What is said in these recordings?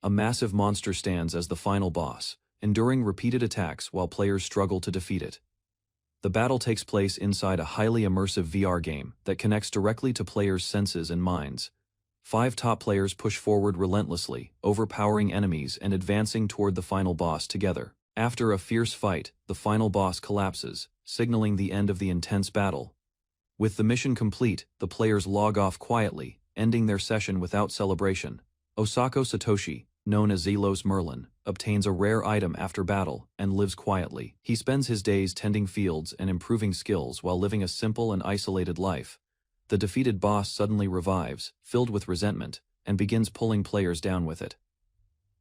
A massive monster stands as the final boss, enduring repeated attacks while players struggle to defeat it. The battle takes place inside a highly immersive VR game that connects directly to players' senses and minds. 5 top players push forward relentlessly, overpowering enemies and advancing toward the final boss together. After a fierce fight, the final boss collapses, signaling the end of the intense battle. With the mission complete, the players log off quietly, ending their session without celebration. Osako Satoshi, known as Zelos Merlin, obtains a rare item after battle and lives quietly. He spends his days tending fields and improving skills while living a simple and isolated life. The defeated boss suddenly revives, filled with resentment, and begins pulling players down with it.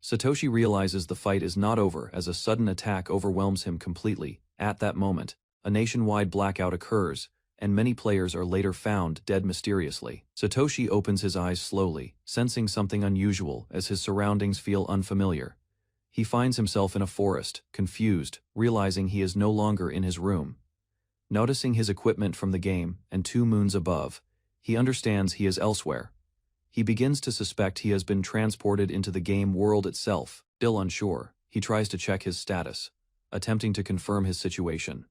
Satoshi realizes the fight is not over as a sudden attack overwhelms him completely. At that moment, a nationwide blackout occurs, and many players are later found dead mysteriously. Satoshi opens his eyes slowly, sensing something unusual as his surroundings feel unfamiliar. He finds himself in a forest, confused, realizing he is no longer in his room. Noticing his equipment from the game and 2 moons above, he understands he is elsewhere. He begins to suspect he has been transported into the game world itself. Still unsure, he tries to check his status, attempting to confirm his situation.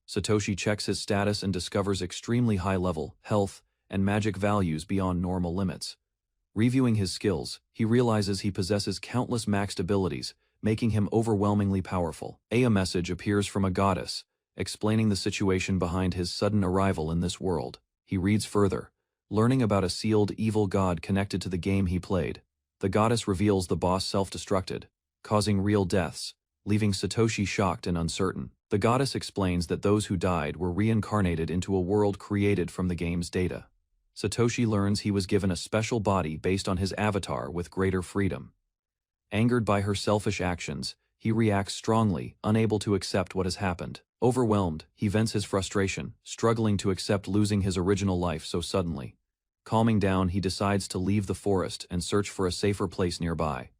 Satoshi checks his status and discovers extremely high-level health and magic values beyond normal limits. Reviewing his skills, he realizes he possesses countless maxed abilities, making him overwhelmingly powerful. A message appears from a goddess, explaining the situation behind his sudden arrival in this world. He reads further, learning about a sealed evil god connected to the game he played. The goddess reveals the boss self-destructed, causing real deaths, leaving Satoshi shocked and uncertain. The goddess explains that those who died were reincarnated into a world created from the game's data. Satoshi learns he was given a special body based on his avatar with greater freedom. Angered by her selfish actions, he reacts strongly, unable to accept what has happened. Overwhelmed, he vents his frustration, struggling to accept losing his original life so suddenly. Calming down, he decides to leave the forest and search for a safer place nearby.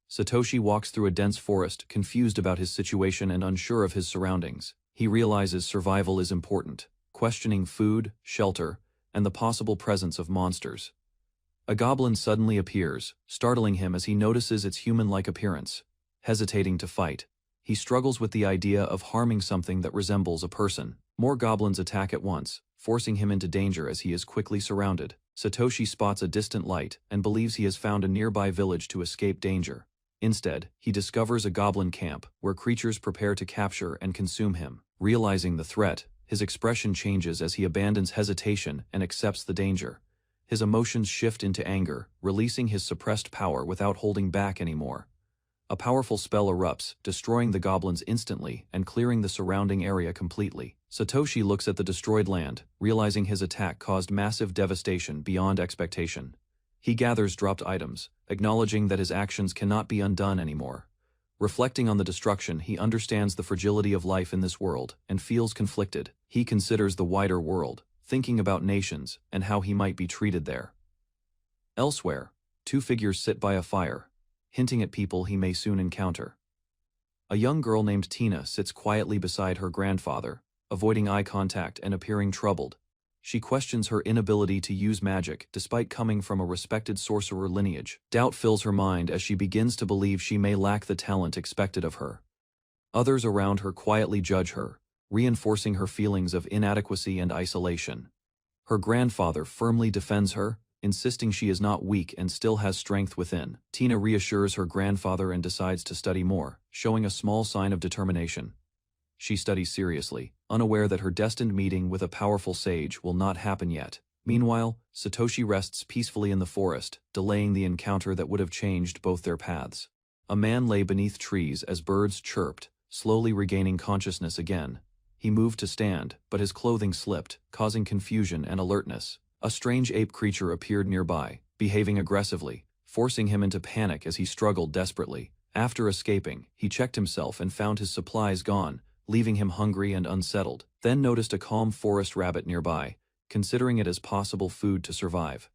Satoshi walks through a dense forest, confused about his situation and unsure of his surroundings. He realizes survival is important, questioning food, shelter, and the possible presence of monsters. A goblin suddenly appears, startling him as he notices its human-like appearance. Hesitating to fight, he struggles with the idea of harming something that resembles a person. More goblins attack at once, forcing him into danger as he is quickly surrounded. Satoshi spots a distant light and believes he has found a nearby village to escape danger. Instead, he discovers a goblin camp where creatures prepare to capture and consume him. Realizing the threat, his expression changes as he abandons hesitation and accepts the danger. His emotions shift into anger, releasing his suppressed power without holding back anymore. A powerful spell erupts, destroying the goblins instantly and clearing the surrounding area completely. Satoshi looks at the destroyed land, realizing his attack caused massive devastation beyond expectation. He gathers dropped items, acknowledging that his actions cannot be undone anymore. Reflecting on the destruction, he understands the fragility of life in this world and feels conflicted. He considers the wider world, thinking about nations and how he might be treated there. Elsewhere, 2 figures sit by a fire, hinting at people he may soon encounter. A young girl named Tina sits quietly beside her grandfather, avoiding eye contact and appearing troubled. She questions her inability to use magic despite coming from a respected sorcerer lineage. Doubt fills her mind as she begins to believe she may lack the talent expected of her. Others around her quietly judge her, reinforcing her feelings of inadequacy and isolation. Her grandfather firmly defends her, insisting she is not weak and still has strength within. Tina reassures her grandfather and decides to study more, showing a small sign of determination. She studies seriously, unaware that her destined meeting with a powerful sage will not happen yet. Meanwhile, Satoshi rests peacefully in the forest, delaying the encounter that would have changed both their paths. A man lay beneath trees as birds chirped, slowly regaining consciousness again. He moved to stand, but his clothing slipped, causing confusion and alertness. A strange ape creature appeared nearby, behaving aggressively, forcing him into panic as he struggled desperately. After escaping, he checked himself and found his supplies gone, leaving him hungry and unsettled. Then noticed a calm forest rabbit nearby, considering it as possible food to survive.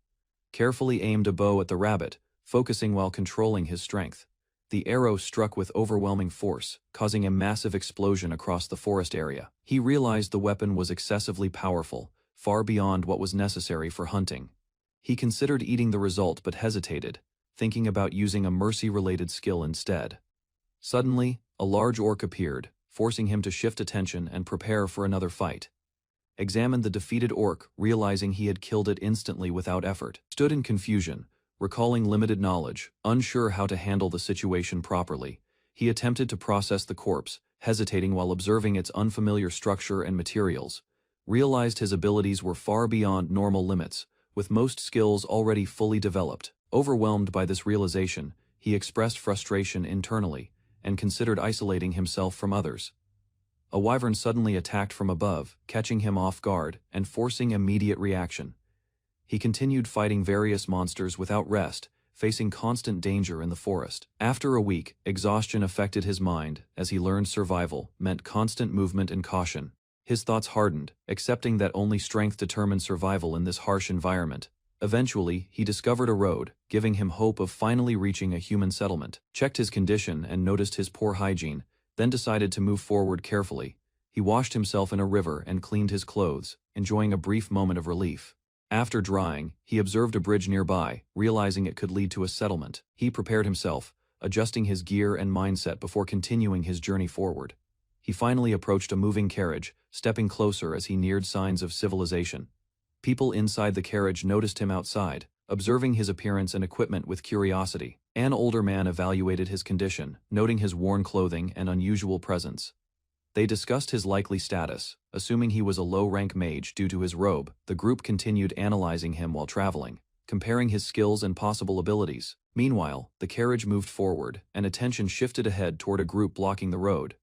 Carefully aimed a bow at the rabbit, focusing while controlling his strength. The arrow struck with overwhelming force, causing a massive explosion across the forest area. He realized the weapon was excessively powerful, far beyond what was necessary for hunting. He considered eating the result but hesitated, thinking about using a mercy-related skill instead. Suddenly, a large orc appeared, forcing him to shift attention and prepare for another fight. Examined the defeated orc, realizing he had killed it instantly without effort. Stood in confusion, recalling limited knowledge, unsure how to handle the situation properly. He attempted to process the corpse, hesitating while observing its unfamiliar structure and materials. Realized his abilities were far beyond normal limits, with most skills already fully developed. Overwhelmed by this realization, he expressed frustration internally, and considered isolating himself from others. A wyvern suddenly attacked from above, catching him off guard and forcing immediate reaction. He continued fighting various monsters without rest, facing constant danger in the forest. After a week, exhaustion affected his mind as he learned survival meant constant movement and caution. His thoughts hardened, accepting that only strength determined survival in this harsh environment. Eventually, he discovered a road, giving him hope of finally reaching a human settlement. Checked his condition and noticed his poor hygiene, then decided to move forward carefully. He washed himself in a river and cleaned his clothes, enjoying a brief moment of relief. After drying, he observed a bridge nearby, realizing it could lead to a settlement. He prepared himself, adjusting his gear and mindset before continuing his journey forward. He finally approached a moving carriage, stepping closer as he neared signs of civilization. People inside the carriage noticed him outside, observing his appearance and equipment with curiosity. An older man evaluated his condition, noting his worn clothing and unusual presence. They discussed his likely status, assuming he was a low-rank mage due to his robe. The group continued analyzing him while traveling, comparing his skills and possible abilities. Meanwhile, the carriage moved forward, and attention shifted ahead toward a group blocking the road.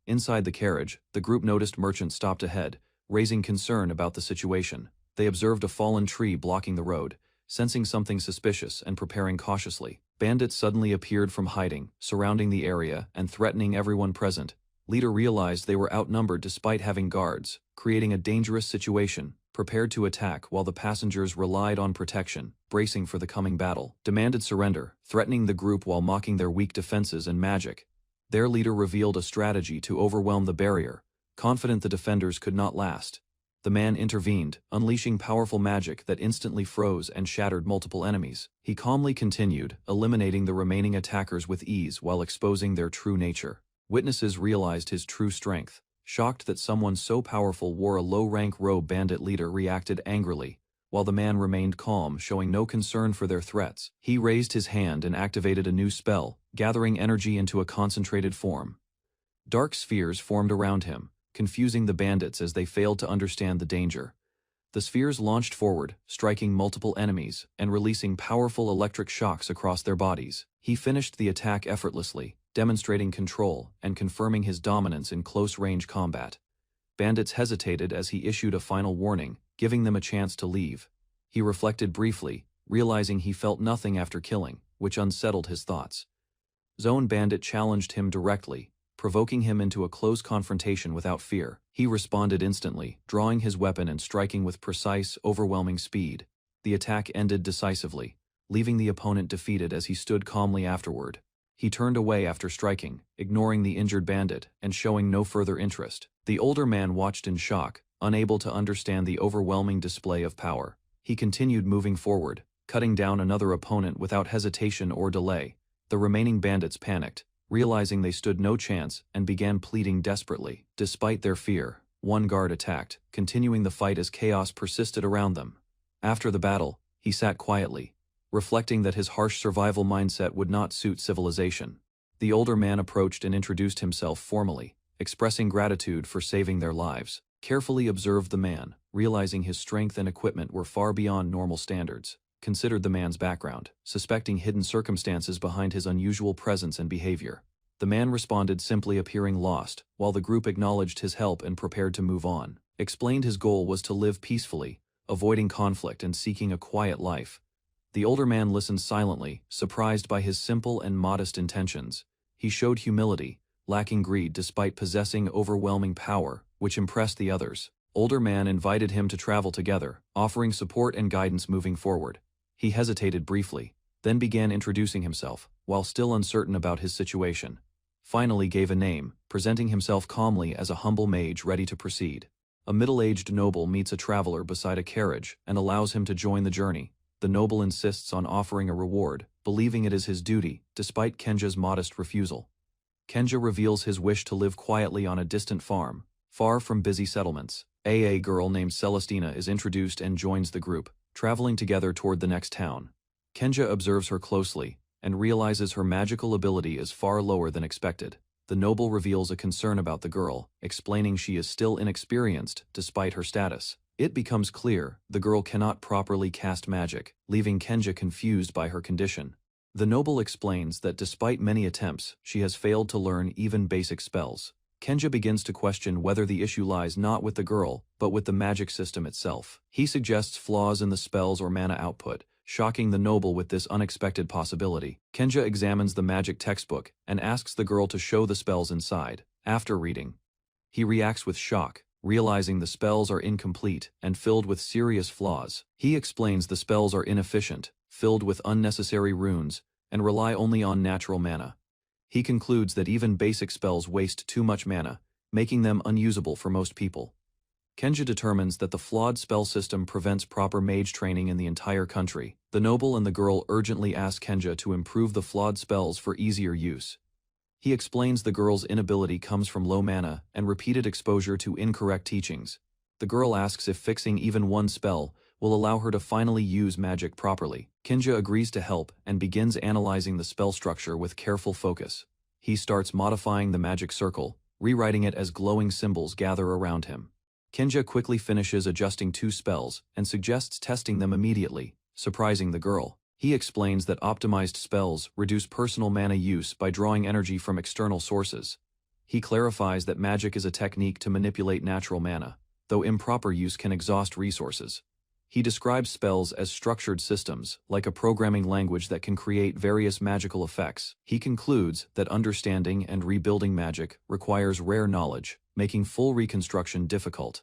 Inside the carriage, the group noticed merchants stopped ahead, raising concern about the situation. They observed a fallen tree blocking the road, sensing something suspicious and preparing cautiously. Bandits suddenly appeared from hiding, surrounding the area and threatening everyone present. Leader realized they were outnumbered despite having guards, creating a dangerous situation, prepared to attack while the passengers relied on protection, bracing for the coming battle. Demanded surrender, threatening the group while mocking their weak defenses and magic. Their leader revealed a strategy to overwhelm the barrier, confident the defenders could not last. The man intervened, unleashing powerful magic that instantly froze and shattered multiple enemies. He calmly continued, eliminating the remaining attackers with ease while exposing their true nature. Witnesses realized his true strength. Shocked that someone so powerful wore a low-rank robe, bandit leader reacted angrily, while the man remained calm, showing no concern for their threats. He raised his hand and activated a new spell, gathering energy into a concentrated form. Dark spheres formed around him, confusing the bandits as they failed to understand the danger. The spheres launched forward, striking multiple enemies and releasing powerful electric shocks across their bodies. He finished the attack effortlessly, demonstrating control and confirming his dominance in close-range combat. Bandits hesitated as he issued a final warning, giving them a chance to leave. He reflected briefly, realizing he felt nothing after killing, which unsettled his thoughts. Zone Bandit challenged him directly, provoking him into a close confrontation without fear. He responded instantly, drawing his weapon and striking with precise, overwhelming speed. The attack ended decisively, leaving the opponent defeated as he stood calmly afterward. He turned away after striking, ignoring the injured bandit and showing no further interest. The older man watched in shock, unable to understand the overwhelming display of power. He continued moving forward, cutting down another opponent without hesitation or delay. The remaining bandits panicked, realizing they stood no chance, and began pleading desperately. Despite their fear, one guard attacked, continuing the fight as chaos persisted around them. After the battle, he sat quietly, reflecting that his harsh survival mindset would not suit civilization. The older man approached and introduced himself formally, expressing gratitude for saving their lives. Carefully observed the man, realizing his strength and equipment were far beyond normal standards. Considered the man's background, suspecting hidden circumstances behind his unusual presence and behavior. The man responded, simply appearing lost, while the group acknowledged his help and prepared to move on. Explained his goal was to live peacefully, avoiding conflict and seeking a quiet life. The older man listened silently, surprised by his simple and modest intentions. He showed humility, lacking greed despite possessing overwhelming power, which impressed the others. Older man invited him to travel together, offering support and guidance moving forward. He hesitated briefly, then began introducing himself, while still uncertain about his situation. Finally gave a name, presenting himself calmly as a humble mage ready to proceed. A middle-aged noble meets a traveler beside a carriage and allows him to join the journey. The noble insists on offering a reward, believing it is his duty, despite Kenja's modest refusal. Kenja reveals his wish to live quietly on a distant farm, far from busy settlements. A girl named Celestina is introduced and joins the group, traveling together toward the next town. Kenja observes her closely, and realizes her magical ability is far lower than expected. The noble reveals a concern about the girl, explaining she is still inexperienced despite her status. It becomes clear the girl cannot properly cast magic, leaving Kenja confused by her condition. The noble explains that despite many attempts, she has failed to learn even basic spells. Kenja begins to question whether the issue lies not with the girl, but with the magic system itself. He suggests flaws in the spells or mana output, shocking the noble with this unexpected possibility. Kenja examines the magic textbook and asks the girl to show the spells inside. After reading, he reacts with shock, realizing the spells are incomplete and filled with serious flaws. He explains the spells are inefficient, filled with unnecessary runes, and rely only on natural mana. He concludes that even basic spells waste too much mana, making them unusable for most people. Kenja determines that the flawed spell system prevents proper mage training in the entire country. The noble and the girl urgently ask Kenja to improve the flawed spells for easier use. He explains the girl's inability comes from low mana and repeated exposure to incorrect teachings. The girl asks if fixing even one spell will allow her to finally use magic properly. Kenja agrees to help and begins analyzing the spell structure with careful focus. He starts modifying the magic circle, rewriting it as glowing symbols gather around him. Kenja quickly finishes adjusting 2 spells and suggests testing them immediately, surprising the girl. He explains that optimized spells reduce personal mana use by drawing energy from external sources. He clarifies that magic is a technique to manipulate natural mana, though improper use can exhaust resources. He describes spells as structured systems, like a programming language that can create various magical effects. He concludes that understanding and rebuilding magic requires rare knowledge, making full reconstruction difficult.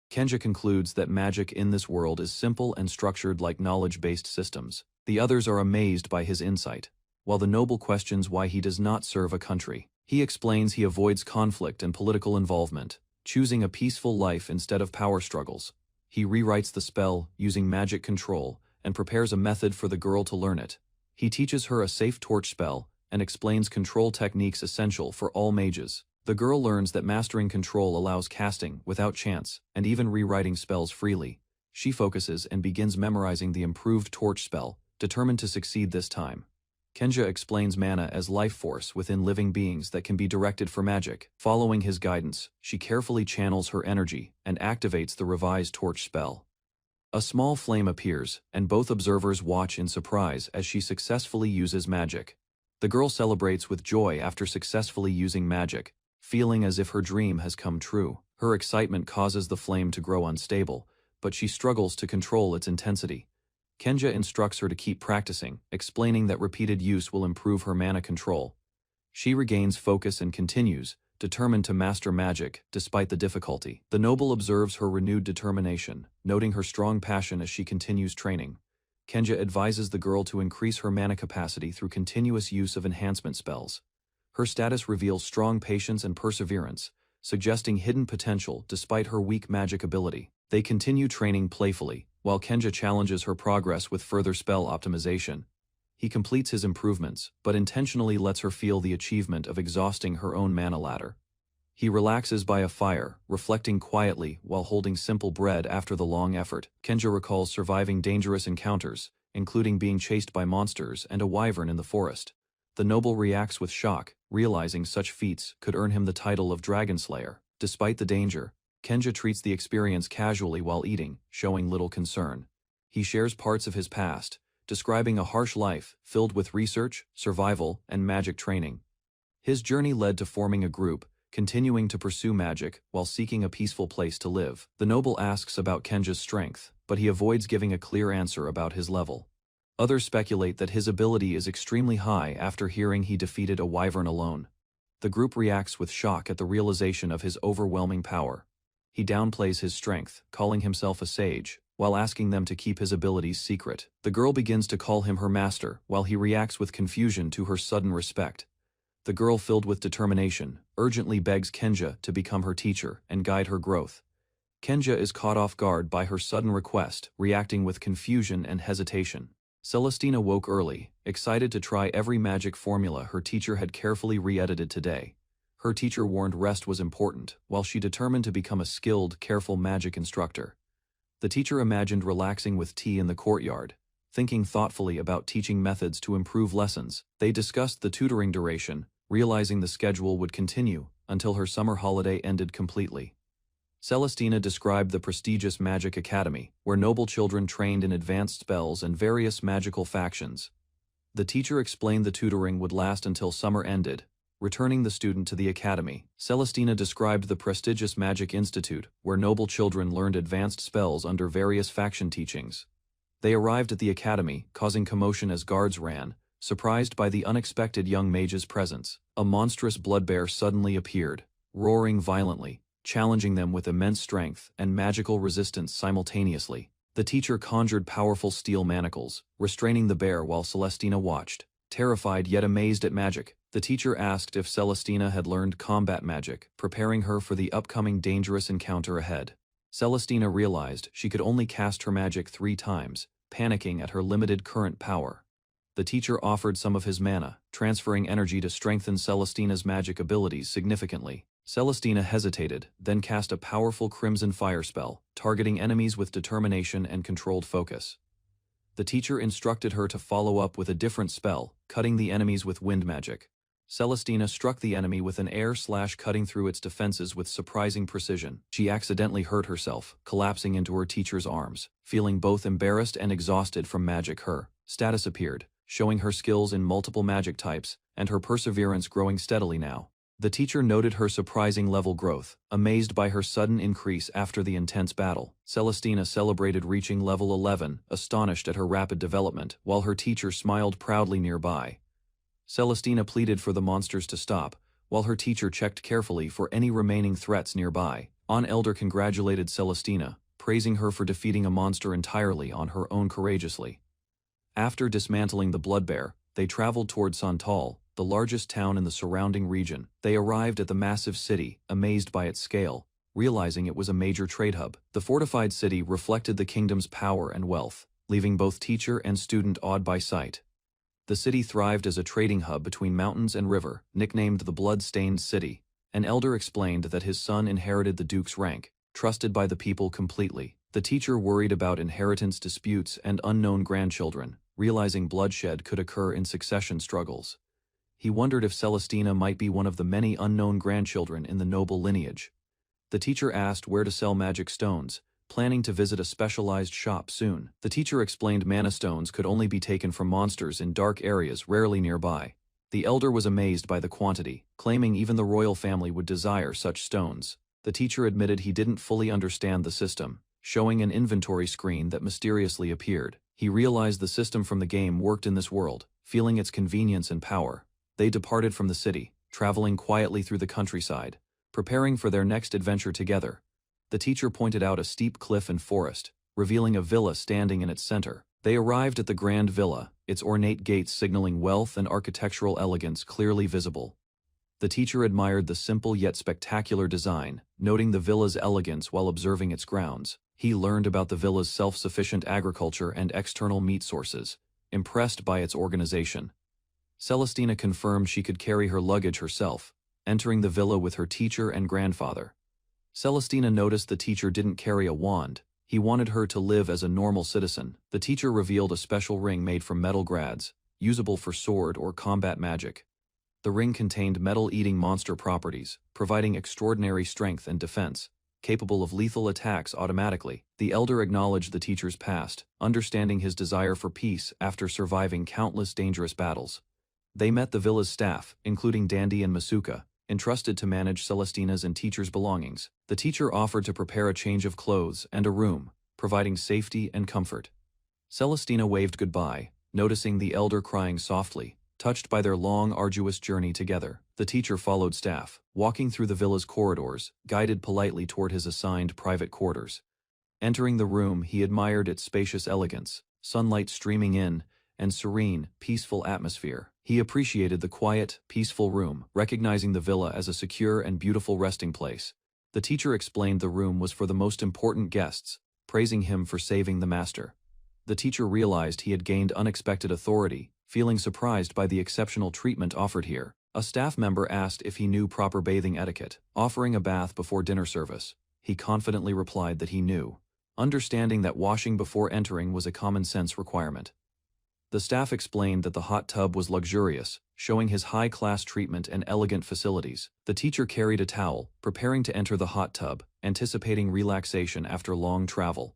Kenja concludes that magic in this world is simple and structured like knowledge-based systems. The others are amazed by his insight, while the noble questions why he does not serve a country. He explains he avoids conflict and political involvement, choosing a peaceful life instead of power struggles. He rewrites the spell using magic control and prepares a method for the girl to learn it. He teaches her a safe torch spell and explains control techniques essential for all mages. The girl learns that mastering control allows casting without chance and even rewriting spells freely. She focuses and begins memorizing the improved torch spell, determined to succeed this time. Kenja explains mana as life force within living beings that can be directed for magic. Following his guidance, she carefully channels her energy and activates the revised torch spell. A small flame appears, and both observers watch in surprise as she successfully uses magic. The girl celebrates with joy after successfully using magic, feeling as if her dream has come true. Her excitement causes the flame to grow unstable, but she struggles to control its intensity. Kenja instructs her to keep practicing, explaining that repeated use will improve her mana control. She regains focus and continues, determined to master magic despite the difficulty. The noble observes her renewed determination, noting her strong passion as she continues training. Kenja advises the girl to increase her mana capacity through continuous use of enhancement spells. Her status reveals strong patience and perseverance, suggesting hidden potential despite her weak magic ability. They continue training playfully, while Kenja challenges her progress with further spell optimization. He completes his improvements, but intentionally lets her feel the achievement of exhausting her own mana ladder. He relaxes by a fire, reflecting quietly while holding simple bread after the long effort. Kenja recalls surviving dangerous encounters, including being chased by monsters and a wyvern in the forest. The noble reacts with shock, realizing such feats could earn him the title of Dragon Slayer. Despite the danger, Kenja treats the experience casually while eating, showing little concern. He shares parts of his past, describing a harsh life filled with research, survival, and magic training. His journey led to forming a group, continuing to pursue magic while seeking a peaceful place to live. The noble asks about Kenja's strength, but he avoids giving a clear answer about his level. Others speculate that his ability is extremely high after hearing he defeated a wyvern alone. The group reacts with shock at the realization of his overwhelming power. He downplays his strength, calling himself a sage, while asking them to keep his abilities secret. The girl begins to call him her master, while he reacts with confusion to her sudden respect. The girl, filled with determination, urgently begs Kenja to become her teacher and guide her growth. Kenja is caught off guard by her sudden request, reacting with confusion and hesitation. Celestina woke early, excited to try every magic formula her teacher had carefully re-edited today. Her teacher warned rest was important, while she determined to become a skilled, careful magic instructor. The teacher imagined relaxing with tea in the courtyard, thinking thoughtfully about teaching methods to improve lessons. They discussed the tutoring duration, realizing the schedule would continue until her summer holiday ended completely. Celestina described the prestigious Magic Academy, where noble children trained in advanced spells and various magical factions. The teacher explained the tutoring would last until summer ended, returning the student to the academy. Celestina described the prestigious Magic Institute, where noble children learned advanced spells under various faction teachings. They arrived at the academy, causing commotion as guards ran, surprised by the unexpected young mage's presence. A monstrous bloodbear suddenly appeared, roaring violently, challenging them with immense strength and magical resistance simultaneously. The teacher conjured powerful steel manacles, restraining the bear while Celestina watched. Terrified yet amazed at magic, the teacher asked if Celestina had learned combat magic, preparing her for the upcoming dangerous encounter ahead. Celestina realized she could only cast her magic 3 times, panicking at her limited current power. The teacher offered some of his mana, transferring energy to strengthen Celestina's magic abilities significantly. Celestina hesitated, then cast a powerful crimson fire spell, targeting enemies with determination and controlled focus. The teacher instructed her to follow up with a different spell, cutting the enemies with wind magic. Celestina struck the enemy with an air slash, cutting through its defenses with surprising precision. She accidentally hurt herself, collapsing into her teacher's arms. Feeling both embarrassed and exhausted from magic, her status appeared, showing her skills in multiple magic types, and her perseverance growing steadily now. The teacher noted her surprising level growth, amazed by her sudden increase after the intense battle. Celestina celebrated reaching level 11, astonished at her rapid development, while her teacher smiled proudly nearby. Celestina pleaded for the monsters to stop, while her teacher checked carefully for any remaining threats nearby. An elder congratulated Celestina, praising her for defeating a monster entirely on her own courageously. After dismantling the bloodbear, they traveled toward Santal, the largest town in the surrounding region. They arrived at the massive city, amazed by its scale, realizing it was a major trade hub. The fortified city reflected the kingdom's power and wealth, leaving both teacher and student awed by sight. The city thrived as a trading hub between mountains and river, nicknamed the Blood-Stained City. An elder explained that his son inherited the duke's rank, trusted by the people completely. The teacher worried about inheritance disputes and unknown grandchildren, realizing bloodshed could occur in succession struggles. He wondered if Celestina might be one of the many unknown grandchildren in the noble lineage. The teacher asked where to sell magic stones, planning to visit a specialized shop soon. The teacher explained mana stones could only be taken from monsters in dark areas rarely nearby. The elder was amazed by the quantity, claiming even the royal family would desire such stones. The teacher admitted he didn't fully understand the system, showing an inventory screen that mysteriously appeared. He realized the system from the game worked in this world, feeling its convenience and power. They departed from the city, traveling quietly through the countryside, preparing for their next adventure together. The teacher pointed out a steep cliff and forest, revealing a villa standing in its center. They arrived at the grand villa, its ornate gates signaling wealth and architectural elegance clearly visible. The teacher admired the simple yet spectacular design, noting the villa's elegance while observing its grounds. He learned about the villa's self-sufficient agriculture and external meat sources, impressed by its organization. Celestina confirmed she could carry her luggage herself, entering the villa with her teacher and grandfather. Celestina noticed the teacher didn't carry a wand. He wanted her to live as a normal citizen. The teacher revealed a special ring made from metal grads, usable for sword or combat magic. The ring contained metal-eating monster properties, providing extraordinary strength and defense, capable of lethal attacks automatically. The elder acknowledged the teacher's past, understanding his desire for peace after surviving countless dangerous battles. They met the villa's staff, including Dandy and Masuka, entrusted to manage Celestina's and teacher's belongings. The teacher offered to prepare a change of clothes and a room, providing safety and comfort. Celestina waved goodbye, noticing the elder crying softly, touched by their long, arduous journey together. The teacher followed staff, walking through the villa's corridors, guided politely toward his assigned private quarters. Entering the room, he admired its spacious elegance, sunlight streaming in, and serene, peaceful atmosphere. He appreciated the quiet, peaceful room, recognizing the villa as a secure and beautiful resting place. The teacher explained the room was for the most important guests, praising him for saving the master. The teacher realized he had gained unexpected authority, feeling surprised by the exceptional treatment offered here. A staff member asked if he knew proper bathing etiquette, offering a bath before dinner service. He confidently replied that he knew, understanding that washing before entering was a common-sense requirement. The staff explained that the hot tub was luxurious, showing his high-class treatment and elegant facilities. The teacher carried a towel, preparing to enter the hot tub, anticipating relaxation after long travel.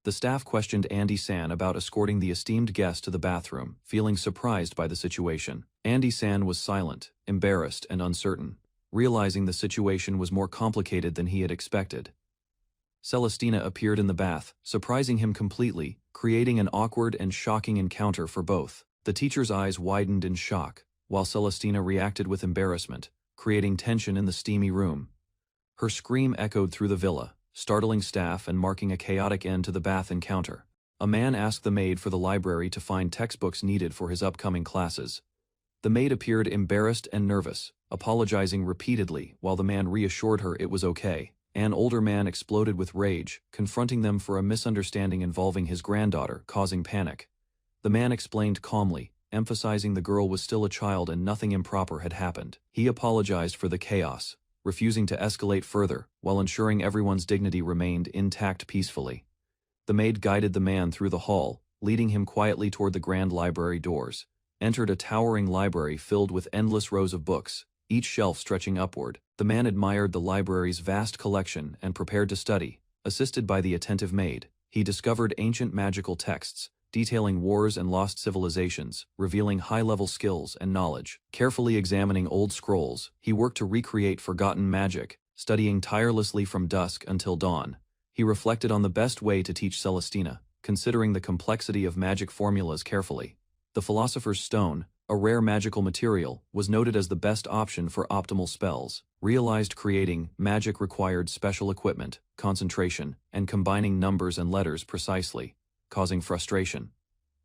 The staff questioned Andy-san about escorting the esteemed guest to the bathroom, feeling surprised by the situation. Andy-san was silent, embarrassed, and uncertain, realizing the situation was more complicated than he had expected. Celestina appeared in the bath, surprising him completely, creating an awkward and shocking encounter for both. The teacher's eyes widened in shock, while Celestina reacted with embarrassment, creating tension in the steamy room. Her scream echoed through the villa, startling staff and marking a chaotic end to the bath encounter. A man asked the maid for the library to find textbooks needed for his upcoming classes. The maid appeared embarrassed and nervous, apologizing repeatedly while the man reassured her it was okay. An older man exploded with rage, confronting them for a misunderstanding involving his granddaughter, causing panic. The man explained calmly, emphasizing the girl was still a child and nothing improper had happened. He apologized for the chaos, refusing to escalate further, while ensuring everyone's dignity remained intact peacefully. The maid guided the man through the hall, leading him quietly toward the grand library doors, entered a towering library filled with endless rows of books, each shelf stretching upward. The man admired the library's vast collection and prepared to study. Assisted by the attentive maid, he discovered ancient magical texts, detailing wars and lost civilizations, revealing high-level skills and knowledge. Carefully examining old scrolls, he worked to recreate forgotten magic, studying tirelessly from dusk until dawn. He reflected on the best way to teach Celestina, considering the complexity of magic formulas carefully. The Philosopher's Stone, a rare magical material, was noted as the best option for optimal spells. Realized creating magic required special equipment, concentration, and combining numbers and letters precisely, causing frustration.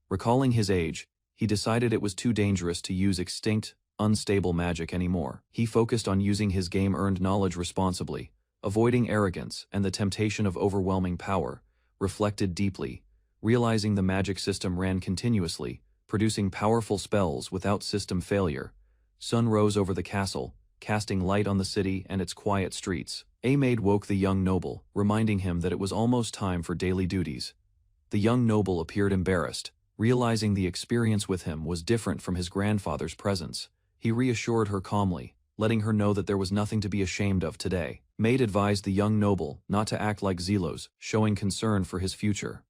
Recalling his age, he decided it was too dangerous to use extinct, unstable magic anymore. He focused on using his game-earned knowledge responsibly, avoiding arrogance and the temptation of overwhelming power. Reflected deeply, realizing the magic system ran continuously, producing powerful spells without system failure. Sun rose over the castle, casting light on the city and its quiet streets. A maid woke the young noble, reminding him that it was almost time for daily duties. The young noble appeared embarrassed, realizing the experience with him was different from his grandfather's presence. He reassured her calmly, letting her know that there was nothing to be ashamed of today. Maid advised the young noble not to act like Zelos, showing concern for his future.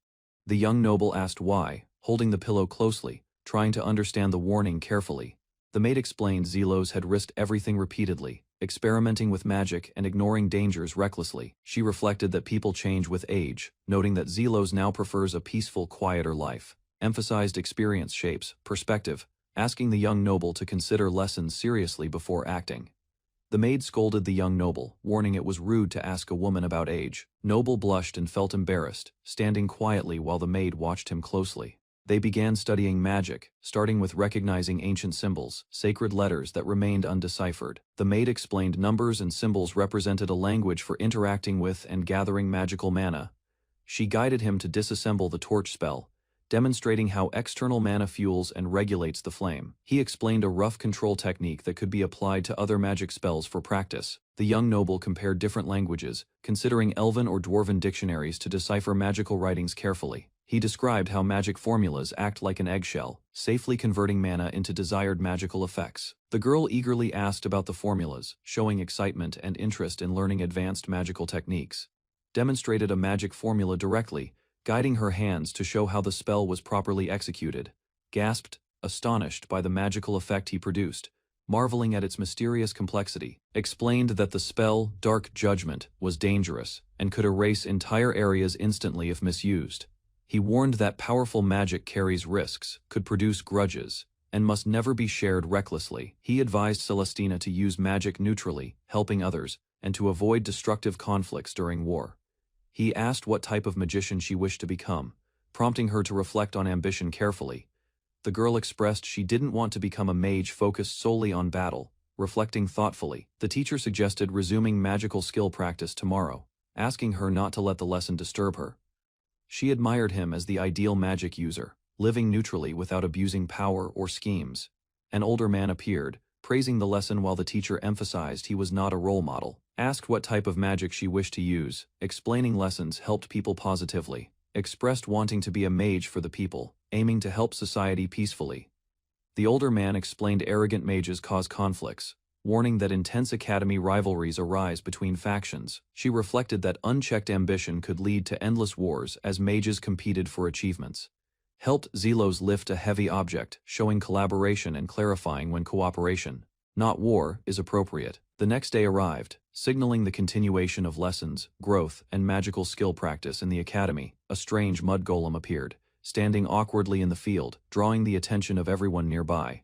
The young noble asked why, holding the pillow closely, trying to understand the warning carefully. The maid explained Zelos had risked everything repeatedly, experimenting with magic and ignoring dangers recklessly. She reflected that people change with age, noting that Zelos now prefers a peaceful, quieter life. Emphasized experience shapes perspective, asking the young noble to consider lessons seriously before acting. The maid scolded the young noble, warning it was rude to ask a woman about age. Noble blushed and felt embarrassed, standing quietly while the maid watched him closely. They began studying magic, starting with recognizing ancient symbols, sacred letters that remained undeciphered. The maid explained numbers and symbols represented a language for interacting with and gathering magical mana. She guided him to disassemble the torch spell, demonstrating how external mana fuels and regulates the flame. He explained a rough control technique that could be applied to other magic spells for practice. The young noble compared different languages, considering Elven or Dwarven dictionaries to decipher magical writings carefully. He described how magic formulas act like an eggshell, safely converting mana into desired magical effects. The girl eagerly asked about the formulas, showing excitement and interest in learning advanced magical techniques. Demonstrated a magic formula directly, guiding her hands to show how the spell was properly executed. Gasped, astonished by the magical effect he produced, marveling at its mysterious complexity. Explained that the spell, Dark Judgment, was dangerous, and could erase entire areas instantly if misused. He warned that powerful magic carries risks, could produce grudges, and must never be shared recklessly. He advised Celestina to use magic neutrally, helping others, and to avoid destructive conflicts during war. He asked what type of magician she wished to become, prompting her to reflect on ambition carefully. The girl expressed she didn't want to become a mage focused solely on battle, reflecting thoughtfully. The teacher suggested resuming magical skill practice tomorrow, asking her not to let the lesson disturb her. She admired him as the ideal magic user, living neutrally without abusing power or schemes. An older man appeared, praising the lesson while the teacher emphasized he was not a role model. Asked what type of magic she wished to use, explaining lessons helped people positively. Expressed wanting to be a mage for the people, aiming to help society peacefully. The older man explained arrogant mages cause conflicts, warning that intense academy rivalries arise between factions. She reflected that unchecked ambition could lead to endless wars as mages competed for achievements. Helped Zelos lift a heavy object, showing collaboration and clarifying when cooperation, not war, is appropriate. The next day arrived, signaling the continuation of lessons, growth, and magical skill practice in the academy. A strange mud golem appeared, standing awkwardly in the field, drawing the attention of everyone nearby.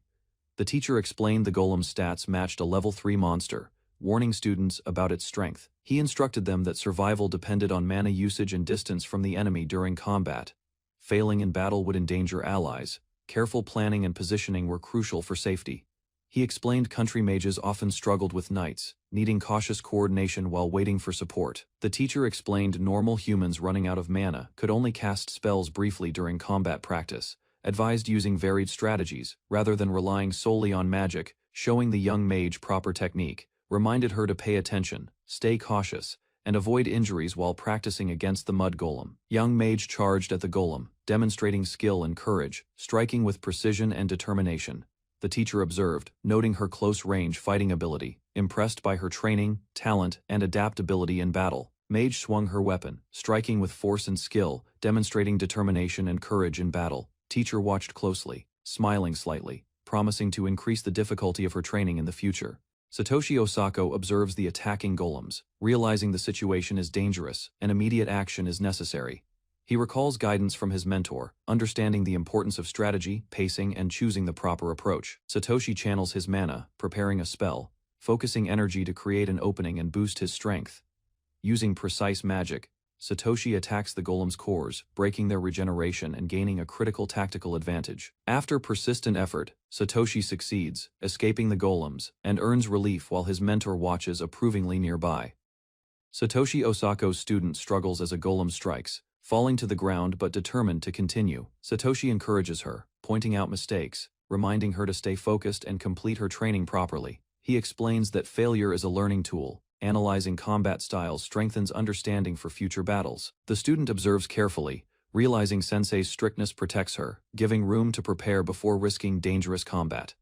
The teacher explained the golem's stats matched a level 3 monster, warning students about its strength. He instructed them that survival depended on mana usage and distance from the enemy during combat. Failing in battle would endanger allies. Careful planning and positioning were crucial for safety. He explained country mages often struggled with knights, needing cautious coordination while waiting for support. The teacher explained normal humans running out of mana could only cast spells briefly during combat practice, advised using varied strategies rather than relying solely on magic, showing the young mage proper technique, reminded her to pay attention, stay cautious, and avoid injuries while practicing against the mud golem. Young mage charged at the golem, demonstrating skill and courage, striking with precision and determination. The teacher observed, noting her close-range fighting ability, impressed by her training, talent, and adaptability in battle. Mage swung her weapon, striking with force and skill, demonstrating determination and courage in battle. Teacher watched closely, smiling slightly, promising to increase the difficulty of her training in the future. Satoshi Osako observes the attacking golems, realizing the situation is dangerous and immediate action is necessary. He recalls guidance from his mentor, understanding the importance of strategy, pacing, and choosing the proper approach. Satoshi channels his mana, preparing a spell, focusing energy to create an opening and boost his strength. Using precise magic, Satoshi attacks the golem's cores, breaking their regeneration and gaining a critical tactical advantage. After persistent effort, Satoshi succeeds, escaping the golems, and earns relief while his mentor watches approvingly nearby. Satoshi Osako's student struggles as a golem strikes, falling to the ground but determined to continue. Satoshi encourages her, pointing out mistakes, reminding her to stay focused and complete her training properly. He explains that failure is a learning tool. Analyzing combat styles strengthens understanding for future battles. The student observes carefully, realizing sensei's strictness protects her, giving room to prepare before risking dangerous combat.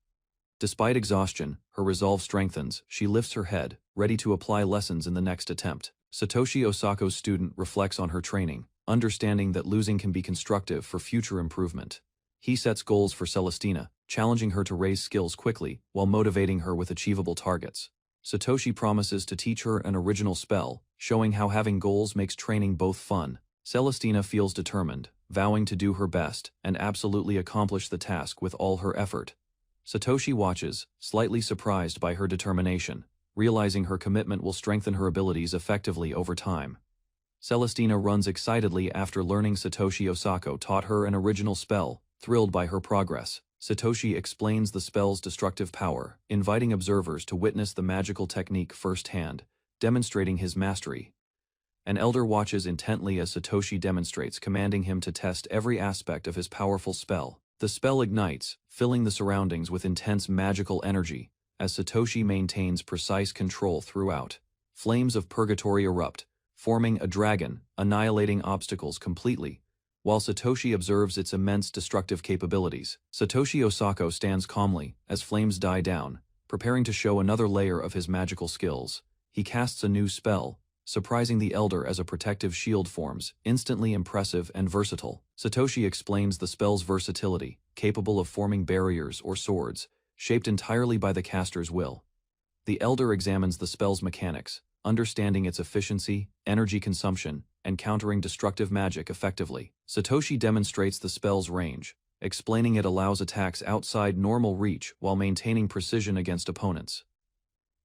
Despite exhaustion, her resolve strengthens. She lifts her head, ready to apply lessons in the next attempt. Satoshi Osako's student reflects on her training, understanding that losing can be constructive for future improvement. He sets goals for Celestina, challenging her to raise skills quickly while motivating her with achievable targets. Satoshi promises to teach her an original spell, showing how having goals makes training both fun. Celestina feels determined, vowing to do her best and absolutely accomplish the task with all her effort. Satoshi watches, slightly surprised by her determination, realizing her commitment will strengthen her abilities effectively over time. Celestina runs excitedly after learning Satoshi Osako taught her an original spell, thrilled by her progress. Satoshi explains the spell's destructive power, inviting observers to witness the magical technique firsthand, demonstrating his mastery. An elder watches intently as Satoshi demonstrates, commanding him to test every aspect of his powerful spell. The spell ignites, filling the surroundings with intense magical energy, as Satoshi maintains precise control throughout. Flames of purgatory erupt, forming a dragon, annihilating obstacles completely, while Satoshi observes its immense destructive capabilities. Satoshi Osako stands calmly as flames die down, preparing to show another layer of his magical skills. He casts a new spell, surprising the elder as a protective shield forms, instantly impressive and versatile. Satoshi explains the spell's versatility, capable of forming barriers or swords, shaped entirely by the caster's will. The elder examines the spell's mechanics, understanding its efficiency, energy consumption, and countering destructive magic effectively. Satoshi demonstrates the spell's range, explaining it allows attacks outside normal reach while maintaining precision against opponents.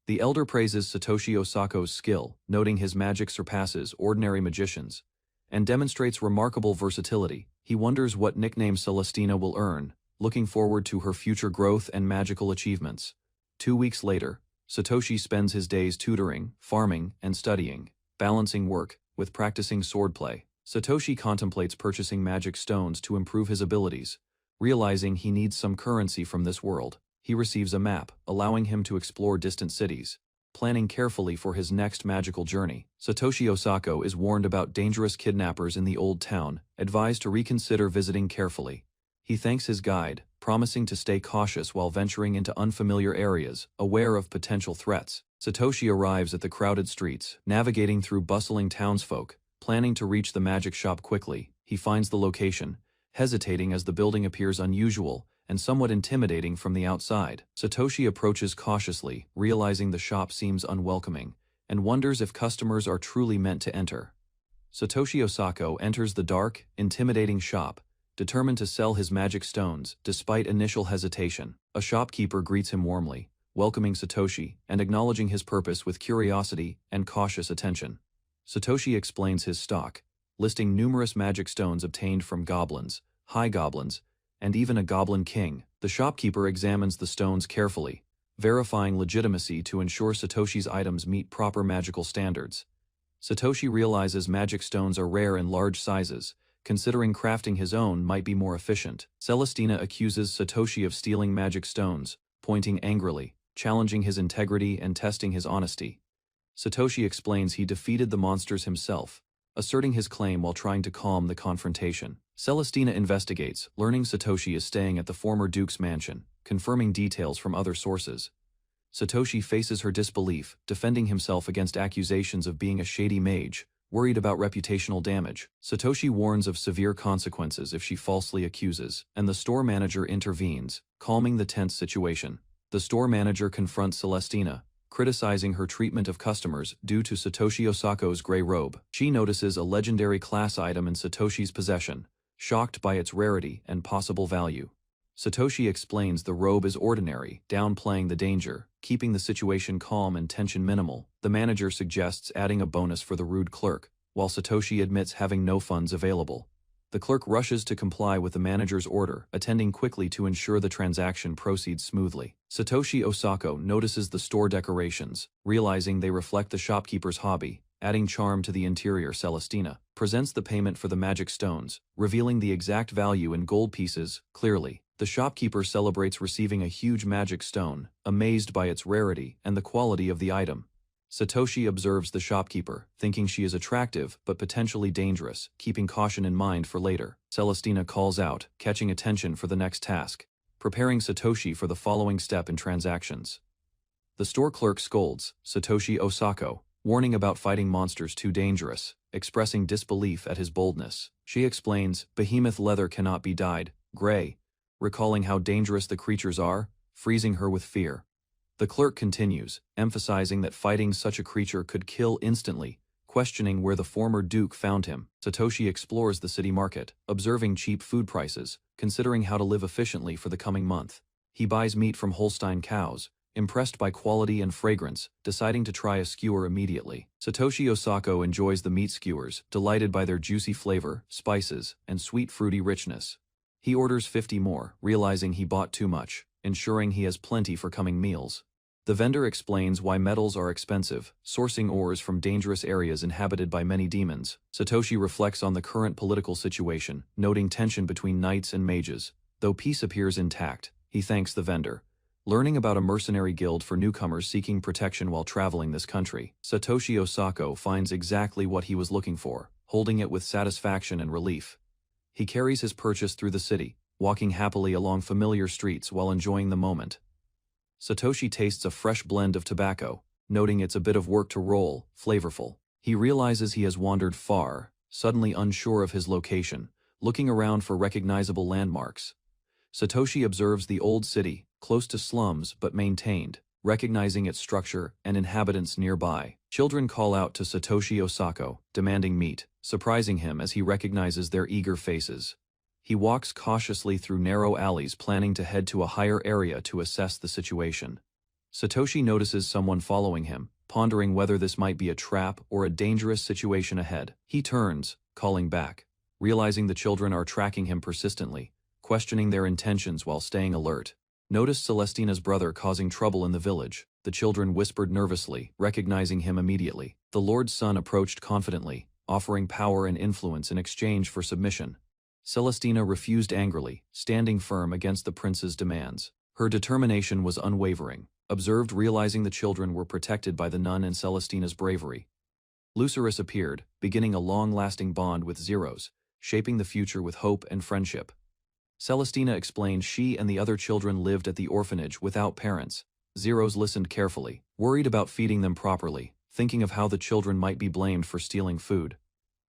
The elder praises Satoshi Osako's skill, noting his magic surpasses ordinary magicians, and demonstrates remarkable versatility. He wonders what nickname Celestina will earn, looking forward to her future growth and magical achievements. 2 weeks later, Satoshi spends his days tutoring, farming, and studying, balancing work with practicing swordplay. Satoshi contemplates purchasing magic stones to improve his abilities. Realizing he needs some currency from this world, he receives a map, allowing him to explore distant cities. Planning carefully for his next magical journey, Satoshi Osako is warned about dangerous kidnappers in the old town, advised to reconsider visiting carefully. He thanks his guide, promising to stay cautious while venturing into unfamiliar areas, aware of potential threats. Satoshi arrives at the crowded streets, navigating through bustling townsfolk. Planning to reach the magic shop quickly, he finds the location, hesitating as the building appears unusual and somewhat intimidating from the outside. Satoshi approaches cautiously, realizing the shop seems unwelcoming, and wonders if customers are truly meant to enter. Satoshi Osako enters the dark, intimidating shop, determined to sell his magic stones despite initial hesitation. A shopkeeper greets him warmly, welcoming Satoshi and acknowledging his purpose with curiosity and cautious attention. Satoshi explains his stock, listing numerous magic stones obtained from goblins, high goblins, and even a goblin king. The shopkeeper examines the stones carefully, verifying legitimacy to ensure Satoshi's items meet proper magical standards. Satoshi realizes magic stones are rare in large sizes, considering crafting his own might be more efficient. Celestina accuses Satoshi of stealing magic stones, pointing angrily, challenging his integrity and testing his honesty. Satoshi explains he defeated the monsters himself, asserting his claim while trying to calm the confrontation. Celestina investigates, learning Satoshi is staying at the former Duke's mansion, confirming details from other sources. Satoshi faces her disbelief, defending himself against accusations of being a shady mage, worried about reputational damage. Satoshi warns of severe consequences if she falsely accuses, and the store manager intervenes, calming the tense situation. The store manager confronts Celestina, criticizing her treatment of customers due to Satoshi Osako's gray robe. She notices a legendary class item in Satoshi's possession, shocked by its rarity and possible value. Satoshi explains the robe is ordinary, downplaying the danger, keeping the situation calm and tension minimal. The manager suggests adding a bonus for the rude clerk, while Satoshi admits having no funds available. The clerk rushes to comply with the manager's order, attending quickly to ensure the transaction proceeds smoothly. Satoshi Osako notices the store decorations, realizing they reflect the shopkeeper's hobby, adding charm to the interior. Celestina presents the payment for the magic stones, revealing the exact value in gold pieces, clearly. The shopkeeper celebrates receiving a huge magic stone, amazed by its rarity and the quality of the item. Satoshi observes the shopkeeper, thinking she is attractive but potentially dangerous, keeping caution in mind for later. Celestina calls out, catching attention for the next task, preparing Satoshi for the following step in transactions. The store clerk scolds Satoshi Osako, warning about fighting monsters too dangerous, expressing disbelief at his boldness. She explains, behemoth leather cannot be dyed gray, recalling how dangerous the creatures are, freezing her with fear. The clerk continues, emphasizing that fighting such a creature could kill instantly, questioning where the former duke found him. Satoshi explores the city market, observing cheap food prices, considering how to live efficiently for the coming month. He buys meat from Holstein cows, impressed by quality and fragrance, deciding to try a skewer immediately. Satoshi Osako enjoys the meat skewers, delighted by their juicy flavor, spices, and sweet fruity richness. He orders 50 more, realizing he bought too much, ensuring he has plenty for coming meals. The vendor explains why metals are expensive, sourcing ores from dangerous areas inhabited by many demons. Satoshi reflects on the current political situation, noting tension between knights and mages. Though peace appears intact, he thanks the vendor, learning about a mercenary guild for newcomers seeking protection while traveling this country. Satoshi Osako finds exactly what he was looking for, holding it with satisfaction and relief. He carries his purchase through the city, walking happily along familiar streets while enjoying the moment. Satoshi tastes a fresh blend of tobacco, noting it's a bit of work to roll, flavorful. He realizes he has wandered far, suddenly unsure of his location, looking around for recognizable landmarks. Satoshi observes the old city, close to slums but maintained, recognizing its structure and inhabitants nearby. Children call out to Satoshi Osako, demanding meat, surprising him as he recognizes their eager faces. He walks cautiously through narrow alleys, planning to head to a higher area to assess the situation. Satoshi notices someone following him, pondering whether this might be a trap or a dangerous situation ahead. He turns, calling back, realizing the children are tracking him persistently, questioning their intentions while staying alert. Noticed Celestina's brother causing trouble in the village. The children whispered nervously, recognizing him immediately. The Lord's son approached confidently, offering power and influence in exchange for submission. Celestina refused angrily, standing firm against the prince's demands. Her determination was unwavering, observed realizing the children were protected by the nun and Celestina's bravery. Lucerus appeared, beginning a long-lasting bond with Zeros, shaping the future with hope and friendship. Celestina explained she and the other children lived at the orphanage without parents. Zeros listened carefully, worried about feeding them properly, thinking of how the children might be blamed for stealing food.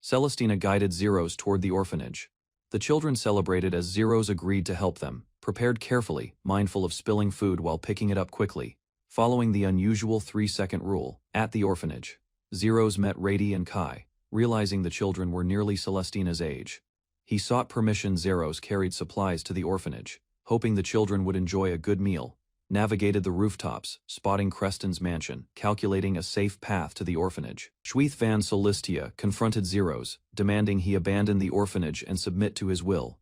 Celestina guided Zeros toward the orphanage. The children celebrated as Zeros agreed to help them, prepared carefully, mindful of spilling food while picking it up quickly. Following the unusual 3-second rule, at the orphanage, Zeros met Rady and Kai, realizing the children were nearly Celestina's age. He sought permission. Zeros carried supplies to the orphanage, hoping the children would enjoy a good meal, navigated the rooftops, spotting Creston's mansion, calculating a safe path to the orphanage. Schweith van Solistia confronted Zeros, demanding he abandon the orphanage and submit to his will.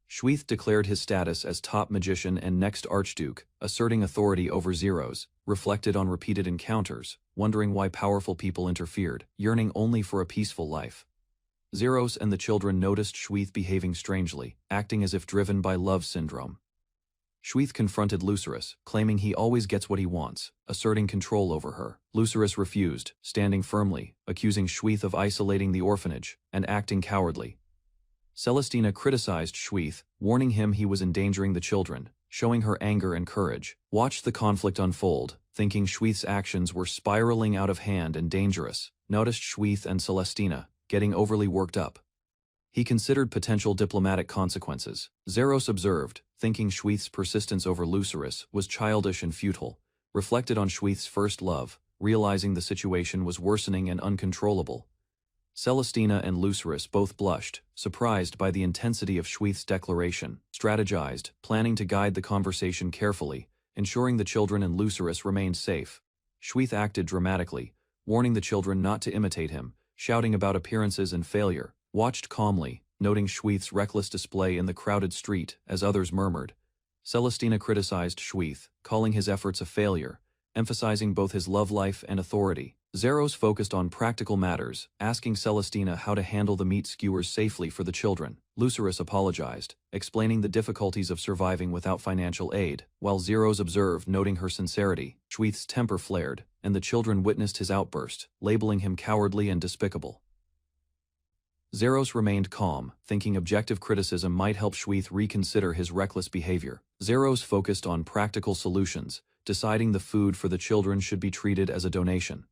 Schweith declared his status as top magician and next archduke, asserting authority over Zeros, reflected on repeated encounters, wondering why powerful people interfered, yearning only for a peaceful life. Zeros and the children noticed Schweith behaving strangely, acting as if driven by love syndrome. Schweith confronted Lucerus, claiming he always gets what he wants, asserting control over her. Lucerus refused, standing firmly, accusing Schweith of isolating the orphanage and acting cowardly. Celestina criticized Schweith, warning him he was endangering the children, showing her anger and courage. Watched the conflict unfold, thinking Schweith's actions were spiraling out of hand and dangerous. Noticed Schweith and Celestina getting overly worked up. He considered potential diplomatic consequences. Zeros observed, thinking Schweith's persistence over Lucerus was childish and futile, reflected on Schweith's first love, realizing the situation was worsening and uncontrollable. Celestina and Lucerus both blushed, surprised by the intensity of Schweith's declaration, strategized, planning to guide the conversation carefully, ensuring the children and Lucerus remained safe. Schweith acted dramatically, warning the children not to imitate him, shouting about appearances and failure, watched calmly, noting Schweith's reckless display in the crowded street as others murmured. Celestina criticized Schweith, calling his efforts a failure, emphasizing both his love life and authority. Zeros focused on practical matters, asking Celestina how to handle the meat skewers safely for the children. Lucerus apologized, explaining the difficulties of surviving without financial aid, while Zeros observed, noting her sincerity. Schweith's temper flared, and the children witnessed his outburst, labeling him cowardly and despicable. Zeros remained calm, thinking objective criticism might help Schweith reconsider his reckless behavior. Zeros focused on practical solutions, deciding the food for the children should be treated as a donation.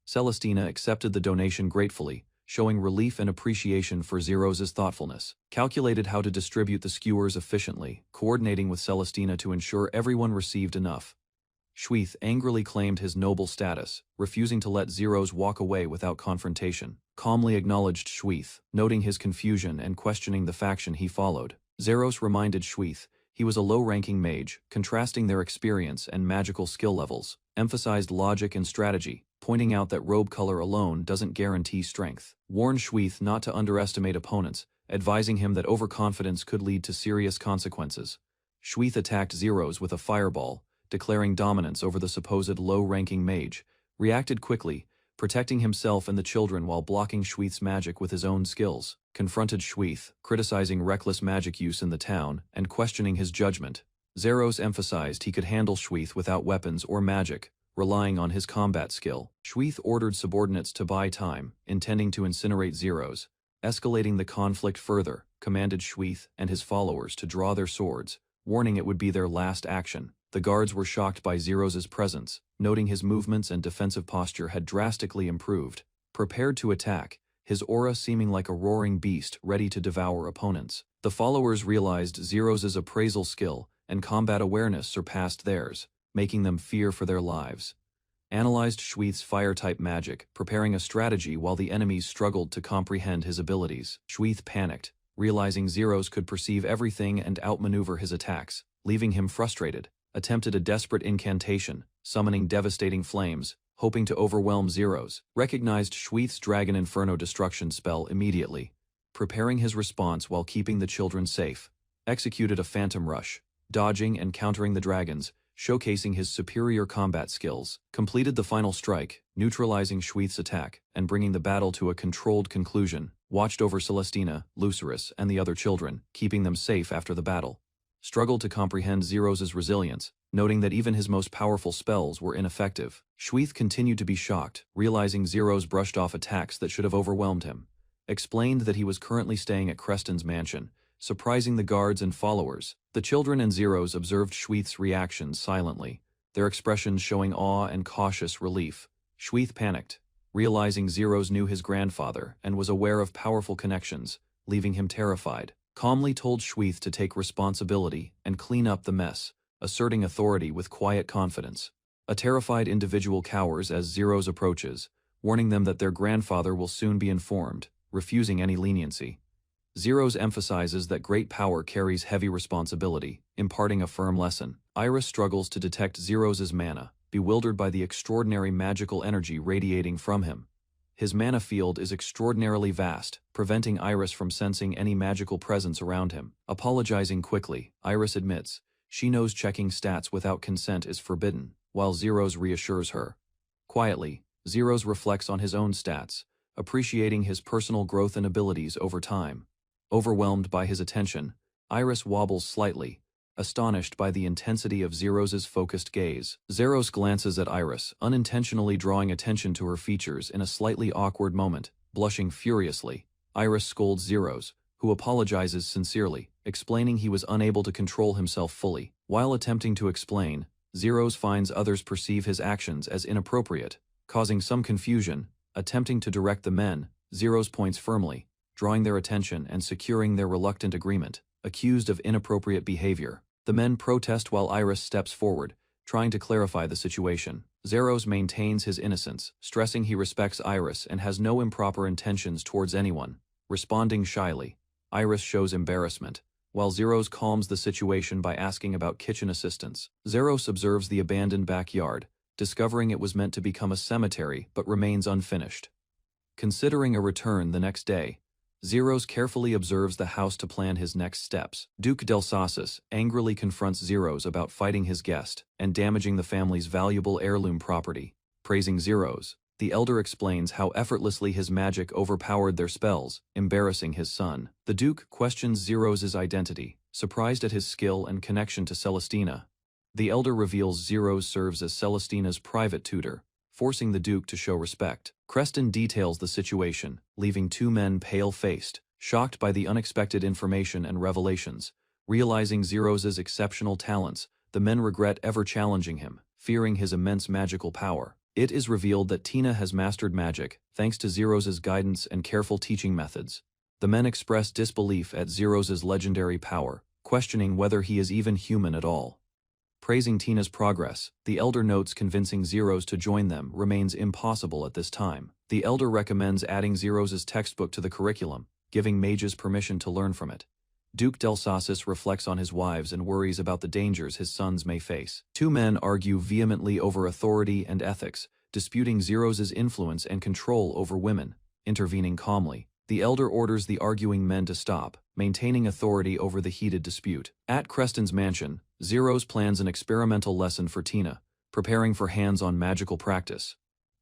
Celestina accepted the donation gratefully, showing relief and appreciation for Zeros' thoughtfulness. Calculated how to distribute the skewers efficiently, coordinating with Celestina to ensure everyone received enough. Schweith angrily claimed his noble status, refusing to let Zeros walk away without confrontation. Calmly acknowledged Schweith, noting his confusion and questioning the faction he followed. Zeros reminded Schweith he was a low-ranking mage, contrasting their experience and magical skill levels. Emphasized logic and strategy, pointing out that robe color alone doesn't guarantee strength. Warned Schweith not to underestimate opponents, advising him that overconfidence could lead to serious consequences. Schweith attacked Zeros with a fireball, declaring dominance over the supposed low-ranking mage, reacted quickly, protecting himself and the children while blocking Schweith's magic with his own skills. Confronted Schweith, criticizing reckless magic use in the town and questioning his judgment. Zeros emphasized he could handle Schweith without weapons or magic, relying on his combat skill. Schweith ordered subordinates to buy time, intending to incinerate Zeros. Escalating the conflict further, commanded Schweith and his followers to draw their swords, warning it would be their last action. The guards were shocked by Zeros' presence, noting his movements and defensive posture had drastically improved. Prepared to attack, his aura seeming like a roaring beast ready to devour opponents. The followers realized Zeros' appraisal skill and combat awareness surpassed theirs, making them fear for their lives. Analyzed Schweith's fire-type magic, preparing a strategy while the enemies struggled to comprehend his abilities. Schweith panicked, realizing Zeros could perceive everything and outmaneuver his attacks, leaving him frustrated. Attempted a desperate incantation, summoning devastating flames, hoping to overwhelm Zeros. Recognized Schweith's Dragon Inferno destruction spell immediately, preparing his response while keeping the children safe. Executed a phantom rush, dodging and countering the dragons, showcasing his superior combat skills, completed the final strike, neutralizing Schweith's attack, and bringing the battle to a controlled conclusion, watched over Celestina, Lucerys, and the other children, keeping them safe after the battle. Struggled to comprehend Zeros' resilience, noting that even his most powerful spells were ineffective. Schweith continued to be shocked, realizing Zeros brushed off attacks that should have overwhelmed him. Explained that he was currently staying at Creston's mansion, surprising the guards and followers. The children and Zeros observed Schweith's reactions silently, their expressions showing awe and cautious relief. Schweith panicked, realizing Zeros knew his grandfather and was aware of powerful connections, leaving him terrified. Calmly told Schweith to take responsibility and clean up the mess, asserting authority with quiet confidence. A terrified individual cowers as Zeros approaches, warning them that their grandfather will soon be informed, refusing any leniency. Zeros emphasizes that great power carries heavy responsibility, imparting a firm lesson. Iris struggles to detect Zeros' mana, bewildered by the extraordinary magical energy radiating from him. His mana field is extraordinarily vast, preventing Iris from sensing any magical presence around him. Apologizing quickly, Iris admits she knows checking stats without consent is forbidden, while Zeros reassures her. Quietly, Zeros reflects on his own stats, appreciating his personal growth and abilities over time. Overwhelmed by his attention, Iris wobbles slightly, astonished by the intensity of Zeros' focused gaze. Zeros glances at Iris, unintentionally drawing attention to her features in a slightly awkward moment, blushing furiously. Iris scolds Zeros, who apologizes sincerely, explaining he was unable to control himself fully. While attempting to explain, Zeros finds others perceive his actions as inappropriate, causing some confusion. Attempting to direct the men, Zeros points firmly, drawing their attention and securing their reluctant agreement, accused of inappropriate behavior. The men protest while Iris steps forward, trying to clarify the situation. Zeros maintains his innocence, stressing he respects Iris and has no improper intentions towards anyone. Responding shyly, Iris shows embarrassment, while Zeros calms the situation by asking about kitchen assistance. Zeros observes the abandoned backyard, discovering it was meant to become a cemetery but remains unfinished. Considering a return the next day, Zeros carefully observes the house to plan his next steps. Duke Delsasis angrily confronts Zeros about fighting his guest and damaging the family's valuable heirloom property. Praising Zeros, the elder explains how effortlessly his magic overpowered their spells, embarrassing his son. The Duke questions Zeros' identity, surprised at his skill and connection to Celestina. The elder reveals Zeros serves as Celestina's private tutor, forcing the Duke to show respect. Creston details the situation, leaving two men pale-faced, shocked by the unexpected information and revelations. Realizing Zeros' exceptional talents, the men regret ever challenging him, fearing his immense magical power. It is revealed that Tina has mastered magic, thanks to Zeros' guidance and careful teaching methods. The men express disbelief at Zeros' legendary power, questioning whether he is even human at all. Praising Tina's progress, the elder notes convincing Zeros to join them remains impossible at this time. The elder recommends adding Zeros' textbook to the curriculum, giving mages permission to learn from it. Duke Delsasis reflects on his wives and worries about the dangers his sons may face. Two men argue vehemently over authority and ethics, disputing Zeros' influence and control over women. Intervening calmly, the elder orders the arguing men to stop, maintaining authority over the heated dispute. At Creston's mansion, Zeros plans an experimental lesson for Tina, preparing for hands-on magical practice.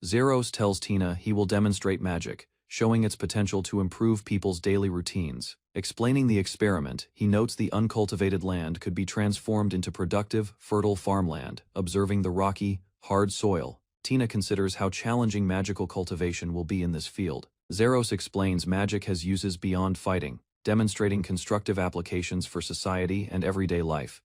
Zeros tells Tina he will demonstrate magic, showing its potential to improve people's daily routines. Explaining the experiment, he notes the uncultivated land could be transformed into productive, fertile farmland. Observing the rocky, hard soil, Tina considers how challenging magical cultivation will be in this field. Zeros explains magic has uses beyond fighting, demonstrating constructive applications for society and everyday life.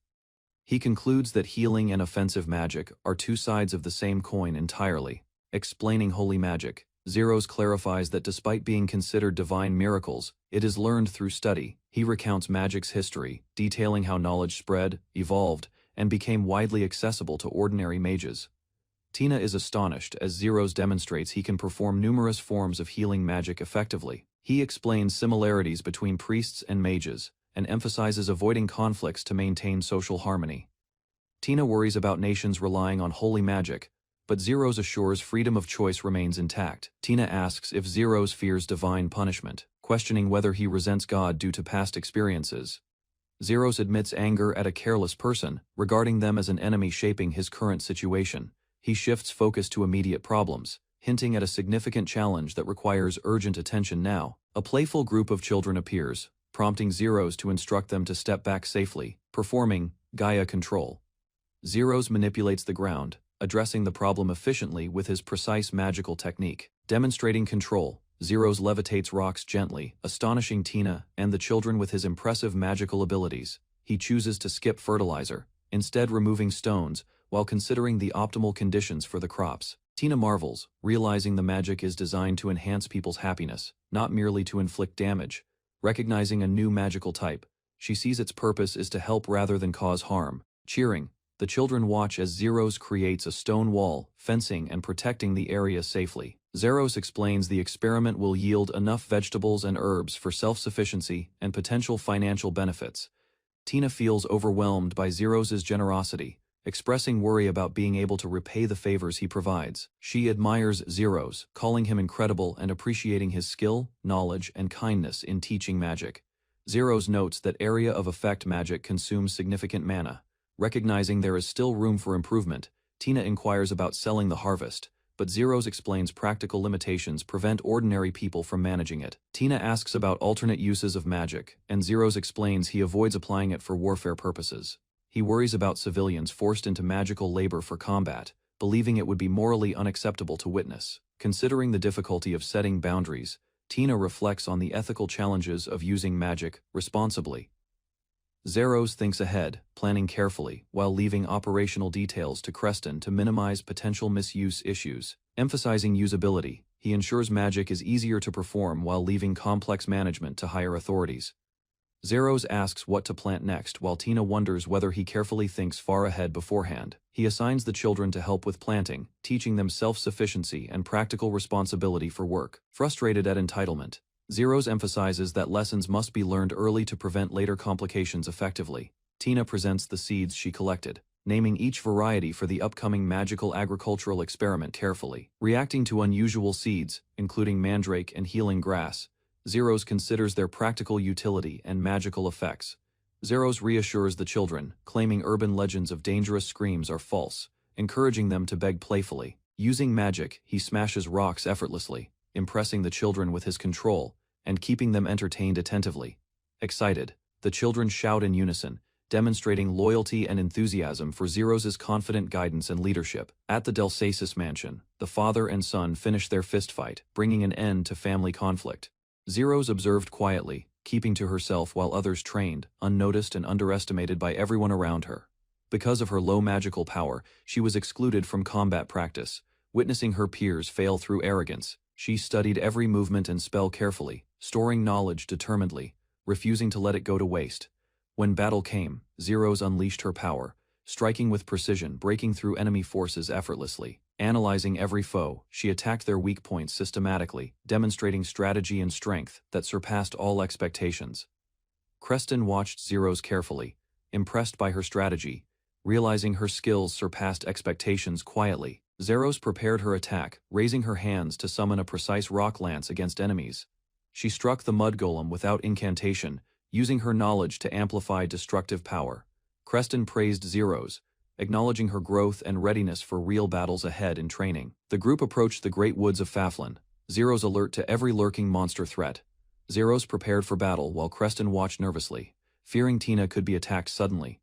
He concludes that healing and offensive magic are two sides of the same coin entirely. Explaining holy magic, Zeros clarifies that despite being considered divine miracles, it is learned through study. He recounts magic's history, detailing how knowledge spread, evolved, and became widely accessible to ordinary mages. Tina is astonished as Zeros demonstrates he can perform numerous forms of healing magic effectively. He explains similarities between priests and mages, and emphasizes avoiding conflicts to maintain social harmony. Tina worries about nations relying on holy magic, but Zeros assures freedom of choice remains intact. Tina asks if Zeros fears divine punishment, questioning whether he resents God due to past experiences. Zeros admits anger at a careless person, regarding them as an enemy shaping his current situation. He shifts focus to immediate problems, hinting at a significant challenge that requires urgent attention now. A playful group of children appears, prompting Zeros to instruct them to step back safely, performing Gaia control. Zeros manipulates the ground, addressing the problem efficiently with his precise magical technique. Demonstrating control, Zeros levitates rocks gently, astonishing Tina and the children with his impressive magical abilities. He chooses to skip fertilizer, instead removing stones, while considering the optimal conditions for the crops. Tina marvels, realizing the magic is designed to enhance people's happiness, not merely to inflict damage. Recognizing a new magical type, she sees its purpose is to help rather than cause harm. Cheering, the children watch as Zeros creates a stone wall, fencing and protecting the area safely. Zeros explains the experiment will yield enough vegetables and herbs for self-sufficiency and potential financial benefits. Tina feels overwhelmed by Zeros' generosity, expressing worry about being able to repay the favors he provides. She admires Zeros, calling him incredible and appreciating his skill, knowledge, and kindness in teaching magic. Zeros notes that area of effect magic consumes significant mana. Recognizing there is still room for improvement, Tina inquires about selling the harvest, but Zeros explains practical limitations prevent ordinary people from managing it. Tina asks about alternate uses of magic, and Zeros explains he avoids applying it for warfare purposes. He worries about civilians forced into magical labor for combat, believing it would be morally unacceptable to witness. Considering the difficulty of setting boundaries, Tina reflects on the ethical challenges of using magic responsibly. Zeros thinks ahead, planning carefully, while leaving operational details to Creston to minimize potential misuse issues. Emphasizing usability, he ensures magic is easier to perform while leaving complex management to higher authorities. Zeros asks what to plant next while Tina wonders whether he carefully thinks far ahead beforehand. He assigns the children to help with planting, teaching them self-sufficiency and practical responsibility for work. Frustrated at entitlement, Zeros emphasizes that lessons must be learned early to prevent later complications effectively. Tina presents the seeds she collected, naming each variety for the upcoming magical agricultural experiment carefully. Reacting to unusual seeds, including mandrake and healing grass, Zeros considers their practical utility and magical effects. Zeros reassures the children, claiming urban legends of dangerous screams are false, encouraging them to beg playfully. Using magic, he smashes rocks effortlessly, impressing the children with his control and keeping them entertained attentively. Excited, the children shout in unison, demonstrating loyalty and enthusiasm for Zeros' confident guidance and leadership. At the Delsasis mansion, the father and son finish their fistfight, bringing an end to family conflict. Zeros observed quietly, keeping to herself while others trained, unnoticed and underestimated by everyone around her. Because of her low magical power, she was excluded from combat practice, witnessing her peers fail through arrogance. She studied every movement and spell carefully, storing knowledge determinedly, refusing to let it go to waste. When battle came, Zeros unleashed her power, striking with precision, breaking through enemy forces effortlessly. Analyzing every foe, she attacked their weak points systematically, demonstrating strategy and strength that surpassed all expectations. Creston watched Zeros carefully, impressed by her strategy. Realizing her skills surpassed expectations quietly, Zeros prepared her attack, raising her hands to summon a precise rock lance against enemies. She struck the mud golem without incantation, using her knowledge to amplify destructive power. Creston praised Zeros, acknowledging her growth and readiness for real battles ahead in training. The group approached the great woods of Faflin, Zeros alert to every lurking monster threat. Zeros prepared for battle while Creston watched nervously, fearing Tina could be attacked suddenly.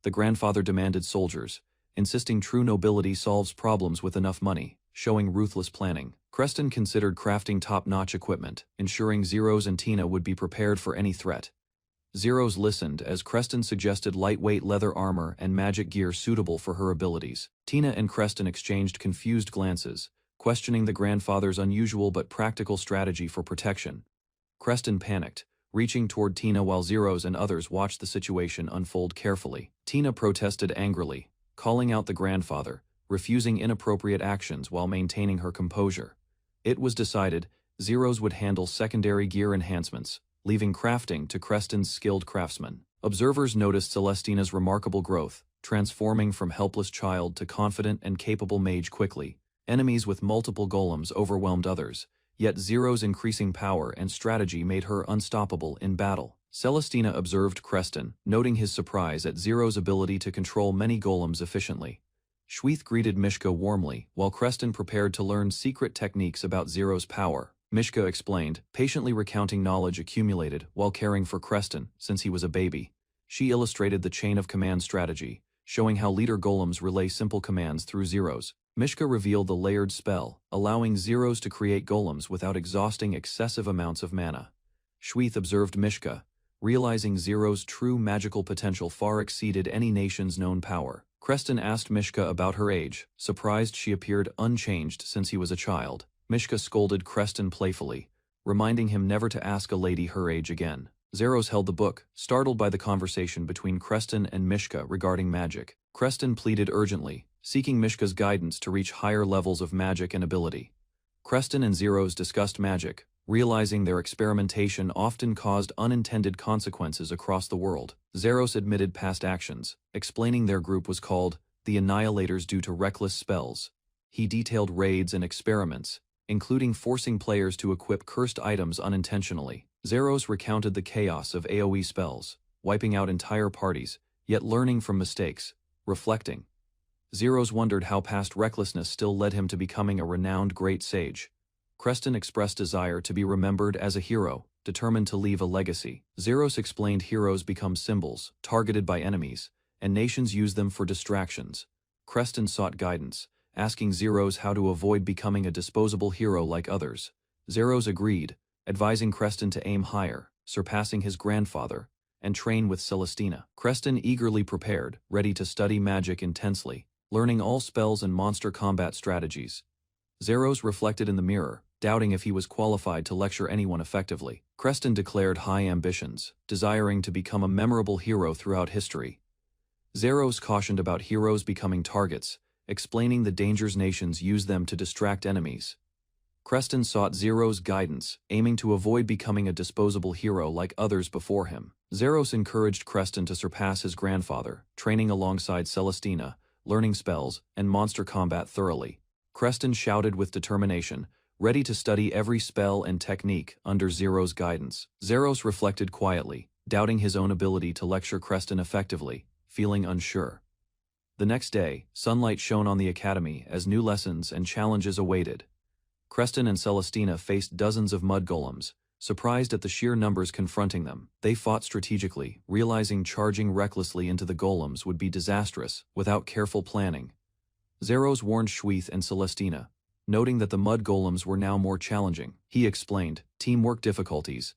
The grandfather demanded soldiers, insisting true nobility solves problems with enough money, showing ruthless planning. Creston considered crafting top-notch equipment, ensuring Zeros and Tina would be prepared for any threat. Zeros listened as Creston suggested lightweight leather armor and magic gear suitable for her abilities. Tina and Creston exchanged confused glances, questioning the grandfather's unusual but practical strategy for protection. Creston panicked, reaching toward Tina while Zeros and others watched the situation unfold carefully. Tina protested angrily, calling out the grandfather, refusing inappropriate actions while maintaining her composure. It was decided Zeros would handle secondary gear enhancements, leaving crafting to Creston's skilled craftsmen. Observers noticed Celestina's remarkable growth, transforming from helpless child to confident and capable mage quickly. Enemies with multiple golems overwhelmed others, yet Zeros' increasing power and strategy made her unstoppable in battle. Celestina observed Creston, noting his surprise at Zero's ability to control many golems efficiently. Schweith greeted Mishka warmly, while Creston prepared to learn secret techniques about Zero's power. Mishka explained, patiently recounting knowledge accumulated while caring for Creston since he was a baby. She illustrated the chain of command strategy, showing how leader golems relay simple commands through Zeros. Mishka revealed the layered spell, allowing Zeros to create golems without exhausting excessive amounts of mana. Schweith observed Mishka, realizing Zero's true magical potential far exceeded any nation's known power. Creston asked Mishka about her age, surprised she appeared unchanged since he was a child. Mishka scolded Creston playfully, reminding him never to ask a lady her age again. Zeros held the book, startled by the conversation between Creston and Mishka regarding magic. Creston pleaded urgently, seeking Mishka's guidance to reach higher levels of magic and ability. Creston and Zeros discussed magic, realizing their experimentation often caused unintended consequences across the world. Zeros admitted past actions, explaining their group was called the Annihilators due to reckless spells. He detailed raids and experiments, including forcing players to equip cursed items unintentionally. Zeros recounted the chaos of AoE spells, wiping out entire parties, yet learning from mistakes, reflecting. Zeros wondered how past recklessness still led him to becoming a renowned great sage. Creston expressed desire to be remembered as a hero, determined to leave a legacy. Zeros explained heroes become symbols, targeted by enemies, and nations use them for distractions. Creston sought guidance, asking Zeros how to avoid becoming a disposable hero like others. Zeros agreed, advising Creston to aim higher, surpassing his grandfather, and train with Celestina. Creston eagerly prepared, ready to study magic intensely, learning all spells and monster combat strategies. Zeros reflected in the mirror, doubting if he was qualified to lecture anyone effectively. Creston declared high ambitions, desiring to become a memorable hero throughout history. Zeros cautioned about heroes becoming targets, explaining the dangers nations use them to distract enemies. Creston sought Zeros' guidance, aiming to avoid becoming a disposable hero like others before him. Zeros encouraged Creston to surpass his grandfather, training alongside Celestina, learning spells and monster combat thoroughly. Creston shouted with determination, ready to study every spell and technique under Zeros' guidance. Zeros reflected quietly, doubting his own ability to lecture Creston effectively, feeling unsure. The next day, sunlight shone on the academy as new lessons and challenges awaited. Creston and Celestina faced dozens of mud golems, surprised at the sheer numbers confronting them. They fought strategically, realizing charging recklessly into the golems would be disastrous without careful planning. Zeros warned Schweith and Celestina, noting that the mud golems were now more challenging. He explained teamwork difficulties,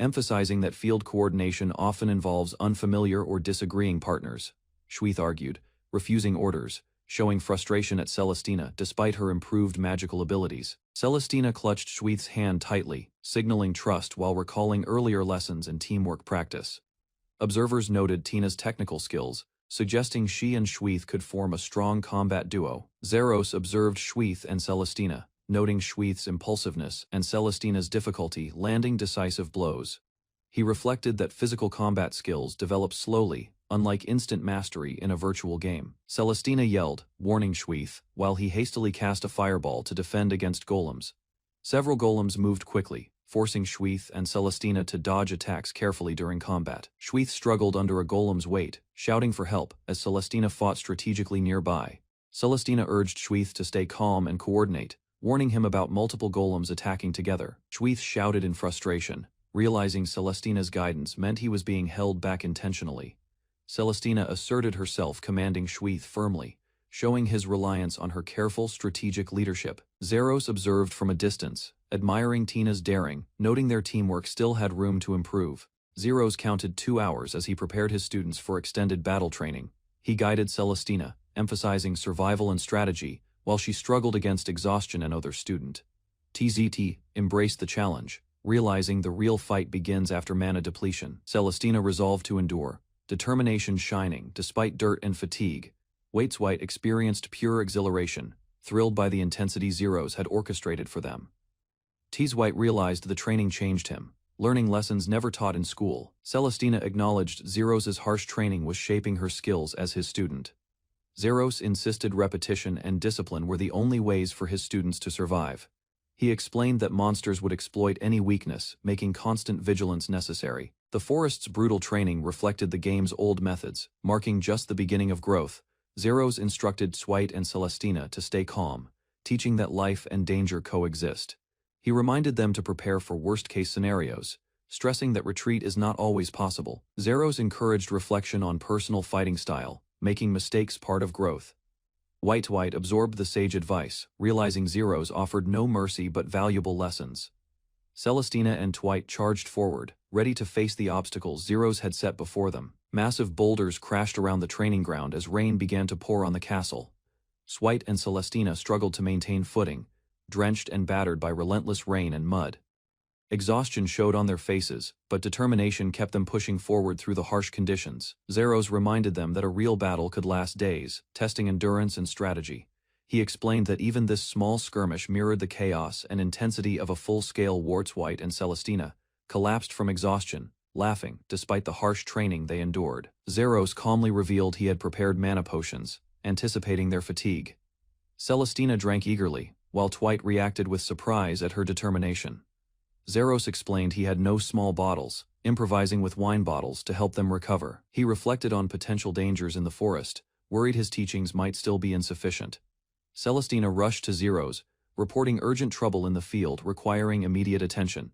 emphasizing that field coordination often involves unfamiliar or disagreeing partners. Schweith argued, refusing orders, showing frustration at Celestina despite her improved magical abilities. Celestina clutched Schweith's hand tightly, signaling trust while recalling earlier lessons in teamwork practice. Observers noted Tina's technical skills, suggesting she and Schweith could form a strong combat duo. Zeros observed Schweith and Celestina, noting Schweith's impulsiveness and Celestina's difficulty landing decisive blows. He reflected that physical combat skills develop slowly, unlike instant mastery in a virtual game. Celestina yelled, warning Schweith, while he hastily cast a fireball to defend against golems. Several golems moved quickly, forcing Schweith and Celestina to dodge attacks carefully during combat. Schweith struggled under a golem's weight, shouting for help as Celestina fought strategically nearby. Celestina urged Schweith to stay calm and coordinate, warning him about multiple golems attacking together. Schweith shouted in frustration, realizing Celestina's guidance meant he was being held back intentionally. Celestina asserted herself, commanding Schweith firmly, showing his reliance on her careful strategic leadership. Zeros observed from a distance, admiring Tina's daring, noting their teamwork still had room to improve. Zeros counted 2 hours as he prepared his students for extended battle training. He guided Celestina, emphasizing survival and strategy, while she struggled against exhaustion and other student. TZT embraced the challenge, realizing the real fight begins after mana depletion. Celestina resolved to endure, determination shining despite dirt and fatigue. Waits White experienced pure exhilaration, thrilled by the intensity Zeros had orchestrated for them. Tease White realized the training changed him, learning lessons never taught in school. Celestina acknowledged Zeros' harsh training was shaping her skills as his student. Zeros insisted repetition and discipline were the only ways for his students to survive. He explained that monsters would exploit any weakness, making constant vigilance necessary. The forest's brutal training reflected the game's old methods, marking just the beginning of growth. Zeros instructed Dwight and Celestina to stay calm, teaching that life and danger coexist. He reminded them to prepare for worst-case scenarios, stressing that retreat is not always possible. Zeros encouraged reflection on personal fighting style, making mistakes part of growth. White absorbed the sage advice, realizing Zeros offered no mercy but valuable lessons. Celestina and Dwight charged forward, ready to face the obstacles Zeros had set before them. Massive boulders crashed around the training ground as rain began to pour on the castle. Dwight and Celestina struggled to maintain footing, drenched and battered by relentless rain and mud. Exhaustion showed on their faces, but determination kept them pushing forward through the harsh conditions. Zeros reminded them that a real battle could last days, testing endurance and strategy. He explained that even this small skirmish mirrored the chaos and intensity of a full-scale war. Dwight and Celestina collapsed from exhaustion, laughing, despite the harsh training they endured. Zeros calmly revealed he had prepared mana potions, anticipating their fatigue. Celestina drank eagerly, while Dwight reacted with surprise at her determination. Zeros explained he had no small bottles, improvising with wine bottles to help them recover. He reflected on potential dangers in the forest, worried his teachings might still be insufficient. Celestina rushed to Zeros, reporting urgent trouble in the field requiring immediate attention.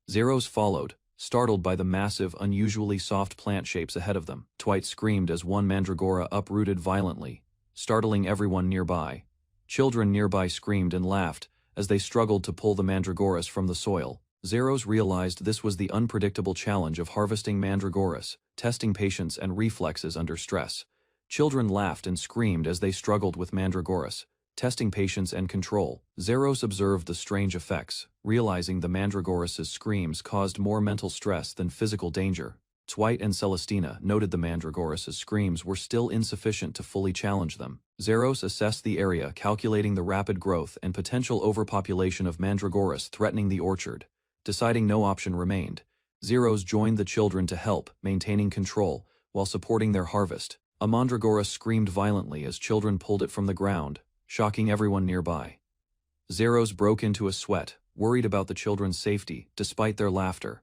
Zeros followed, startled by the massive, unusually soft plant shapes ahead of them. Dwight screamed as one mandragora uprooted violently, startling everyone nearby. Children nearby screamed and laughed as they struggled to pull the mandragoras from the soil. Zeros realized this was the unpredictable challenge of harvesting mandragoras, testing patience and reflexes under stress. Children laughed and screamed as they struggled with mandragoras, testing patience and control. Zeros observed the strange effects, realizing the mandragoras' screams caused more mental stress than physical danger. Dwight and Celestina noted the mandragoras' screams were still insufficient to fully challenge them. Zeros assessed the area, calculating the rapid growth and potential overpopulation of mandragoras threatening the orchard. Deciding no option remained, Zeros joined the children to help, maintaining control, while supporting their harvest. A mandragora screamed violently as children pulled it from the ground, shocking everyone nearby. Zeros broke into a sweat, worried about the children's safety, despite their laughter.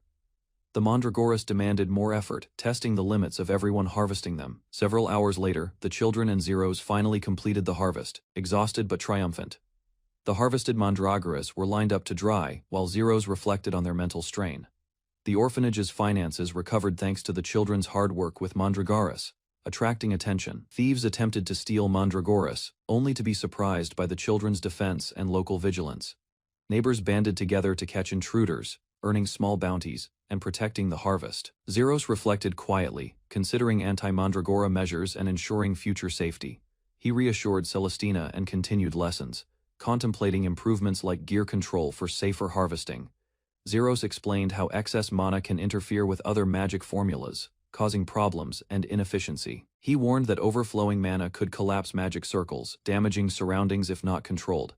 The mandragoras demanded more effort, testing the limits of everyone harvesting them. Several hours later, the children and Zeros finally completed the harvest, exhausted but triumphant. The harvested mandragoras were lined up to dry, while Zeros reflected on their mental strain. The orphanage's finances recovered thanks to the children's hard work with mandragoras, attracting attention. Thieves attempted to steal mandragoras, only to be surprised by the children's defense and local vigilance. Neighbors banded together to catch intruders, earning small bounties, and protecting the harvest. Zeros reflected quietly, considering anti-mandragora measures and ensuring future safety. He reassured Celestina and continued lessons, contemplating improvements like gear control for safer harvesting. Zeros explained how excess mana can interfere with other magic formulas, causing problems and inefficiency. He warned that overflowing mana could collapse magic circles, damaging surroundings if not controlled.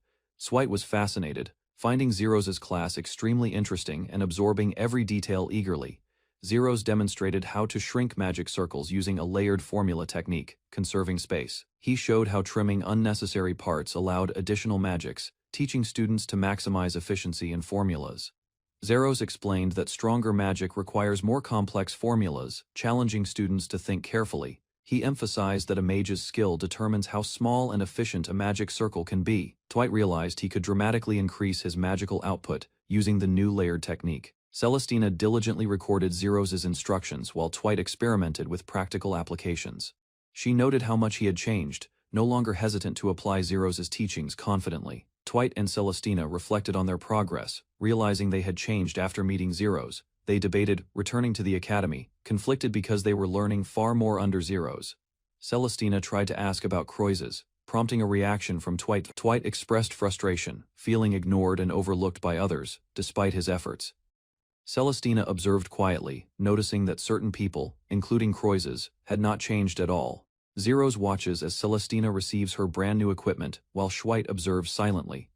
Dwight was fascinated, finding Zeros' class extremely interesting and absorbing every detail eagerly. Zeros demonstrated how to shrink magic circles using a layered formula technique, conserving space. He showed how trimming unnecessary parts allowed additional magics, teaching students to maximize efficiency in formulas. Zeros explained that stronger magic requires more complex formulas, challenging students to think carefully. He emphasized that a mage's skill determines how small and efficient a magic circle can be. Dwight realized he could dramatically increase his magical output using the new layered technique. Celestina diligently recorded Zeros' instructions while Dwight experimented with practical applications. She noted how much he had changed, no longer hesitant to apply Zeros' teachings confidently. Dwight and Celestina reflected on their progress, realizing they had changed after meeting Zeros. They debated returning to the academy, conflicted because they were learning far more under Zeros. Celestina tried to ask about Croises, prompting a reaction from Dwight. Dwight expressed frustration, feeling ignored and overlooked by others, despite his efforts. Celestina observed quietly, noticing that certain people, including Croises, had not changed at all. Zeros watches as Celestina receives her brand new equipment, while Dwight observes silently.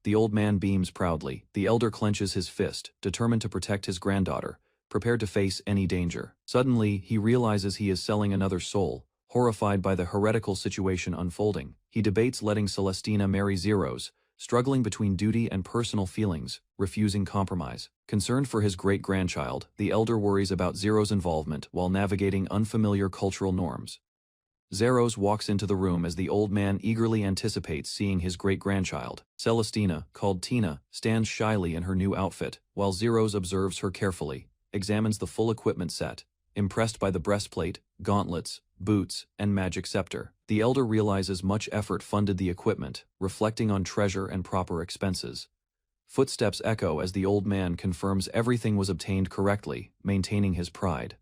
The old man beams proudly. The elder clenches his fist, determined to protect his granddaughter, prepared to face any danger. Suddenly, he realizes he is selling another soul. Horrified by the heretical situation unfolding, he debates letting Celestina marry Zeros, struggling between duty and personal feelings, refusing compromise. Concerned for his great-grandchild, the elder worries about Zero's involvement while navigating unfamiliar cultural norms. Zeros walks into the room as the old man eagerly anticipates seeing his great-grandchild. Celestina, called Tina, stands shyly in her new outfit, while Zeros observes her carefully, examines the full equipment set, impressed by the breastplate, gauntlets, boots, and magic scepter. The elder realizes much effort funded the equipment, reflecting on treasure and proper expenses. Footsteps echo as the old man confirms everything was obtained correctly, maintaining his pride.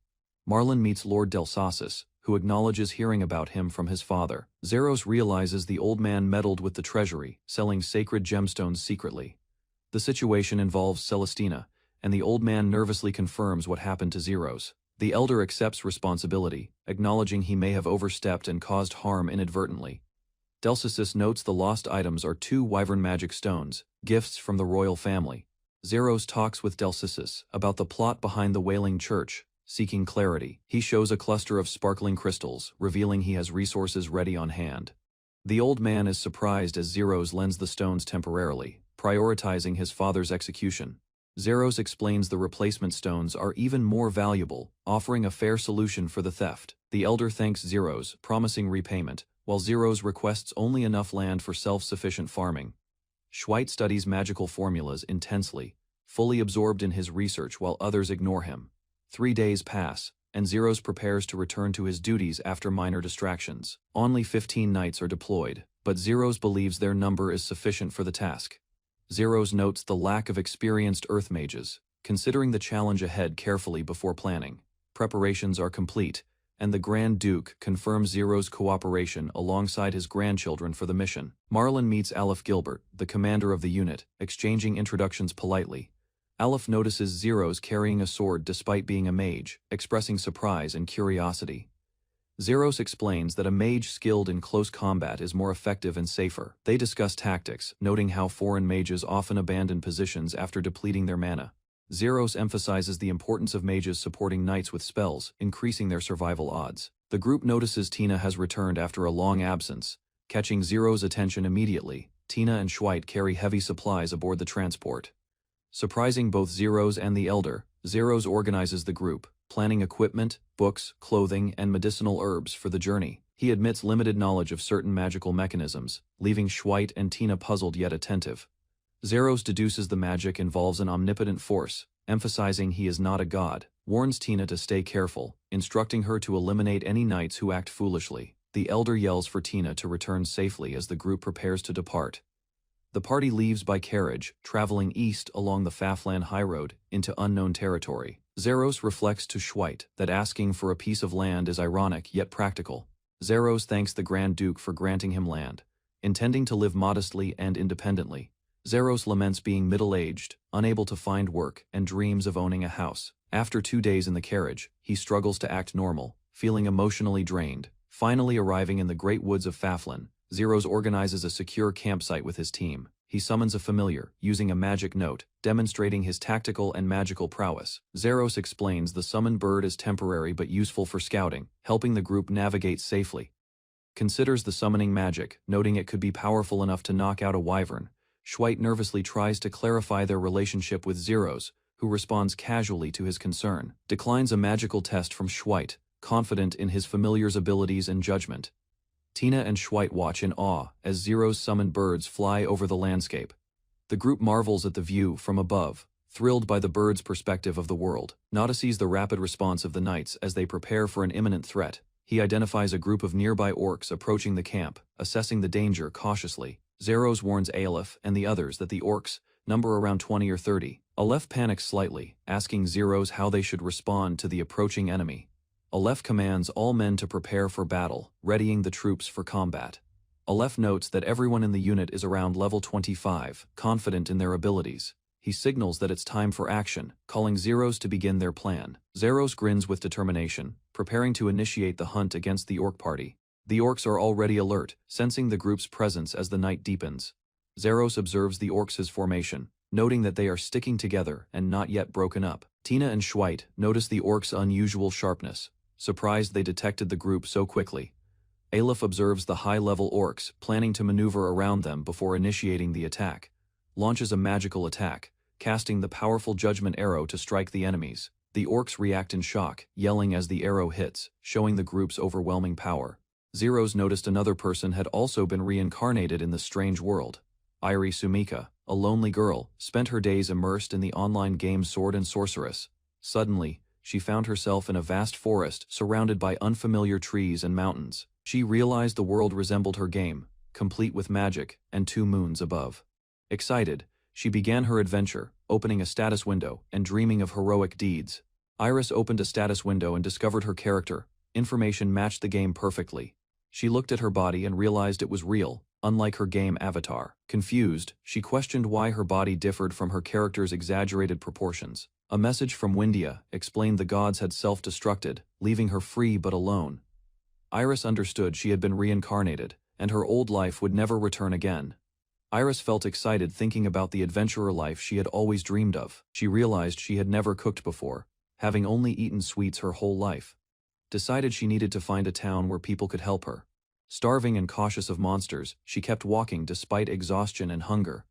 Marlin meets Lord Delsasis, who acknowledges hearing about him from his father. Zeros realizes the old man meddled with the treasury, selling sacred gemstones secretly. The situation involves Celestina, and the old man nervously confirms what happened to Zeros. The elder accepts responsibility, acknowledging he may have overstepped and caused harm inadvertently. Delsasis notes the lost items are 2 wyvern magic stones, gifts from the royal family. Zeros talks with Delsasis about the plot behind the Wailing Church, seeking clarity. He shows a cluster of sparkling crystals, revealing he has resources ready on hand. The old man is surprised as Zeros lends the stones temporarily, prioritizing his father's execution. Zeros explains the replacement stones are even more valuable, offering a fair solution for the theft. The elder thanks Zeros, promising repayment, while Zeros requests only enough land for self-sufficient farming. Schweitz studies magical formulas intensely, fully absorbed in his research while others ignore him. 3 days pass, and Zeros prepares to return to his duties after minor distractions. Only 15 knights are deployed, but Zeros believes their number is sufficient for the task. Zeros notes the lack of experienced earth mages, considering the challenge ahead carefully before planning. Preparations are complete, and the Grand Duke confirms Zeros' cooperation alongside his grandchildren for the mission. Marlin meets Aleph Gilbert, the commander of the unit, exchanging introductions politely. Aleph notices Zeros carrying a sword despite being a mage, expressing surprise and curiosity. Zeros explains that a mage skilled in close combat is more effective and safer. They discuss tactics, noting how foreign mages often abandon positions after depleting their mana. Zeros emphasizes the importance of mages supporting knights with spells, increasing their survival odds. The group notices Tina has returned after a long absence. Catching Zeros' attention immediately, Tina and Schweitz carry heavy supplies aboard the transport. Surprising both Zeros and the elder, Zeros organizes the group, planning equipment, books, clothing, and medicinal herbs for the journey. He admits limited knowledge of certain magical mechanisms, leaving Schweitz and Tina puzzled yet attentive. Zeros deduces the magic involves an omnipotent force, emphasizing he is not a god, warns Tina to stay careful, instructing her to eliminate any knights who act foolishly. The elder yells for Tina to return safely as the group prepares to depart. The party leaves by carriage, traveling east along the Faflan highroad into unknown territory. Zeros reflects to Schweitz that asking for a piece of land is ironic yet practical. Zeros thanks the Grand Duke for granting him land, intending to live modestly and independently. Zeros laments being middle-aged, unable to find work, and dreams of owning a house. After 2 days in the carriage, he struggles to act normal, feeling emotionally drained. Finally arriving in the great woods of Faflan, Zeros organizes a secure campsite with his team. He summons a familiar, using a magic note, demonstrating his tactical and magical prowess. Zeros explains the summoned bird is temporary but useful for scouting, helping the group navigate safely. Considers the summoning magic, noting it could be powerful enough to knock out a wyvern. Schweitz nervously tries to clarify their relationship with Zeros, who responds casually to his concern. Declines a magical test from Schweitz, confident in his familiar's abilities and judgment. Tina and Schweitz watch in awe as Zeros' summoned birds fly over the landscape. The group marvels at the view from above, thrilled by the birds' perspective of the world. Nada sees the rapid response of the knights as they prepare for an imminent threat. He identifies a group of nearby orcs approaching the camp, assessing the danger cautiously. Zeros warns Aleph and the others that the orcs number around 20 or 30. Aleph panics slightly, asking Zeros how they should respond to the approaching enemy. Aleph commands all men to prepare for battle, readying the troops for combat. Aleph notes that everyone in the unit is around level 25, confident in their abilities. He signals that it's time for action, calling Zeros to begin their plan. Zeros grins with determination, preparing to initiate the hunt against the orc party. The orcs are already alert, sensing the group's presence as the night deepens. Zeros observes the orcs' formation, noting that they are sticking together and not yet broken up. Tina and Schweitz notice the orcs' unusual sharpness, surprised they detected the group so quickly. Aleph observes the high-level orcs, planning to maneuver around them before initiating the attack. Launches a magical attack, casting the powerful judgment arrow to strike the enemies. The orcs react in shock, yelling as the arrow hits, showing the group's overwhelming power. Zeros noticed another person had also been reincarnated in the strange world. Irie Sumika, a lonely girl, spent her days immersed in the online game Sword and Sorceress. Suddenly, she found herself in a vast forest surrounded by unfamiliar trees and mountains. She realized the world resembled her game, complete with magic and 2 moons above. Excited, she began her adventure, opening a status window and dreaming of heroic deeds. Iris opened a status window and discovered her character. Information matched the game perfectly. She looked at her body and realized it was real, unlike her game avatar. Confused, she questioned why her body differed from her character's exaggerated proportions. A message from Windia explained the gods had self-destructed, leaving her free but alone. Iris understood she had been reincarnated, and her old life would never return again. Iris felt excited thinking about the adventurer life she had always dreamed of. She realized she had never cooked before, having only eaten sweets her whole life. Decided she needed to find a town where people could help her. Starving and cautious of monsters, she kept walking despite exhaustion and hunger.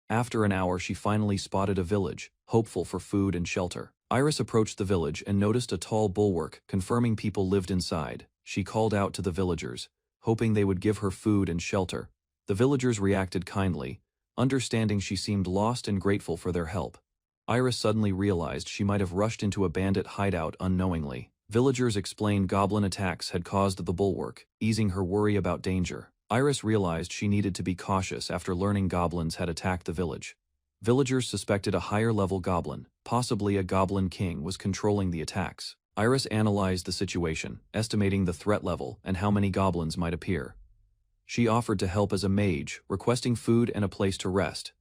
After an hour she finally spotted a village, hopeful for food and shelter. Iris approached the village and noticed a tall bulwark confirming people lived inside. She called out to the villagers, hoping they would give her food and shelter. The villagers reacted kindly, understanding she seemed lost and grateful for their help. Iris suddenly realized she might have rushed into a bandit hideout unknowingly. Villagers explained goblin attacks had caused the bulwark, easing her worry about danger. Iris realized she needed to be cautious after learning goblins had attacked the village. Villagers suspected a higher-level goblin, possibly a goblin king, was controlling the attacks. Iris analyzed the situation, estimating the threat level and how many goblins might appear. She offered to help as a mage, requesting food and a place to rest.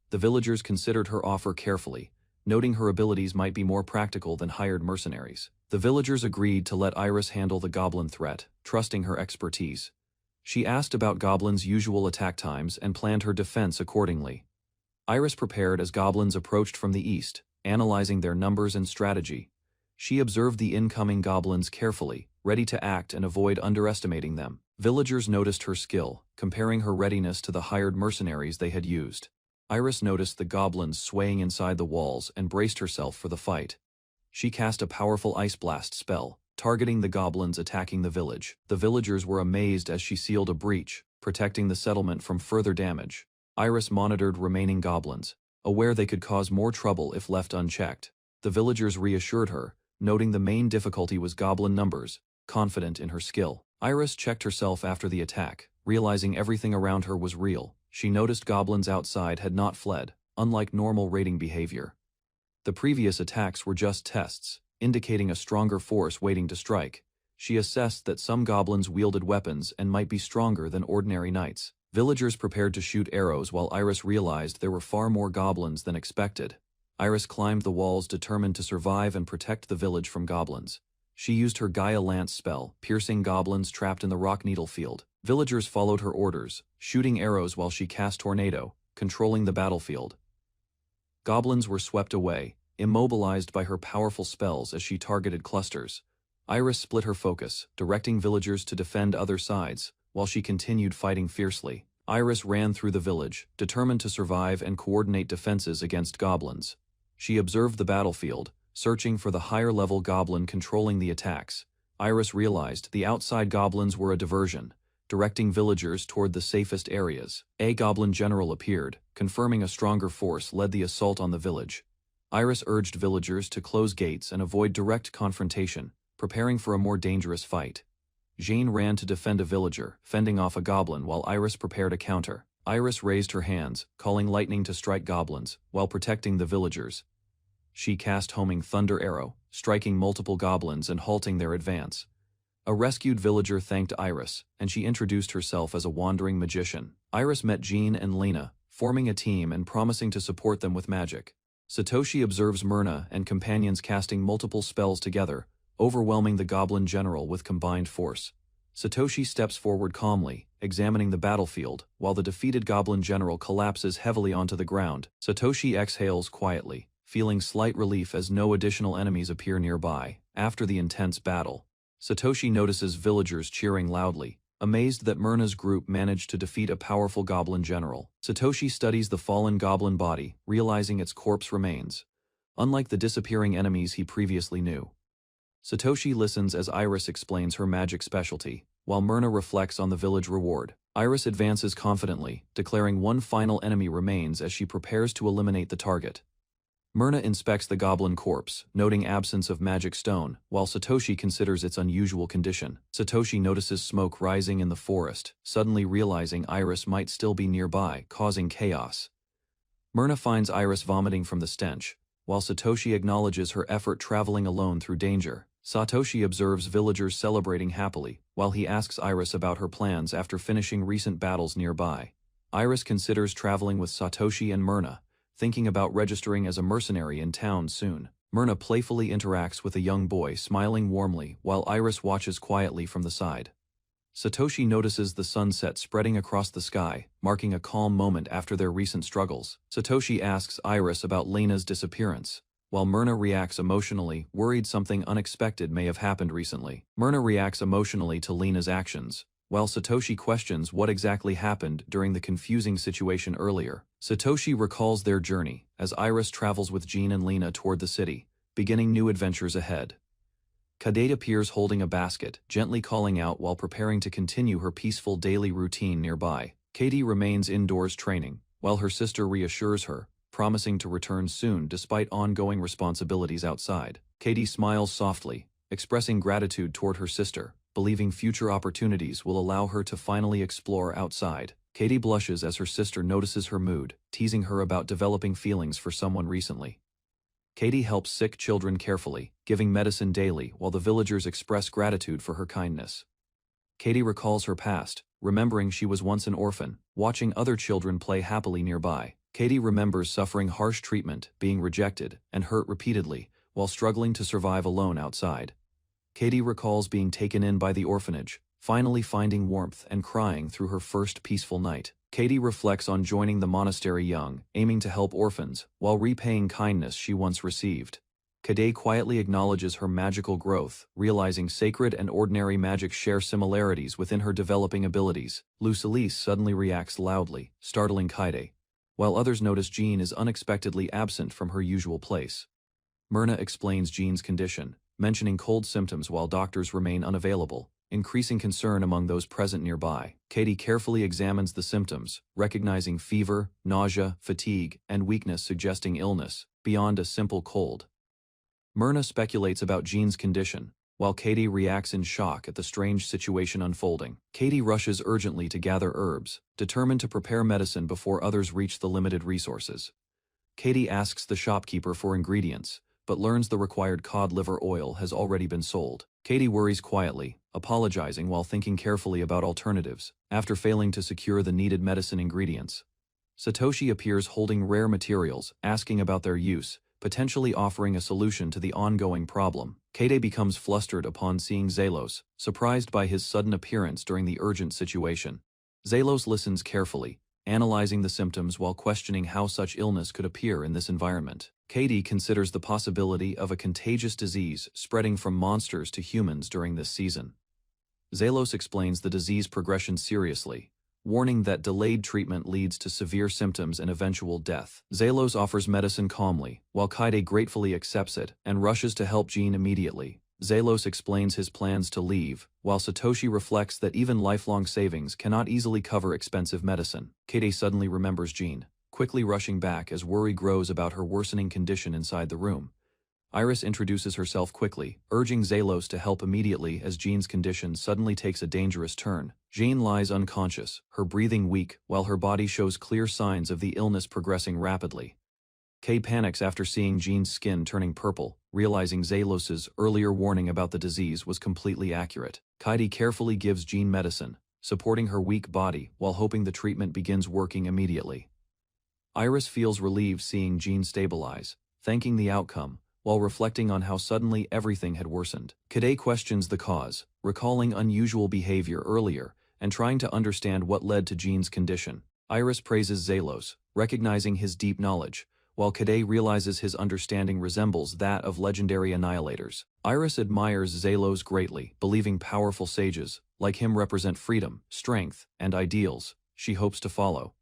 The villagers considered her offer carefully, noting her abilities might be more practical than hired mercenaries. The villagers agreed to let Iris handle the goblin threat, trusting her expertise. She asked about goblins' usual attack times and planned her defense accordingly. Iris prepared as goblins approached from the east, analyzing their numbers and strategy. She observed the incoming goblins carefully, ready to act and avoid underestimating them. Villagers noticed her skill, comparing her readiness to the hired mercenaries they had used. Iris noticed the goblins swaying inside the walls and braced herself for the fight. She cast a powerful ice blast spell, targeting the goblins attacking the village. The villagers were amazed as she sealed a breach, protecting the settlement from further damage. Iris monitored remaining goblins, aware they could cause more trouble if left unchecked. The villagers reassured her, noting the main difficulty was goblin numbers, confident in her skill. Iris checked herself after the attack, realizing everything around her was real. She noticed goblins outside had not fled, unlike normal raiding behavior. The previous attacks were just tests, indicating a stronger force waiting to strike. She assessed that some goblins wielded weapons and might be stronger than ordinary knights. Villagers prepared to shoot arrows while Iris realized there were far more goblins than expected. Iris climbed the walls determined to survive and protect the village from goblins. She used her Gaia Lance spell, piercing goblins trapped in the rock needle field. Villagers followed her orders, shooting arrows while she cast Tornado, controlling the battlefield. Goblins were swept away, immobilized by her powerful spells as she targeted clusters. Iris split her focus, directing villagers to defend other sides, while she continued fighting fiercely. Iris ran through the village, determined to survive and coordinate defenses against goblins. She observed the battlefield, searching for the higher-level goblin controlling the attacks. Iris realized the outside goblins were a diversion, directing villagers toward the safest areas. A goblin general appeared, confirming a stronger force led the assault on the village. Iris urged villagers to close gates and avoid direct confrontation, preparing for a more dangerous fight. Jane ran to defend a villager, fending off a goblin while Iris prepared a counter. Iris raised her hands, calling lightning to strike goblins, while protecting the villagers. She cast Homing Thunder Arrow, striking multiple goblins and halting their advance. A rescued villager thanked Iris, and she introduced herself as a wandering magician. Iris met Jean and Lena, forming a team and promising to support them with magic. Satoshi observes Myrna and companions casting multiple spells together, overwhelming the goblin general with combined force. Satoshi steps forward calmly, examining the battlefield, while the defeated goblin general collapses heavily onto the ground. Satoshi exhales quietly, feeling slight relief as no additional enemies appear nearby. After the intense battle, Satoshi notices villagers cheering loudly, amazed that Myrna's group managed to defeat a powerful goblin general. Satoshi studies the fallen goblin body, realizing its corpse remains, unlike the disappearing enemies he previously knew. Satoshi listens as Iris explains her magic specialty, while Myrna reflects on the village reward. Iris advances confidently, declaring one final enemy remains as she prepares to eliminate the target. Myrna inspects the goblin corpse, noting absence of magic stone, while Satoshi considers its unusual condition. Satoshi notices smoke rising in the forest, suddenly realizing Iris might still be nearby, causing chaos. Myrna finds Iris vomiting from the stench, while Satoshi acknowledges her effort traveling alone through danger. Satoshi observes villagers celebrating happily, while he asks Iris about her plans after finishing recent battles nearby. Iris considers traveling with Satoshi and Myrna, thinking about registering as a mercenary in town soon. Myrna playfully interacts with a young boy, smiling warmly, while Iris watches quietly from the side. Satoshi notices the sunset spreading across the sky, marking a calm moment after their recent struggles. Satoshi asks Iris about Lena's disappearance, while Myrna reacts emotionally, worried something unexpected may have happened recently. Myrna reacts emotionally to Lena's actions, while Satoshi questions what exactly happened during the confusing situation earlier. Satoshi recalls their journey, as Iris travels with Jean and Lena toward the city, beginning new adventures ahead. Cadet appears holding a basket, gently calling out while preparing to continue her peaceful daily routine nearby. Katie remains indoors training, while her sister reassures her, promising to return soon despite ongoing responsibilities outside. Katie smiles softly, expressing gratitude toward her sister, believing future opportunities will allow her to finally explore outside. Katie blushes as her sister notices her mood, teasing her about developing feelings for someone recently. Katie helps sick children carefully, giving medicine daily while the villagers express gratitude for her kindness. Katie recalls her past, remembering she was once an orphan, watching other children play happily nearby. Katie remembers suffering harsh treatment, being rejected, and hurt repeatedly, while struggling to survive alone outside. Katie recalls being taken in by the orphanage, finally finding warmth and crying through her first peaceful night. Katie reflects on joining the monastery young, aiming to help orphans, while repaying kindness she once received. Katie quietly acknowledges her magical growth, realizing sacred and ordinary magic share similarities within her developing abilities. Lucilise suddenly reacts loudly, startling Katie, while others notice Jean is unexpectedly absent from her usual place. Myrna explains Jean's condition, mentioning cold symptoms while doctors remain unavailable, increasing concern among those present nearby. Katie carefully examines the symptoms, recognizing fever, nausea, fatigue, and weakness suggesting illness, beyond a simple cold. Myrna speculates about Jean's condition, while Katie reacts in shock at the strange situation unfolding. Katie rushes urgently to gather herbs, determined to prepare medicine before others reach the limited resources. Katie asks the shopkeeper for ingredients, but learns the required cod liver oil has already been sold. Katie worries quietly, apologizing while thinking carefully about alternatives, after failing to secure the needed medicine ingredients. Satoshi appears holding rare materials, asking about their use, potentially offering a solution to the ongoing problem. Katie becomes flustered upon seeing Zelos, surprised by his sudden appearance during the urgent situation. Zelos listens carefully, analyzing the symptoms while questioning how such illness could appear in this environment. Katie considers the possibility of a contagious disease spreading from monsters to humans during this season. Zelos explains the disease progression seriously, warning that delayed treatment leads to severe symptoms and eventual death. Zelos offers medicine calmly, while Kaede gratefully accepts it and rushes to help Jean immediately. Zelos explains his plans to leave, while Satoshi reflects that even lifelong savings cannot easily cover expensive medicine. Kaede suddenly remembers Jean, quickly rushing back as worry grows about her worsening condition inside the room. Iris introduces herself quickly, urging Zelos to help immediately as Jean's condition suddenly takes a dangerous turn. Jean lies unconscious, her breathing weak, while her body shows clear signs of the illness progressing rapidly. Kay panics after seeing Jean's skin turning purple, realizing Zelos's earlier warning about the disease was completely accurate. Kaede carefully gives Jean medicine, supporting her weak body while hoping the treatment begins working immediately. Iris feels relieved seeing Jean stabilize, thanking the outcome, while reflecting on how suddenly everything had worsened. Kaede questions the cause, recalling unusual behavior earlier, and trying to understand what led to Jean's condition. Iris praises Zelos, recognizing his deep knowledge, while Kade realizes his understanding resembles that of legendary annihilators. Iris admires Zelos greatly, believing powerful sages, like him, represent freedom, strength, and ideals she hopes to follow.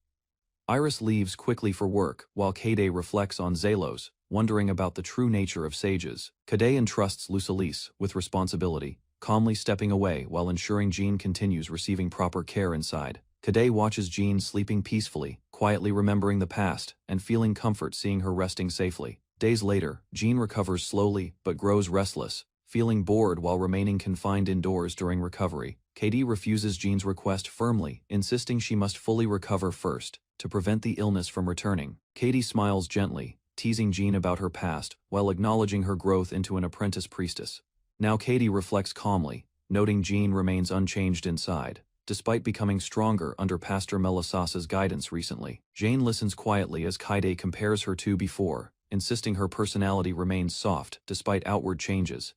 Iris leaves quickly for work, while Kade reflects on Zelos, wondering about the true nature of sages. Kade entrusts Lucilis with responsibility, calmly stepping away while ensuring Jean continues receiving proper care inside. Kade watches Jean sleeping peacefully, quietly remembering the past and feeling comfort seeing her resting safely. Days later, Jean recovers slowly but grows restless, feeling bored while remaining confined indoors during recovery. Kade refuses Jean's request firmly, insisting she must fully recover first to prevent the illness from returning. Kade smiles gently, teasing Jean about her past while acknowledging her growth into an apprentice priestess. Now Kade reflects calmly, noting Jean remains unchanged inside, despite becoming stronger under Pastor Melisasa's guidance recently. Jane listens quietly as Kade compares her to before, insisting her personality remains soft despite outward changes.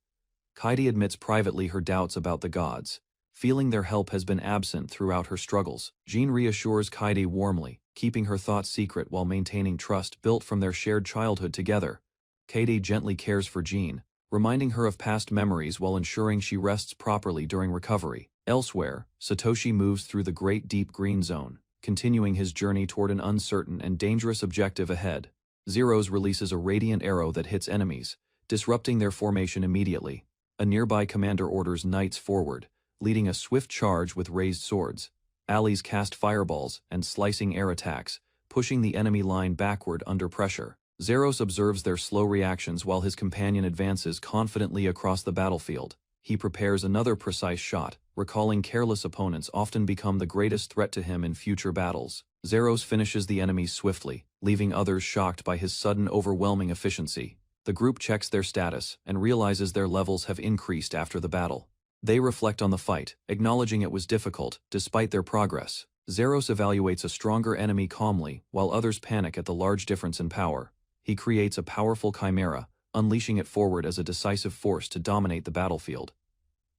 Kade admits privately her doubts about the gods, feeling their help has been absent throughout her struggles. Jean reassures Kade warmly, keeping her thoughts secret while maintaining trust built from their shared childhood together. Kade gently cares for Jean, reminding her of past memories while ensuring she rests properly during recovery. Elsewhere, Satoshi moves through the Great Deep Green Zone, continuing his journey toward an uncertain and dangerous objective ahead. Zeros releases a radiant arrow that hits enemies, disrupting their formation immediately. A nearby commander orders knights forward, leading a swift charge with raised swords. Allies cast fireballs and slicing air attacks, pushing the enemy line backward under pressure. Zeros observes their slow reactions while his companion advances confidently across the battlefield. He prepares another precise shot, recalling careless opponents often become the greatest threat to him in future battles. Zeros finishes the enemies swiftly, leaving others shocked by his sudden overwhelming efficiency. The group checks their status and realizes their levels have increased after the battle. They reflect on the fight, acknowledging it was difficult, despite their progress. Zeros evaluates a stronger enemy calmly, while others panic at the large difference in power. He creates a powerful chimera, unleashing it forward as a decisive force to dominate the battlefield.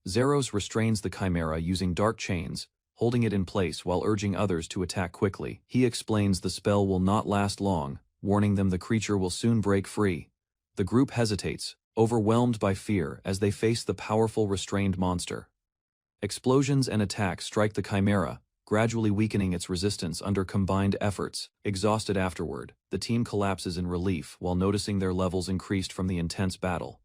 Zeros restrains the chimera using dark chains, holding it in place while urging others to attack quickly. He explains the spell will not last long, warning them the creature will soon break free. The group hesitates, overwhelmed by fear as they face the powerful restrained monster. Explosions and attacks strike the chimera, gradually weakening its resistance under combined efforts. Exhausted afterward, the team collapses in relief while noticing their levels increased from the intense battle.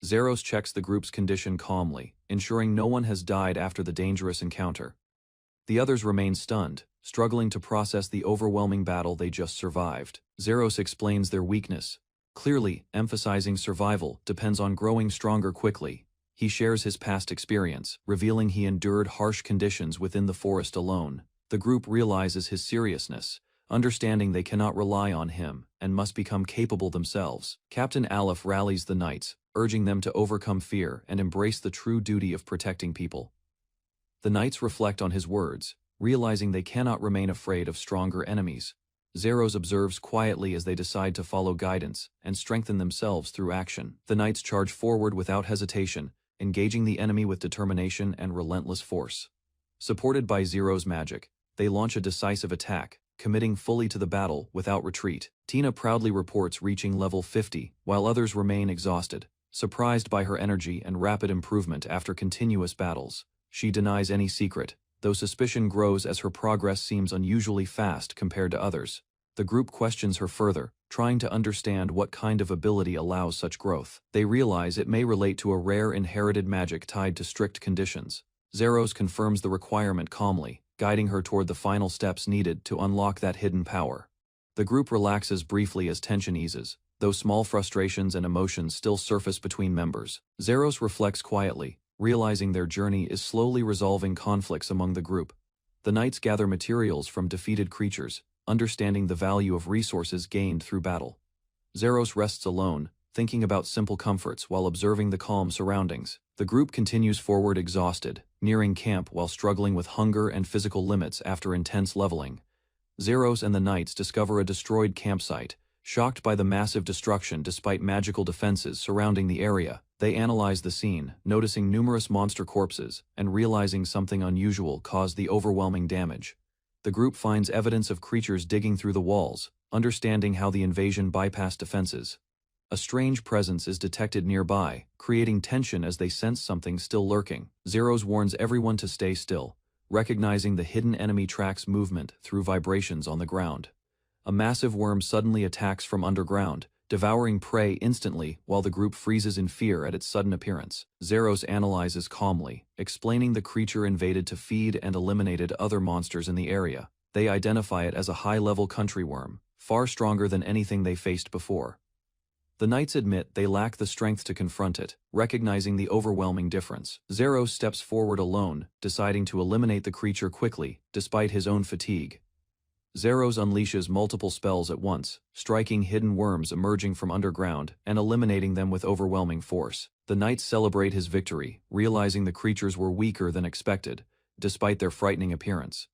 Zeros checks the group's condition calmly, ensuring no one has died after the dangerous encounter. The others remain stunned, struggling to process the overwhelming battle they just survived. Zeros explains their weakness, clearly emphasizing survival depends on growing stronger quickly. He shares his past experience, revealing he endured harsh conditions within the forest alone. The group realizes his seriousness, understanding they cannot rely on him and must become capable themselves. Captain Aleph rallies the knights, urging them to overcome fear and embrace the true duty of protecting people. The knights reflect on his words, realizing they cannot remain afraid of stronger enemies. Zeros observes quietly as they decide to follow guidance and strengthen themselves through action. The knights charge forward without hesitation, engaging the enemy with determination and relentless force. Supported by Zero's magic, they launch a decisive attack, committing fully to the battle without retreat. Tina proudly reports reaching level 50, while others remain exhausted, surprised by her energy and rapid improvement after continuous battles. She denies any secret, though suspicion grows as her progress seems unusually fast compared to others. The group questions her further, trying to understand what kind of ability allows such growth. They realize it may relate to a rare inherited magic tied to strict conditions. Zeros confirms the requirement calmly, guiding her toward the final steps needed to unlock that hidden power. The group relaxes briefly as tension eases, though small frustrations and emotions still surface between members. Zeros reflects quietly, realizing their journey is slowly resolving conflicts among the group. The knights gather materials from defeated creatures, understanding the value of resources gained through battle. Zeros rests alone, thinking about simple comforts while observing the calm surroundings. The group continues forward exhausted, nearing camp while struggling with hunger and physical limits after intense leveling. Zeros and the knights discover a destroyed campsite, shocked by the massive destruction despite magical defenses surrounding the area. They analyze the scene, noticing numerous monster corpses, and realizing something unusual caused the overwhelming damage. The group finds evidence of creatures digging through the walls, understanding how the invasion bypassed defenses. A strange presence is detected nearby, creating tension as they sense something still lurking. Zeros warns everyone to stay still, recognizing the hidden enemy tracks movement through vibrations on the ground. A massive worm suddenly attacks from underground, devouring prey instantly while the group freezes in fear at its sudden appearance. Zeros analyzes calmly, explaining the creature invaded to feed and eliminated other monsters in the area. They identify it as a high-level country worm, far stronger than anything they faced before. The knights admit they lack the strength to confront it, recognizing the overwhelming difference. Zeros steps forward alone, deciding to eliminate the creature quickly, despite his own fatigue. Zeros unleashes multiple spells at once, striking hidden worms emerging from underground and eliminating them with overwhelming force. The knights celebrate his victory, realizing the creatures were weaker than expected, despite their frightening appearance.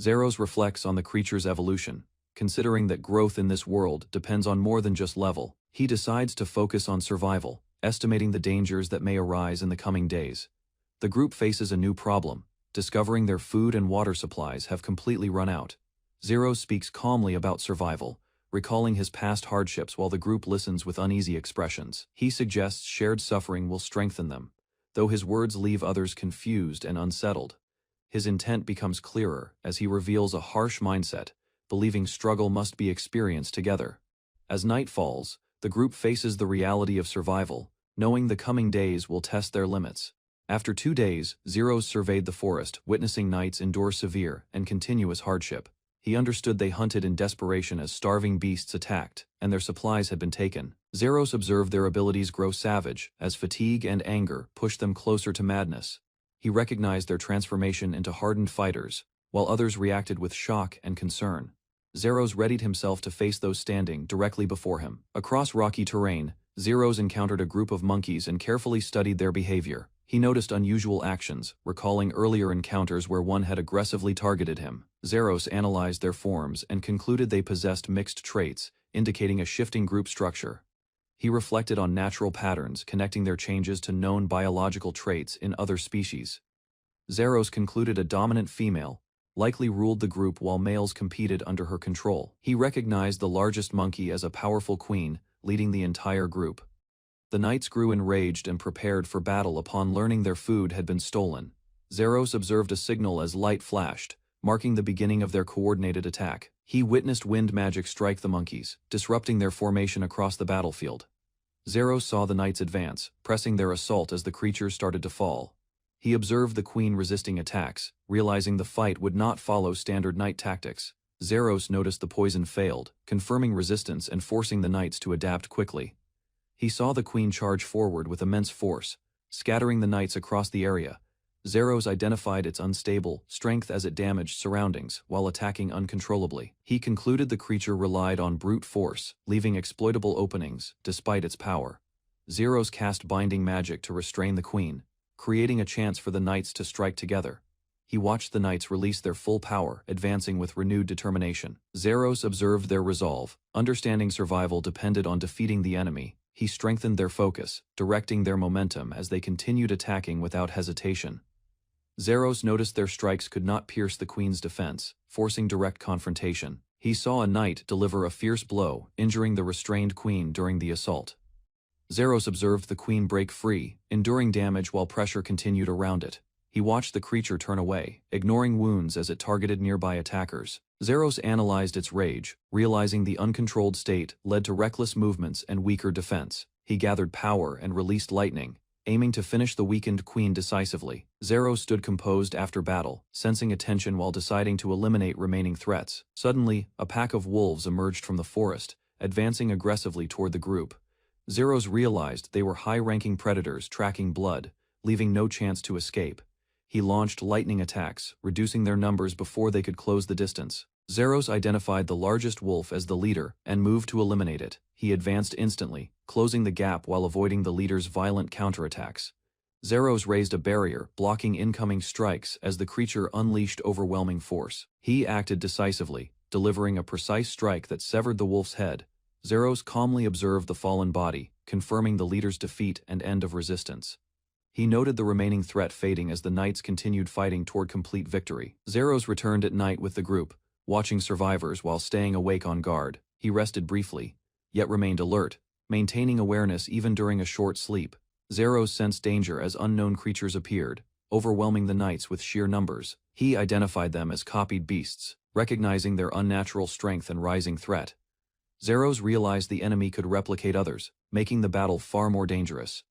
Zeros reflects on the creature's evolution, considering that growth in this world depends on more than just level. He decides to focus on survival, estimating the dangers that may arise in the coming days. The group faces a new problem, discovering their food and water supplies have completely run out. Zeros speaks calmly about survival, recalling his past hardships while the group listens with uneasy expressions. He suggests shared suffering will strengthen them, though his words leave others confused and unsettled. His intent becomes clearer as he reveals a harsh mindset, believing struggle must be experienced together. As night falls, the group faces the reality of survival, knowing the coming days will test their limits. After 2 days, Zeros surveyed the forest, witnessing knights endure severe and continuous hardship. He understood they hunted in desperation as starving beasts attacked, and their supplies had been taken. Zeros observed their abilities grow savage as fatigue and anger pushed them closer to madness. He recognized their transformation into hardened fighters, while others reacted with shock and concern. Zeros readied himself to face those standing directly before him. Across rocky terrain, Zeros encountered a group of monkeys and carefully studied their behavior. He noticed unusual actions, recalling earlier encounters where one had aggressively targeted him. Zeros analyzed their forms and concluded they possessed mixed traits, indicating a shifting group structure. He reflected on natural patterns connecting their changes to known biological traits in other species. Zeros concluded a dominant female likely ruled the group while males competed under her control. He recognized the largest monkey as a powerful queen, leading the entire group. The knights grew enraged and prepared for battle upon learning their food had been stolen. Zeros observed a signal as light flashed, marking the beginning of their coordinated attack. He witnessed wind magic strike the monkeys, disrupting their formation across the battlefield. Zeros saw the knights advance, pressing their assault as the creatures started to fall. He observed the queen resisting attacks, realizing the fight would not follow standard knight tactics. Zeros noticed the poison failed, confirming resistance and forcing the knights to adapt quickly. He saw the queen charge forward with immense force, scattering the knights across the area. Zeros identified its unstable strength as it damaged surroundings while attacking uncontrollably. He concluded the creature relied on brute force, leaving exploitable openings despite its power. Zeros cast binding magic to restrain the queen, creating a chance for the knights to strike together. He watched the knights release their full power, advancing with renewed determination. Zeros observed their resolve, understanding survival depended on defeating the enemy. He strengthened their focus, directing their momentum as they continued attacking without hesitation. Zeros noticed their strikes could not pierce the queen's defense, forcing direct confrontation. He saw a knight deliver a fierce blow, injuring the restrained queen during the assault. Zeros observed the queen break free, enduring damage while pressure continued around it. He watched the creature turn away, ignoring wounds as it targeted nearby attackers. Zeros analyzed its rage, realizing the uncontrolled state led to reckless movements and weaker defense. He gathered power and released lightning, aiming to finish the weakened queen decisively. Zeros stood composed after battle, sensing a tension while deciding to eliminate remaining threats. Suddenly, a pack of wolves emerged from the forest, advancing aggressively toward the group. Zeros realized they were high-ranking predators tracking blood, leaving no chance to escape. He launched lightning attacks, reducing their numbers before they could close the distance. Zeros identified the largest wolf as the leader and moved to eliminate it. He advanced instantly, closing the gap while avoiding the leader's violent counterattacks. Zeros raised a barrier, blocking incoming strikes as the creature unleashed overwhelming force. He acted decisively, delivering a precise strike that severed the wolf's head. Zeros calmly observed the fallen body, confirming the leader's defeat and end of resistance. He noted the remaining threat fading as the knights continued fighting toward complete victory. Zeros returned at night with the group, watching survivors while staying awake on guard. He rested briefly, yet remained alert, maintaining awareness even during a short sleep. Zeros sensed danger as unknown creatures appeared, overwhelming the knights with sheer numbers. He identified them as copied beasts, recognizing their unnatural strength and rising threat. Zeros realized the enemy could replicate others, making the battle far more dangerous.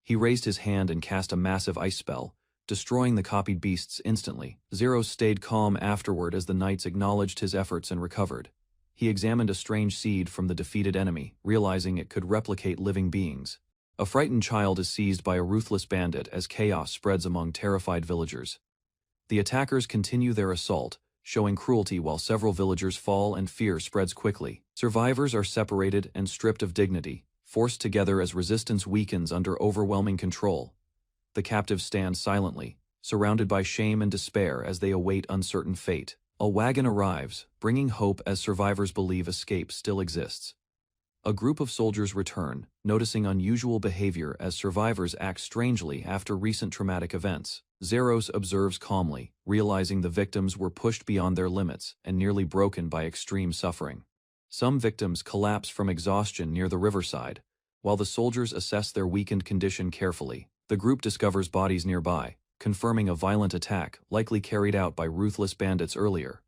He raised his hand and cast a massive ice spell, destroying the copied beasts instantly. Zeros stayed calm afterward as the knights acknowledged his efforts and recovered. He examined a strange seed from the defeated enemy, realizing it could replicate living beings. A frightened child is seized by a ruthless bandit as chaos spreads among terrified villagers. The attackers continue their assault, showing cruelty while several villagers fall and fear spreads quickly. Survivors are separated and stripped of dignity, forced together as resistance weakens under overwhelming control. The captives stand silently, surrounded by shame and despair as they await uncertain fate. A wagon arrives, bringing hope as survivors believe escape still exists. A group of soldiers return, noticing unusual behavior as survivors act strangely after recent traumatic events. Zeros observes calmly, realizing the victims were pushed beyond their limits and nearly broken by extreme suffering. Some victims collapse from exhaustion near the riverside, while the soldiers assess their weakened condition carefully. The group discovers bodies nearby, confirming a violent attack likely carried out by ruthless bandits earlier.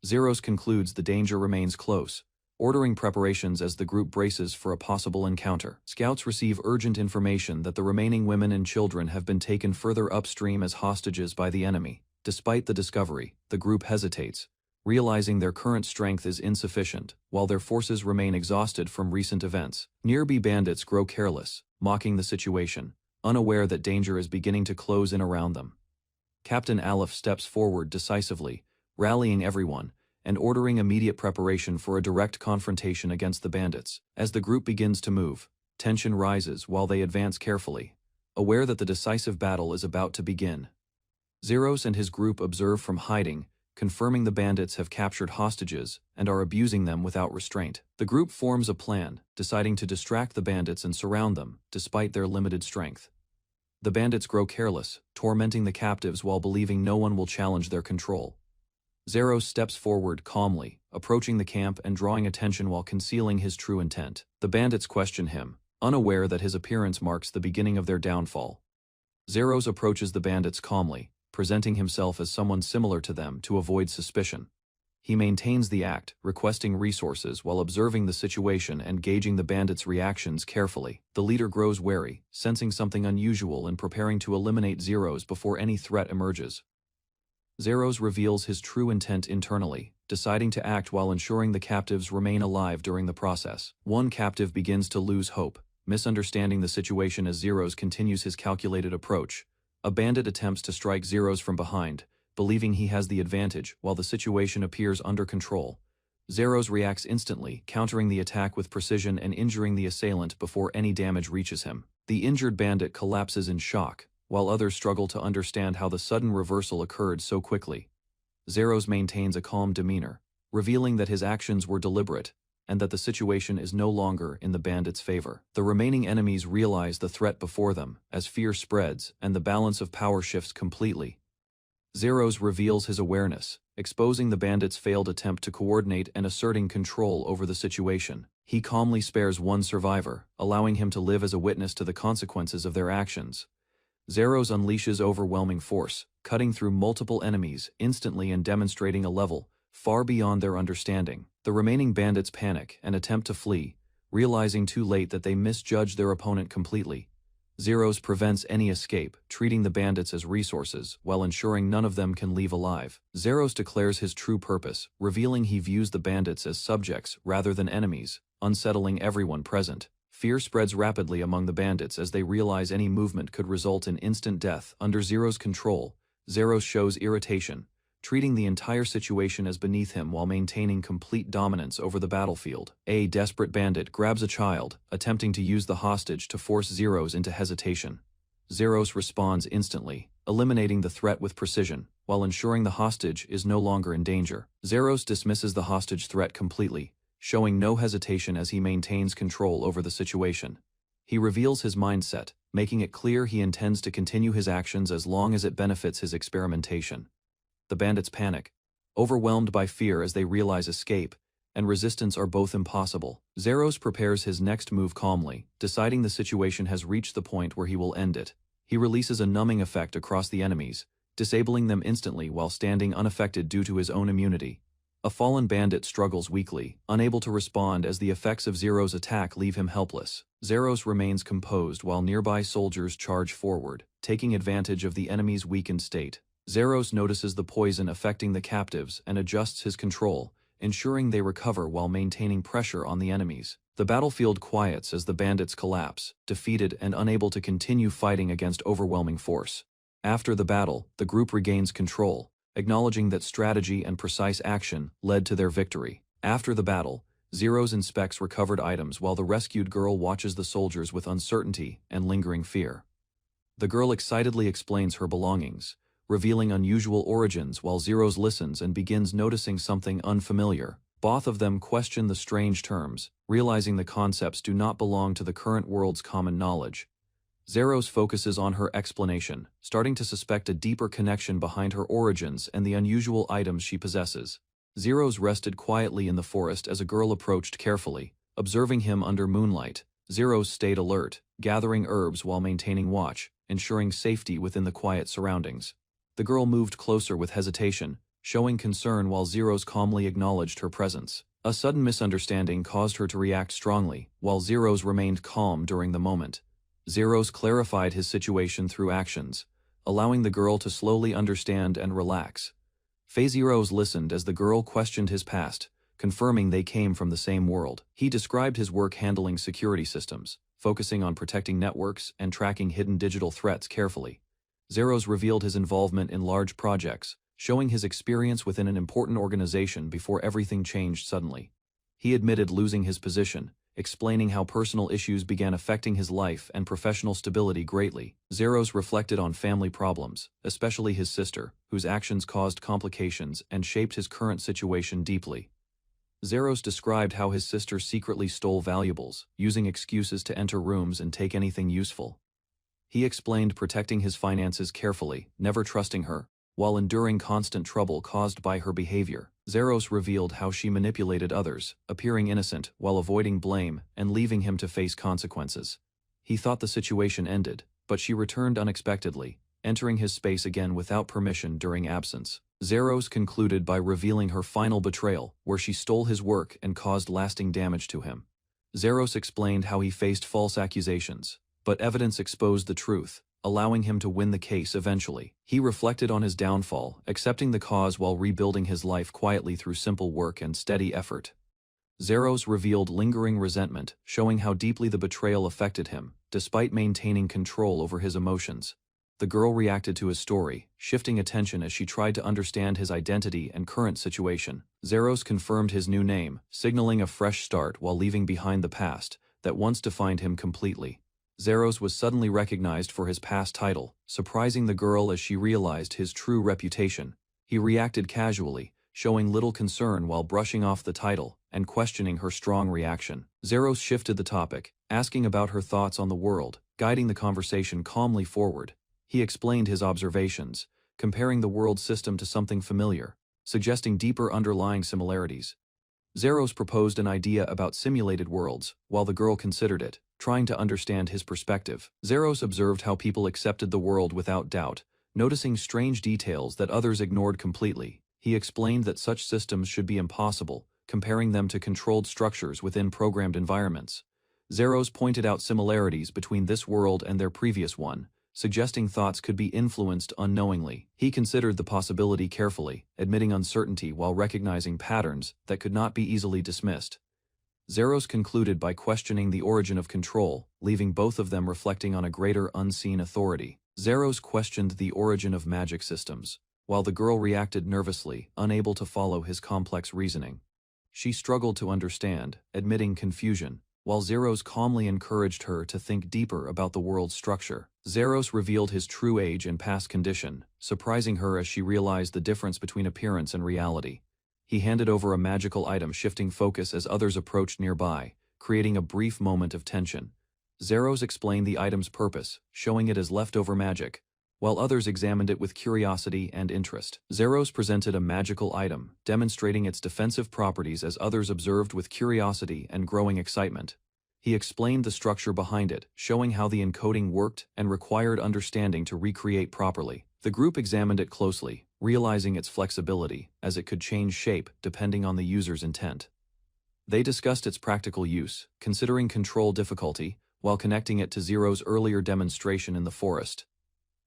Zeros concludes the danger remains close, ordering preparations as the group braces for a possible encounter. Scouts receive urgent information that the remaining women and children have been taken further upstream as hostages by the enemy. Despite the discovery, the group hesitates, realizing their current strength is insufficient, while their forces remain exhausted from recent events. Nearby bandits grow careless, mocking the situation, unaware that danger is beginning to close in around them. Captain Aleph steps forward decisively, rallying everyone, and ordering immediate preparation for a direct confrontation against the bandits. As the group begins to move, tension rises while they advance carefully, aware that the decisive battle is about to begin. Zeros and his group observe from hiding, confirming the bandits have captured hostages and are abusing them without restraint. The group forms a plan, deciding to distract the bandits and surround them, despite their limited strength. The bandits grow careless, tormenting the captives while believing no one will challenge their control. Zeros steps forward calmly, approaching the camp and drawing attention while concealing his true intent. The bandits question him, unaware that his appearance marks the beginning of their downfall. Zeros approaches the bandits calmly, presenting himself as someone similar to them to avoid suspicion. He maintains the act, requesting resources while observing the situation and gauging the bandits' reactions carefully. The leader grows wary, sensing something unusual and preparing to eliminate Zeros before any threat emerges. Zeros reveals his true intent internally, deciding to act while ensuring the captives remain alive during the process. One captive begins to lose hope, misunderstanding the situation as Zeros continues his calculated approach. A bandit attempts to strike Zeros from behind, believing he has the advantage while the situation appears under control. Zeros reacts instantly, countering the attack with precision and injuring the assailant before any damage reaches him. The injured bandit collapses in shock, while others struggle to understand how the sudden reversal occurred so quickly. Zeros maintains a calm demeanor, revealing that his actions were deliberate, and that the situation is no longer in the bandits' favor. The remaining enemies realize the threat before them, as fear spreads and the balance of power shifts completely. Zeros reveals his awareness, exposing the bandits' failed attempt to coordinate and asserting control over the situation. He calmly spares one survivor, allowing him to live as a witness to the consequences of their actions. Zeros unleashes overwhelming force, cutting through multiple enemies instantly and demonstrating a level far beyond their understanding. The remaining bandits panic and attempt to flee, realizing too late that they misjudged their opponent completely. Zeros prevents any escape, treating the bandits as resources while ensuring none of them can leave alive. Zeros declares his true purpose, revealing he views the bandits as subjects rather than enemies, unsettling everyone present. Fear spreads rapidly among the bandits as they realize any movement could result in instant death. Under Zero's control, Zeros shows irritation, treating the entire situation as beneath him while maintaining complete dominance over the battlefield. A desperate bandit grabs a child, attempting to use the hostage to force Zeros into hesitation. Zeros responds instantly, eliminating the threat with precision, while ensuring the hostage is no longer in danger. Zeros dismisses the hostage threat completely, showing no hesitation as he maintains control over the situation. He reveals his mindset, making it clear he intends to continue his actions as long as it benefits his experimentation. The bandits panic, overwhelmed by fear as they realize escape and resistance are both impossible. Zeros prepares his next move calmly, deciding the situation has reached the point where he will end it. He releases a numbing effect across the enemies, disabling them instantly while standing unaffected due to his own immunity. A fallen bandit struggles weakly, unable to respond as the effects of Zero's attack leave him helpless. Zeros remains composed while nearby soldiers charge forward, taking advantage of the enemy's weakened state. Zeros notices the poison affecting the captives and adjusts his control, ensuring they recover while maintaining pressure on the enemies. The battlefield quiets as the bandits collapse, defeated and unable to continue fighting against overwhelming force. After the battle, the group regains control, acknowledging that strategy and precise action led to their victory. After the battle, Zeros inspects recovered items while the rescued girl watches the soldiers with uncertainty and lingering fear. The girl excitedly explains her belongings, revealing unusual origins while Zeros listens and begins noticing something unfamiliar. Both of them question the strange terms, realizing the concepts do not belong to the current world's common knowledge. Zeros focuses on her explanation, starting to suspect a deeper connection behind her origins and the unusual items she possesses. Zeros rested quietly in the forest as a girl approached carefully, observing him under moonlight. Zeros stayed alert, gathering herbs while maintaining watch, ensuring safety within the quiet surroundings. The girl moved closer with hesitation, showing concern while Zeros calmly acknowledged her presence. A sudden misunderstanding caused her to react strongly, while Zeros remained calm during the moment. Zeros clarified his situation through actions, allowing the girl to slowly understand and relax. Zeros listened as the girl questioned his past, confirming they came from the same world. He described his work handling security systems, focusing on protecting networks and tracking hidden digital threats carefully. Zeros revealed his involvement in large projects, showing his experience within an important organization before everything changed suddenly. He admitted losing his position, explaining how personal issues began affecting his life and professional stability greatly. Zeros reflected on family problems, especially his sister, whose actions caused complications and shaped his current situation deeply. Zeros described how his sister secretly stole valuables, using excuses to enter rooms and take anything useful. He explained protecting his finances carefully, never trusting her, while enduring constant trouble caused by her behavior. Zeros revealed how she manipulated others, appearing innocent while avoiding blame and leaving him to face consequences. He thought the situation ended, but she returned unexpectedly, entering his space again without permission during absence. Zeros concluded by revealing her final betrayal, where she stole his work and caused lasting damage to him. Zeros explained how he faced false accusations, but evidence exposed the truth, allowing him to win the case eventually. He reflected on his downfall, accepting the cause while rebuilding his life quietly through simple work and steady effort. Zeros revealed lingering resentment, showing how deeply the betrayal affected him, despite maintaining control over his emotions. The girl reacted to his story, shifting attention as she tried to understand his identity and current situation. Zeros confirmed his new name, signaling a fresh start while leaving behind the past that once defined him completely. Zeros was suddenly recognized for his past title, surprising the girl as she realized his true reputation. He reacted casually, showing little concern while brushing off the title and questioning her strong reaction. Zeros shifted the topic, asking about her thoughts on the world, guiding the conversation calmly forward. He explained his observations, comparing the world system to something familiar, suggesting deeper underlying similarities. Zeros proposed an idea about simulated worlds, while the girl considered it, trying to understand his perspective. Zeros observed how people accepted the world without doubt, noticing strange details that others ignored completely. He explained that such systems should be impossible, comparing them to controlled structures within programmed environments. Zeros pointed out similarities between this world and their previous one, suggesting thoughts could be influenced unknowingly. He considered the possibility carefully, admitting uncertainty while recognizing patterns that could not be easily dismissed. Zeros concluded by questioning the origin of control, leaving both of them reflecting on a greater unseen authority. Zeros questioned the origin of magic systems, while the girl reacted nervously, unable to follow his complex reasoning. She struggled to understand, admitting confusion, while Zeros calmly encouraged her to think deeper about the world's structure. Zeros revealed his true age and past condition, surprising her as she realized the difference between appearance and reality. He handed over a magical item, shifting focus as others approached nearby, creating a brief moment of tension. Zeros explained the item's purpose, showing it as leftover magic, while others examined it with curiosity and interest. Zeros presented a magical item, demonstrating its defensive properties as others observed with curiosity and growing excitement. He explained the structure behind it, showing how the encoding worked and required understanding to recreate properly. The group examined it closely, realizing its flexibility, as it could change shape depending on the user's intent. They discussed its practical use, considering control difficulty, while connecting it to Zero's earlier demonstration in the forest.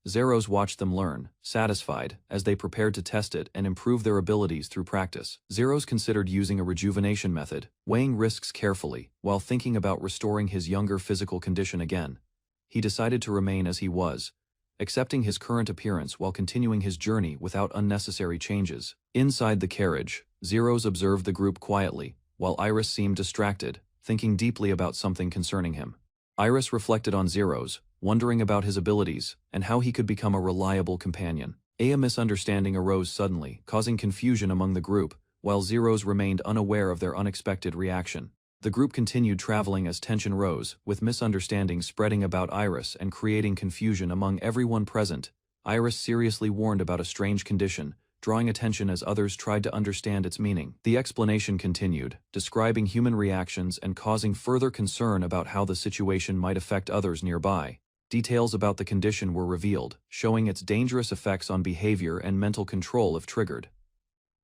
Zeros watched them learn, satisfied, as they prepared to test it and improve their abilities through practice. Zeros considered using a rejuvenation method, weighing risks carefully, while thinking about restoring his younger physical condition again. He decided to remain as he was, accepting his current appearance while continuing his journey without unnecessary changes. Inside the carriage, Zeros observed the group quietly, while Iris seemed distracted, thinking deeply about something concerning him. Iris reflected on Zeros, wondering about his abilities and how he could become a reliable companion. A misunderstanding arose suddenly, causing confusion among the group, while Zeros remained unaware of their unexpected reaction. The group continued traveling as tension rose, with misunderstandings spreading about Iris and creating confusion among everyone present. Iris seriously warned about a strange condition, drawing attention as others tried to understand its meaning. The explanation continued, describing human reactions and causing further concern about how the situation might affect others nearby. Details about the condition were revealed, showing its dangerous effects on behavior and mental control if triggered.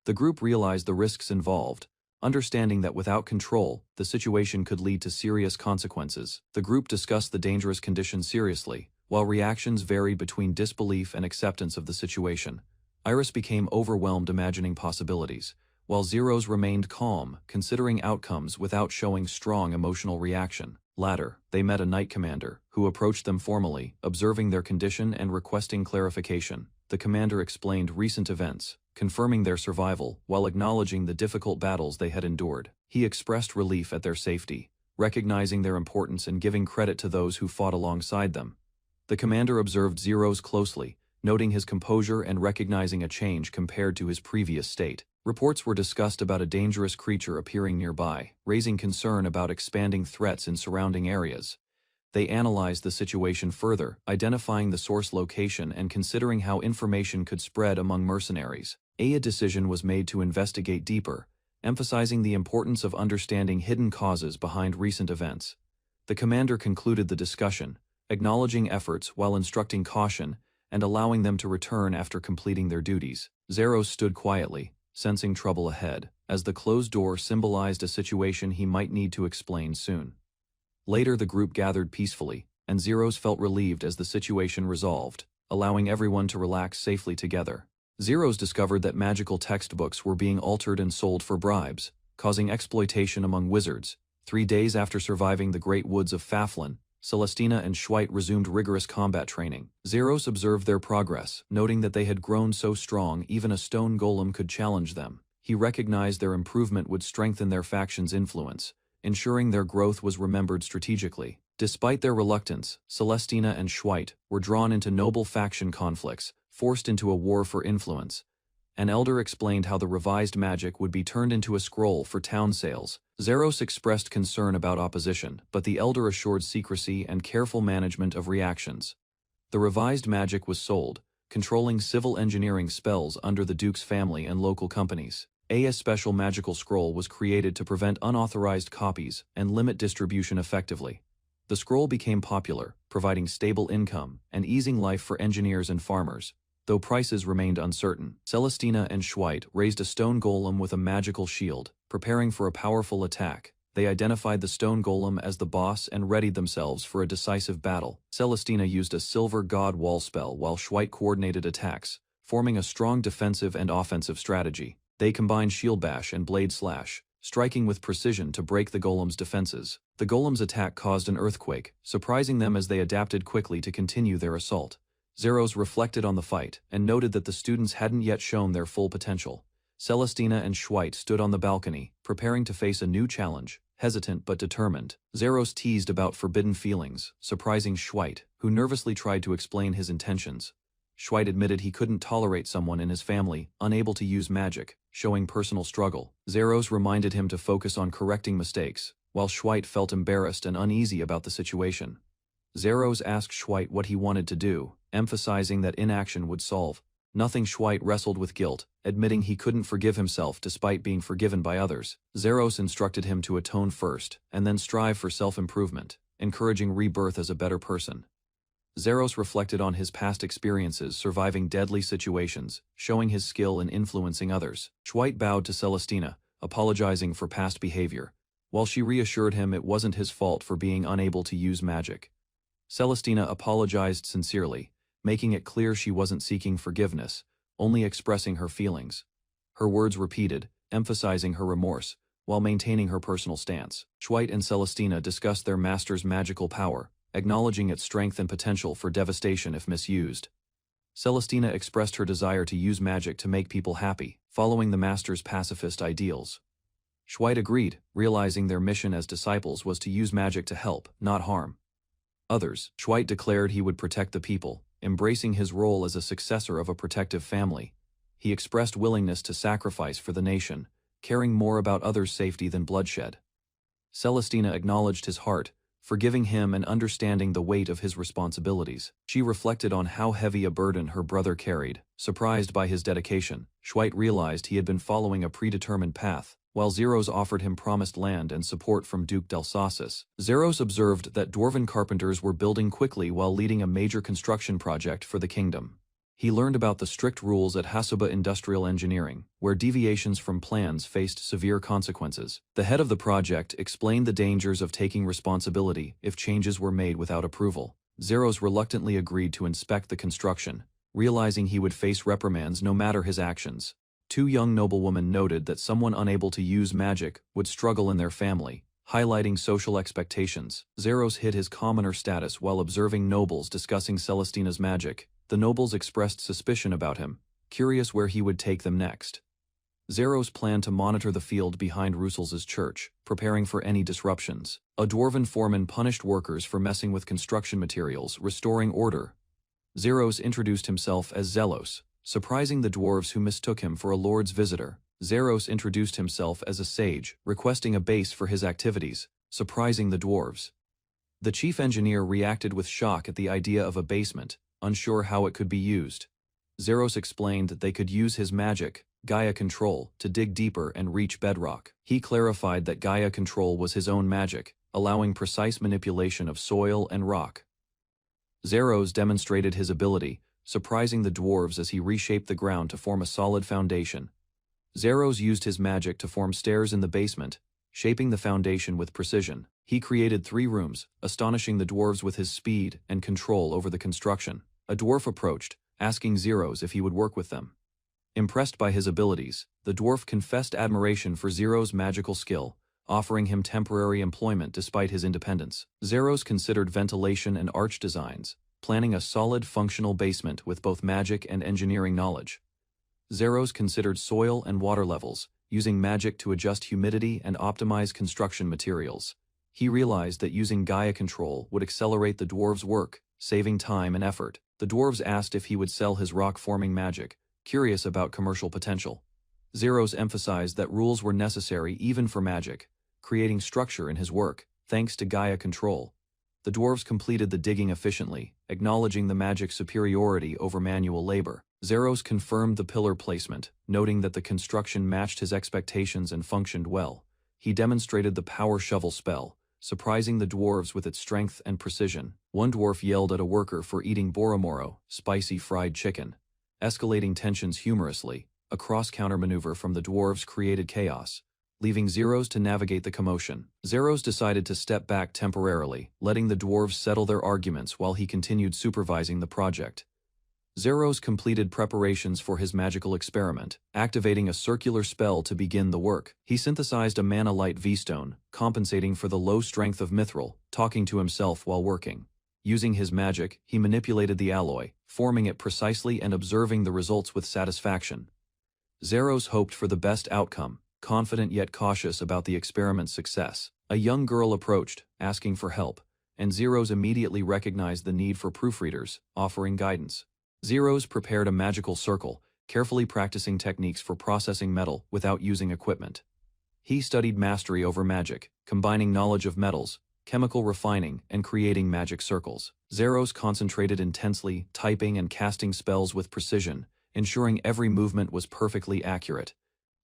The group realized the risks involved, understanding that without control, the situation could lead to serious consequences. The group discussed the dangerous condition seriously, while reactions varied between disbelief and acceptance of the situation. Iris became overwhelmed imagining possibilities, while Zeros remained calm, considering outcomes without showing strong emotional reaction. Later, they met a knight commander, who approached them formally, observing their condition and requesting clarification. The commander explained recent events, confirming their survival while acknowledging the difficult battles they had endured. He expressed relief at their safety, recognizing their importance and giving credit to those who fought alongside them. The commander observed Zeros closely, noting his composure and recognizing a change compared to his previous state. Reports were discussed about a dangerous creature appearing nearby, raising concern about expanding threats in surrounding areas. They analyzed the situation further, identifying the source location and considering how information could spread among mercenaries. A decision was made to investigate deeper, emphasizing the importance of understanding hidden causes behind recent events. The commander concluded the discussion, acknowledging efforts while instructing caution and allowing them to return after completing their duties. Zeros stood quietly, sensing trouble ahead, as the closed door symbolized a situation he might need to explain soon. Later the group gathered peacefully, and Zeros felt relieved as the situation resolved, allowing everyone to relax safely together. Zeros discovered that magical textbooks were being altered and sold for bribes, causing exploitation among wizards. 3 days after surviving the great woods of Faflin, Celestina and Schweigt resumed rigorous combat training. Zeros observed their progress, noting that they had grown so strong even a stone golem could challenge them. He recognized their improvement would strengthen their faction's influence, ensuring their growth was remembered strategically. Despite their reluctance, Celestina and Schweigt were drawn into noble faction conflicts, forced into a war for influence. An elder explained how the revised magic would be turned into a scroll for town sales. Zeros expressed concern about opposition, but the elder assured secrecy and careful management of reactions. The revised magic was sold, controlling civil engineering spells under the Duke's family and local companies. A special magical scroll was created to prevent unauthorized copies and limit distribution effectively. The scroll became popular, providing stable income and easing life for engineers and farmers. Though prices remained uncertain, Celestina and Schweigt raised a stone golem with a magical shield, preparing for a powerful attack. They identified the stone golem as the boss and readied themselves for a decisive battle. Celestina used a silver god wall spell while Schweigt coordinated attacks, forming a strong defensive and offensive strategy. They combined shield bash and blade slash, striking with precision to break the golem's defenses. The golem's attack caused an earthquake, surprising them as they adapted quickly to continue their assault. Zeros reflected on the fight and noted that the students hadn't yet shown their full potential. Celestina and Schweigt stood on the balcony, preparing to face a new challenge, hesitant but determined. Zeros teased about forbidden feelings, surprising Schweigt, who nervously tried to explain his intentions. Schweigt admitted he couldn't tolerate someone in his family, unable to use magic, showing personal struggle. Zeros reminded him to focus on correcting mistakes, while Schweigt felt embarrassed and uneasy about the situation. Zeros asked Schweik what he wanted to do, emphasizing that inaction would solve nothing. Schweik wrestled with guilt, admitting he couldn't forgive himself despite being forgiven by others. Zeros instructed him to atone first, and then strive for self-improvement, encouraging rebirth as a better person. Zeros reflected on his past experiences surviving deadly situations, showing his skill in influencing others. Schweik bowed to Celestina, apologizing for past behavior, while she reassured him it wasn't his fault for being unable to use magic. Celestina apologized sincerely, making it clear she wasn't seeking forgiveness, only expressing her feelings. Her words repeated, emphasizing her remorse, while maintaining her personal stance. Schweik and Celestina discussed their master's magical power, acknowledging its strength and potential for devastation if misused. Celestina expressed her desire to use magic to make people happy, following the master's pacifist ideals. Schweik agreed, realizing their mission as disciples was to use magic to help, not harm others. Schweik declared he would protect the people, embracing his role as a successor of a protective family. He expressed willingness to sacrifice for the nation, caring more about others' safety than bloodshed. Celestina acknowledged his heart, forgiving him and understanding the weight of his responsibilities. She reflected on how heavy a burden her brother carried. Surprised by his dedication, Schweik realized he had been following a predetermined path, while Zeros offered him promised land and support from Duke Delsasis. Zeros observed that dwarven carpenters were building quickly while leading a major construction project for the kingdom. He learned about the strict rules at Hasuba Industrial Engineering, where deviations from plans faced severe consequences. The head of the project explained the dangers of taking responsibility if changes were made without approval. Zeros reluctantly agreed to inspect the construction, realizing he would face reprimands no matter his actions. Two young noblewomen noted that someone unable to use magic would struggle in their family, highlighting social expectations. Zeros hid his commoner status while observing nobles discussing Celestina's magic. The nobles expressed suspicion about him, curious where he would take them next. Zeros planned to monitor the field behind Russel's church, preparing for any disruptions. A dwarven foreman punished workers for messing with construction materials, restoring order. Zeros introduced himself as Zelos, surprising the dwarves who mistook him for a lord's visitor. Zeros introduced himself as a sage, requesting a base for his activities, surprising the dwarves. The chief engineer reacted with shock at the idea of a basement, unsure how it could be used. Zeros explained that they could use his magic, Gaia Control, to dig deeper and reach bedrock. He clarified that Gaia Control was his own magic, allowing precise manipulation of soil and rock. Zeros demonstrated his ability, surprising the dwarves as he reshaped the ground to form a solid foundation. Zeros used his magic to form stairs in the basement, shaping the foundation with precision. He created 3 rooms, astonishing the dwarves with his speed and control over the construction. A dwarf approached, asking Zeros if he would work with them. Impressed by his abilities, the dwarf confessed admiration for Zeros' magical skill, offering him temporary employment despite his independence. Zeros considered ventilation and arch designs, planning a solid functional basement with both magic and engineering knowledge. Zeros considered soil and water levels, using magic to adjust humidity and optimize construction materials. He realized that using Gaia Control would accelerate the dwarves' work, saving time and effort. The dwarves asked if he would sell his rock-forming magic, curious about commercial potential. Zeros emphasized that rules were necessary even for magic, creating structure in his work. Thanks to Gaia Control, the dwarves completed the digging efficiently, acknowledging the magic's superiority over manual labor. Zeros confirmed the pillar placement, noting that the construction matched his expectations and functioned well. He demonstrated the power shovel spell, surprising the dwarves with its strength and precision. One dwarf yelled at a worker for eating boromoro, spicy fried chicken, escalating tensions humorously. A cross-counter maneuver from the dwarves created chaos, leaving Zeros to navigate the commotion. Zeros decided to step back temporarily, letting the dwarves settle their arguments while he continued supervising the project. Zeros completed preparations for his magical experiment, activating a circular spell to begin the work. He synthesized a mana light V-stone, compensating for the low strength of mithril, talking to himself while working. Using his magic, he manipulated the alloy, forming it precisely and observing the results with satisfaction. Zeros hoped for the best outcome, confident yet cautious about the experiment's success. A young girl approached, asking for help, and Zeros immediately recognized the need for proofreaders, offering guidance. Zeros prepared a magical circle, carefully practicing techniques for processing metal without using equipment. He studied mastery over magic, combining knowledge of metals, chemical refining, and creating magic circles. Zeros concentrated intensely, typing and casting spells with precision, ensuring every movement was perfectly accurate.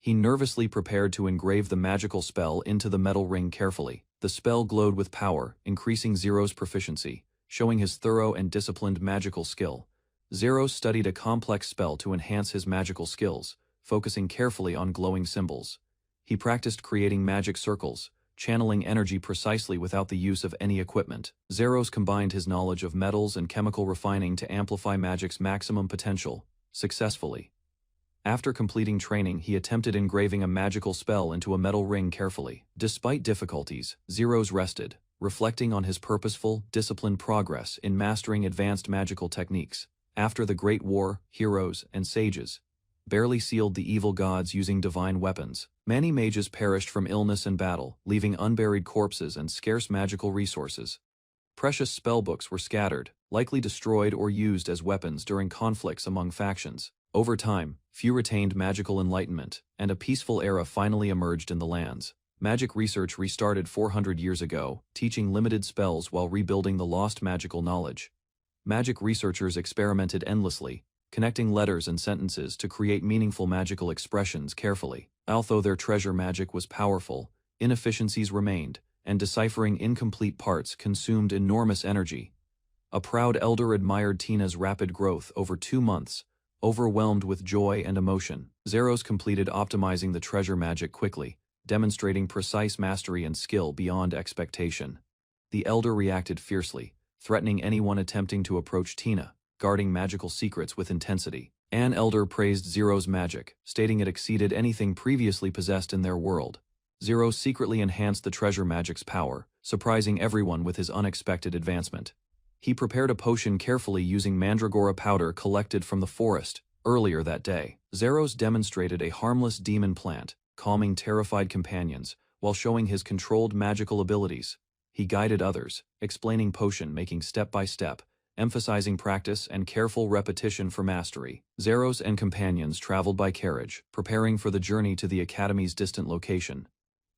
He nervously prepared to engrave the magical spell into the metal ring carefully. The spell glowed with power, increasing Zero's proficiency, showing his thorough and disciplined magical skill. Zero studied a complex spell to enhance his magical skills, focusing carefully on glowing symbols. He practiced creating magic circles, channeling energy precisely without the use of any equipment. Zeros combined his knowledge of metals and chemical refining to amplify magic's maximum potential, successfully. After completing training, he attempted engraving a magical spell into a metal ring carefully. Despite difficulties, Zeros rested, reflecting on his purposeful, disciplined progress in mastering advanced magical techniques. After the Great War, heroes and sages barely sealed the evil gods using divine weapons. Many mages perished from illness and battle, leaving unburied corpses and scarce magical resources. Precious spellbooks were scattered, likely destroyed or used as weapons during conflicts among factions. Over time, few retained magical enlightenment, and a peaceful era finally emerged in the lands. Magic research restarted 400 years ago, teaching limited spells while rebuilding the lost magical knowledge. Magic researchers experimented endlessly, connecting letters and sentences to create meaningful magical expressions carefully. Although their treasure magic was powerful, inefficiencies remained, and deciphering incomplete parts consumed enormous energy. A proud elder admired Tina's rapid growth over 2 months, overwhelmed with joy and emotion. Zeros completed optimizing the treasure magic quickly, demonstrating precise mastery and skill beyond expectation. The elder reacted fiercely, threatening anyone attempting to approach Tina, guarding magical secrets with intensity. An elder praised Zero's magic, stating it exceeded anything previously possessed in their world. Zero secretly enhanced the treasure magic's power, surprising everyone with his unexpected advancement. He prepared a potion carefully using mandragora powder collected from the forest earlier that day. Zeros demonstrated a harmless demon plant, calming terrified companions, while showing his controlled magical abilities. He guided others, explaining potion making step by step, emphasizing practice and careful repetition for mastery. Zeros and companions traveled by carriage, preparing for the journey to the academy's distant location.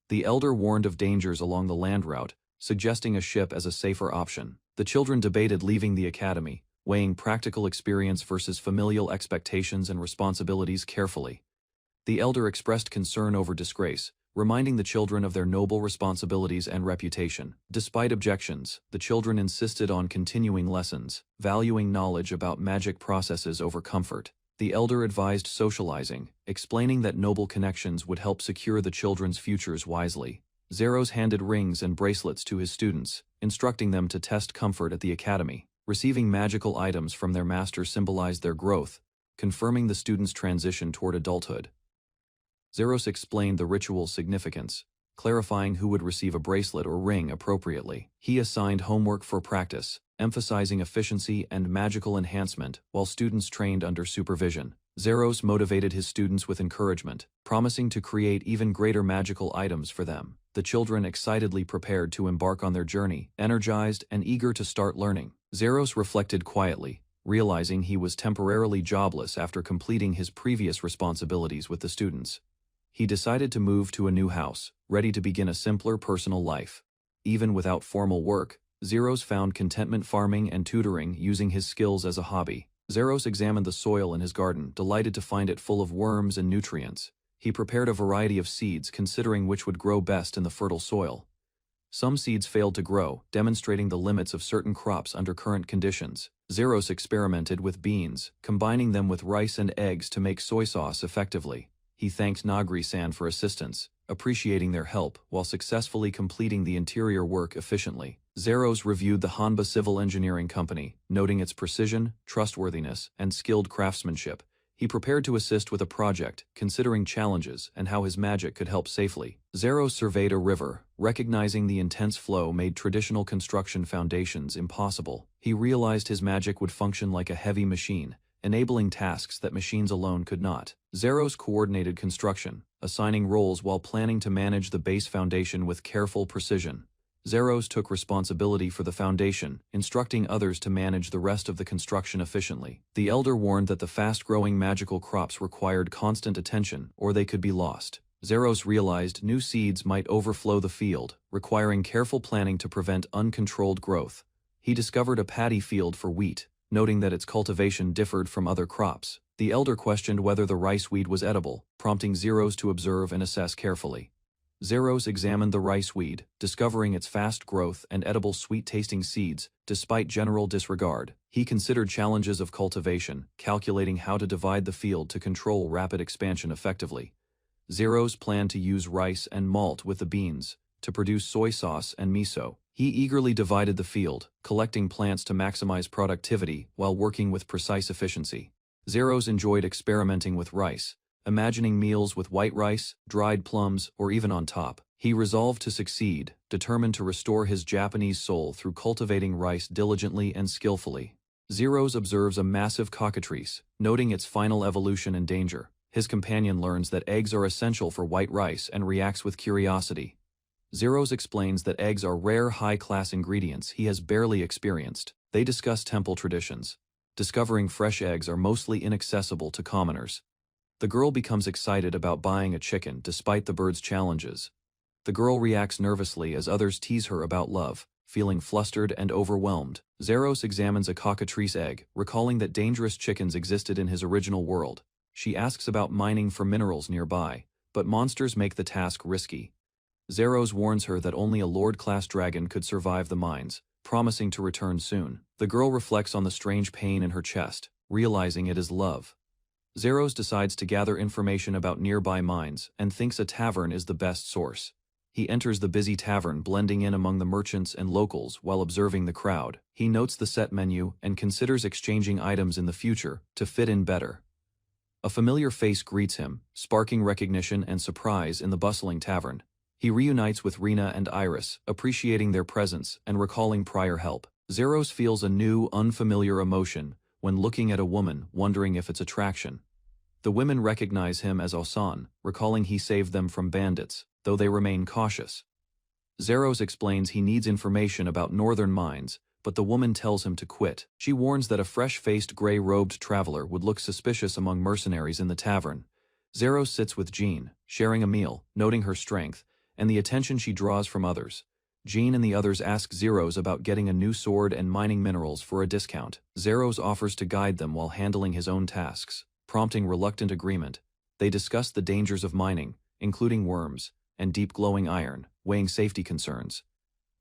The elder warned of dangers along the land route, suggesting a ship as a safer option. The children debated leaving the academy, weighing practical experience versus familial expectations and responsibilities carefully. The elder expressed concern over disgrace, reminding the children of their noble responsibilities and reputation. Despite objections, the children insisted on continuing lessons, valuing knowledge about magic processes over comfort. The elder advised socializing, explaining that noble connections would help secure the children's futures wisely. Zeros handed rings and bracelets to his students, instructing them to test comfort at the academy. Receiving magical items from their master symbolized their growth, confirming the students' transition toward adulthood. Zeros explained the ritual's significance, clarifying who would receive a bracelet or ring appropriately. He assigned homework for practice, emphasizing efficiency and magical enhancement while students trained under supervision. Zeros motivated his students with encouragement, promising to create even greater magical items for them. The children excitedly prepared to embark on their journey, energized and eager to start learning. Zeros reflected quietly, realizing he was temporarily jobless after completing his previous responsibilities with the students. He decided to move to a new house, ready to begin a simpler personal life. Even without formal work, Zeros found contentment farming and tutoring, using his skills as a hobby. Zeros examined the soil in his garden, delighted to find it full of worms and nutrients. He prepared a variety of seeds, considering which would grow best in the fertile soil. Some seeds failed to grow, demonstrating the limits of certain crops under current conditions. Zeros experimented with beans, combining them with rice and eggs to make soy sauce effectively. He thanked Nagri-san for assistance, appreciating their help while successfully completing the interior work efficiently. Zeros reviewed the Hanba Civil Engineering Company, noting its precision, trustworthiness, and skilled craftsmanship. He prepared to assist with a project, considering challenges and how his magic could help safely. Zeros surveyed a river, recognizing the intense flow made traditional construction foundations impossible. He realized his magic would function like a heavy machine, enabling tasks that machines alone could not. Zeros coordinated construction, assigning roles while planning to manage the base foundation with careful precision. Zeros took responsibility for the foundation, instructing others to manage the rest of the construction efficiently. The elder warned that the fast-growing magical crops required constant attention, or they could be lost. Zeros realized new seeds might overflow the field, requiring careful planning to prevent uncontrolled growth. He discovered a paddy field for wheat, noting that its cultivation differed from other crops. The elder questioned whether the rice weed was edible, prompting Zeros to observe and assess carefully. Zeros examined the rice weed, discovering its fast growth and edible sweet-tasting seeds, despite general disregard. He considered challenges of cultivation, calculating how to divide the field to control rapid expansion effectively. Zeros planned to use rice and malt with the beans to produce soy sauce and miso. He eagerly divided the field, collecting plants to maximize productivity while working with precise efficiency. Zeros enjoyed experimenting with rice, imagining meals with white rice, dried plums, or even on top. He resolved to succeed, determined to restore his Japanese soul through cultivating rice diligently and skillfully. Zeros observes a massive cockatrice, noting its final evolution and danger. His companion learns that eggs are essential for white rice and reacts with curiosity. Zeros explains that eggs are rare high-class ingredients he has barely experienced. They discuss temple traditions, discovering fresh eggs are mostly inaccessible to commoners. The girl becomes excited about buying a chicken despite the bird's challenges. The girl reacts nervously as others tease her about love, feeling flustered and overwhelmed. Zeros examines a cockatrice egg, recalling that dangerous chickens existed in his original world. She asks about mining for minerals nearby, but monsters make the task risky. Zeros warns her that only a Lord-class dragon could survive the mines, promising to return soon. The girl reflects on the strange pain in her chest, realizing it is love. Zeros decides to gather information about nearby mines and thinks a tavern is the best source. He enters the busy tavern, blending in among the merchants and locals while observing the crowd. He notes the set menu and considers exchanging items in the future to fit in better. A familiar face greets him, sparking recognition and surprise in the bustling tavern. He reunites with Rina and Iris, appreciating their presence and recalling prior help. Zeros feels a new, unfamiliar emotion when looking at a woman, wondering if it's attraction. The women recognize him as Osan, recalling he saved them from bandits, though they remain cautious. Zeros explains he needs information about northern mines, but the woman tells him to quit. She warns that a fresh-faced gray-robed traveler would look suspicious among mercenaries in the tavern. Zeros sits with Jean, sharing a meal, noting her strength, and the attention she draws from others. Jean and the others ask Zeros about getting a new sword and mining minerals for a discount. Zeros offers to guide them while handling his own tasks, prompting reluctant agreement. They discuss the dangers of mining, including worms, and deep glowing iron, weighing safety concerns.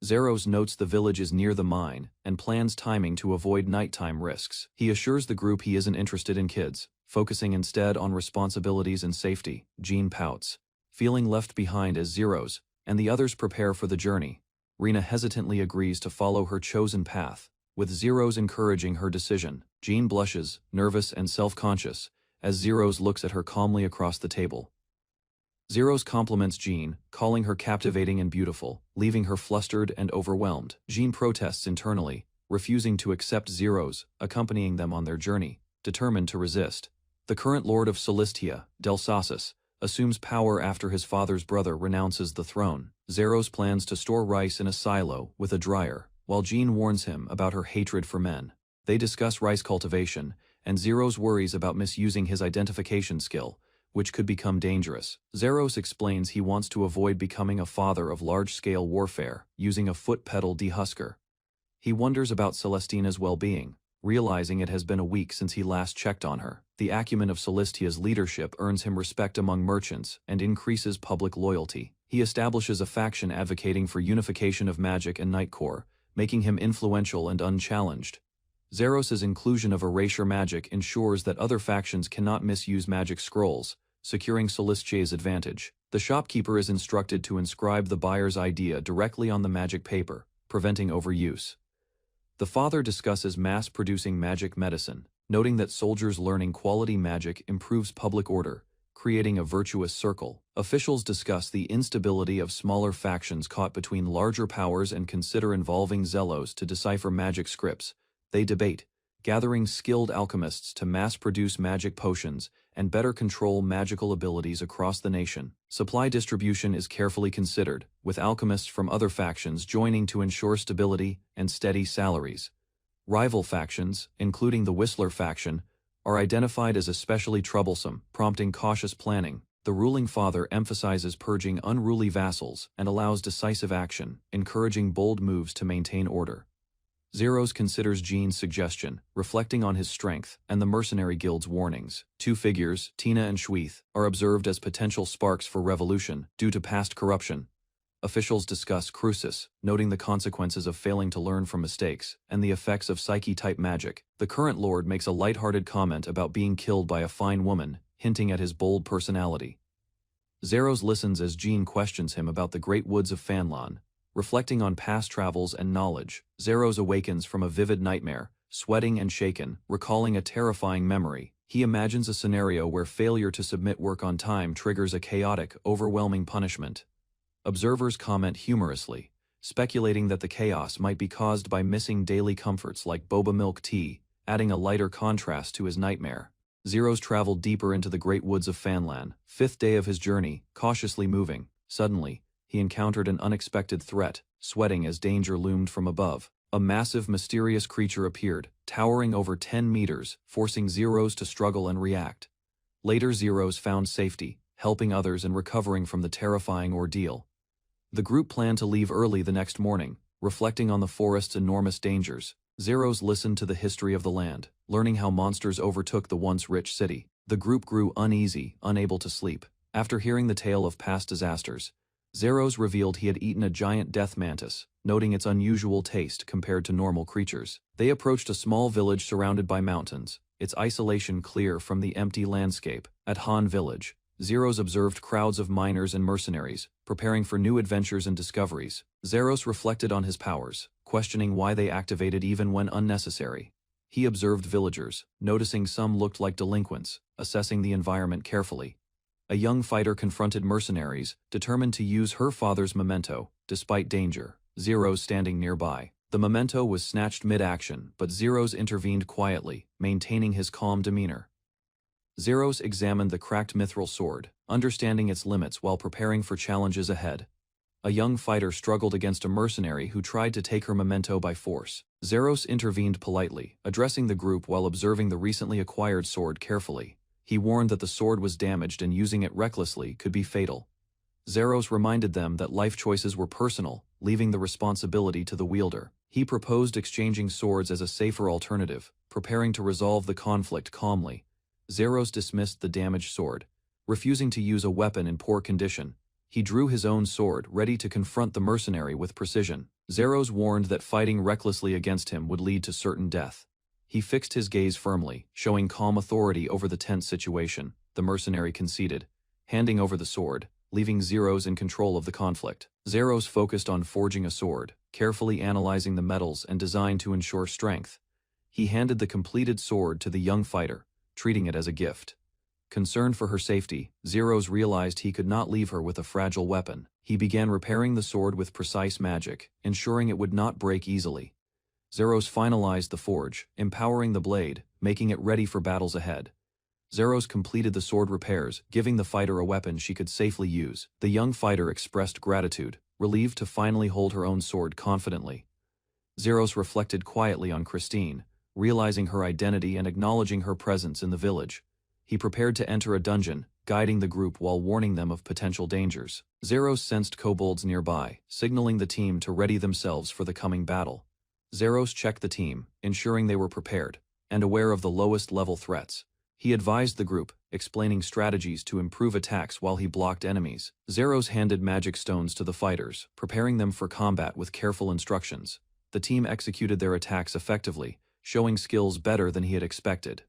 Zeros notes the village is near the mine and plans timing to avoid nighttime risks. He assures the group he isn't interested in kids, focusing instead on responsibilities and safety. Jean pouts, feeling left behind as Zeros and the others prepare for the journey. Rina hesitantly agrees to follow her chosen path, with Zeros encouraging her decision. Jean blushes, nervous and self-conscious, as Zeros looks at her calmly across the table. Zeros compliments Jean, calling her captivating and beautiful, leaving her flustered and overwhelmed. Jean protests internally, refusing to accept Zeros, accompanying them on their journey, determined to resist. The current Lord of Solistia, Delsasis, assumes power after his father's brother renounces the throne. Zeros plans to store rice in a silo with a dryer, while Jean warns him about her hatred for men. They discuss rice cultivation, and Zeros worries about misusing his identification skill, which could become dangerous. Zeros explains he wants to avoid becoming a father of large-scale warfare, using a foot pedal dehusker. He wonders about Celestina's well-being, realizing it has been a week since he last checked on her. The acumen of Celistia's leadership earns him respect among merchants and increases public loyalty. He establishes a faction advocating for unification of magic and Nightcore, making him influential and unchallenged. Zeros' inclusion of erasure magic ensures that other factions cannot misuse magic scrolls, securing Celistia's advantage. The shopkeeper is instructed to inscribe the buyer's idea directly on the magic paper, preventing overuse. The father discusses mass-producing magic medicine, noting that soldiers learning quality magic improves public order, creating a virtuous circle. Officials discuss the instability of smaller factions caught between larger powers and consider involving Zelos to decipher magic scripts. They debate, gathering skilled alchemists to mass-produce magic potions and better control magical abilities across the nation. Supply distribution is carefully considered, with alchemists from other factions joining to ensure stability and steady salaries. Rival factions, including the Whistler faction, are identified as especially troublesome, prompting cautious planning. The ruling father emphasizes purging unruly vassals and allows decisive action, encouraging bold moves to maintain order. Zeros considers Jean's suggestion, reflecting on his strength, and the mercenary guild's warnings. Two figures, Tina and Schweith, are observed as potential sparks for revolution due to past corruption. Officials discuss Crucis, noting the consequences of failing to learn from mistakes, and the effects of psyche-type magic. The current lord makes a lighthearted comment about being killed by a fine woman, hinting at his bold personality. Zeros listens as Jean questions him about the great woods of Fanlan. Reflecting on past travels and knowledge, Zeros awakens from a vivid nightmare, sweating and shaken, recalling a terrifying memory. He imagines a scenario where failure to submit work on time triggers a chaotic, overwhelming punishment. Observers comment humorously, speculating that the chaos might be caused by missing daily comforts like boba milk tea, adding a lighter contrast to his nightmare. Zeros traveled deeper into the great woods of Fanlan, fifth day of his journey, cautiously moving. Suddenly, he encountered an unexpected threat, sweating as danger loomed from above. A massive, mysterious creature appeared, towering over 10 meters, forcing Zeros to struggle and react. Later Zeros found safety, helping others and recovering from the terrifying ordeal. The group planned to leave early the next morning, reflecting on the forest's enormous dangers. Zeros listened to the history of the land, learning how monsters overtook the once rich city. The group grew uneasy, unable to sleep. After hearing the tale of past disasters, Zeros revealed he had eaten a giant death mantis, noting its unusual taste compared to normal creatures. They approached a small village surrounded by mountains, its isolation clear from the empty landscape. At Han Village, Zeros observed crowds of miners and mercenaries, preparing for new adventures and discoveries. Zeros reflected on his powers, questioning why they activated even when unnecessary. He observed villagers, noticing some looked like delinquents, assessing the environment carefully. A young fighter confronted mercenaries, determined to use her father's memento, despite danger. Zeros standing nearby. The memento was snatched mid-action, but Zeros intervened quietly, maintaining his calm demeanor. Zeros examined the cracked mithril sword, understanding its limits while preparing for challenges ahead. A young fighter struggled against a mercenary who tried to take her memento by force. Zeros intervened politely, addressing the group while observing the recently acquired sword carefully. He warned that the sword was damaged and using it recklessly could be fatal. Zeros reminded them that life choices were personal, leaving the responsibility to the wielder. He proposed exchanging swords as a safer alternative, preparing to resolve the conflict calmly. Zeros dismissed the damaged sword, refusing to use a weapon in poor condition. He drew his own sword, ready to confront the mercenary with precision. Zeros warned that fighting recklessly against him would lead to certain death. He fixed his gaze firmly, showing calm authority over the tense situation. The mercenary conceded, handing over the sword, leaving Zeros in control of the conflict. Zeros focused on forging a sword, carefully analyzing the metals and design to ensure strength. He handed the completed sword to the young fighter, treating it as a gift. Concerned for her safety, Zeros realized he could not leave her with a fragile weapon. He began repairing the sword with precise magic, ensuring it would not break easily. Zeros finalized the forge, empowering the blade, making it ready for battles ahead. Zeros completed the sword repairs, giving the fighter a weapon she could safely use. The young fighter expressed gratitude, relieved to finally hold her own sword confidently. Zeros reflected quietly on Christine, realizing her identity and acknowledging her presence in the village. He prepared to enter a dungeon, guiding the group while warning them of potential dangers. Zeros sensed kobolds nearby, signaling the team to ready themselves for the coming battle. Zeros checked the team, ensuring they were prepared, and aware of the lowest level threats. He advised the group, explaining strategies to improve attacks while he blocked enemies. Zeros handed magic stones to the fighters, preparing them for combat with careful instructions. The team executed their attacks effectively, showing skills better than he had expected.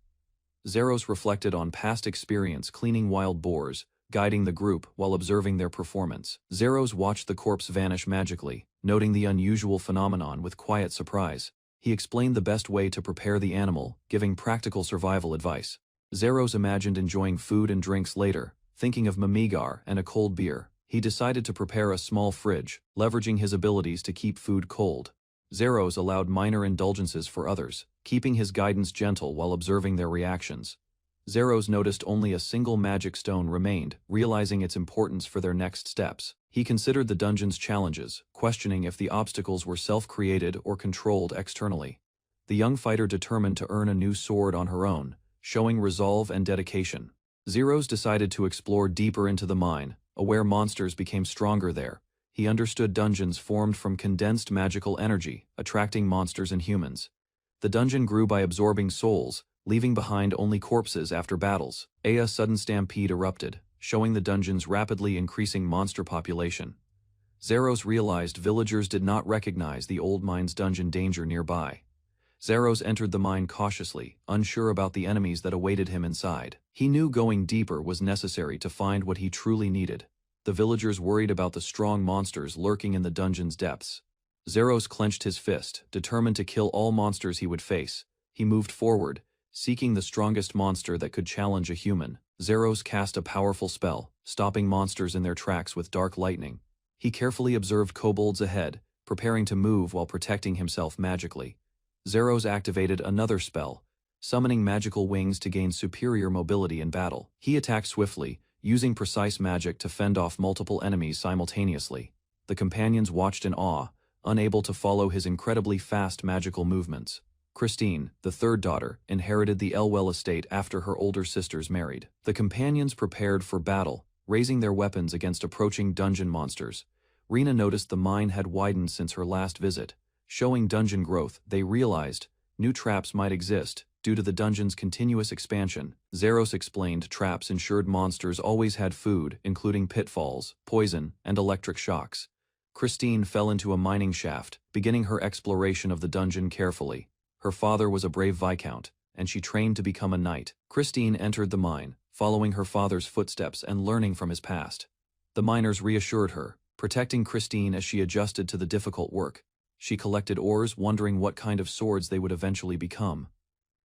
Zeros reflected on past experience cleaning wild boars, guiding the group while observing their performance. Zeros watched the corpse vanish magically, noting the unusual phenomenon with quiet surprise. He explained the best way to prepare the animal, giving practical survival advice. Zeros imagined enjoying food and drinks later, thinking of mamigar and a cold beer. He decided to prepare a small fridge, leveraging his abilities to keep food cold. Zeros allowed minor indulgences for others, keeping his guidance gentle while observing their reactions. Zeros noticed only a single magic stone remained, realizing its importance for their next steps. He considered the dungeon's challenges, questioning if the obstacles were self-created or controlled externally. The young fighter determined to earn a new sword on her own, showing resolve and dedication. Zeros decided to explore deeper into the mine, aware monsters became stronger there. He understood dungeons formed from condensed magical energy, attracting monsters and humans. The dungeon grew by absorbing souls, leaving behind only corpses after battles. A sudden stampede erupted, showing the dungeon's rapidly increasing monster population. Zeros realized villagers did not recognize the old mine's dungeon danger nearby. Zeros entered the mine cautiously, unsure about the enemies that awaited him inside. He knew going deeper was necessary to find what he truly needed. The villagers worried about the strong monsters lurking in the dungeon's depths. Zeros clenched his fist, determined to kill all monsters he would face. He moved forward, seeking the strongest monster that could challenge a human. Zeros cast a powerful spell, stopping monsters in their tracks with dark lightning. He carefully observed kobolds ahead, preparing to move while protecting himself magically. Zeros activated another spell, summoning magical wings to gain superior mobility in battle. He attacked swiftly, using precise magic to fend off multiple enemies simultaneously. The companions watched in awe, unable to follow his incredibly fast magical movements. Christine, the third daughter, inherited the LVL estate after her older sisters married. The companions prepared for battle, raising their weapons against approaching dungeon monsters. Rena noticed the mine had widened since her last visit. Showing dungeon growth, they realized new traps might exist due to the dungeon's continuous expansion. Zeros explained traps ensured monsters always had food, including pitfalls, poison, and electric shocks. Christine fell into a mining shaft, beginning her exploration of the dungeon carefully. Her father was a brave viscount, and she trained to become a knight. Christine entered the mine, following her father's footsteps and learning from his past. The miners reassured her, protecting Christine as she adjusted to the difficult work. She collected ores, wondering what kind of swords they would eventually become.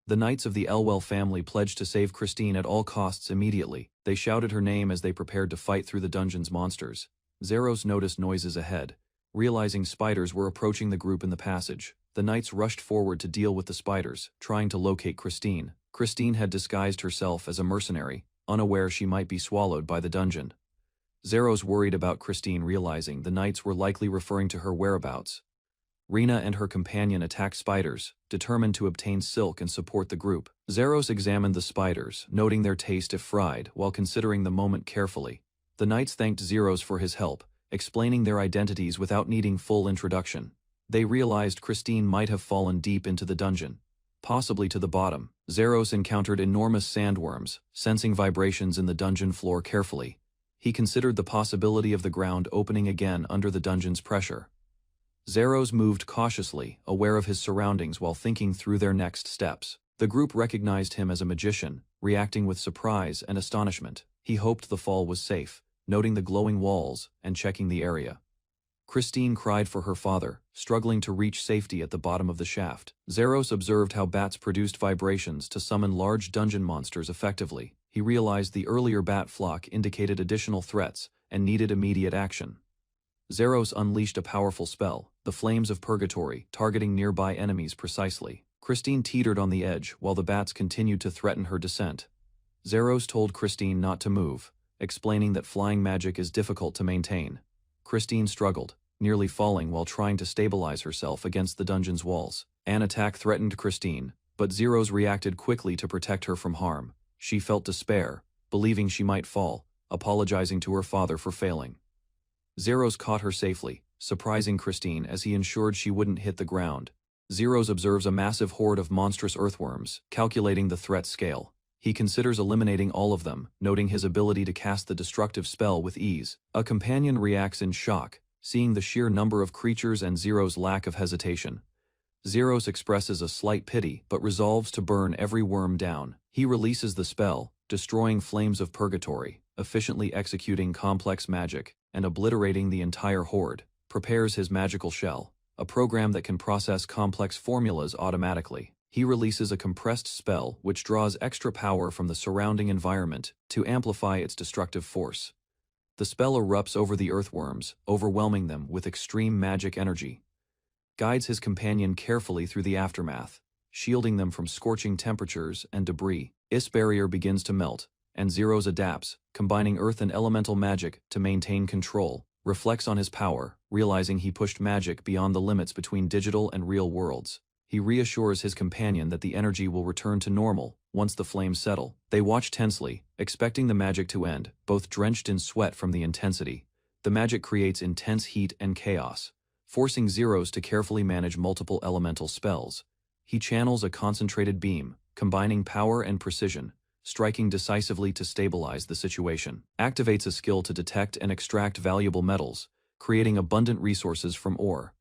The knights of the LVL family pledged to save Christine at all costs immediately. They shouted her name as they prepared to fight through the dungeon's monsters. Zeros noticed noises ahead. Realizing spiders were approaching the group in the passage, the knights rushed forward to deal with the spiders, trying to locate Christine. Christine had disguised herself as a mercenary, unaware she might be swallowed by the dungeon. Zeros worried about Christine, realizing the knights were likely referring to her whereabouts. Rena and her companion attacked spiders, determined to obtain silk and support the group. Zeros examined the spiders, noting their taste if fried, while considering the moment carefully. The knights thanked Zeros for his help, explaining their identities without needing full introduction. They realized Christine might have fallen deep into the dungeon, possibly to the bottom. Zeros encountered enormous sandworms, sensing vibrations in the dungeon floor carefully. He considered the possibility of the ground opening again under the dungeon's pressure. Zeros moved cautiously, aware of his surroundings while thinking through their next steps. The group recognized him as a magician, reacting with surprise and astonishment. He hoped the fall was safe, noting the glowing walls and checking the area. Christine cried for her father, struggling to reach safety at the bottom of the shaft. Zeros observed how bats produced vibrations to summon large dungeon monsters effectively. He realized the earlier bat flock indicated additional threats and needed immediate action. Zeros unleashed a powerful spell, the Flames of Purgatory, targeting nearby enemies precisely. Christine teetered on the edge while the bats continued to threaten her descent. Zeros told Christine not to move, explaining that flying magic is difficult to maintain. Christine struggled, nearly falling while trying to stabilize herself against the dungeon's walls. An attack threatened Christine, but Zeros reacted quickly to protect her from harm. She felt despair, believing she might fall, apologizing to her father for failing. Zeros caught her safely, surprising Christine as he ensured she wouldn't hit the ground. Zeros observes a massive horde of monstrous earthworms, calculating the threat scale. He considers eliminating all of them, noting his ability to cast the destructive spell with ease. A companion reacts in shock, seeing the sheer number of creatures and Zeros' lack of hesitation. Zeros expresses a slight pity but resolves to burn every worm down. He releases the spell, destroying Flames of Purgatory, efficiently executing complex magic, and obliterating the entire horde. Prepares his magical shell, a program that can process complex formulas automatically. He releases a compressed spell which draws extra power from the surrounding environment to amplify its destructive force. The spell erupts over the earthworms, overwhelming them with extreme magic energy. Guides his companion carefully through the aftermath, shielding them from scorching temperatures and debris. Is barrier begins to melt, and Zeros adapts, combining earth and elemental magic to maintain control. Reflects on his power, realizing he pushed magic beyond the limits between digital and real worlds. He reassures his companion that the energy will return to normal once the flames settle. They watch tensely, expecting the magic to end, both drenched in sweat from the intensity. The magic creates intense heat and chaos, forcing Zeros to carefully manage multiple elemental spells. He channels a concentrated beam, combining power and precision, striking decisively to stabilize the situation. Activates a skill to detect and extract valuable metals, creating abundant resources from ore.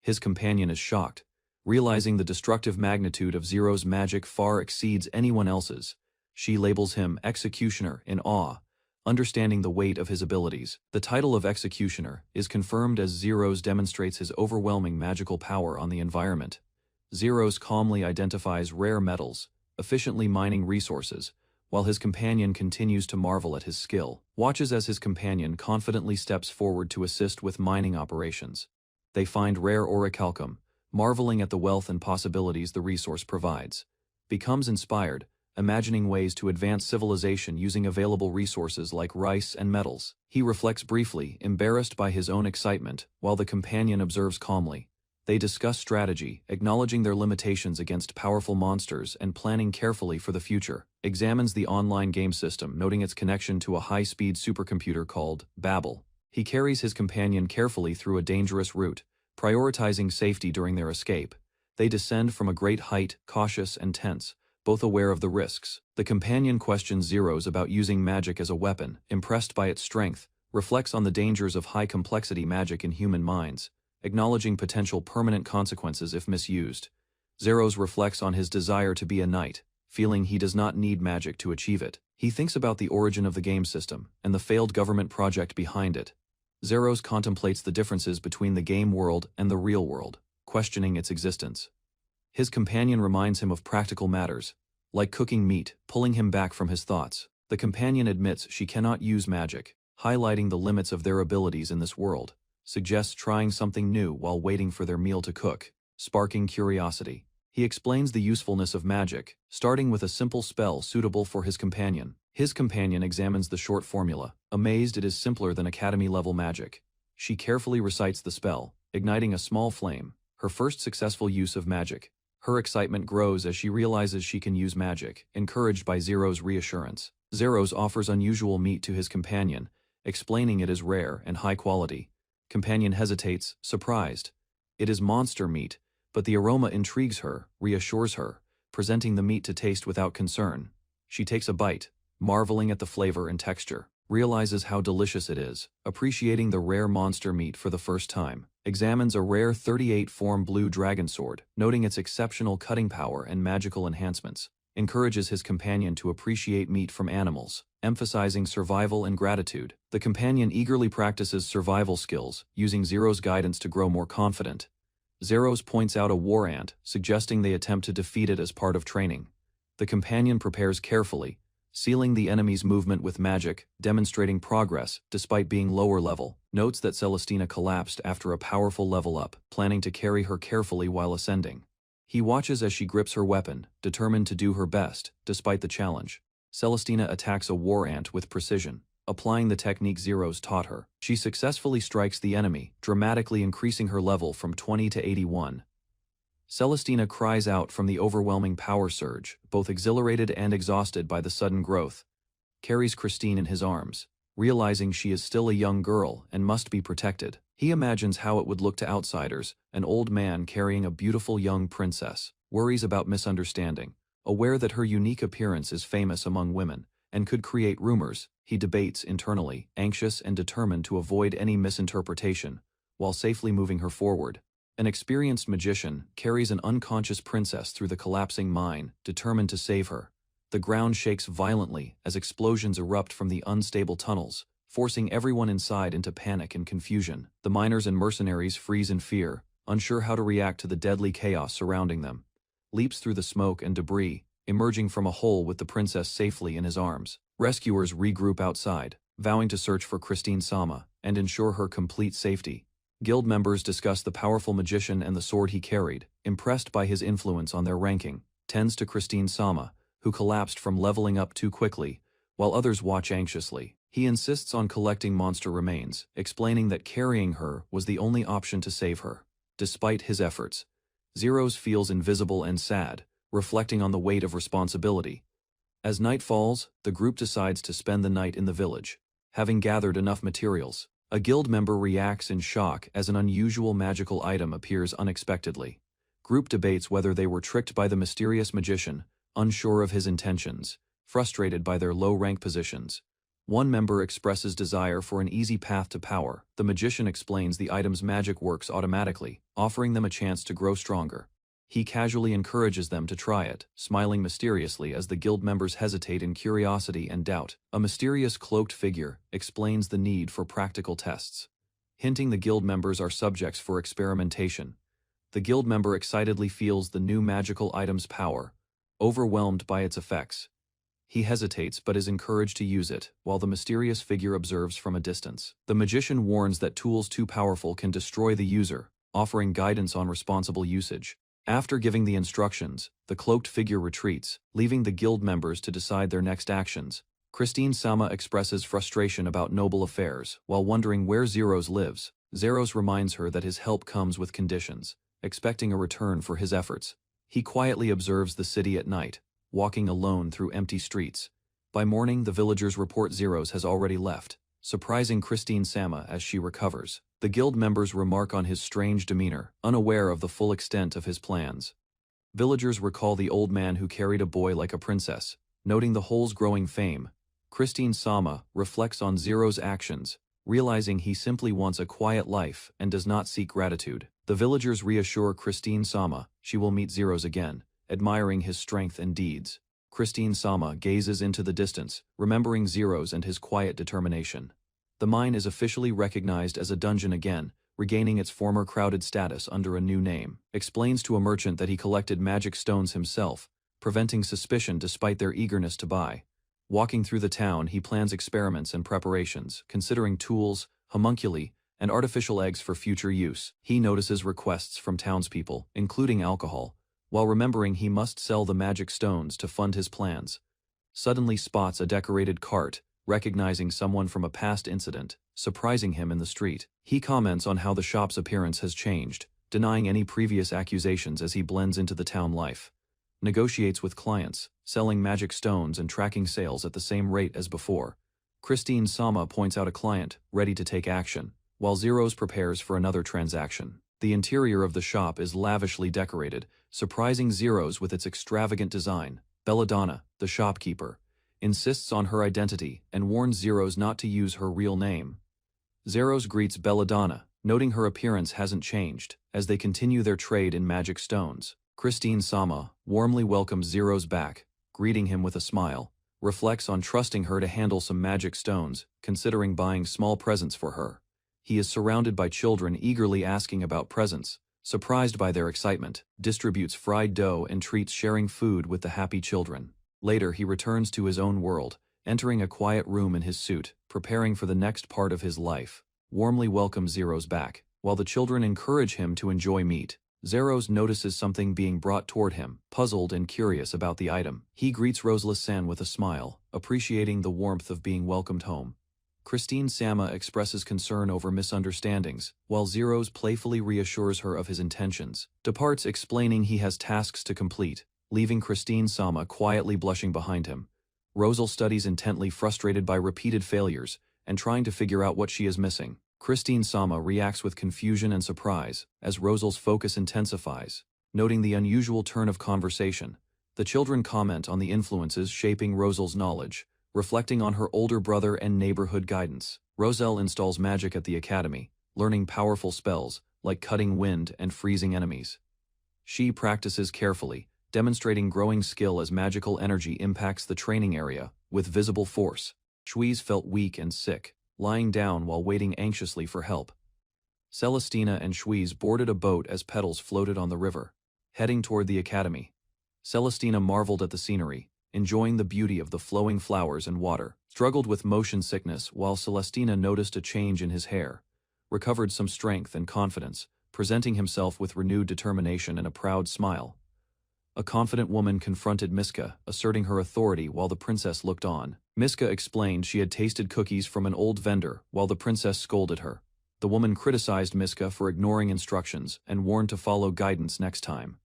His companion is shocked, realizing the destructive magnitude of Zero's magic far exceeds anyone else's. She labels him Executioner in awe, understanding the weight of his abilities. The title of Executioner is confirmed as Zeros demonstrates his overwhelming magical power on the environment. Zeros calmly identifies rare metals, efficiently mining resources, while his companion continues to marvel at his skill. Watches as his companion confidently steps forward to assist with mining operations. They find rare orichalcum, marveling at the wealth and possibilities the resource provides. Becomes inspired, imagining ways to advance civilization using available resources like rice and metals. He reflects briefly, embarrassed by his own excitement, while the companion observes calmly. They discuss strategy, acknowledging their limitations against powerful monsters and planning carefully for the future. Examines the online game system, noting its connection to a high-speed supercomputer called Babel. He carries his companion carefully through a dangerous route, prioritizing safety during their escape. They descend from a great height, cautious and tense, both aware of the risks. The companion questions Zeros about using magic as a weapon, impressed by its strength, reflects on the dangers of high-complexity magic in human minds, acknowledging potential permanent consequences if misused. Zeros reflects on his desire to be a knight, feeling he does not need magic to achieve it. He thinks about the origin of the game system and the failed government project behind it. Zeros contemplates the differences between the game world and the real world, questioning its existence. His companion reminds him of practical matters, like cooking meat, pulling him back from his thoughts. The companion admits she cannot use magic, highlighting the limits of their abilities in this world. Suggests trying something new while waiting for their meal to cook, sparking curiosity. He explains the usefulness of magic, starting with a simple spell suitable for his companion. His companion examines the short formula, amazed it is simpler than academy-level magic. She carefully recites the spell, igniting a small flame, her first successful use of magic. Her excitement grows as she realizes she can use magic, encouraged by Zero's reassurance. Zeros offers unusual meat to his companion, explaining it is rare and high quality. Companion hesitates, surprised. It is monster meat, but the aroma intrigues her, reassures her, presenting the meat to taste without concern. She takes a bite, marveling at the flavor and texture, realizes how delicious it is, appreciating the rare monster meat for the first time. Examines a rare 38-form blue dragon sword, noting its exceptional cutting power and magical enhancements. Encourages his companion to appreciate meat from animals, emphasizing survival and gratitude. The companion eagerly practices survival skills, using Zero's guidance to grow more confident. Zeros points out a war ant, suggesting they attempt to defeat it as part of training. The companion prepares carefully, sealing the enemy's movement with magic, demonstrating progress despite being lower level. Notes that Celestina collapsed after a powerful level up, planning to carry her carefully while ascending. He watches as she grips her weapon, determined to do her best, despite the challenge. Celestina attacks a war ant with precision, applying the technique Zeros taught her. She successfully strikes the enemy, dramatically increasing her level from 20 to 81. Celestina cries out from the overwhelming power surge, both exhilarated and exhausted by the sudden growth. Carries Christine in his arms, realizing she is still a young girl and must be protected. He imagines how it would look to outsiders, an old man carrying a beautiful young princess. Worries about misunderstanding. Aware that her unique appearance is famous among women, and could create rumors, he debates internally, anxious and determined to avoid any misinterpretation, while safely moving her forward. An experienced magician carries an unconscious princess through the collapsing mine, determined to save her. The ground shakes violently as explosions erupt from the unstable tunnels, forcing everyone inside into panic and confusion. The miners and mercenaries freeze in fear, unsure how to react to the deadly chaos surrounding them. Leaps through the smoke and debris, emerging from a hole with the princess safely in his arms. Rescuers regroup outside, vowing to search for Christine Sama and ensure her complete safety. Guild members discuss the powerful magician and the sword he carried, impressed by his influence on their ranking. Tends to Christine Sama, who collapsed from leveling up too quickly, while others watch anxiously. He insists on collecting monster remains, explaining that carrying her was the only option to save her. Despite his efforts, Zeros feels invisible and sad, reflecting on the weight of responsibility. As night falls, the group decides to spend the night in the village. Having gathered enough materials, a guild member reacts in shock as an unusual magical item appears unexpectedly. Group debates whether they were tricked by the mysterious magician, unsure of his intentions, frustrated by their low-rank positions. One member expresses desire for an easy path to power. The magician explains the item's magic works automatically, offering them a chance to grow stronger. He casually encourages them to try it, smiling mysteriously as the guild members hesitate in curiosity and doubt. A mysterious cloaked figure explains the need for practical tests, hinting the guild members are subjects for experimentation. The guild member excitedly feels the new magical item's power, overwhelmed by its effects. He hesitates but is encouraged to use it, while the mysterious figure observes from a distance. The magician warns that tools too powerful can destroy the user, offering guidance on responsible usage. After giving the instructions, the cloaked figure retreats, leaving the guild members to decide their next actions. Christine-sama expresses frustration about noble affairs, while wondering where Zeros lives. Zeros reminds her that his help comes with conditions, expecting a return for his efforts. He quietly observes the city at night, walking alone through empty streets. By morning, the villagers report Zeros has already left, surprising Christine-sama as she recovers. The guild members remark on his strange demeanor, unaware of the full extent of his plans. Villagers recall the old man who carried a boy like a princess, noting the hole's growing fame. Christine-sama reflects on Zero's actions, realizing he simply wants a quiet life and does not seek gratitude. The villagers reassure Christine-sama she will meet Zeros again, admiring his strength and deeds. Christine-sama gazes into the distance, remembering Zeros and his quiet determination. The mine is officially recognized as a dungeon again, regaining its former crowded status under a new name. Explains to a merchant that he collected magic stones himself, preventing suspicion despite their eagerness to buy. Walking through the town, he plans experiments and preparations, considering tools, homunculi, and artificial eggs for future use. He notices requests from townspeople, including alcohol, while remembering he must sell the magic stones to fund his plans. Suddenly spots a decorated cart, recognizing someone from a past incident, surprising him in the street. He comments on how the shop's appearance has changed, denying any previous accusations as he blends into the town life. Negotiates with clients, selling magic stones and tracking sales at the same rate as before. Christine-sama points out a client, ready to take action, while Zeros prepares for another transaction. The interior of the shop is lavishly decorated, surprising Zeros with its extravagant design. Belladonna, the shopkeeper, insists on her identity and warns Zeros not to use her real name. Zeros greets Belladonna, noting her appearance hasn't changed, as they continue their trade in magic stones. Christine-sama warmly welcomes Zeros back, greeting him with a smile, reflects on trusting her to handle some magic stones, considering buying small presents for her. He is surrounded by children eagerly asking about presents, surprised by their excitement, distributes fried dough and treats sharing food with the happy children. Later he returns to his own world, entering a quiet room in his suit, preparing for the next part of his life. Warmly welcomes Zeros back, while the children encourage him to enjoy meat. Zeros notices something being brought toward him, puzzled and curious about the item. He greets Rosela-san with a smile, appreciating the warmth of being welcomed home. Christine-sama expresses concern over misunderstandings, while Zeros playfully reassures her of his intentions. Departs explaining he has tasks to complete, leaving Christine-sama quietly blushing behind him. Rosal studies intently, frustrated by repeated failures, and trying to figure out what she is missing. Christine-sama reacts with confusion and surprise, as Rosal's focus intensifies. Noting the unusual turn of conversation, the children comment on the influences shaping Rosal's knowledge, reflecting on her older brother and neighborhood guidance. Roselle installs magic at the academy, learning powerful spells, like cutting wind and freezing enemies. She practices carefully, demonstrating growing skill as magical energy impacts the training area with visible force. Shui's felt weak and sick, lying down while waiting anxiously for help. Celestina and Shui's boarded a boat as petals floated on the river, heading toward the academy. Celestina marveled at the scenery, enjoying the beauty of the flowing flowers and water. Struggled with motion sickness while Celestina noticed a change in his hair, recovered some strength and confidence, presenting himself with renewed determination and a proud smile. A confident woman confronted Miska, asserting her authority while the princess looked on. Miska explained she had tasted cookies from an old vendor while the princess scolded her. The woman criticized Miska for ignoring instructions and warned to follow guidance next time.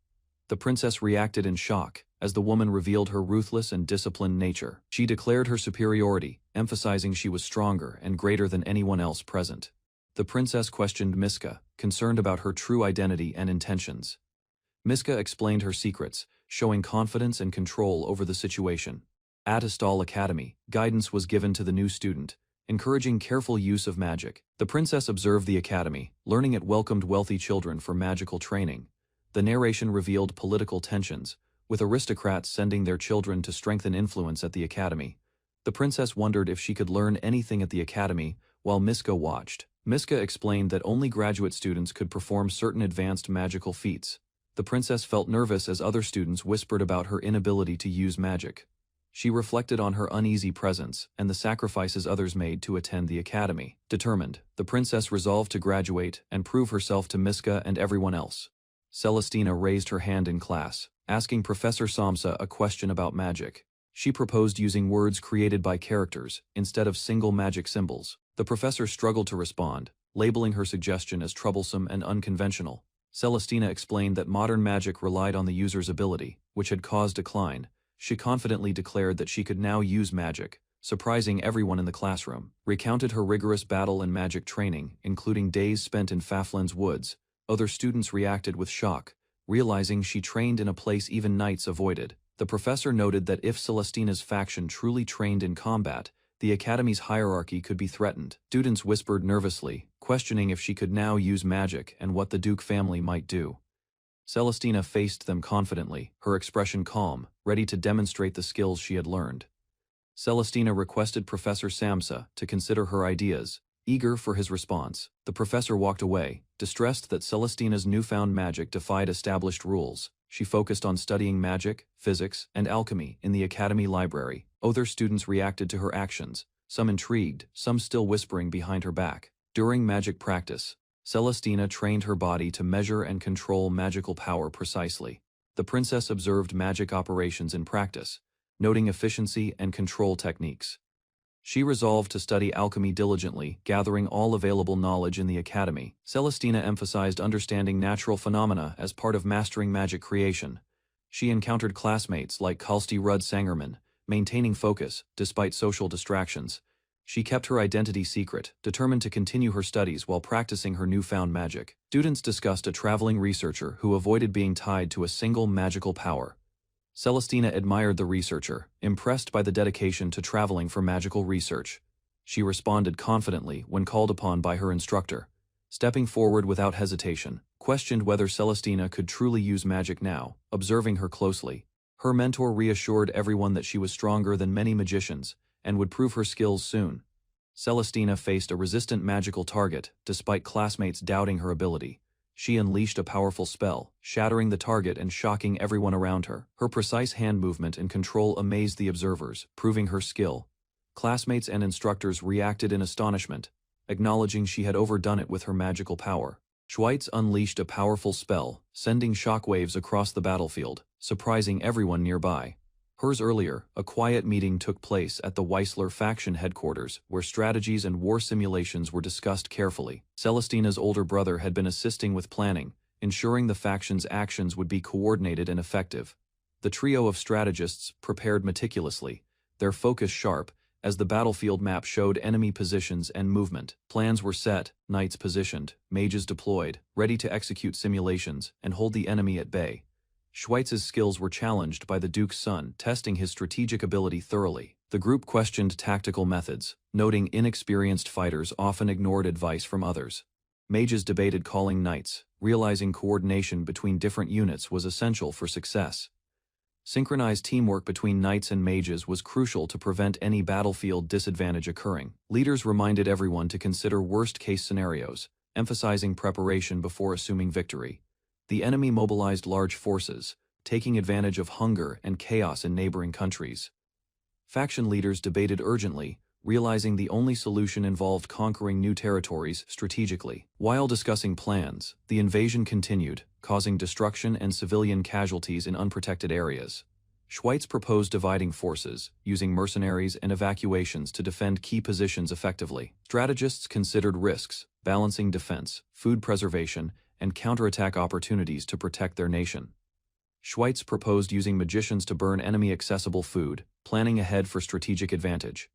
The princess reacted in shock as the woman revealed her ruthless and disciplined nature. She declared her superiority, emphasizing she was stronger and greater than anyone else present. The princess questioned Miska, concerned about her true identity and intentions. Miska explained her secrets, showing confidence and control over the situation. At Astal Academy, guidance was given to the new student, encouraging careful use of magic. The princess observed the academy, learning it welcomed wealthy children for magical training. The narration revealed political tensions, with aristocrats sending their children to strengthen influence at the academy. The princess wondered if she could learn anything at the academy, while Miska watched. Miska explained that only graduate students could perform certain advanced magical feats. The princess felt nervous as other students whispered about her inability to use magic. She reflected on her uneasy presence and the sacrifices others made to attend the academy. Determined, the princess resolved to graduate and prove herself to Miska and everyone else. Celestina raised her hand in class, asking Professor Samsa a question about magic. She proposed using words created by characters instead of single magic symbols. The professor struggled to respond, labeling her suggestion as troublesome and unconventional. Celestina explained that modern magic relied on the user's ability, which had caused decline. She confidently declared that she could now use magic, surprising everyone in the classroom. Recounted her rigorous battle and magic training, including days spent in Faflin's woods. Other students reacted with shock, realizing she trained in a place even knights avoided. The professor noted that if Celestina's faction truly trained in combat, the academy's hierarchy could be threatened. Students whispered nervously, questioning if she could now use magic and what the Duke family might do. Celestina faced them confidently, her expression calm, ready to demonstrate the skills she had learned. Celestina requested Professor Samsa to consider her ideas, eager for his response. The professor walked away, distressed that Celestina's newfound magic defied established rules. She focused on studying magic, physics, and alchemy in the academy library. Other students reacted to her actions, some intrigued, some still whispering behind her back. During magic practice, Celestina trained her body to measure and control magical power precisely. The princess observed magic operations in practice, noting efficiency and control techniques. She resolved to study alchemy diligently, gathering all available knowledge in the academy. Celestina emphasized understanding natural phenomena as part of mastering magic creation. She encountered classmates like Kalsti Rudd Sangerman, maintaining focus despite social distractions. She kept her identity secret, determined to continue her studies while practicing her newfound magic. Students discussed a traveling researcher who avoided being tied to a single magical power. Celestina admired the researcher, impressed by the dedication to traveling for magical research. She responded confidently when called upon by her instructor, stepping forward without hesitation, questioned whether Celestina could truly use magic now, observing her closely. Her mentor reassured everyone that she was stronger than many magicians, and would prove her skills soon. Celestina faced a resistant magical target, despite classmates doubting her ability. She unleashed a powerful spell, shattering the target and shocking everyone around her. Her precise hand movement and control amazed the observers, proving her skill. Classmates and instructors reacted in astonishment, acknowledging she had overdone it with her magical power. Schweitz unleashed a powerful spell, sending shockwaves across the battlefield, surprising everyone nearby. Hers earlier, a quiet meeting took place at the Weissler faction headquarters, where strategies and war simulations were discussed carefully. Celestina's older brother had been assisting with planning, ensuring the faction's actions would be coordinated and effective. The trio of strategists prepared meticulously, their focus sharp, as the battlefield map showed enemy positions and movement. Plans were set, knights positioned, mages deployed, ready to execute simulations and hold the enemy at bay. Schweitz's skills were challenged by the Duke's son, testing his strategic ability thoroughly. The group questioned tactical methods, noting inexperienced fighters often ignored advice from others. Mages debated calling knights, realizing coordination between different units was essential for success. Synchronized teamwork between knights and mages was crucial to prevent any battlefield disadvantage occurring. Leaders reminded everyone to consider worst-case scenarios, emphasizing preparation before assuming victory. The enemy mobilized large forces, taking advantage of hunger and chaos in neighboring countries. Faction leaders debated urgently, realizing the only solution involved conquering new territories strategically. While discussing plans, the invasion continued, causing destruction and civilian casualties in unprotected areas. Schweitz proposed dividing forces, using mercenaries and evacuations to defend key positions effectively. Strategists considered risks, balancing defense, food preservation, and counterattack opportunities to protect their nation. Schweitz proposed using magicians to burn enemy-accessible food, planning ahead for strategic advantage.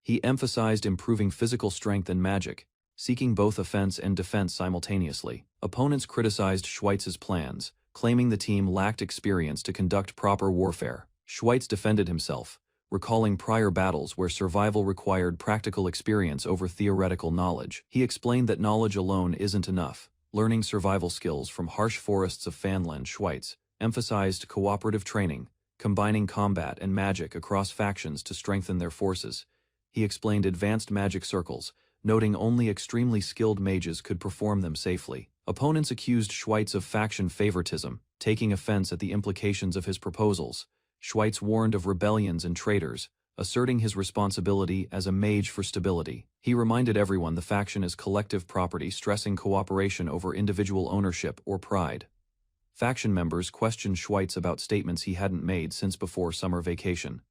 He emphasized improving physical strength and magic, seeking both offense and defense simultaneously. Opponents criticized Schweitz's plans, claiming the team lacked experience to conduct proper warfare. Schweitz defended himself, recalling prior battles where survival required practical experience over theoretical knowledge. He explained that knowledge alone isn't enough. Learning survival skills from harsh forests of Fanland. Schweitz emphasized cooperative training, combining combat and magic across factions to strengthen their forces. He explained advanced magic circles, noting only extremely skilled mages could perform them safely. Opponents accused Schweitz of faction favoritism, taking offense at the implications of his proposals. Schweitz warned of rebellions and traitors, asserting his responsibility as a mage for stability. He reminded everyone the faction is collective property, stressing cooperation over individual ownership or pride. Faction members questioned Schweitz about statements he hadn't made since before summer vacation.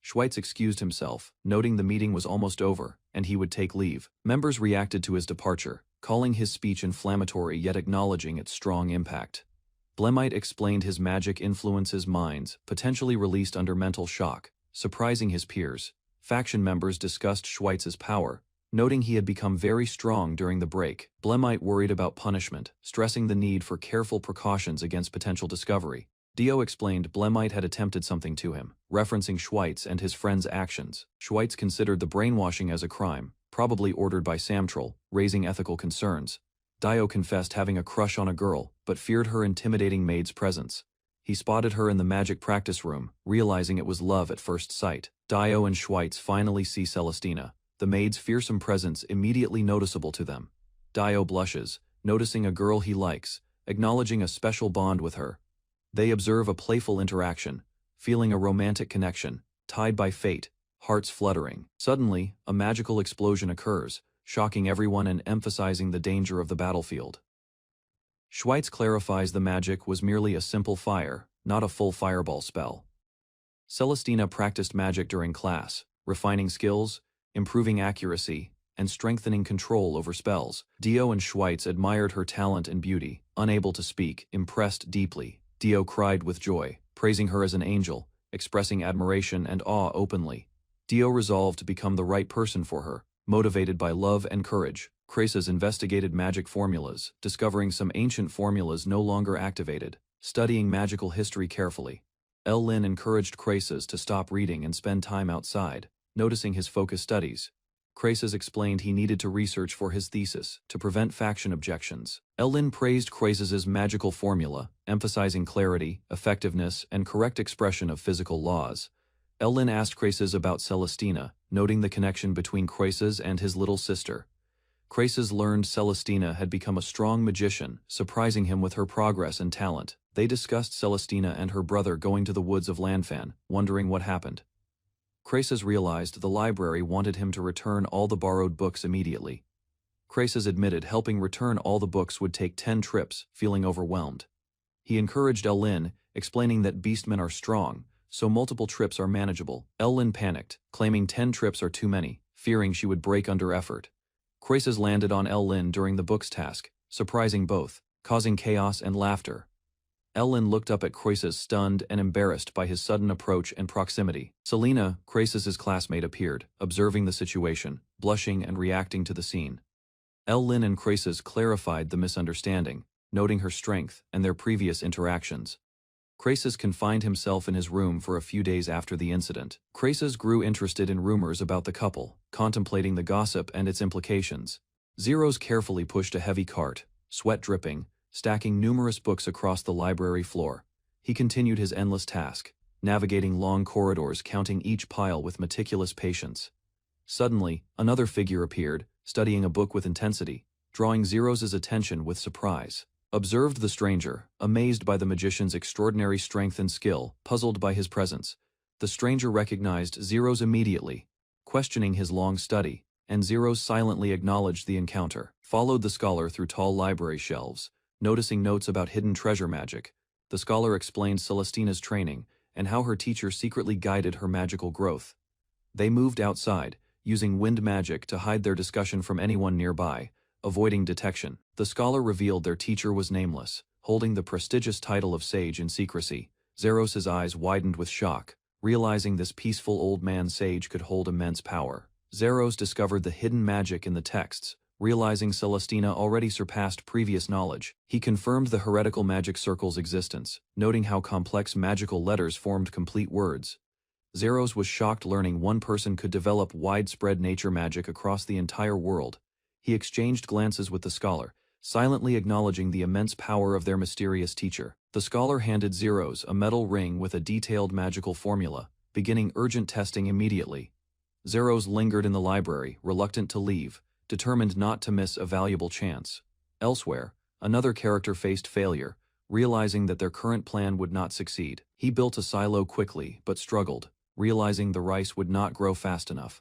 Schweitz excused himself, noting the meeting was almost over, and he would take leave. Members reacted to his departure, calling his speech inflammatory yet acknowledging its strong impact. Blemite explained his magic influences minds, potentially released under mental shock, surprising his peers. Faction members discussed Schweitz's power, noting he had become very strong during the break. Blemite worried about punishment, stressing the need for careful precautions against potential discovery. Dio explained Blemite had attempted something to him, referencing Schweitz and his friend's actions. Schweitz considered the brainwashing as a crime, probably ordered by Samtrol, raising ethical concerns. Dio confessed having a crush on a girl, but feared her intimidating maid's presence. He spotted her in the magic practice room, realizing it was love at first sight. Dio and Schweitz finally see Celestina, the maid's fearsome presence immediately noticeable to them. Dio blushes, noticing a girl he likes, acknowledging a special bond with her. They observe a playful interaction, feeling a romantic connection, tied by fate, hearts fluttering. Suddenly, a magical explosion occurs, shocking everyone and emphasizing the danger of the battlefield. Schweitz clarifies the magic was merely a simple fire, not a full fireball spell. Celestina practiced magic during class, refining skills, improving accuracy, and strengthening control over spells. Dio and Schweitz admired her talent and beauty, unable to speak, impressed deeply. Dio cried with joy, praising her as an angel, expressing admiration and awe openly. Dio resolved to become the right person for her, motivated by love and courage. Kreisas investigated magic formulas, discovering some ancient formulas no longer activated, studying magical history carefully. Lin encouraged Kreisas to stop reading and spend time outside, noticing his focused studies. Kreisas explained he needed to research for his thesis to prevent faction objections. Lin praised Kreisas's magical formula, emphasizing clarity, effectiveness, and correct expression of physical laws. Lin asked Kreisas about Celestina, noting the connection between Kreisas and his little sister. Kreisas learned Celestina had become a strong magician, surprising him with her progress and talent. They discussed Celestina and her brother going to the woods of Lanfan, wondering what happened. Kreisas realized the library wanted him to return all the borrowed books immediately. Kreisas admitted helping return all the books would take 10 trips, feeling overwhelmed. He encouraged Lin, explaining that beastmen are strong, so multiple trips are manageable. Lin panicked, claiming 10 trips are too many, fearing she would break under effort. Kreisas landed on Lin during the book's task, surprising both, causing chaos and laughter. Lin looked up at Kreisas, stunned and embarrassed by his sudden approach and proximity. Selena, Kreisas' classmate, appeared, observing the situation, blushing and reacting to the scene. Lin and Kreisas clarified the misunderstanding, noting her strength and their previous interactions. Kreisas confined himself in his room for a few days after the incident. Kreisas grew interested in rumors about the couple, contemplating the gossip and its implications. Zeros carefully pushed a heavy cart, sweat dripping, stacking numerous books across the library floor. He continued his endless task, navigating long corridors, counting each pile with meticulous patience. Suddenly, another figure appeared, studying a book with intensity, drawing Zeros' attention with surprise. Observed the stranger, amazed by the magician's extraordinary strength and skill, puzzled by his presence. The stranger recognized Zeros immediately, questioning his long study, and Zeros silently acknowledged the encounter. Followed the scholar through tall library shelves, noticing notes about hidden treasure magic. The scholar explained Celestina's training and how her teacher secretly guided her magical growth. They moved outside, using wind magic to hide their discussion from anyone nearby, avoiding detection. The scholar revealed their teacher was nameless, holding the prestigious title of sage in secrecy. Zeros' eyes widened with shock, realizing this peaceful old man sage could hold immense power. Zeros discovered the hidden magic in the texts, realizing Celestina already surpassed previous knowledge. He confirmed the heretical magic circle's existence, noting how complex magical letters formed complete words. Zeros was shocked learning one person could develop widespread nature magic across the entire world. He exchanged glances with the scholar, silently acknowledging the immense power of their mysterious teacher. The scholar handed Zeros a metal ring with a detailed magical formula, beginning urgent testing immediately. Zeros lingered in the library, reluctant to leave, determined not to miss a valuable chance. Elsewhere, another character faced failure, realizing that their current plan would not succeed. He built a silo quickly, but struggled, realizing the rice would not grow fast enough.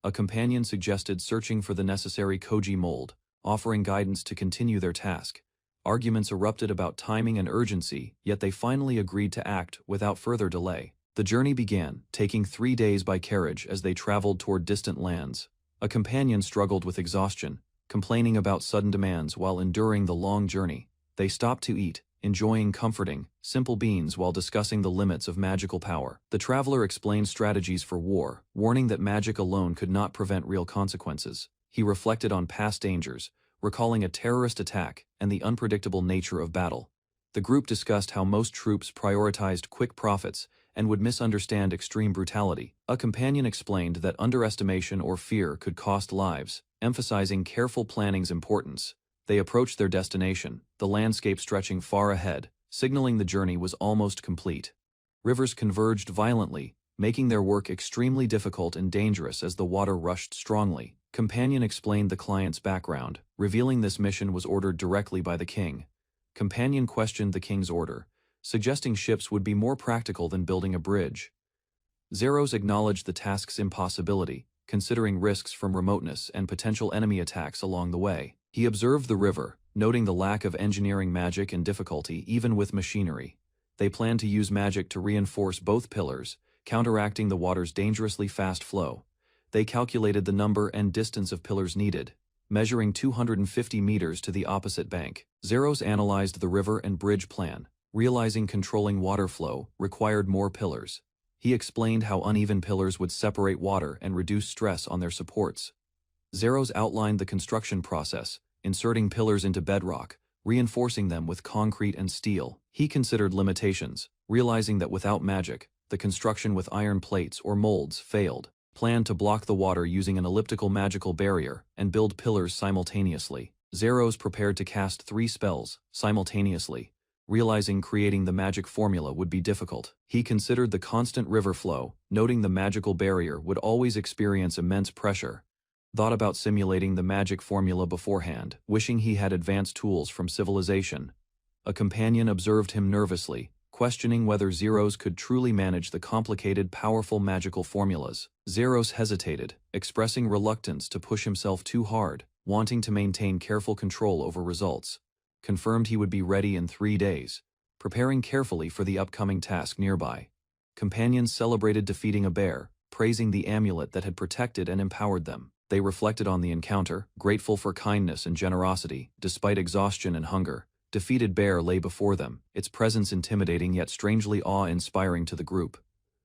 A companion suggested searching for the necessary koji mold, offering guidance to continue their task. Arguments erupted about timing and urgency, yet they finally agreed to act without further delay. The journey began, taking 3 days by carriage as they traveled toward distant lands. A companion struggled with exhaustion, complaining about sudden demands while enduring the long journey. They stopped to eat, enjoying comforting, simple beans while discussing the limits of magical power. The traveler explained strategies for war, warning that magic alone could not prevent real consequences. He reflected on past dangers, recalling a terrorist attack and the unpredictable nature of battle. The group discussed how most troops prioritized quick profits and would misunderstand extreme brutality. A companion explained that underestimation or fear could cost lives, emphasizing careful planning's importance. They approached their destination, the landscape stretching far ahead, signaling the journey was almost complete. Rivers converged violently, making their work extremely difficult and dangerous as the water rushed strongly. Companion explained the client's background, revealing this mission was ordered directly by the king. Companion questioned the king's order, suggesting ships would be more practical than building a bridge. Zeros acknowledged the task's impossibility, considering risks from remoteness and potential enemy attacks along the way. He observed the river, noting the lack of engineering magic and difficulty even with machinery. They planned to use magic to reinforce both pillars, counteracting the water's dangerously fast flow. They calculated the number and distance of pillars needed, measuring 250 meters to the opposite bank. Zeros analyzed the river and bridge plan, realizing controlling water flow required more pillars. He explained how uneven pillars would separate water and reduce stress on their supports. Zeros outlined the construction process, inserting pillars into bedrock, reinforcing them with concrete and steel. He considered limitations, realizing that without magic, the construction with iron plates or molds failed. Planned to block the water using an elliptical magical barrier and build pillars simultaneously. Zeros prepared to cast 3 spells simultaneously, realizing creating the magic formula would be difficult. He considered the constant river flow, noting the magical barrier would always experience immense pressure. Thought about simulating the magic formula beforehand, wishing he had advanced tools from civilization. A companion observed him nervously, questioning whether Zeros could truly manage the complicated, powerful magical formulas. Zeros hesitated, expressing reluctance to push himself too hard, wanting to maintain careful control over results. Confirmed he would be ready in 3 days, preparing carefully for the upcoming task nearby. Companions celebrated defeating a bear, praising the amulet that had protected and empowered them. They reflected on the encounter, grateful for kindness and generosity. Despite exhaustion and hunger, defeated bear lay before them, its presence intimidating yet strangely awe-inspiring to the group.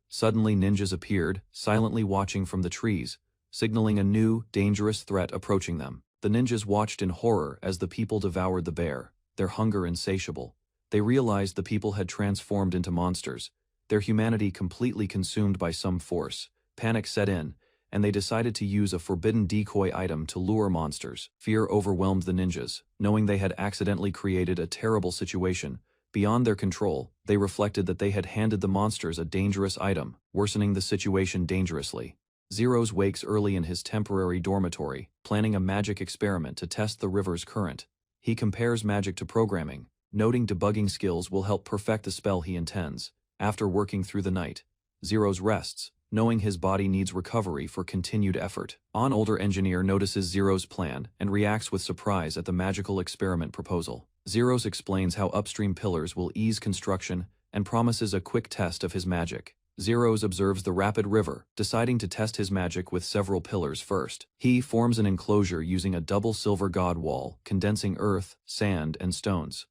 Suddenly ninjas appeared, silently watching from the trees, signaling a new, dangerous threat approaching them. The ninjas watched in horror as the people devoured the bear, their hunger insatiable. They realized the people had transformed into monsters, their humanity completely consumed by some force. Panic set in, and they decided to use a forbidden decoy item to lure monsters. Fear overwhelmed the ninjas, knowing they had accidentally created a terrible situation. Beyond their control, they reflected that they had handed the monsters a dangerous item, worsening the situation dangerously. Zeros wakes early in his temporary dormitory, planning a magic experiment to test the river's current. He compares magic to programming, noting debugging skills will help perfect the spell he intends. After working through the night, Zeros rests, knowing his body needs recovery for continued effort. An older engineer notices Zero's plan and reacts with surprise at the magical experiment proposal. Zeros explains how upstream pillars will ease construction and promises a quick test of his magic. Zeros observes the rapid river, deciding to test his magic with several pillars first. He forms an enclosure using a double silver god wall, condensing earth, sand, and stones.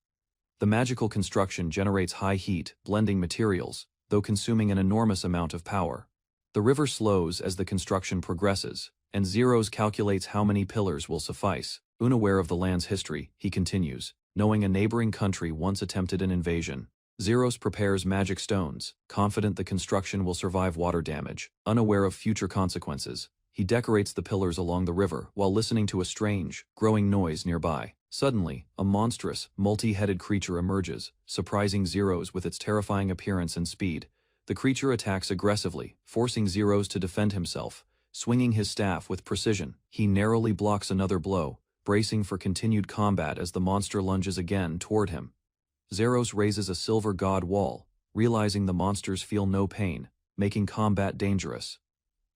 The magical construction generates high heat, blending materials, though consuming an enormous amount of power. The river slows as the construction progresses, and Zeros calculates how many pillars will suffice. Unaware of the land's history, he continues, knowing a neighboring country once attempted an invasion. Zeros prepares magic stones, confident the construction will survive water damage. Unaware of future consequences, he decorates the pillars along the river while listening to a strange, growing noise nearby. Suddenly, a monstrous, multi-headed creature emerges, surprising Zeros with its terrifying appearance and speed. The creature attacks aggressively, forcing Zeros to defend himself. Swinging his staff with precision, he narrowly blocks another blow, bracing for continued combat as the monster lunges again toward him. Zeros raises a silver god wall, realizing the monsters feel no pain, making combat dangerous.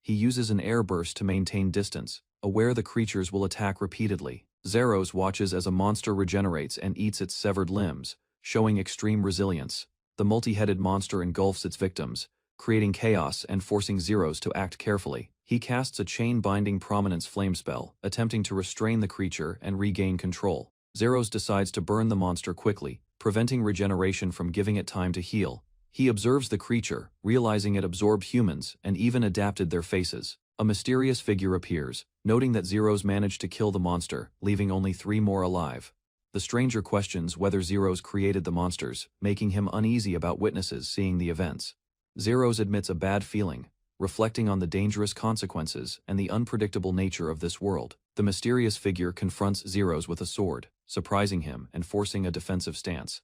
He uses an air burst to maintain distance, aware the creatures will attack repeatedly. Zeros watches as a monster regenerates and eats its severed limbs, showing extreme resilience. The multi-headed monster engulfs its victims, creating chaos and forcing Zeros to act carefully. He casts a chain-binding prominence flame spell, attempting to restrain the creature and regain control. Zeros decides to burn the monster quickly, preventing regeneration from giving it time to heal. He observes the creature, realizing it absorbed humans and even adapted their faces. A mysterious figure appears, noting that Zeros managed to kill the monster, leaving only 3 more alive. The stranger questions whether Zeros created the monsters, making him uneasy about witnesses seeing the events. Zeros admits a bad feeling, reflecting on the dangerous consequences and the unpredictable nature of this world. The mysterious figure confronts Zeros with a sword, surprising him and forcing a defensive stance.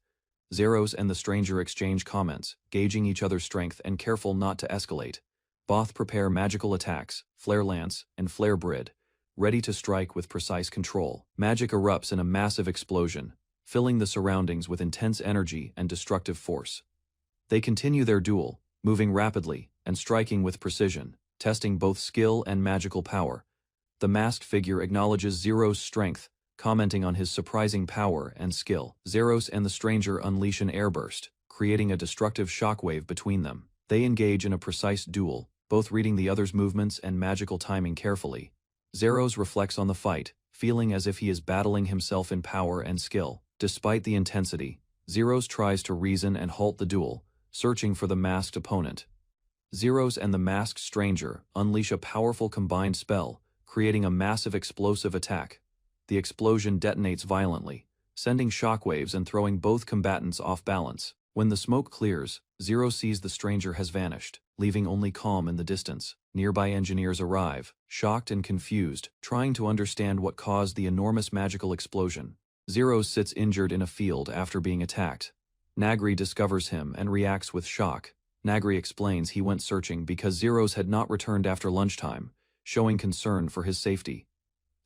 Zeros and the stranger exchange comments, gauging each other's strength and careful not to escalate. Both prepare magical attacks, Flare Lance and Flare Brid, ready to strike with precise control. Magic erupts in a massive explosion, filling the surroundings with intense energy and destructive force. They continue their duel, moving rapidly and striking with precision, testing both skill and magical power. The masked figure acknowledges Zeros' strength, commenting on his surprising power and skill. Zeros and the stranger unleash an airburst, creating a destructive shockwave between them. They engage in a precise duel, both reading the other's movements and magical timing carefully. Zeros reflects on the fight, feeling as if he is battling himself in power and skill. Despite the intensity, Zeros tries to reason and halt the duel, searching for the masked opponent. Zeros and the masked stranger unleash a powerful combined spell, creating a massive explosive attack. The explosion detonates violently, sending shockwaves and throwing both combatants off balance. When the smoke clears, Zeros sees the stranger has vanished, leaving only calm in the distance. Nearby engineers arrive, shocked and confused, trying to understand what caused the enormous magical explosion. Zeros sits injured in a field after being attacked. Nagri discovers him and reacts with shock. Nagri explains he went searching because Zeros had not returned after lunchtime, showing concern for his safety.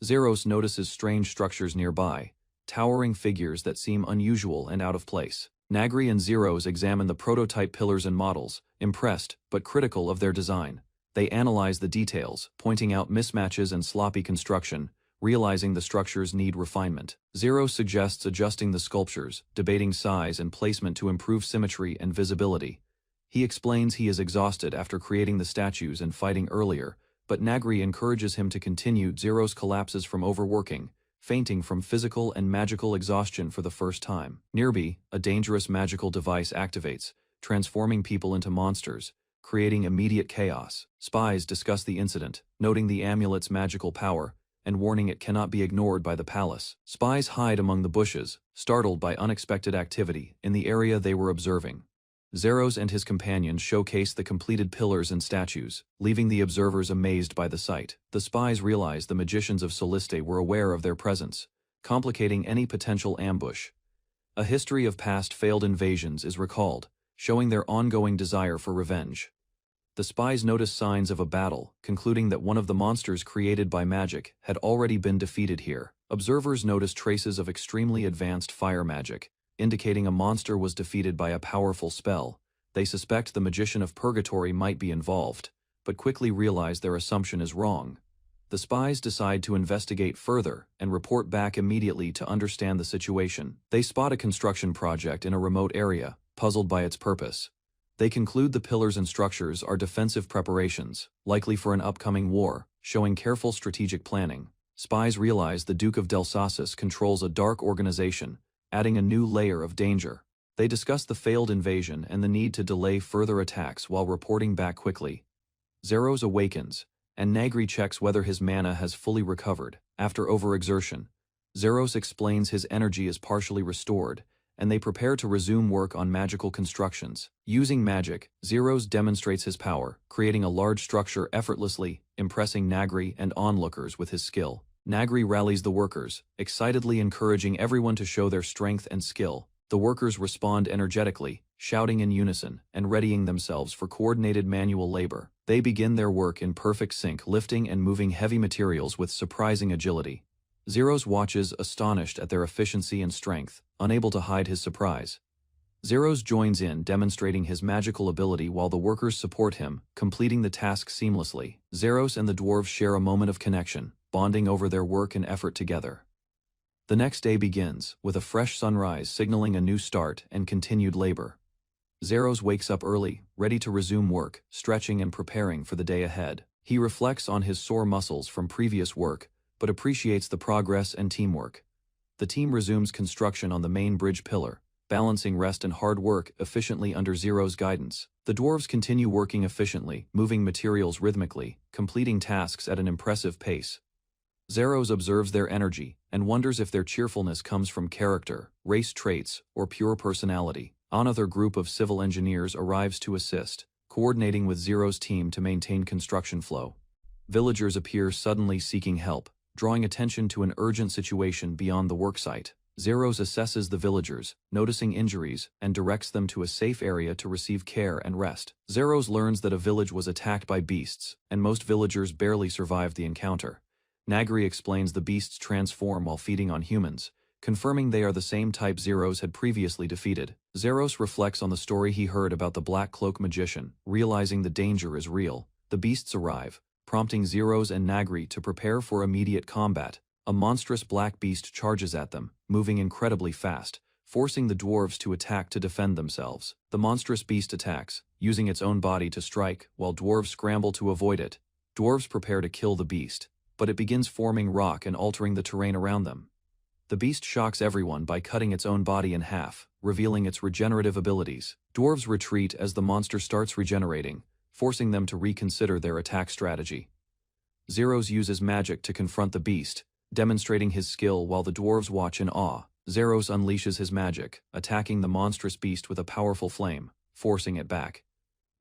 Zeros notices strange structures nearby, towering figures that seem unusual and out of place. Nagri and Zeros examine the prototype pillars and models, impressed but critical of their design. They analyze the details, pointing out mismatches and sloppy construction, realizing the structures need refinement. Zeros suggests adjusting the sculptures, debating size and placement to improve symmetry and visibility. He explains he is exhausted after creating the statues and fighting earlier, but Nagri encourages him to continue. Zeros collapses from overworking, fainting from physical and magical exhaustion for the first time. Nearby, a dangerous magical device activates, transforming people into monsters, creating immediate chaos. Spies discuss the incident, noting the amulet's magical power, and warning it cannot be ignored by the palace. Spies hide among the bushes, startled by unexpected activity in the area they were observing. Zeros and his companions showcase the completed pillars and statues, leaving the observers amazed by the sight. The spies realize the magicians of Soliste were aware of their presence, complicating any potential ambush. A history of past failed invasions is recalled, showing their ongoing desire for revenge. The spies notice signs of a battle, concluding that one of the monsters created by magic had already been defeated here. Observers notice traces of extremely advanced fire magic, indicating a monster was defeated by a powerful spell. They suspect the magician of Purgatory might be involved, but quickly realize their assumption is wrong. The spies decide to investigate further and report back immediately to understand the situation. They spot a construction project in a remote area, puzzled by its purpose. They conclude the pillars and structures are defensive preparations, likely for an upcoming war, showing careful strategic planning. Spies realize the Duke of Delsasis controls a dark organization, adding a new layer of danger. They discuss the failed invasion and the need to delay further attacks while reporting back quickly. Zeros awakens, and Nagri checks whether his mana has fully recovered. After overexertion, Zeros explains his energy is partially restored, and they prepare to resume work on magical constructions. Using magic, Zeros demonstrates his power, creating a large structure effortlessly, impressing Nagri and onlookers with his skill. Nagri rallies the workers, excitedly encouraging everyone to show their strength and skill. The workers respond energetically, shouting in unison and readying themselves for coordinated manual labor. They begin their work in perfect sync, lifting and moving heavy materials with surprising agility. Zeros watches, astonished at their efficiency and strength, unable to hide his surprise. Zeros joins in, demonstrating his magical ability while the workers support him, completing the task seamlessly. Zeros and the dwarves share a moment of connection, bonding over their work and effort together. The next day begins, with a fresh sunrise signaling a new start and continued labor. Zeros wakes up early, ready to resume work, stretching and preparing for the day ahead. He reflects on his sore muscles from previous work, but appreciates the progress and teamwork. The team resumes construction on the main bridge pillar, balancing rest and hard work efficiently under Zero's guidance. The dwarves continue working efficiently, moving materials rhythmically, completing tasks at an impressive pace. Zeros observes their energy and wonders if their cheerfulness comes from character, race traits, or pure personality. Another group of civil engineers arrives to assist, coordinating with Zero's team to maintain construction flow. Villagers appear suddenly seeking help, drawing attention to an urgent situation beyond the worksite. Zeros assesses the villagers, noticing injuries, and directs them to a safe area to receive care and rest. Zeros learns that a village was attacked by beasts, and most villagers barely survived the encounter. Nagri explains the beasts transform while feeding on humans, confirming they are the same type Zeros had previously defeated. Zeros reflects on the story he heard about the Black Cloak magician, realizing the danger is real. The beasts arrive, prompting Zeros and Nagri to prepare for immediate combat. A monstrous black beast charges at them, moving incredibly fast, forcing the dwarves to attack to defend themselves. The monstrous beast attacks, using its own body to strike, while dwarves scramble to avoid it. Dwarves prepare to kill the beast, but it begins forming rock and altering the terrain around them. The beast shocks everyone by cutting its own body in half, revealing its regenerative abilities. Dwarves retreat as the monster starts regenerating, forcing them to reconsider their attack strategy. Zeros uses magic to confront the beast, demonstrating his skill while the dwarves watch in awe. Zeros unleashes his magic, attacking the monstrous beast with a powerful flame, forcing it back.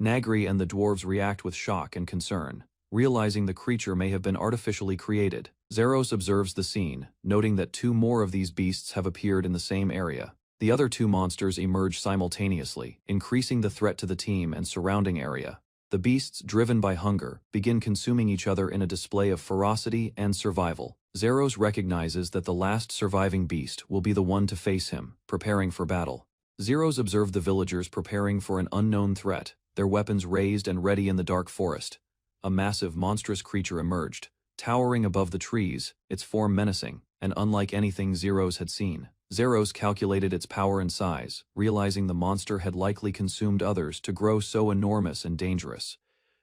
Nagri and the dwarves react with shock and concern, realizing the creature may have been artificially created. Zeros observes the scene, noting that two more of these beasts have appeared in the same area. The other two monsters emerge simultaneously, increasing the threat to the team and surrounding area. The beasts, driven by hunger, begin consuming each other in a display of ferocity and survival. Zeros recognizes that the last surviving beast will be the one to face him, preparing for battle. Zeros observe the villagers preparing for an unknown threat, their weapons raised and ready in the dark forest. A massive, monstrous creature emerged, towering above the trees, its form menacing, and unlike anything Zeros had seen. Zeros calculated its power and size, realizing the monster had likely consumed others to grow so enormous and dangerous.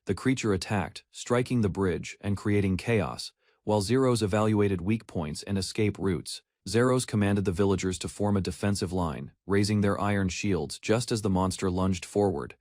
The creature attacked, striking the bridge and creating chaos, while Zeros evaluated weak points and escape routes. Zeros commanded the villagers to form a defensive line, raising their iron shields just as the monster lunged forward.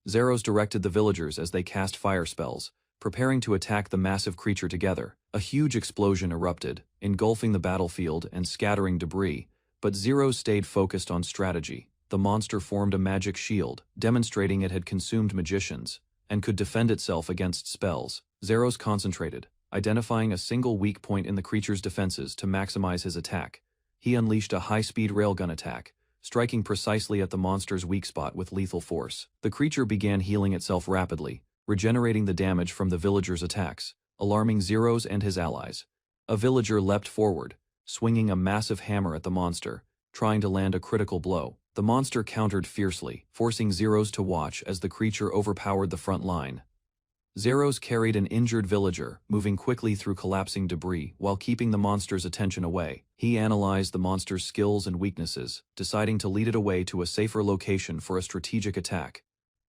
Zeros directed the villagers as they cast fire spells, preparing to attack the massive creature together. A huge explosion erupted, engulfing the battlefield and scattering debris, but Zeros stayed focused on strategy. The monster formed a magic shield, demonstrating it had consumed magicians, and could defend itself against spells. Zeros concentrated, identifying a single weak point in the creature's defenses to maximize his attack. He unleashed a high-speed railgun attack, striking precisely at the monster's weak spot with lethal force. The creature began healing itself rapidly, regenerating the damage from the villagers' attacks, alarming Zeros and his allies. A villager leapt forward, swinging a massive hammer at the monster, trying to land a critical blow. The monster countered fiercely, forcing Zeros to watch as the creature overpowered the front line. Zeros carried an injured villager, moving quickly through collapsing debris while keeping the monster's attention away. He analyzed the monster's skills and weaknesses, deciding to lead it away to a safer location for a strategic attack.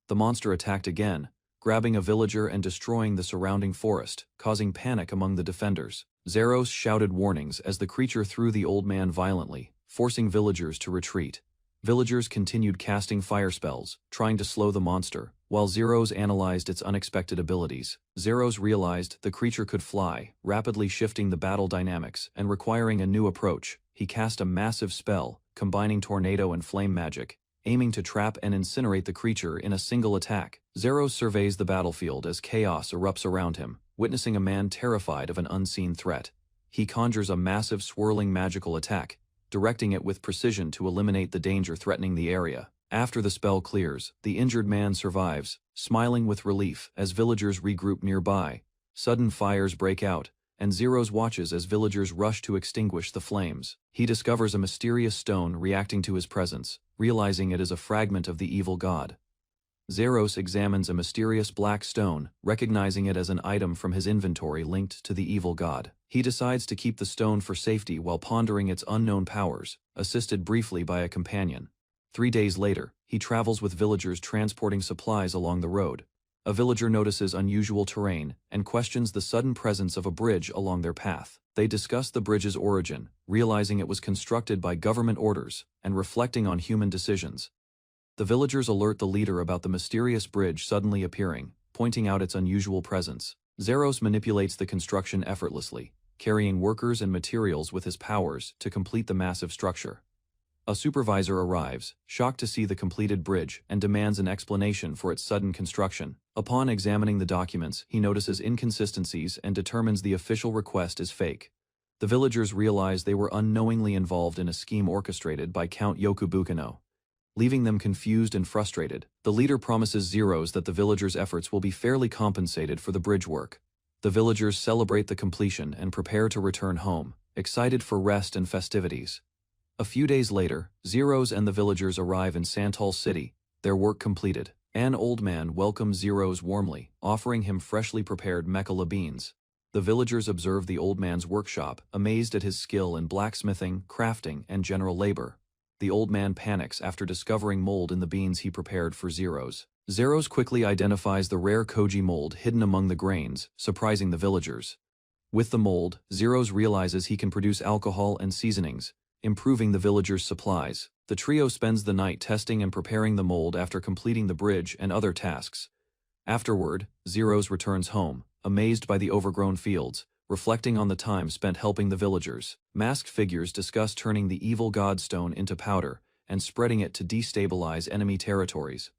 The monster attacked again, grabbing a villager and destroying the surrounding forest, causing panic among the defenders. Zeros shouted warnings as the creature threw the old man violently, forcing villagers to retreat. Villagers continued casting fire spells, trying to slow the monster, while Zeros analyzed its unexpected abilities. Zeros realized the creature could fly, rapidly shifting the battle dynamics and requiring a new approach. He cast a massive spell, combining tornado and flame magic, aiming to trap and incinerate the creature in a single attack. Zeros surveys the battlefield as chaos erupts around him, witnessing a man terrified of an unseen threat. He conjures a massive swirling magical attack, directing it with precision to eliminate the danger threatening the area. After the spell clears, the injured man survives, smiling with relief as villagers regroup nearby. Sudden fires break out, and Zeros watches as villagers rush to extinguish the flames. He discovers a mysterious stone reacting to his presence, realizing it is a fragment of the evil god. Zeros examines a mysterious black stone, recognizing it as an item from his inventory linked to the evil god. He decides to keep the stone for safety while pondering its unknown powers, assisted briefly by a companion. 3 days later, he travels with villagers transporting supplies along the road. A villager notices unusual terrain and questions the sudden presence of a bridge along their path. They discuss the bridge's origin, realizing it was constructed by government orders and reflecting on human decisions. The villagers alert the leader about the mysterious bridge suddenly appearing, pointing out its unusual presence. Zeros manipulates the construction effortlessly, carrying workers and materials with his powers to complete the massive structure. A supervisor arrives, shocked to see the completed bridge, and demands an explanation for its sudden construction. Upon examining the documents, he notices inconsistencies and determines the official request is fake. The villagers realize they were unknowingly involved in a scheme orchestrated by Count Yokubukano. Leaving them confused and frustrated, the leader promises Zeros that the villagers' efforts will be fairly compensated for the bridge work. The villagers celebrate the completion and prepare to return home, excited for rest and festivities. A few days later, Zeros and the villagers arrive in Santal City, their work completed. An old man welcomes Zeros warmly, offering him freshly prepared mekala beans. The villagers observe the old man's workshop, amazed at his skill in blacksmithing, crafting, and general labor. The old man panics after discovering mold in the beans he prepared for Zeros. Zeros quickly identifies the rare koji mold hidden among the grains, surprising the villagers. With the mold, Zeros realizes he can produce alcohol and seasonings, improving the villagers' supplies. The trio spends the night testing and preparing the mold after completing the bridge and other tasks. Afterward, Zeros returns home, amazed by the overgrown fields, reflecting on the time spent helping the villagers. Masked figures discuss turning the evil god stone into powder and spreading it to destabilize enemy territories.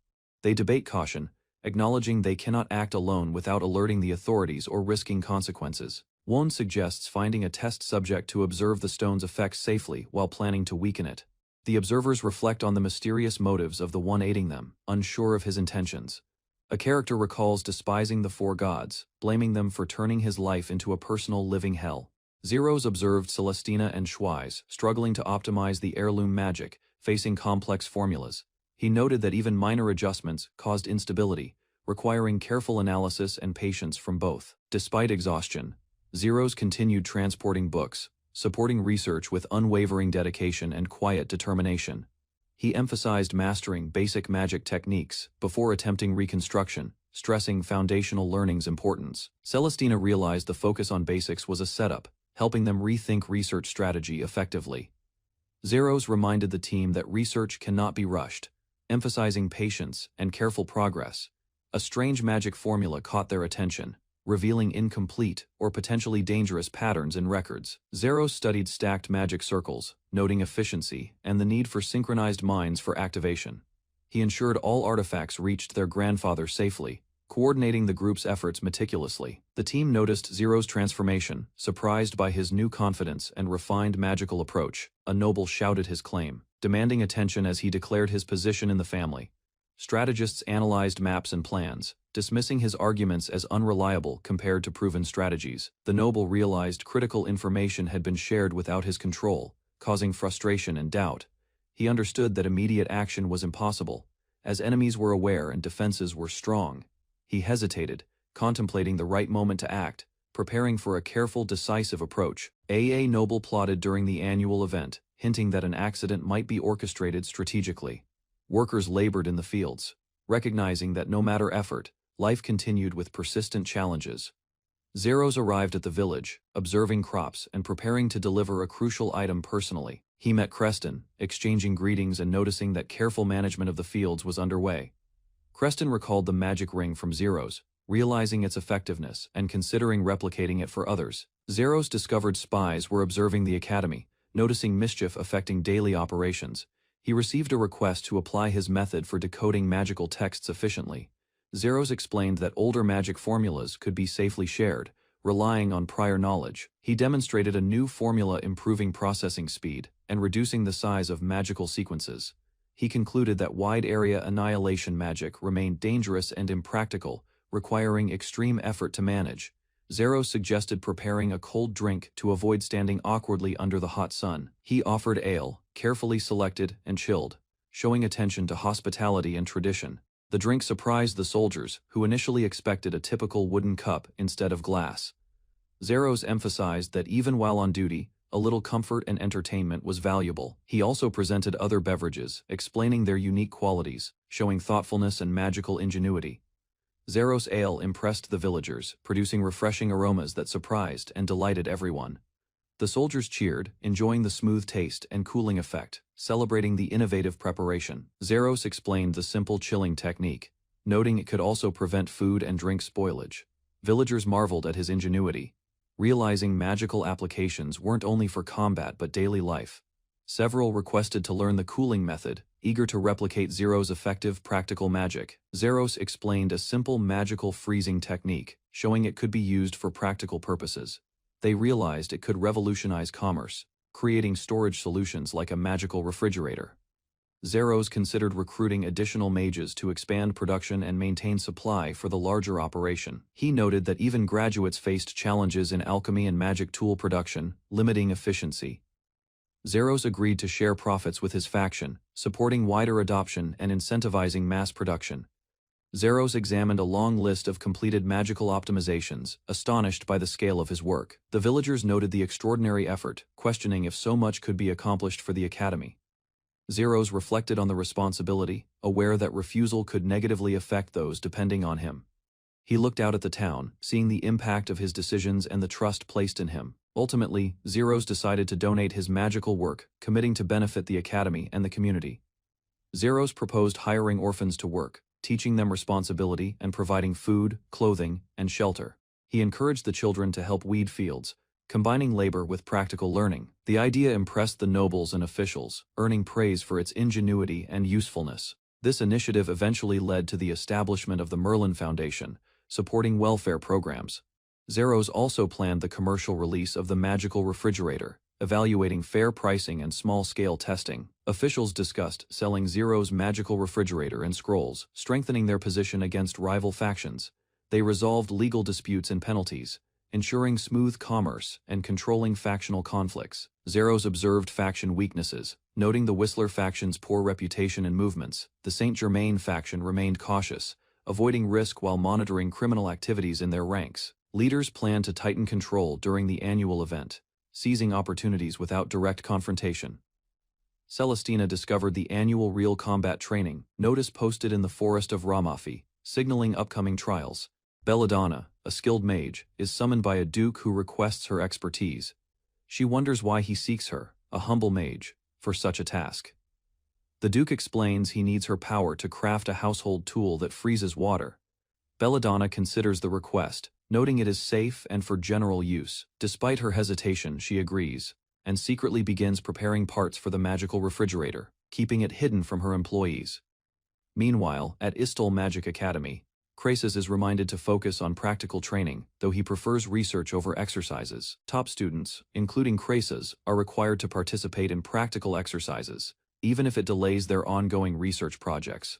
They debate caution, acknowledging they cannot act alone without alerting the authorities or risking consequences. One suggests finding a test subject to observe the stone's effects safely while planning to weaken it. The observers reflect on the mysterious motives of the one aiding them, unsure of his intentions. A character recalls despising the four gods, blaming them for turning his life into a personal living hell. Zeros observed Celestina and Schweiss struggling to optimize the heirloom magic, facing complex formulas. He noted that even minor adjustments caused instability, requiring careful analysis and patience from both. Despite exhaustion, Zeros continued transporting books, supporting research with unwavering dedication and quiet determination. He emphasized mastering basic magic techniques before attempting reconstruction, stressing foundational learning's importance. Celestina realized the focus on basics was a setup, helping them rethink research strategy effectively. Zeros reminded the team that research cannot be rushed, emphasizing patience and careful progress. A strange magic formula caught their attention, revealing incomplete or potentially dangerous patterns in records. Zeros studied stacked magic circles, noting efficiency and the need for synchronized minds for activation. He ensured all artifacts reached their grandfather safely, coordinating the group's efforts meticulously. The team noticed Zero's transformation, surprised by his new confidence and refined magical approach. A noble shouted his claim, demanding attention as he declared his position in the family. Strategists analyzed maps and plans, dismissing his arguments as unreliable compared to proven strategies. The noble realized critical information had been shared without his control, causing frustration and doubt. He understood that immediate action was impossible, as enemies were aware and defenses were strong. He hesitated, contemplating the right moment to act, preparing for a careful, decisive approach. A noble plotted during the annual event, hinting that an accident might be orchestrated strategically. Workers labored in the fields, recognizing that no matter effort, life continued with persistent challenges. Zeros arrived at the village, observing crops and preparing to deliver a crucial item personally. He met Creston, exchanging greetings and noticing that careful management of the fields was underway. Creston recalled the magic ring from Zeros, realizing its effectiveness and considering replicating it for others. Zeros discovered spies were observing the academy, noticing mischief affecting daily operations. He received a request to apply his method for decoding magical texts efficiently. Zeros explained that older magic formulas could be safely shared, relying on prior knowledge. He demonstrated a new formula improving processing speed and reducing the size of magical sequences. He concluded that wide-area annihilation magic remained dangerous and impractical, requiring extreme effort to manage. Zeros suggested preparing a cold drink to avoid standing awkwardly under the hot sun. He offered ale, carefully selected and chilled, showing attention to hospitality and tradition. The drink surprised the soldiers, who initially expected a typical wooden cup instead of glass. Zeros emphasized that even while on duty, a little comfort and entertainment was valuable. He also presented other beverages, explaining their unique qualities, showing thoughtfulness and magical ingenuity. Zeros ale impressed the villagers, producing refreshing aromas that surprised and delighted everyone. The soldiers cheered, enjoying the smooth taste and cooling effect, celebrating the innovative preparation. Zeros explained the simple chilling technique, noting it could also prevent food and drink spoilage. Villagers marveled at his ingenuity, realizing magical applications weren't only for combat but daily life. Several requested to learn the cooling method, eager to replicate Zeros' effective practical magic. Zeros explained a simple magical freezing technique, showing it could be used for practical purposes. They realized it could revolutionize commerce, creating storage solutions like a magical refrigerator. Zeros considered recruiting additional mages to expand production and maintain supply for the larger operation. He noted that even graduates faced challenges in alchemy and magic tool production, limiting efficiency. Zeros agreed to share profits with his faction, supporting wider adoption and incentivizing mass production. Zeros examined a long list of completed magical optimizations, astonished by the scale of his work. The villagers noted the extraordinary effort, questioning if so much could be accomplished for the academy. Zeros reflected on the responsibility, aware that refusal could negatively affect those depending on him. He looked out at the town, seeing the impact of his decisions and the trust placed in him. Ultimately, Zeros decided to donate his magical work, committing to benefit the academy and the community. Zeros proposed hiring orphans to work, teaching them responsibility and providing food, clothing, and shelter. He encouraged the children to help weed fields, combining labor with practical learning. The idea impressed the nobles and officials, earning praise for its ingenuity and usefulness. This initiative eventually led to the establishment of the Merlin Foundation, supporting welfare programs. Zeros also planned the commercial release of the magical refrigerator, evaluating fair pricing and small-scale testing. Officials discussed selling Zeros' magical refrigerator and scrolls, strengthening their position against rival factions. They resolved legal disputes and penalties, ensuring smooth commerce and controlling factional conflicts. Zeros observed faction weaknesses, noting the Whistler faction's poor reputation and movements. The Saint Germain faction remained cautious, avoiding risk while monitoring criminal activities in their ranks. Leaders planned to tighten control during the annual event, seizing opportunities without direct confrontation. Celestina discovered the annual real combat training, notice posted in the forest of Ramafi, signaling upcoming trials. Belladonna, a skilled mage, is summoned by a duke who requests her expertise. She wonders why he seeks her, a humble mage, for such a task. The duke explains he needs her power to craft a household tool that freezes water. Belladonna considers the request, noting it is safe and for general use. Despite her hesitation, she agrees, and secretly begins preparing parts for the magical refrigerator, keeping it hidden from her employees. Meanwhile, at Istal Magic Academy, Crasus is reminded to focus on practical training, though he prefers research over exercises. Top students, including Crasus, are required to participate in practical exercises, even if it delays their ongoing research projects.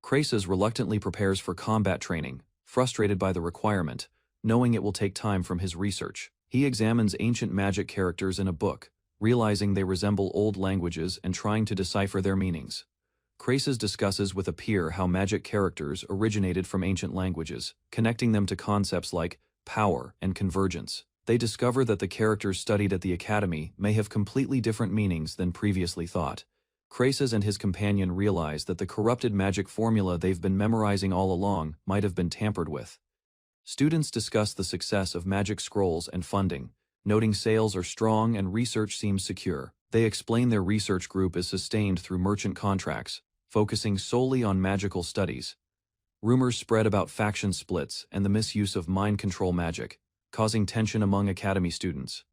Crasus reluctantly prepares for combat training, frustrated by the requirement, knowing it will take time from his research. He examines ancient magic characters in a book, realizing they resemble old languages and trying to decipher their meanings. Crasus discusses with a peer how magic characters originated from ancient languages, connecting them to concepts like power and convergence. They discover that the characters studied at the academy may have completely different meanings than previously thought. Krasis and his companion realize that the corrupted magic formula they've been memorizing all along might have been tampered with. Students discuss the success of magic scrolls and funding, noting sales are strong and research seems secure. They explain their research group is sustained through merchant contracts, focusing solely on magical studies. Rumors spread about faction splits and the misuse of mind control magic, causing tension among academy students.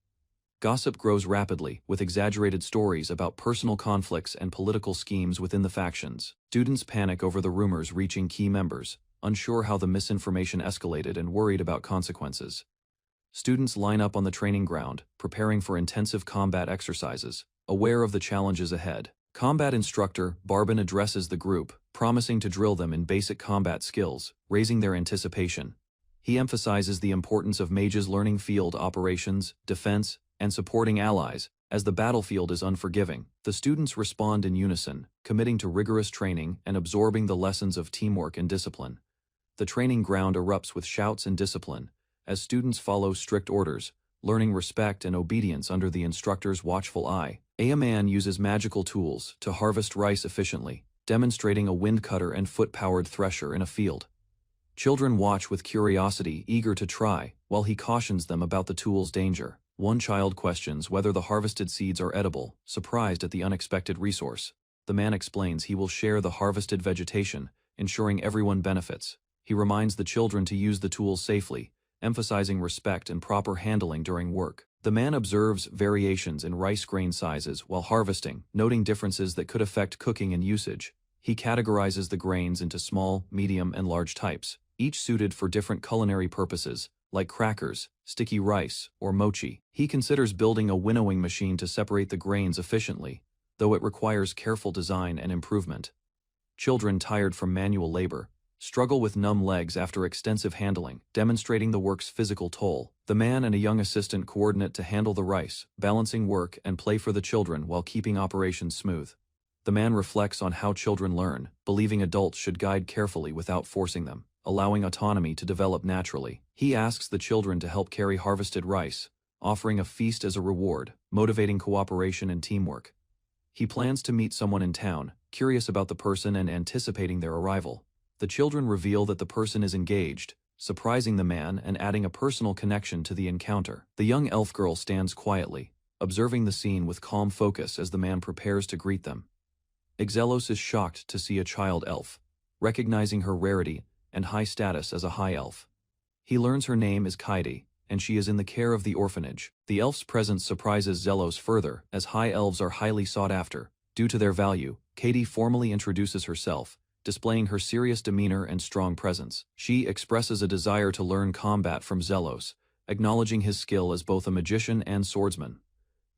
Gossip grows rapidly, with exaggerated stories about personal conflicts and political schemes within the factions. Students panic over the rumors reaching key members, unsure how the misinformation escalated and worried about consequences. Students line up on the training ground, preparing for intensive combat exercises, aware of the challenges ahead. Combat instructor Barbin addresses the group, promising to drill them in basic combat skills, raising their anticipation. He emphasizes the importance of mages learning field operations, defense, and supporting allies, as the battlefield is unforgiving. The students respond in unison, committing to rigorous training and absorbing the lessons of teamwork and discipline. The training ground erupts with shouts and discipline, as students follow strict orders, learning respect and obedience under the instructor's watchful eye. A man uses magical tools to harvest rice efficiently, demonstrating a wind cutter and foot-powered thresher in a field. Children watch with curiosity, eager to try, while he cautions them about the tool's danger. One child questions whether the harvested seeds are edible, surprised at the unexpected resource. The man explains he will share the harvested vegetation, ensuring everyone benefits. He reminds the children to use the tools safely, emphasizing respect and proper handling during work. The man observes variations in rice grain sizes while harvesting, noting differences that could affect cooking and usage. He categorizes the grains into small, medium, and large types, each suited for different culinary purposes, like crackers, sticky rice, or mochi. He considers building a winnowing machine to separate the grains efficiently, though it requires careful design and improvement. Children tired from manual labor struggle with numb legs after extensive handling, demonstrating the work's physical toll. The man and a young assistant coordinate to handle the rice, balancing work and play for the children while keeping operations smooth. The man reflects on how children learn, believing adults should guide carefully without forcing them, allowing autonomy to develop naturally. He asks the children to help carry harvested rice, offering a feast as a reward, motivating cooperation and teamwork. He plans to meet someone in town, curious about the person and anticipating their arrival. The children reveal that the person is engaged, surprising the man and adding a personal connection to the encounter. The young elf girl stands quietly, observing the scene with calm focus as the man prepares to greet them. Yahello is shocked to see a child elf, recognizing her rarity and high status as a high elf. He learns her name is Isekai'd, and she is in the care of the orphanage. The elf's presence surprises Yahello further, as high elves are highly sought after. Due to their value, Isekai'd formally introduces herself, displaying her serious demeanor and strong presence. She expresses a desire to learn combat from Yahello, acknowledging his skill as both a magician and swordsman.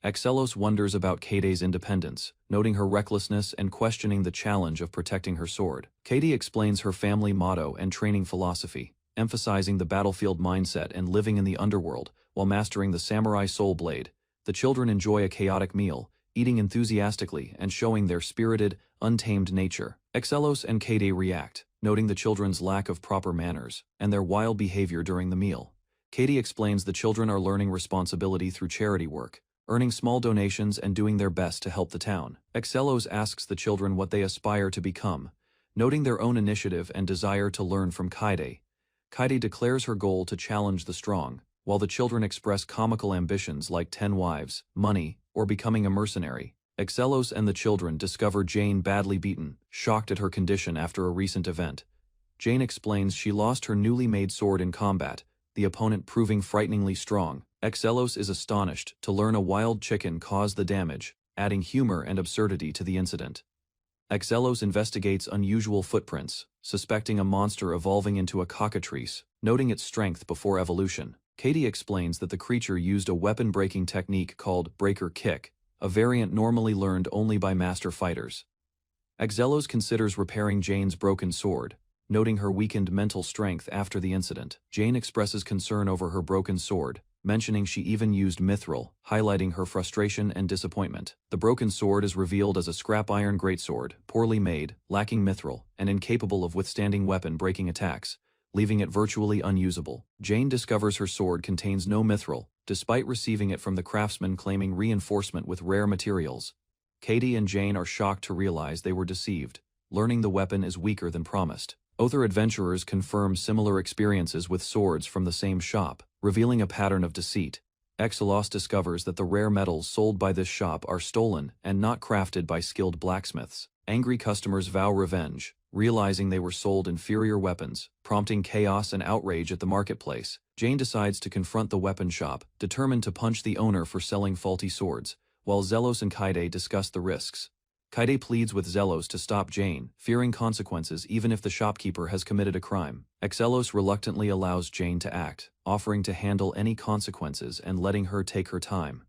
Yahello wonders about Isekai'd's independence, noting her recklessness and questioning the challenge of protecting her sword. Isekai'd explains her family motto and training philosophy, emphasizing the battlefield mindset and living in the underworld while mastering the samurai soul blade. The children enjoy a chaotic meal, eating enthusiastically and showing their spirited, untamed nature. Yahello and Isekai'd react, noting the children's lack of proper manners and their wild behavior during the meal. Isekai'd explains the children are learning responsibility through charity work, earning small donations and doing their best to help the town. Yahello asks the children what they aspire to become, noting their own initiative and desire to learn from Isekai'd. Isekai'd declares her goal to challenge the strong, while the children express comical ambitions like 10 wives, money, or becoming a mercenary. Yahello and the children discover Jane badly beaten, shocked at her condition after a recent event. Jane explains she lost her newly made sword in combat, the opponent proving frighteningly strong. Yahello is astonished to learn a wild chicken caused the damage, adding humor and absurdity to the incident. Yahello investigates unusual footprints, suspecting a monster evolving into a cockatrice, noting its strength before evolution. Isekai'd explains that the creature used a weapon-breaking technique called breaker kick, a variant normally learned only by master fighters. Yahello considers repairing Jane's broken sword, noting her weakened mental strength after the incident. Jane expresses concern over her broken sword, mentioning she even used mithril, highlighting her frustration and disappointment. The broken sword is revealed as a scrap iron greatsword, poorly made, lacking mithril, and incapable of withstanding weapon-breaking attacks, leaving it virtually unusable. Jane discovers her sword contains no mithril, despite receiving it from the craftsman claiming reinforcement with rare materials. Katie and Jane are shocked to realize they were deceived, learning the weapon is weaker than promised. Other adventurers confirm similar experiences with swords from the same shop, revealing a pattern of deceit. Exelos discovers that the rare metals sold by this shop are stolen and not crafted by skilled blacksmiths. Angry customers vow revenge, realizing they were sold inferior weapons, prompting chaos and outrage at the marketplace. Jane decides to confront the weapon shop, determined to punch the owner for selling faulty swords, while Zelos and Kaide discuss the risks. Kaide pleads with Zelos to stop Jane, fearing consequences even if the shopkeeper has committed a crime. Exelos reluctantly allows Jane to act, offering to handle any consequences and letting her take her time.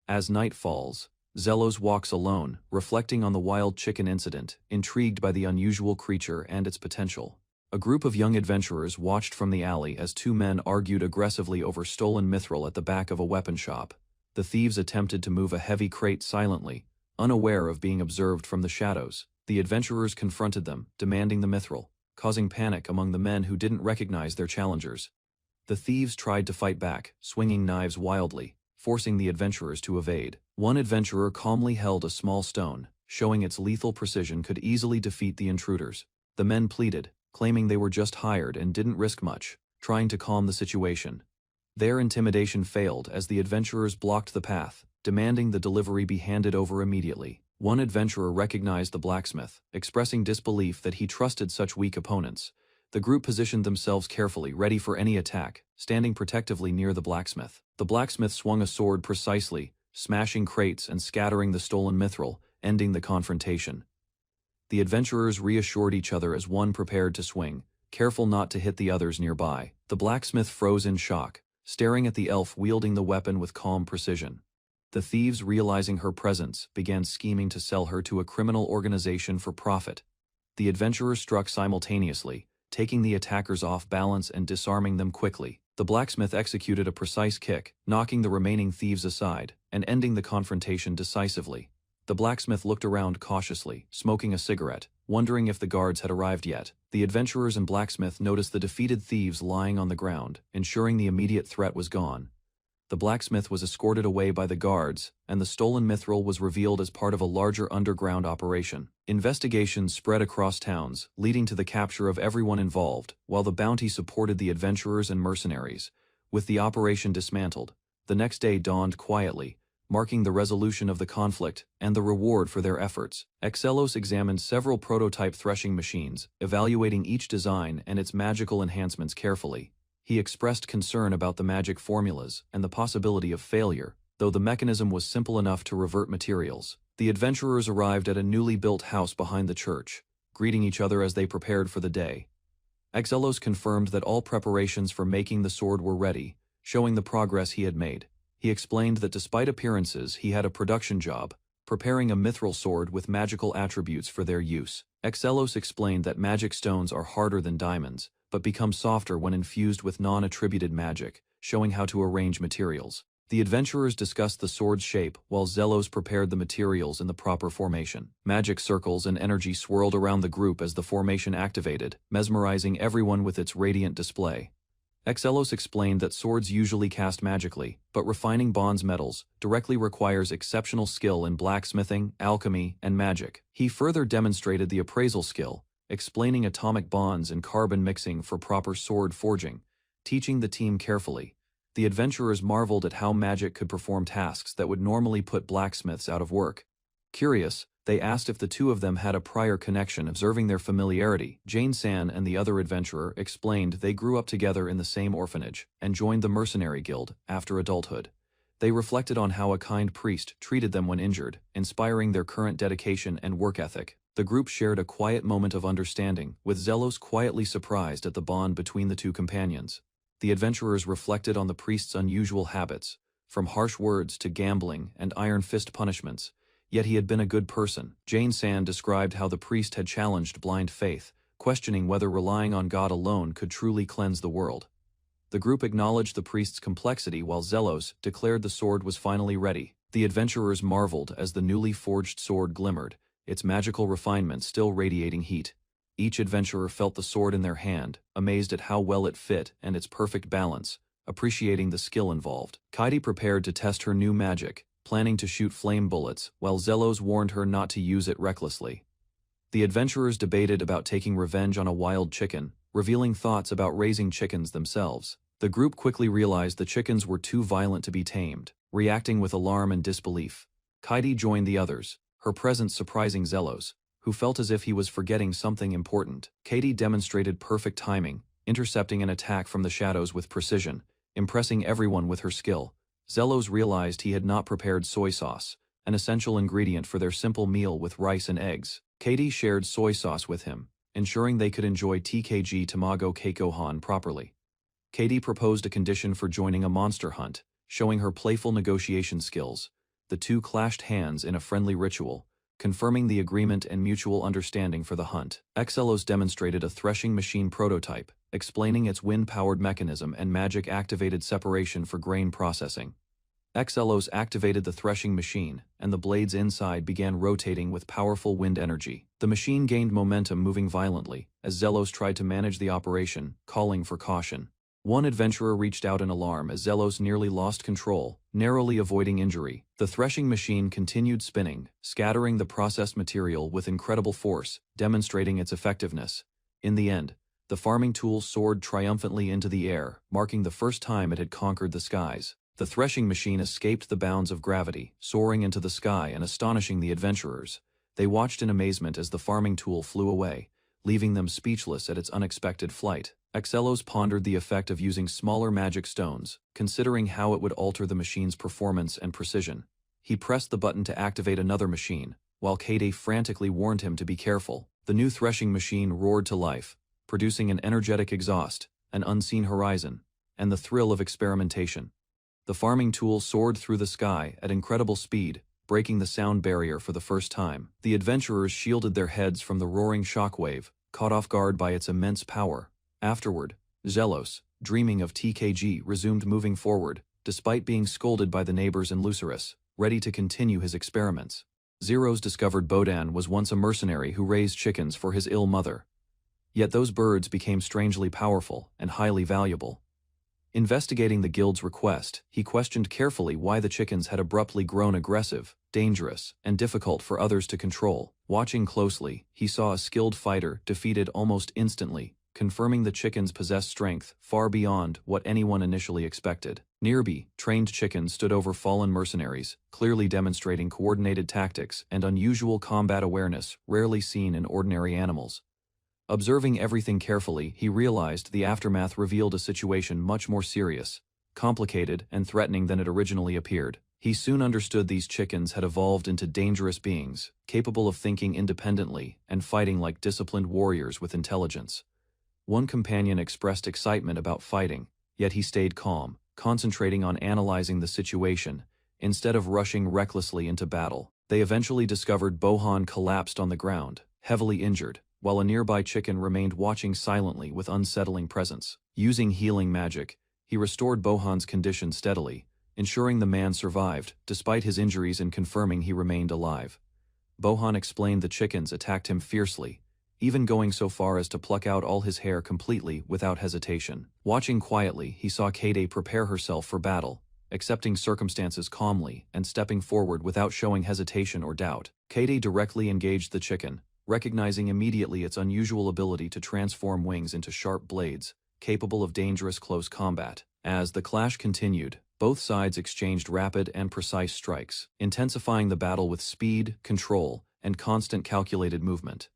As night falls, Zelos walks alone, reflecting on the wild chicken incident, intrigued by the unusual creature and its potential. A group of young adventurers watched from the alley as two men argued aggressively over stolen mithril at the back of a weapon shop. The thieves attempted to move a heavy crate silently, unaware of being observed from the shadows. The adventurers confronted them, demanding the mithril, causing panic among the men who didn't recognize their challengers. The thieves tried to fight back, swinging knives wildly, forcing the adventurers to evade. One adventurer calmly held a small stone, showing its lethal precision could easily defeat the intruders. The men pleaded, claiming they were just hired and didn't risk much, trying to calm the situation. Their intimidation failed as the adventurers blocked the path, demanding the delivery be handed over immediately. One adventurer recognized the blacksmith, expressing disbelief that he trusted such weak opponents. The group positioned themselves carefully, ready for any attack, standing protectively near the blacksmith. The blacksmith swung a sword precisely, smashing crates and scattering the stolen mithril, ending the confrontation. The adventurers reassured each other as one prepared to swing, careful not to hit the others nearby. The blacksmith froze in shock, staring at the elf wielding the weapon with calm precision. The thieves, realizing her presence, began scheming to sell her to a criminal organization for profit. The adventurers struck simultaneously, taking the attackers off balance and disarming them quickly. The blacksmith executed a precise kick, knocking the remaining thieves aside, and ending the confrontation decisively. The blacksmith looked around cautiously, smoking a cigarette, wondering if the guards had arrived yet. The adventurers and blacksmith noticed the defeated thieves lying on the ground, ensuring the immediate threat was gone. The blacksmith was escorted away by the guards, and the stolen mithril was revealed as part of a larger underground operation. Investigations spread across towns, leading to the capture of everyone involved, while the bounty supported the adventurers and mercenaries. With the operation dismantled, the next day dawned quietly, marking the resolution of the conflict and the reward for their efforts. Exelos examined several prototype threshing machines, evaluating each design and its magical enhancements carefully. He expressed concern about the magic formulas and the possibility of failure, though the mechanism was simple enough to revert materials. The adventurers arrived at a newly built house behind the church, greeting each other as they prepared for the day. Exelos confirmed that all preparations for making the sword were ready, showing the progress he had made. He explained that despite appearances, he had a production job, preparing a mithril sword with magical attributes for their use. Exelos explained that magic stones are harder than diamonds, but become softer when infused with non-attributed magic, showing how to arrange materials. The adventurers discussed the sword's shape, while Zelos prepared the materials in the proper formation. Magic circles and energy swirled around the group as the formation activated, mesmerizing everyone with its radiant display. Exelos explained that swords usually cast magically, but refining bronze metals directly requires exceptional skill in blacksmithing, alchemy, and magic. He further demonstrated the appraisal skill, explaining atomic bonds and carbon mixing for proper sword forging, teaching the team carefully. The adventurers marveled at how magic could perform tasks that would normally put blacksmiths out of work. Curious, they asked if the two of them had a prior connection. Observing their familiarity, Jane-san and the other adventurer explained they grew up together in the same orphanage and joined the mercenary guild after adulthood. They reflected on how a kind priest treated them when injured, inspiring their current dedication and work ethic. The group shared a quiet moment of understanding, with Zelos quietly surprised at the bond between the two companions. The adventurers reflected on the priest's unusual habits, from harsh words to gambling and iron fist punishments, yet he had been a good person. Jane-san described how the priest had challenged blind faith, questioning whether relying on God alone could truly cleanse the world. The group acknowledged the priest's complexity while Zelos declared the sword was finally ready. The adventurers marveled as the newly forged sword glimmered, its magical refinement still radiating heat. Each adventurer felt the sword in their hand, amazed at how well it fit and its perfect balance, appreciating the skill involved. Kaide prepared to test her new magic, planning to shoot flame bullets, while Zelos warned her not to use it recklessly. The adventurers debated about taking revenge on a wild chicken, revealing thoughts about raising chickens themselves. The group quickly realized the chickens were too violent to be tamed, reacting with alarm and disbelief. Isekai'd joined the others, her presence surprising Zelos, who felt as if he was forgetting something important. Isekai'd demonstrated perfect timing, intercepting an attack from the shadows with precision, impressing everyone with her skill. Zelos realized he had not prepared soy sauce, an essential ingredient for their simple meal with rice and eggs. Isekai'd shared soy sauce with him, ensuring they could enjoy TKG Tamago Keikohan properly. Isekai'd proposed a condition for joining a monster hunt, showing her playful negotiation skills. The two clashed hands in a friendly ritual, confirming the agreement and mutual understanding for the hunt. Zelos demonstrated a threshing machine prototype, explaining its wind-powered mechanism and magic-activated separation for grain processing. Zelos activated the threshing machine, and the blades inside began rotating with powerful wind energy. The machine gained momentum, moving violently, as Zelos tried to manage the operation, calling for caution. One adventurer reached out in alarm as Zelos nearly lost control, narrowly avoiding injury. The threshing machine continued spinning, scattering the processed material with incredible force, demonstrating its effectiveness. In the end, the farming tool soared triumphantly into the air, marking the first time it had conquered the skies. The threshing machine escaped the bounds of gravity, soaring into the sky and astonishing the adventurers. They watched in amazement as the farming tool flew away, leaving them speechless at its unexpected flight. Zelos pondered the effect of using smaller magic stones, considering how it would alter the machine's performance and precision. He pressed the button to activate another machine, while Isekai'd frantically warned him to be careful. The new threshing machine roared to life, producing an energetic exhaust, an unseen horizon, and the thrill of experimentation. The farming tool soared through the sky at incredible speed, breaking the sound barrier for the first time. The adventurers shielded their heads from the roaring shockwave, caught off guard by its immense power. Afterward, Zelos, dreaming of TKG, resumed moving forward, despite being scolded by the neighbors in Lucerus, ready to continue his experiments. Zeros discovered Bodan was once a mercenary who raised chickens for his ill mother. Yet those birds became strangely powerful and highly valuable. Investigating the guild's request, he questioned carefully why the chickens had abruptly grown aggressive, dangerous, and difficult for others to control. Watching closely, he saw a skilled fighter defeated almost instantly, confirming the chickens possessed strength far beyond what anyone initially expected. Nearby, trained chickens stood over fallen mercenaries, clearly demonstrating coordinated tactics and unusual combat awareness rarely seen in ordinary animals. Observing everything carefully, he realized the aftermath revealed a situation much more serious, complicated, and threatening than it originally appeared. He soon understood these chickens had evolved into dangerous beings, capable of thinking independently and fighting like disciplined warriors with intelligence. One companion expressed excitement about fighting, yet he stayed calm, concentrating on analyzing the situation, instead of rushing recklessly into battle. They eventually discovered Bohan collapsed on the ground, heavily injured, while a nearby chicken remained watching silently with unsettling presence. Using healing magic, he restored Bohan's condition steadily, ensuring the man survived, despite his injuries, and confirming he remained alive. Bohan explained the chickens attacked him fiercely, even going so far as to pluck out all his hair completely without hesitation. Watching quietly, he saw Isekai'd prepare herself for battle, accepting circumstances calmly and stepping forward without showing hesitation or doubt. Isekai'd directly engaged the chicken, recognizing immediately its unusual ability to transform wings into sharp blades, capable of dangerous close combat. As the clash continued, both sides exchanged rapid and precise strikes, intensifying the battle with speed, control, and constant calculated movement.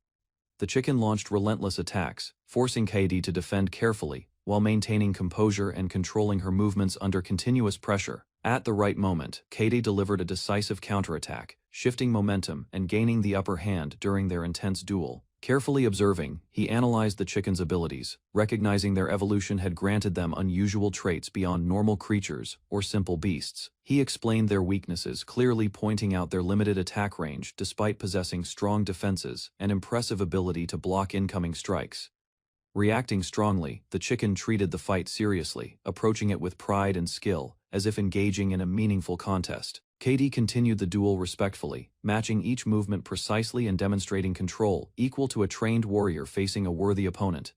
The chicken launched relentless attacks, forcing Isekai'd to defend carefully, while maintaining composure and controlling her movements under continuous pressure. At the right moment, Isekai'd delivered a decisive counterattack, shifting momentum and gaining the upper hand during their intense duel. Carefully observing, he analyzed the chicken's abilities, recognizing their evolution had granted them unusual traits beyond normal creatures or simple beasts. He explained their weaknesses, clearly pointing out their limited attack range despite possessing strong defenses and impressive ability to block incoming strikes. Reacting strongly, the chicken treated the fight seriously, approaching it with pride and skill, as if engaging in a meaningful contest. Isekai'd continued the duel respectfully, matching each movement precisely and demonstrating control equal to a trained warrior facing a worthy opponent.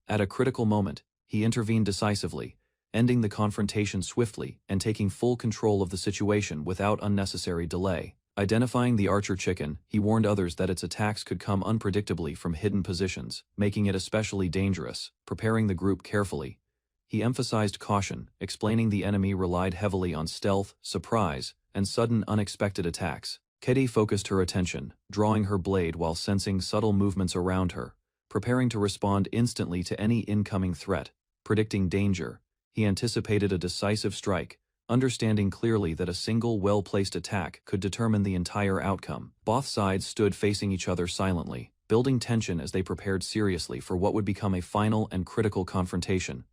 At a critical moment, he intervened decisively, ending the confrontation swiftly and taking full control of the situation without unnecessary delay. Identifying the archer chicken, he warned others that its attacks could come unpredictably from hidden positions, making it especially dangerous. Preparing the group carefully, he emphasized caution, explaining the enemy relied heavily on stealth, surprise, and sudden unexpected attacks. Katie focused her attention, drawing her blade while sensing subtle movements around her, preparing to respond instantly to any incoming threat. Predicting danger, he anticipated a decisive strike, understanding clearly that a single well-placed attack could determine the entire outcome. Both sides stood facing each other silently, building tension as they prepared seriously for what would become a final and critical confrontation.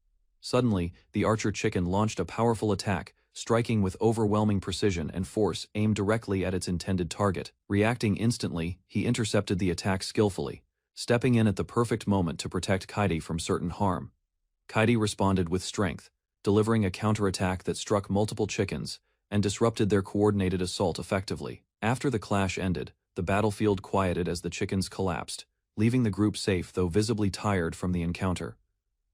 Suddenly, the archer chicken launched a powerful attack, striking with overwhelming precision and force aimed directly at its intended target. Reacting instantly, he intercepted the attack skillfully, stepping in at the perfect moment to protect Kaidi from certain harm. Kaidi responded with strength, delivering a counterattack that struck multiple chickens and disrupted their coordinated assault effectively. After the clash ended, the battlefield quieted as the chickens collapsed, leaving the group safe though visibly tired from the encounter.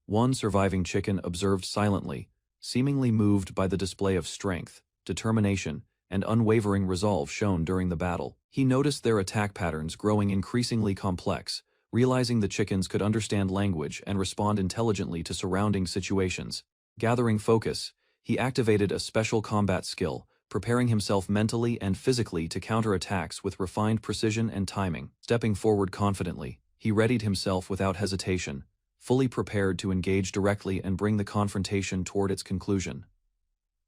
One surviving chicken observed silently, seemingly moved by the display of strength, determination, and unwavering resolve shown during the battle. He noticed their attack patterns growing increasingly complex, realizing the chickens could understand language and respond intelligently to surrounding situations. Gathering focus, he activated a special combat skill, preparing himself mentally and physically to counter attacks with refined precision and timing. Stepping forward confidently, he readied himself without hesitation, fully prepared to engage directly and bring the confrontation toward its conclusion.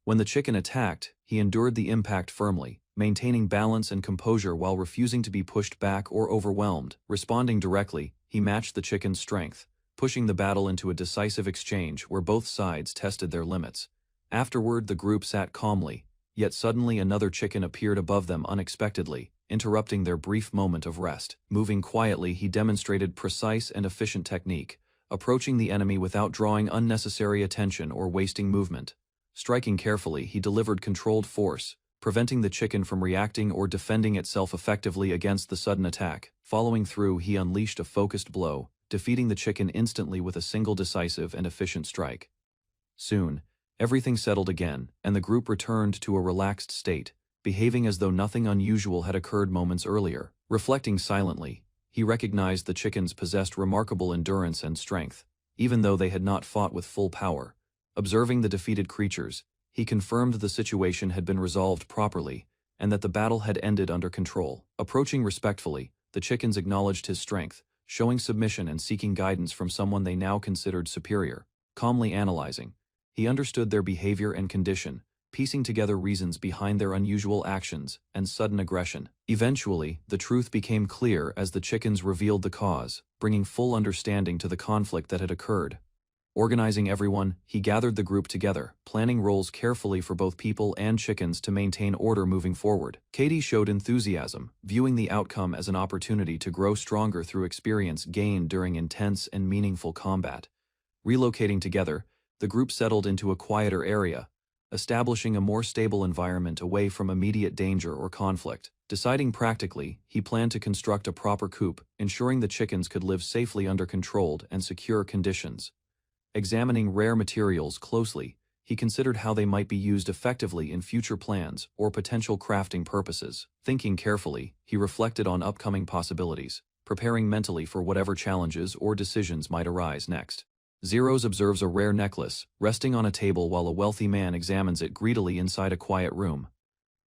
When the chicken attacked, he endured the impact firmly, maintaining balance and composure while refusing to be pushed back or overwhelmed. Responding directly, he matched the chicken's strength, pushing the battle into a decisive exchange where both sides tested their limits. Afterward, the group sat calmly, yet suddenly another chicken appeared above them unexpectedly, interrupting their brief moment of rest. Moving quietly, he demonstrated precise and efficient technique, approaching the enemy without drawing unnecessary attention or wasting movement. Striking carefully, he delivered controlled force, preventing the chicken from reacting or defending itself effectively against the sudden attack. Following through, he unleashed a focused blow, defeating the chicken instantly with a single decisive and efficient strike. Soon, everything settled again, and the group returned to a relaxed state, behaving as though nothing unusual had occurred moments earlier. Reflecting silently, he recognized the chickens possessed remarkable endurance and strength, even though they had not fought with full power. Observing the defeated creatures, he confirmed the situation had been resolved properly, and that the battle had ended under control. Approaching respectfully, the chickens acknowledged his strength, showing submission and seeking guidance from someone they now considered superior. Calmly analyzing, he understood their behavior and condition, piecing together reasons behind their unusual actions and sudden aggression. Eventually, the truth became clear as the chickens revealed the cause, bringing full understanding to the conflict that had occurred. Organizing everyone, he gathered the group together, planning roles carefully for both people and chickens to maintain order moving forward. Katie showed enthusiasm, viewing the outcome as an opportunity to grow stronger through experience gained during intense and meaningful combat. Relocating together, the group settled into a quieter area, establishing a more stable environment away from immediate danger or conflict. Deciding practically, he planned to construct a proper coop, ensuring the chickens could live safely under controlled and secure conditions. Examining rare materials closely, he considered how they might be used effectively in future plans or potential crafting purposes. Thinking carefully, he reflected on upcoming possibilities, preparing mentally for whatever challenges or decisions might arise next. Zeros observes a rare necklace, resting on a table while a wealthy man examines it greedily inside a quiet room.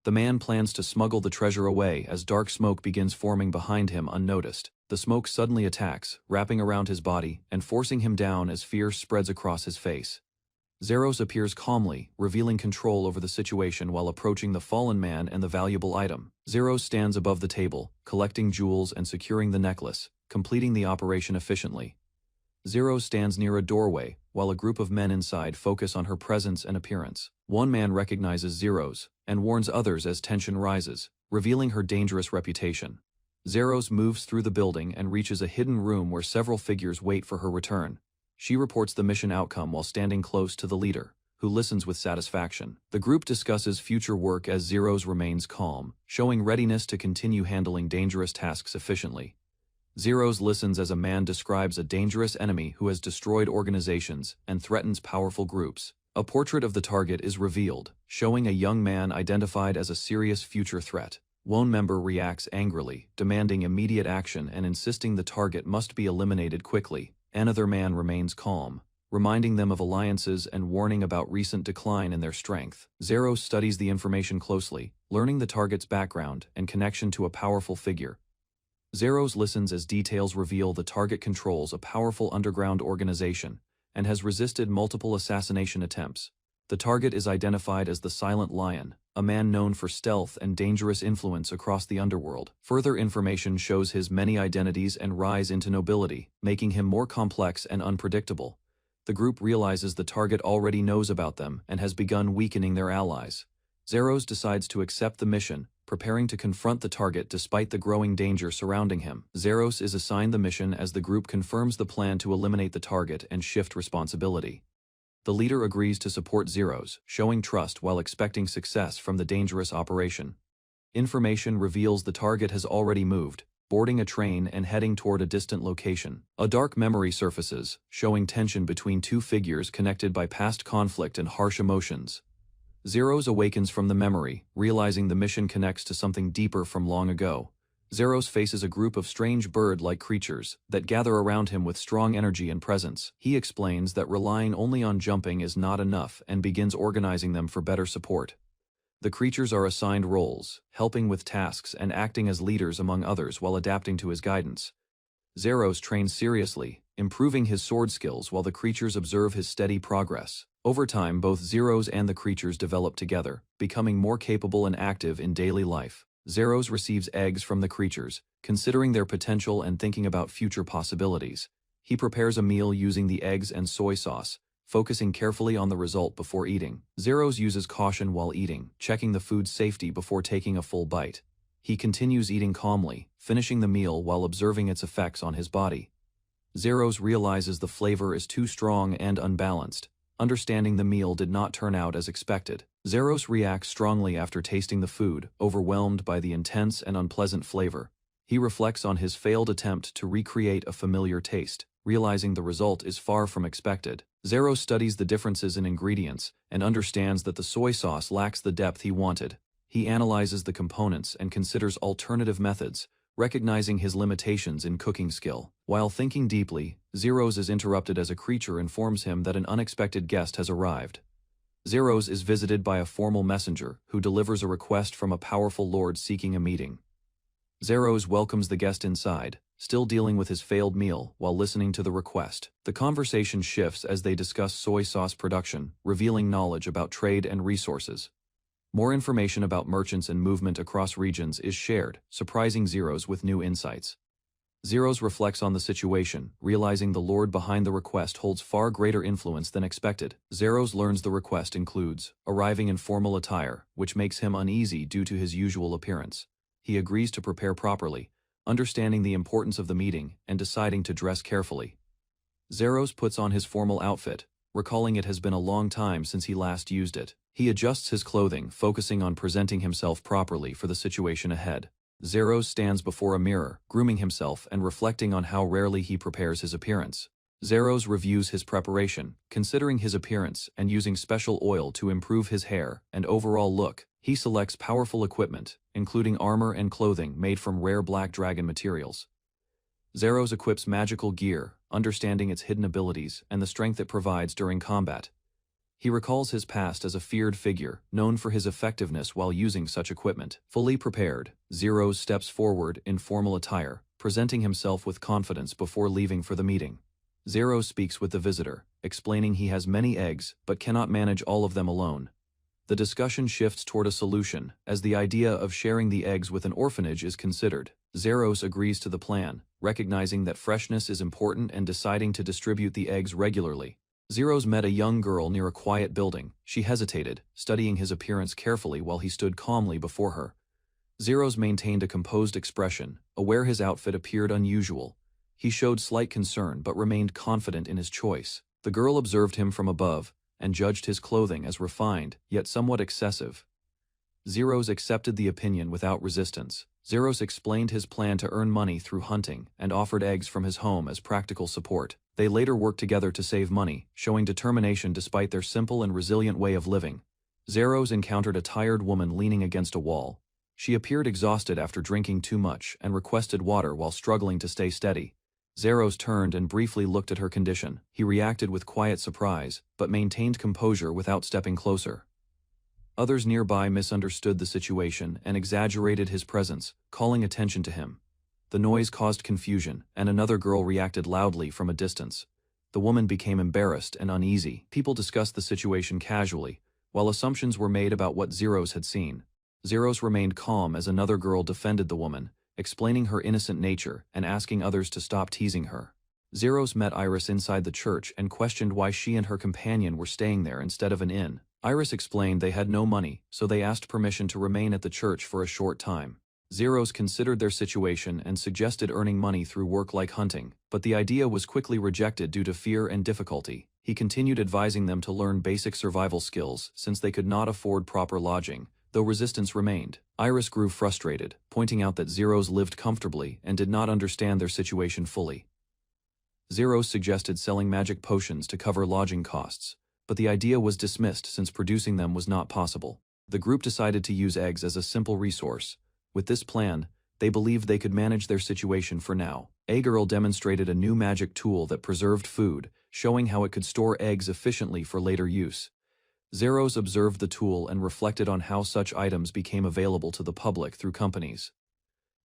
The man plans to smuggle the treasure away as dark smoke begins forming behind him unnoticed. The smoke suddenly attacks, wrapping around his body and forcing him down as fear spreads across his face. Zeros appears calmly, revealing control over the situation while approaching the fallen man and the valuable item. Zeros stands above the table, collecting jewels and securing the necklace, completing the operation efficiently. Zeros stands near a doorway, while a group of men inside focus on her presence and appearance. One man recognizes Zeros and warns others as tension rises, revealing her dangerous reputation. Zeros moves through the building and reaches a hidden room where several figures wait for her return. She reports the mission outcome while standing close to the leader, who listens with satisfaction. The group discusses future work as Zeros remains calm, showing readiness to continue handling dangerous tasks efficiently. Zeros listens as a man describes a dangerous enemy who has destroyed organizations and threatens powerful groups. A portrait of the target is revealed, showing a young man identified as a serious future threat. One member reacts angrily, demanding immediate action and insisting the target must be eliminated quickly. Another man remains calm, reminding them of alliances and warning about recent decline in their strength. Zeros studies the information closely, learning the target's background and connection to a powerful figure. Zeros listens as details reveal the target controls a powerful underground organization and has resisted multiple assassination attempts. The target is identified as the Silent Lion, a man known for stealth and dangerous influence across the underworld. Further information shows his many identities and rise into nobility, making him more complex and unpredictable. The group realizes the target already knows about them and has begun weakening their allies. Zeros decides to accept the mission, preparing to confront the target despite the growing danger surrounding him. Zeros is assigned the mission as the group confirms the plan to eliminate the target and shift responsibility. The leader agrees to support Zeros, showing trust while expecting success from the dangerous operation. Information reveals the target has already moved, boarding a train and heading toward a distant location. A dark memory surfaces, showing tension between two figures connected by past conflict and harsh emotions. Zeros awakens from the memory, realizing the mission connects to something deeper from long ago. Zeros faces a group of strange bird-like creatures that gather around him with strong energy and presence. He explains that relying only on jumping is not enough and begins organizing them for better support. The creatures are assigned roles, helping with tasks and acting as leaders among others while adapting to his guidance. Zeros trains seriously, improving his sword skills while the creatures observe his steady progress. Over time, both Zeros and the creatures develop together, becoming more capable and active in daily life. Zeros receives eggs from the creatures, considering their potential and thinking about future possibilities. He prepares a meal using the eggs and soy sauce, focusing carefully on the result before eating. Zeros uses caution while eating, checking the food's safety before taking a full bite. He continues eating calmly, finishing the meal while observing its effects on his body. Zeros realizes the flavor is too strong and unbalanced, understanding the meal did not turn out as expected. Zeros reacts strongly after tasting the food, overwhelmed by the intense and unpleasant flavor. He reflects on his failed attempt to recreate a familiar taste, realizing the result is far from expected. Zeros studies the differences in ingredients and understands that the soy sauce lacks the depth he wanted. He analyzes the components and considers alternative methods, recognizing his limitations in cooking skill. While thinking deeply, Zeros is interrupted as a creature informs him that an unexpected guest has arrived. Zeros is visited by a formal messenger who delivers a request from a powerful lord seeking a meeting. Zeros welcomes the guest inside, still dealing with his failed meal while listening to the request. The conversation shifts as they discuss soy sauce production, revealing knowledge about trade and resources. More information about merchants and movement across regions is shared, surprising Zeros with new insights. Zeros reflects on the situation, realizing the lord behind the request holds far greater influence than expected. Zeros learns the request includes arriving in formal attire, which makes him uneasy due to his usual appearance. He agrees to prepare properly, understanding the importance of the meeting and deciding to dress carefully. Zeros puts on his formal outfit, recalling it has been a long time since he last used it. He adjusts his clothing, focusing on presenting himself properly for the situation ahead. Zeros stands before a mirror, grooming himself and reflecting on how rarely he prepares his appearance. Zeros reviews his preparation, considering his appearance and using special oil to improve his hair and overall look. He selects powerful equipment, including armor and clothing made from rare black dragon materials. Zeros equips magical gear, understanding its hidden abilities and the strength it provides during combat. He recalls his past as a feared figure, known for his effectiveness while using such equipment. Fully prepared, Zeros steps forward in formal attire, presenting himself with confidence before leaving for the meeting. Zeros speaks with the visitor, explaining he has many eggs but cannot manage all of them alone. The discussion shifts toward a solution, as the idea of sharing the eggs with an orphanage is considered. Zeros agrees to the plan, recognizing that freshness is important and deciding to distribute the eggs regularly. Zeros met a young girl near a quiet building. She hesitated, studying his appearance carefully while he stood calmly before her. Zeros maintained a composed expression, aware his outfit appeared unusual. He showed slight concern but remained confident in his choice. The girl observed him from above and judged his clothing as refined, yet somewhat excessive. Zeros accepted the opinion without resistance. Zeros explained his plan to earn money through hunting and offered eggs from his home as practical support. They later worked together to save money, showing determination despite their simple and resilient way of living. Zeros encountered a tired woman leaning against a wall. She appeared exhausted after drinking too much and requested water while struggling to stay steady. Zeros turned and briefly looked at her condition. He reacted with quiet surprise, but maintained composure without stepping closer. Others nearby misunderstood the situation and exaggerated his presence, calling attention to him. The noise caused confusion, and another girl reacted loudly from a distance. The woman became embarrassed and uneasy. People discussed the situation casually, while assumptions were made about what Zeros had seen. Zeros remained calm as another girl defended the woman, explaining her innocent nature and asking others to stop teasing her. Zeros met Iris inside the church and questioned why she and her companion were staying there instead of an inn. Iris explained they had no money, so they asked permission to remain at the church for a short time. Zeros considered their situation and suggested earning money through work like hunting, but the idea was quickly rejected due to fear and difficulty. He continued advising them to learn basic survival skills since they could not afford proper lodging, though resistance remained. Iris grew frustrated, pointing out that Zeros lived comfortably and did not understand their situation fully. Zeros suggested selling magic potions to cover lodging costs, but the idea was dismissed since producing them was not possible. The group decided to use eggs as a simple resource. With this plan, they believed they could manage their situation for now. A girl demonstrated a new magic tool that preserved food, showing how it could store eggs efficiently for later use. Zeros observed the tool and reflected on how such items became available to the public through companies.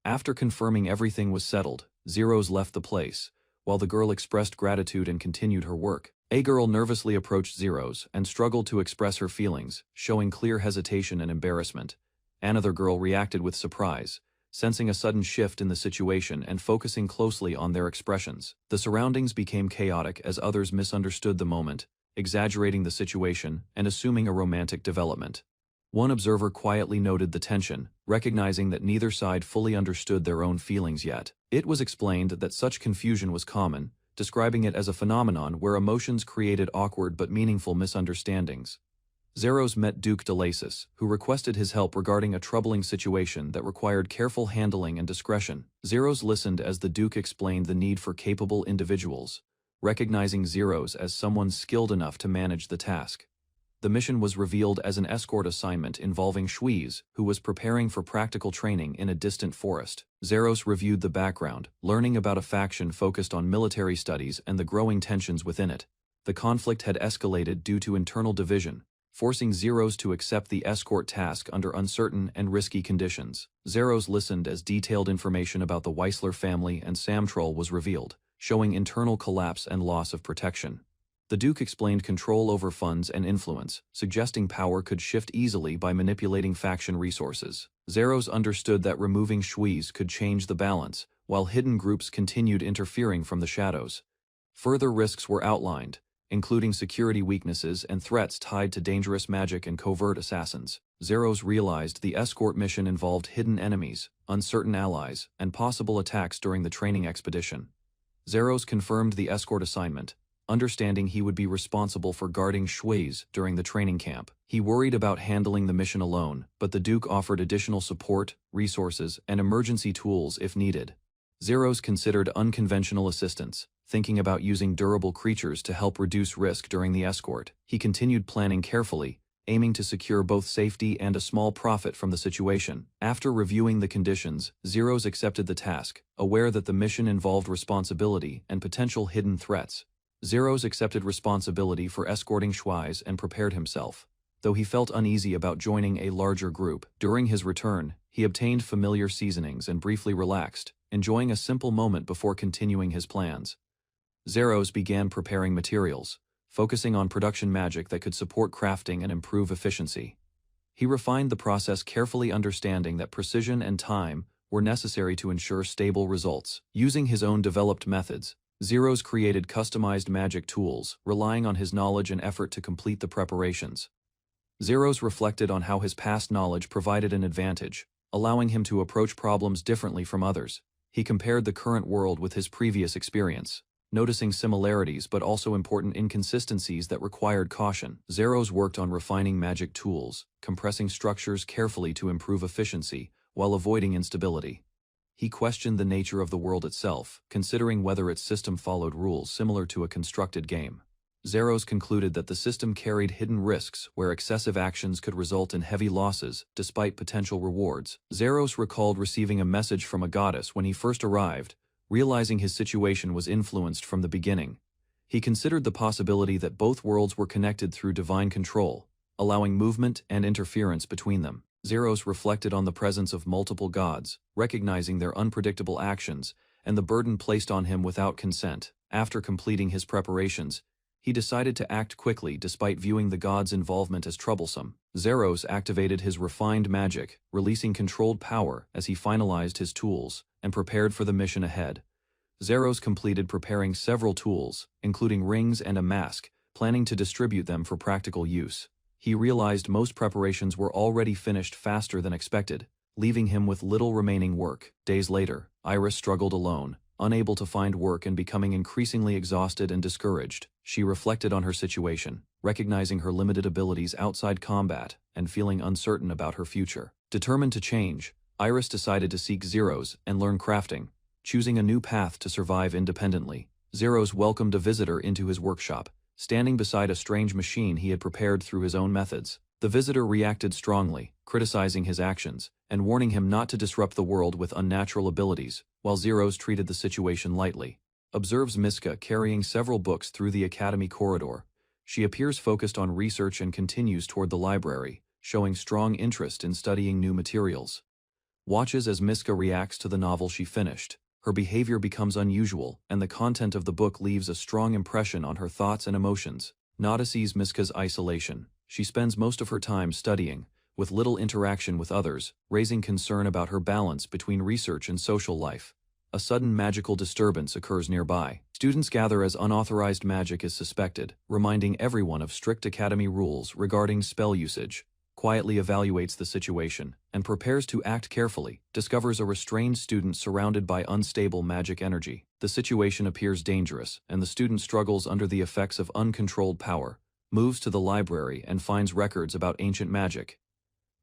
After confirming everything was settled, Zeros left the place, while the girl expressed gratitude and continued her work. A girl nervously approached Zeros and struggled to express her feelings, showing clear hesitation and embarrassment. Another girl reacted with surprise, sensing a sudden shift in the situation and focusing closely on their expressions. The surroundings became chaotic as others misunderstood the moment, exaggerating the situation and assuming a romantic development. One observer quietly noted the tension, recognizing that neither side fully understood their own feelings yet. It was explained that such confusion was common, describing it as a phenomenon where emotions created awkward but meaningful misunderstandings. Zeros met Duke de Lacis, who requested his help regarding a troubling situation that required careful handling and discretion. Zeros listened as the Duke explained the need for capable individuals, recognizing Zeros as someone skilled enough to manage the task. The mission was revealed as an escort assignment involving Shweez, who was preparing for practical training in a distant forest. Zeros reviewed the background, learning about a faction focused on military studies and the growing tensions within it. The conflict had escalated due to internal division, forcing Zeros to accept the escort task under uncertain and risky conditions. Zeros listened as detailed information about the Weisler family and Samtroll was revealed, showing internal collapse and loss of protection. The Duke explained control over funds and influence, suggesting power could shift easily by manipulating faction resources. Zeros understood that removing Shweez could change the balance, while hidden groups continued interfering from the shadows. Further risks were outlined, including security weaknesses and threats tied to dangerous magic and covert assassins. Zeros realized the escort mission involved hidden enemies, uncertain allies, and possible attacks during the training expedition. Zeros confirmed the escort assignment, understanding he would be responsible for guarding Shweez during the training camp. He worried about handling the mission alone, but the Duke offered additional support, resources, and emergency tools if needed. Zeros considered unconventional assistance, thinking about using durable creatures to help reduce risk during the escort. He continued planning carefully, aiming to secure both safety and a small profit from the situation. After reviewing the conditions, Zeros accepted the task, aware that the mission involved responsibility and potential hidden threats. Zeros accepted responsibility for escorting Shweez and prepared himself, though he felt uneasy about joining a larger group. During his return, he obtained familiar seasonings and briefly relaxed, enjoying a simple moment before continuing his plans. Zeros began preparing materials, focusing on production magic that could support crafting and improve efficiency. He refined the process carefully, understanding that precision and time were necessary to ensure stable results. Using his own developed methods, Zeros created customized magic tools, relying on his knowledge and effort to complete the preparations. Zeros reflected on how his past knowledge provided an advantage, allowing him to approach problems differently from others. He compared the current world with his previous experience, noticing similarities but also important inconsistencies that required caution. Zeros worked on refining magic tools, compressing structures carefully to improve efficiency, while avoiding instability. He questioned the nature of the world itself, considering whether its system followed rules similar to a constructed game. Zeros concluded that the system carried hidden risks where excessive actions could result in heavy losses, despite potential rewards. Zeros recalled receiving a message from a goddess when he first arrived, realizing his situation was influenced from the beginning. He considered the possibility that both worlds were connected through divine control, allowing movement and interference between them. Zeros reflected on the presence of multiple gods, recognizing their unpredictable actions and the burden placed on him without consent. After completing his preparations, he decided to act quickly despite viewing the gods' involvement as troublesome. Zeros activated his refined magic, releasing controlled power as he finalized his tools and prepared for the mission ahead. Zeros completed preparing several tools, including rings and a mask, planning to distribute them for practical use. He realized most preparations were already finished faster than expected, leaving him with little remaining work. Days later, Iris struggled alone, unable to find work and becoming increasingly exhausted and discouraged. She reflected on her situation, recognizing her limited abilities outside combat and feeling uncertain about her future. Determined to change, Iris decided to seek Zeros and learn crafting, choosing a new path to survive independently. Zeros welcomed a visitor into his workshop, standing beside a strange machine he had prepared through his own methods. The visitor reacted strongly, criticizing his actions and warning him not to disrupt the world with unnatural abilities, while Zeros treated the situation lightly. Observes Miska carrying several books through the academy corridor. She appears focused on research and continues toward the library, showing strong interest in studying new materials. Watches as Miska reacts to the novel she finished. Her behavior becomes unusual, and the content of the book leaves a strong impression on her thoughts and emotions. Nada sees Miska's isolation. She spends most of her time studying, with little interaction with others, raising concern about her balance between research and social life. A sudden magical disturbance occurs nearby. Students gather as unauthorized magic is suspected, reminding everyone of strict academy rules regarding spell usage. Quietly evaluates the situation and prepares to act carefully, discovers a restrained student surrounded by unstable magic energy. The situation appears dangerous, and the student struggles under the effects of uncontrolled power, moves to the library and finds records about ancient magic.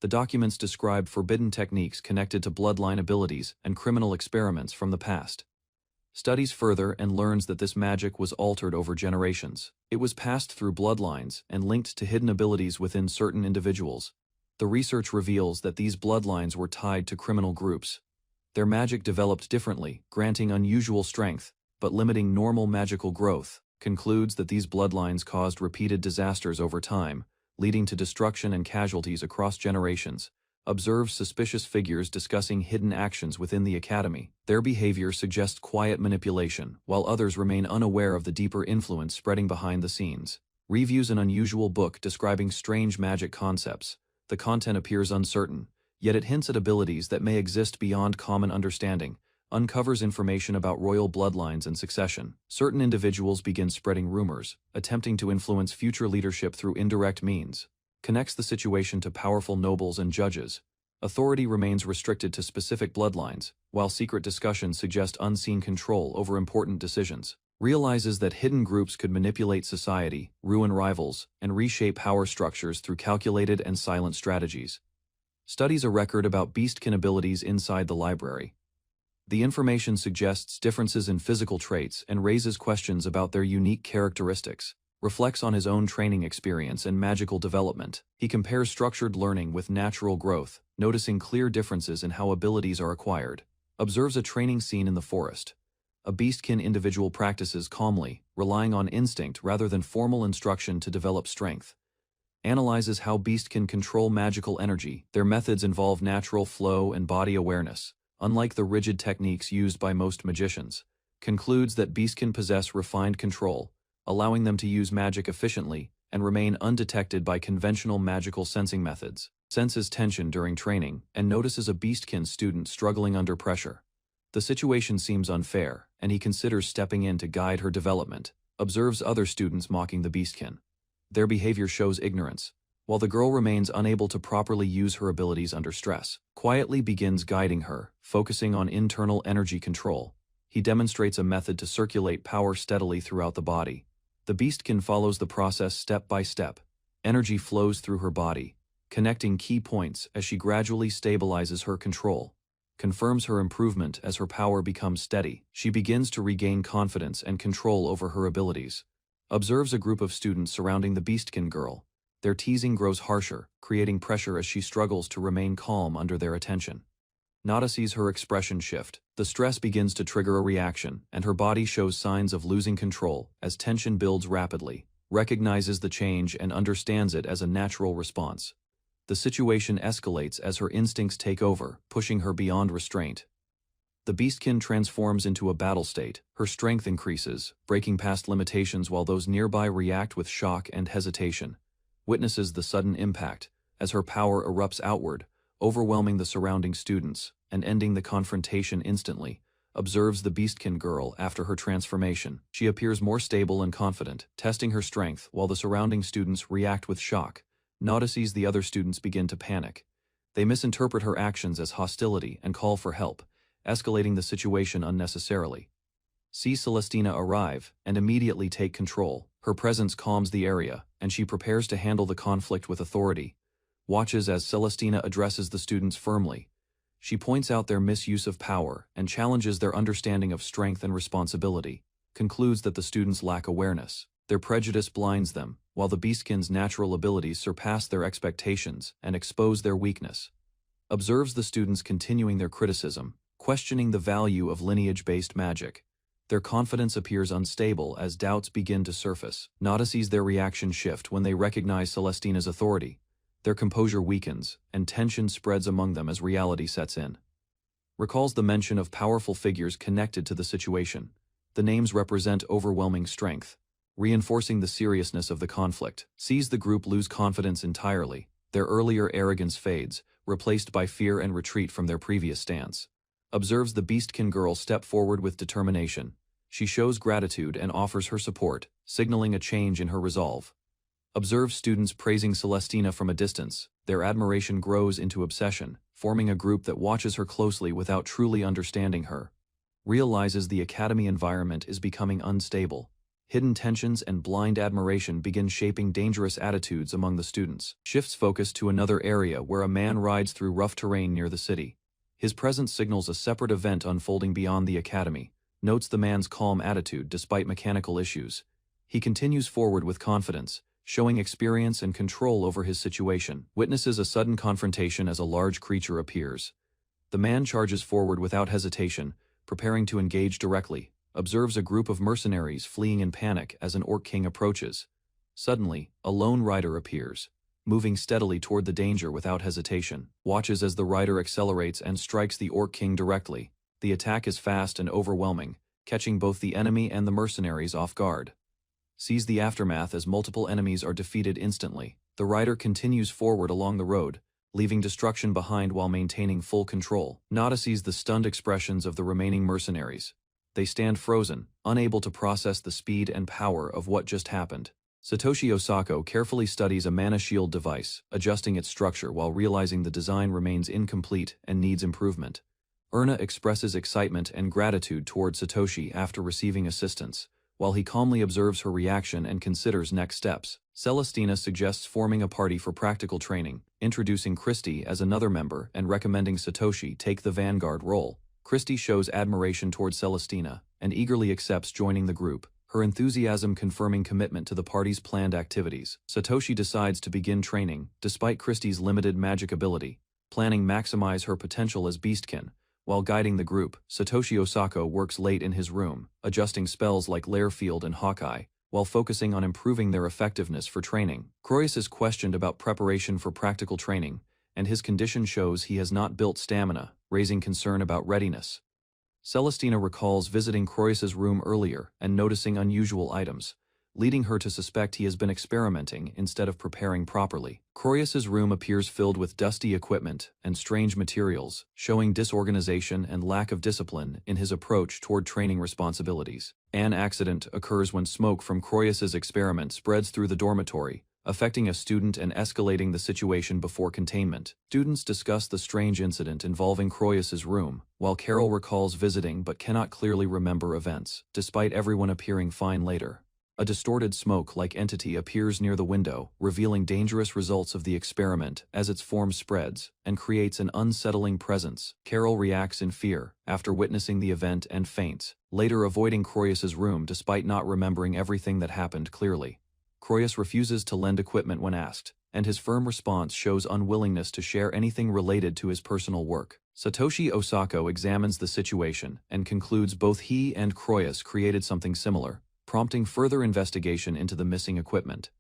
The documents describe forbidden techniques connected to bloodline abilities and criminal experiments from the past. Studies further and learns that this magic was altered over generations. It was passed through bloodlines and linked to hidden abilities within certain individuals. The research reveals that these bloodlines were tied to criminal groups. Their magic developed differently, granting unusual strength, but limiting normal magical growth. Concludes that these bloodlines caused repeated disasters over time, leading to destruction and casualties across generations. Observes suspicious figures discussing hidden actions within the academy. Their behavior suggests quiet manipulation, while others remain unaware of the deeper influence spreading behind the scenes. Reviews an unusual book describing strange magic concepts. The content appears uncertain, yet it hints at abilities that may exist beyond common understanding. Uncovers information about royal bloodlines and succession. Certain individuals begin spreading rumors, attempting to influence future leadership through indirect means. Connects the situation to powerful nobles and judges. Authority remains restricted to specific bloodlines, while secret discussions suggest unseen control over important decisions. Realizes that hidden groups could manipulate society, ruin rivals, and reshape power structures through calculated and silent strategies. Studies a record about beastkin abilities inside the library. The information suggests differences in physical traits and raises questions about their unique characteristics. Reflects on his own training experience and magical development. He compares structured learning with natural growth, noticing clear differences in how abilities are acquired. Observes a training scene in the forest. A beastkin individual practices calmly, relying on instinct rather than formal instruction to develop strength. Analyzes how beastkin control magical energy. Their methods involve natural flow and body awareness, unlike the rigid techniques used by most magicians. Concludes that beastkin possess refined control, allowing them to use magic efficiently and remain undetected by conventional magical sensing methods. Senses tension during training and notices a beastkin student struggling under pressure. The situation seems unfair, and he considers stepping in to guide her development. Observes other students mocking the beastkin. Their behavior shows ignorance, while the girl remains unable to properly use her abilities under stress. Quietly begins guiding her, focusing on internal energy control. He demonstrates a method to circulate power steadily throughout the body. The beastkin follows the process step by step. Energy flows through her body, connecting key points as she gradually stabilizes her control. confirms her improvement as her power becomes steady. She begins to regain confidence and control over her abilities. Observes a group of students surrounding the Beastkin girl. Their teasing grows harsher, creating pressure as she struggles to remain calm under their attention. Nada sees her expression shift. The stress begins to trigger a reaction, and her body shows signs of losing control as tension builds rapidly, recognizes the change and understands it as a natural response. The situation escalates as her instincts take over, pushing her beyond restraint. The Beastkin transforms into a battle state. Her strength increases, breaking past limitations while those nearby react with shock and hesitation. Witnesses the sudden impact, as her power erupts outward, overwhelming the surrounding students, and ending the confrontation instantly. Observes the Beastkin girl after her transformation. She appears more stable and confident, testing her strength while the surrounding students react with shock. Nada sees the other students begin to panic. They misinterpret her actions as hostility and call for help, escalating the situation unnecessarily. See Celestina arrive and immediately take control. Her presence calms the area, and she prepares to handle the conflict with authority. Watches as Celestina addresses the students firmly. She points out their misuse of power and challenges their understanding of strength and responsibility, concludes that the students lack awareness. Their prejudice blinds them, while the Beastkin's natural abilities surpass their expectations and expose their weakness. Observes the students continuing their criticism, questioning the value of lineage-based magic. Their confidence appears unstable as doubts begin to surface. Nada sees their reaction shift when they recognize Celestina's authority. Their composure weakens, and tension spreads among them as reality sets in. Recalls the mention of powerful figures connected to the situation. The names represent overwhelming strength, reinforcing the seriousness of the conflict. Sees the group lose confidence entirely. Their earlier arrogance fades, replaced by fear and retreat from their previous stance. Observes the Beastkin girl step forward with determination. She shows gratitude and offers her support, signaling a change in her resolve. Observes students praising Celestina from a distance. Their admiration grows into obsession, forming a group that watches her closely without truly understanding her. Realizes the academy environment is becoming unstable. Hidden tensions and blind admiration begin shaping dangerous attitudes among the students. Shifts focus to another area where a man rides through rough terrain near the city. His presence signals a separate event unfolding beyond the academy. Notes the man's calm attitude despite mechanical issues. He continues forward with confidence, showing experience and control over his situation. Witnesses a sudden confrontation as a large creature appears. The man charges forward without hesitation, preparing to engage directly. Observes a group of mercenaries fleeing in panic as an orc king approaches. Suddenly, a lone rider appears, moving steadily toward the danger without hesitation. Watches as the rider accelerates and strikes the orc king directly. The attack is fast and overwhelming, catching both the enemy and the mercenaries off guard. Sees the aftermath as multiple enemies are defeated instantly. The rider continues forward along the road, leaving destruction behind while maintaining full control. Nada sees the stunned expressions of the remaining mercenaries. They stand frozen, unable to process the speed and power of what just happened. Satoshi Osako carefully studies a mana shield device, adjusting its structure while realizing the design remains incomplete and needs improvement. Erna expresses excitement and gratitude toward Satoshi after receiving assistance, while he calmly observes her reaction and considers next steps. Celestina suggests forming a party for practical training, introducing Christie as another member and recommending Satoshi take the vanguard role. Christie shows admiration toward Celestina and eagerly accepts joining the group, her enthusiasm confirming commitment to the party's planned activities. Satoshi decides to begin training, despite Christie's limited magic ability, planning maximize her potential as Beastkin. While guiding the group, Satoshi Osako works late in his room, adjusting spells like Lairfield and Hawkeye, while focusing on improving their effectiveness for training. Croesus is questioned about preparation for practical training, and his condition shows he has not built stamina, raising concern about readiness. Celestina recalls visiting Croesus's room earlier and noticing unusual items, leading her to suspect he has been experimenting instead of preparing properly. Croesus's room appears filled with dusty equipment and strange materials, showing disorganization and lack of discipline in his approach toward training responsibilities. An accident occurs when smoke from Croesus's experiment spreads through the dormitory, affecting a student and escalating the situation before containment. Students discuss the strange incident involving Croesus's room, while Carol recalls visiting but cannot clearly remember events, despite everyone appearing fine later. A distorted smoke-like entity appears near the window, revealing dangerous results of the experiment as its form spreads and creates an unsettling presence. Carol reacts in fear after witnessing the event and faints, later avoiding Croyus's room despite not remembering everything that happened clearly. Croyus refuses to lend equipment when asked, and his firm response shows unwillingness to share anything related to his personal work. Satoshi Osako examines the situation and concludes both he and Croyus created something similar, prompting further investigation into the missing equipment.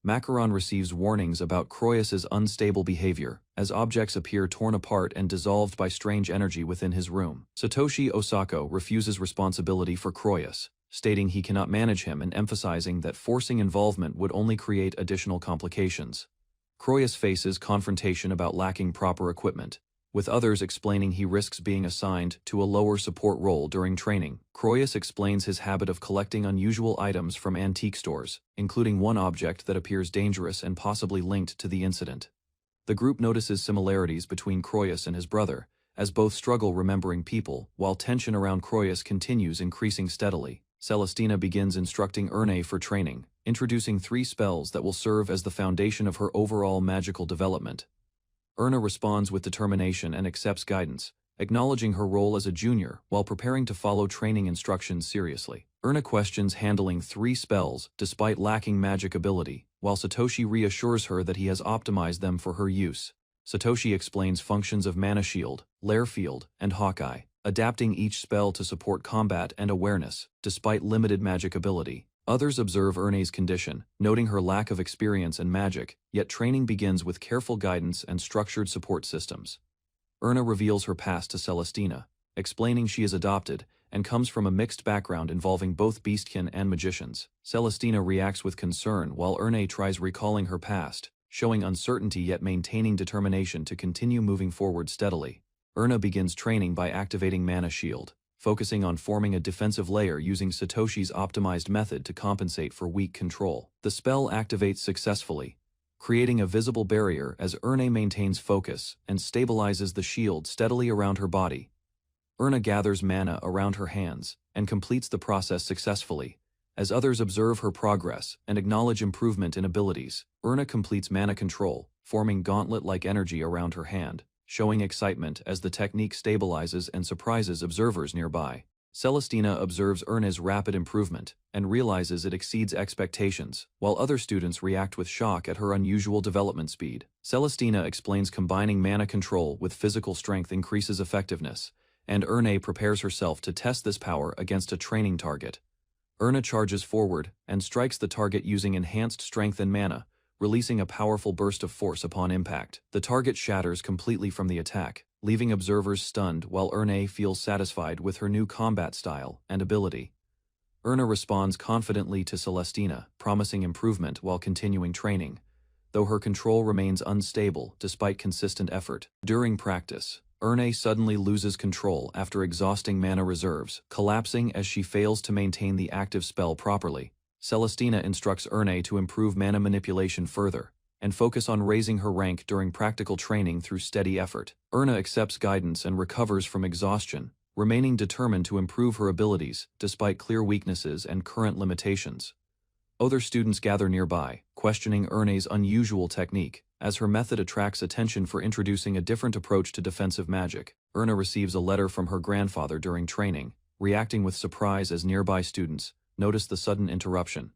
Macaron receives warnings about Croyus's unstable behavior, as objects appear torn apart and dissolved by strange energy within his room. Satoshi Osako refuses responsibility for Croyus, stating he cannot manage him and emphasizing that forcing involvement would only create additional complications. Croyus faces confrontation about lacking proper equipment, with others explaining he risks being assigned to a lower support role during training. Croyus explains his habit of collecting unusual items from antique stores, including one object that appears dangerous and possibly linked to the incident. The group notices similarities between Croyus and his brother, as both struggle remembering people, while tension around Croyus continues increasing steadily. Celestina begins instructing Erne for training, introducing 3 spells that will serve as the foundation of her overall magical development. Erne responds with determination and accepts guidance, acknowledging her role as a junior while preparing to follow training instructions seriously. Erne questions handling 3 spells despite lacking magic ability, while Satoshi reassures her that he has optimized them for her use. Satoshi explains functions of Mana Shield, Lair Field, and Hawkeye, adapting each spell to support combat and awareness, despite limited magic ability. Others observe Erne's condition, noting her lack of experience and magic, yet training begins with careful guidance and structured support systems. Erne reveals her past to Celestina, explaining she is adopted and comes from a mixed background involving both beastkin and magicians. Celestina reacts with concern while Erne tries recalling her past, showing uncertainty yet maintaining determination to continue moving forward steadily. Erne begins training by activating Mana Shield, focusing on forming a defensive layer using Satoshi's optimized method to compensate for weak control. The spell activates successfully, creating a visible barrier as Erne maintains focus and stabilizes the shield steadily around her body. Erne gathers mana around her hands and completes the process successfully. As others observe her progress and acknowledge improvement in abilities, Erne completes mana control, forming gauntlet-like energy around her hand, showing excitement as the technique stabilizes and surprises observers nearby. Celestina observes Erne's rapid improvement and realizes it exceeds expectations, while other students react with shock at her unusual development speed. Celestina explains combining mana control with physical strength increases effectiveness, and Erne prepares herself to test this power against a training target. Erne charges forward and strikes the target using enhanced strength and mana, releasing a powerful burst of force upon impact. The target shatters completely from the attack, leaving observers stunned while Erne feels satisfied with her new combat style and ability. Erne responds confidently to Celestina, promising improvement while continuing training, though her control remains unstable despite consistent effort. During practice, Erne suddenly loses control after exhausting mana reserves, collapsing as she fails to maintain the active spell properly. Celestina instructs Erne to improve mana manipulation further, and focus on raising her rank during practical training through steady effort. Erne accepts guidance and recovers from exhaustion, remaining determined to improve her abilities despite clear weaknesses and current limitations. Other students gather nearby, questioning Erne's unusual technique, as her method attracts attention for introducing a different approach to defensive magic. Erne receives a letter from her grandfather during training, reacting with surprise as nearby students notice the sudden interruption.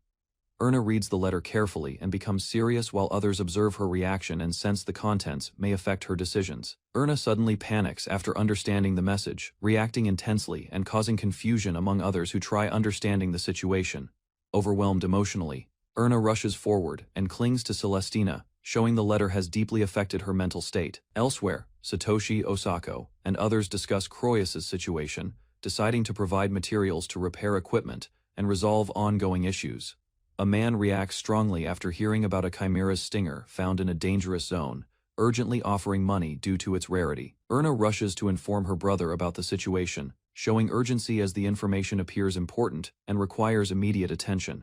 Erne reads the letter carefully and becomes serious while others observe her reaction and sense the contents may affect her decisions. Erne suddenly panics after understanding the message, reacting intensely and causing confusion among others who try understanding the situation. Overwhelmed emotionally, Erne rushes forward and clings to Celestina, showing the letter has deeply affected her mental state. Elsewhere, Satoshi Osako and others discuss Croyus's situation, deciding to provide materials to repair equipment and resolve ongoing issues. A man reacts strongly after hearing about a chimera's stinger found in a dangerous zone, urgently offering money due to its rarity. Erne rushes to inform her brother about the situation, showing urgency as the information appears important and requires immediate attention.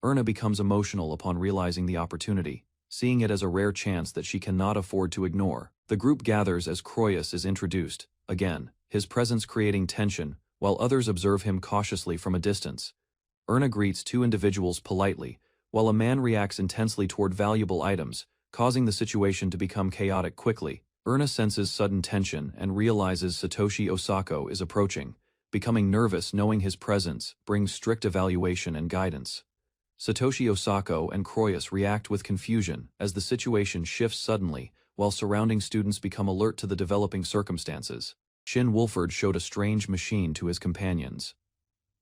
Erne becomes emotional upon realizing the opportunity, seeing it as a rare chance that she cannot afford to ignore. The group gathers as Croyus is introduced, again, his presence creating tension, while others observe him cautiously from a distance. Erna greets two individuals politely, while a man reacts intensely toward valuable items, causing the situation to become chaotic quickly. Erna senses sudden tension and realizes Satoshi Osako is approaching, becoming nervous knowing his presence brings strict evaluation and guidance. Satoshi Osako and Croyus react with confusion as the situation shifts suddenly, while surrounding students become alert to the developing circumstances. Shin Wolford showed a strange machine to his companions.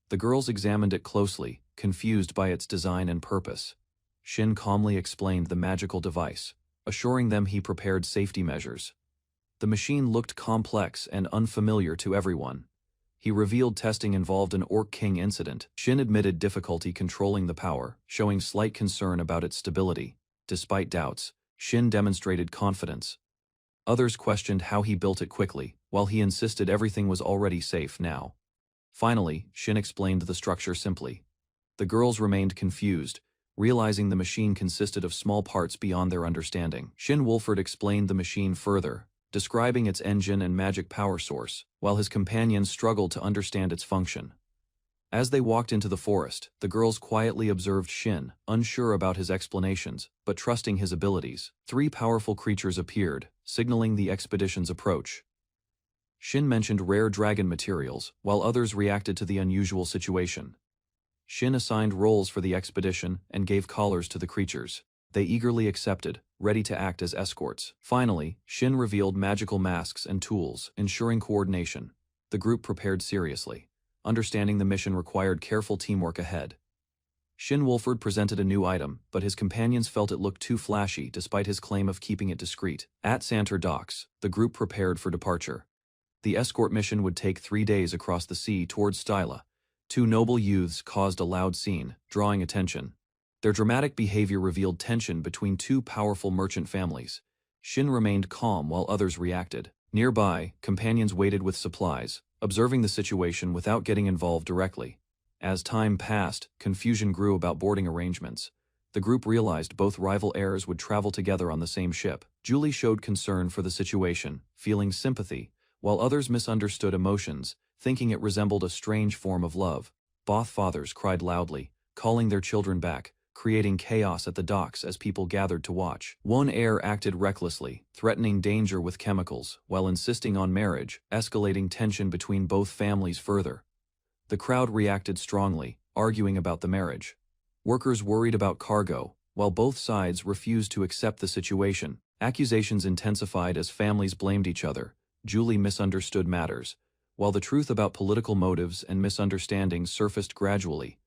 The girls examined it closely, confused by its design and purpose. Shin calmly explained the magical device, assuring them he prepared safety measures. The machine looked complex and unfamiliar to everyone. He revealed testing involved an Orc King incident. Shin admitted difficulty controlling the power, showing slight concern about its stability. Despite doubts, Shin demonstrated confidence. Others questioned how he built it quickly, while he insisted everything was already safe now. Finally, Shin explained the structure simply. The girls remained confused, realizing the machine consisted of small parts beyond their understanding. Shin Wolford explained the machine further, describing its engine and magic power source, while his companions struggled to understand its function. As they walked into the forest, the girls quietly observed Shin, unsure about his explanations, but trusting his abilities. 3 powerful creatures appeared, signaling the expedition's approach. Shin mentioned rare dragon materials, while others reacted to the unusual situation. Shin assigned roles for the expedition and gave collars to the creatures. They eagerly accepted, ready to act as escorts. Finally, Shin revealed magical masks and tools, ensuring coordination. The group prepared seriously, understanding the mission required careful teamwork ahead. Shin Wolford presented a new item, but his companions felt it looked too flashy despite his claim of keeping it discreet. At Santor Docks, the group prepared for departure. The escort mission would take 3 days across the sea towards Styla. 2 noble youths caused a loud scene, drawing attention. Their dramatic behavior revealed tension between 2 powerful merchant families. Shin remained calm while others reacted. Nearby, companions waited with supplies, observing the situation without getting involved directly. As time passed, confusion grew about boarding arrangements. The group realized both rival heirs would travel together on the same ship. Julie showed concern for the situation, feeling sympathy, while others misunderstood emotions, thinking it resembled a strange form of love. Both fathers cried loudly, calling their children back, creating chaos at the docks as people gathered to watch. One heir acted recklessly, threatening danger with chemicals, while insisting on marriage, escalating tension between both families further. The crowd reacted strongly, arguing about the marriage. Workers worried about cargo, while both sides refused to accept the situation. Accusations intensified as families blamed each other. Julie misunderstood matters, while the truth about political motives and misunderstandings surfaced gradually.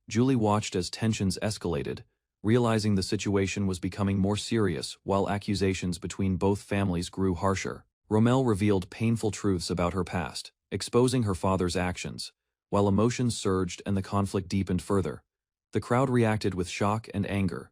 Julie watched as tensions escalated, realizing the situation was becoming more serious while accusations between both families grew harsher. Rommel revealed painful truths about her past, exposing her father's actions, while emotions surged and the conflict deepened further. The crowd reacted with shock and anger.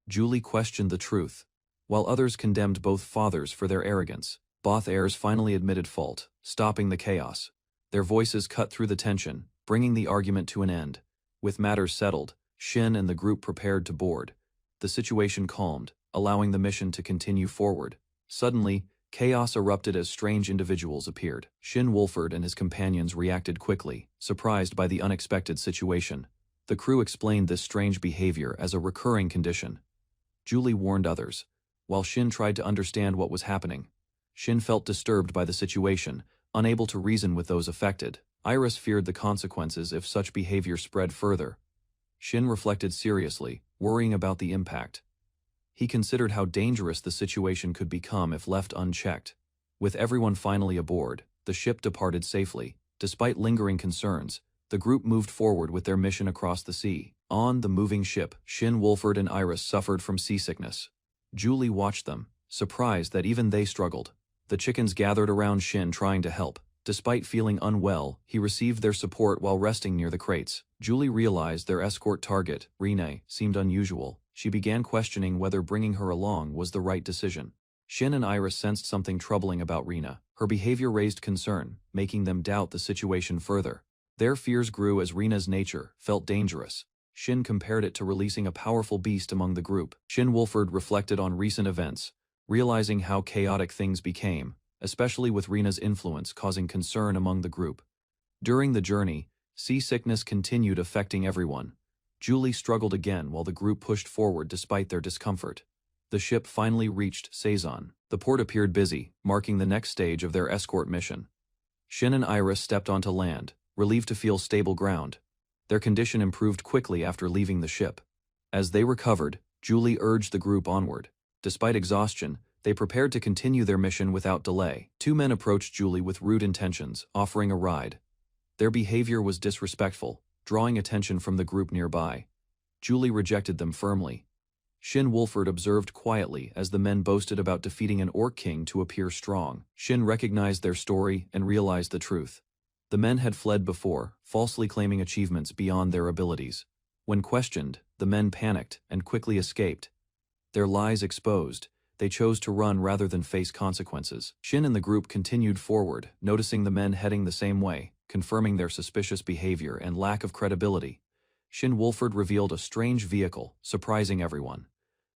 Julie questioned the truth, while others condemned both fathers for their arrogance. Both heirs finally admitted fault, stopping the chaos. Their voices cut through the tension, bringing the argument to an end. With matters settled, Shin and the group prepared to board. The situation calmed, allowing the mission to continue forward. Suddenly, chaos erupted as strange individuals appeared. Shin Wolford and his companions reacted quickly, surprised by the unexpected situation. The crew explained this strange behavior as a recurring condition. Julie warned others, while Shin tried to understand what was happening. Shin felt disturbed by the situation, unable to reason with those affected. Iris feared the consequences if such behavior spread further. Shin reflected seriously, worrying about the impact. He considered how dangerous the situation could become if left unchecked. With everyone finally aboard, the ship departed safely. Despite lingering concerns, the group moved forward with their mission across the sea. On the moving ship, Shin Wolford and Iris suffered from seasickness. Julie watched them, surprised that even they struggled. The chickens gathered around Shin trying to help. Despite feeling unwell, he received their support while resting near the crates. Julie realized their escort target, Rene, seemed unusual. She began questioning whether bringing her along was the right decision. Shin and Iris sensed something troubling about Rena. Her behavior raised concern, making them doubt the situation further. Their fears grew as Rena's nature felt dangerous. Shin compared it to releasing a powerful beast among the group. Shin Wolford reflected on recent events, realizing how chaotic things became, especially with Rena's influence causing concern among the group. During the journey, Seasickness continued affecting everyone. Julie struggled again while the group pushed forward despite their discomfort. The ship finally reached Saison. The port appeared busy, marking the next stage of their escort mission. Shin and Iris stepped onto land, relieved to feel stable ground. Their condition improved quickly after leaving the ship. As they recovered, Julie urged the group onward. Despite exhaustion, they prepared to continue their mission without delay. Two men approached Julie with rude intentions, offering a ride. Their behavior was disrespectful, drawing attention from the group nearby. Julie rejected them firmly. Shin Wolford observed quietly as the men boasted about defeating an orc king to appear strong. Shin recognized their story and realized the truth. The men had fled before, falsely claiming achievements beyond their abilities. When questioned, the men panicked and quickly escaped. Their lies exposed, they chose to run rather than face consequences. Shin and the group continued forward, noticing the men heading the same way, confirming their suspicious behavior and lack of credibility. Shin Wolford revealed a strange vehicle, surprising everyone.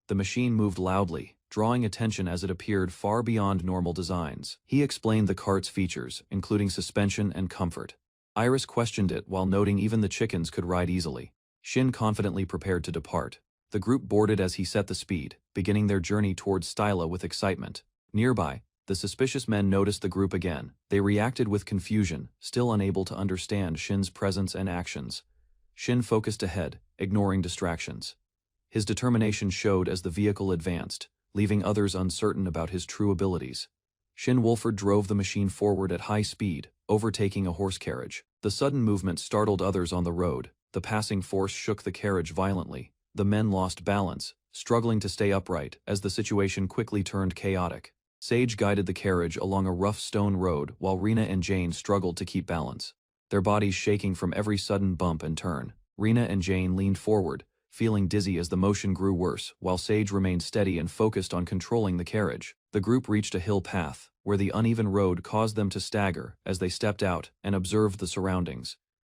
The machine moved loudly, drawing attention as it appeared far beyond normal designs. He explained the cart's features, including suspension and comfort. Iris questioned it while noting even the chickens could ride easily. Shin confidently prepared to depart. The group boarded as he set the speed, beginning their journey towards Styla with excitement. Nearby, the suspicious men noticed the group again. They reacted with confusion, still unable to understand Shin's presence and actions. Shin focused ahead, ignoring distractions. His determination showed as the vehicle advanced, leaving others uncertain about his true abilities. Shin Wolford drove the machine forward at high speed, overtaking a horse carriage. The sudden movement startled others on the road. The passing force shook the carriage violently. The men lost balance, struggling to stay upright as the situation quickly turned chaotic. Sage guided the carriage along a rough stone road while Rena and Jane struggled to keep balance. Their bodies shaking from every sudden bump and turn. Rena and Jane leaned forward, feeling dizzy as the motion grew worse, while Sage remained steady and focused on controlling the carriage. The group reached a hill path, where the uneven road caused them to stagger as they stepped out and observed the surroundings.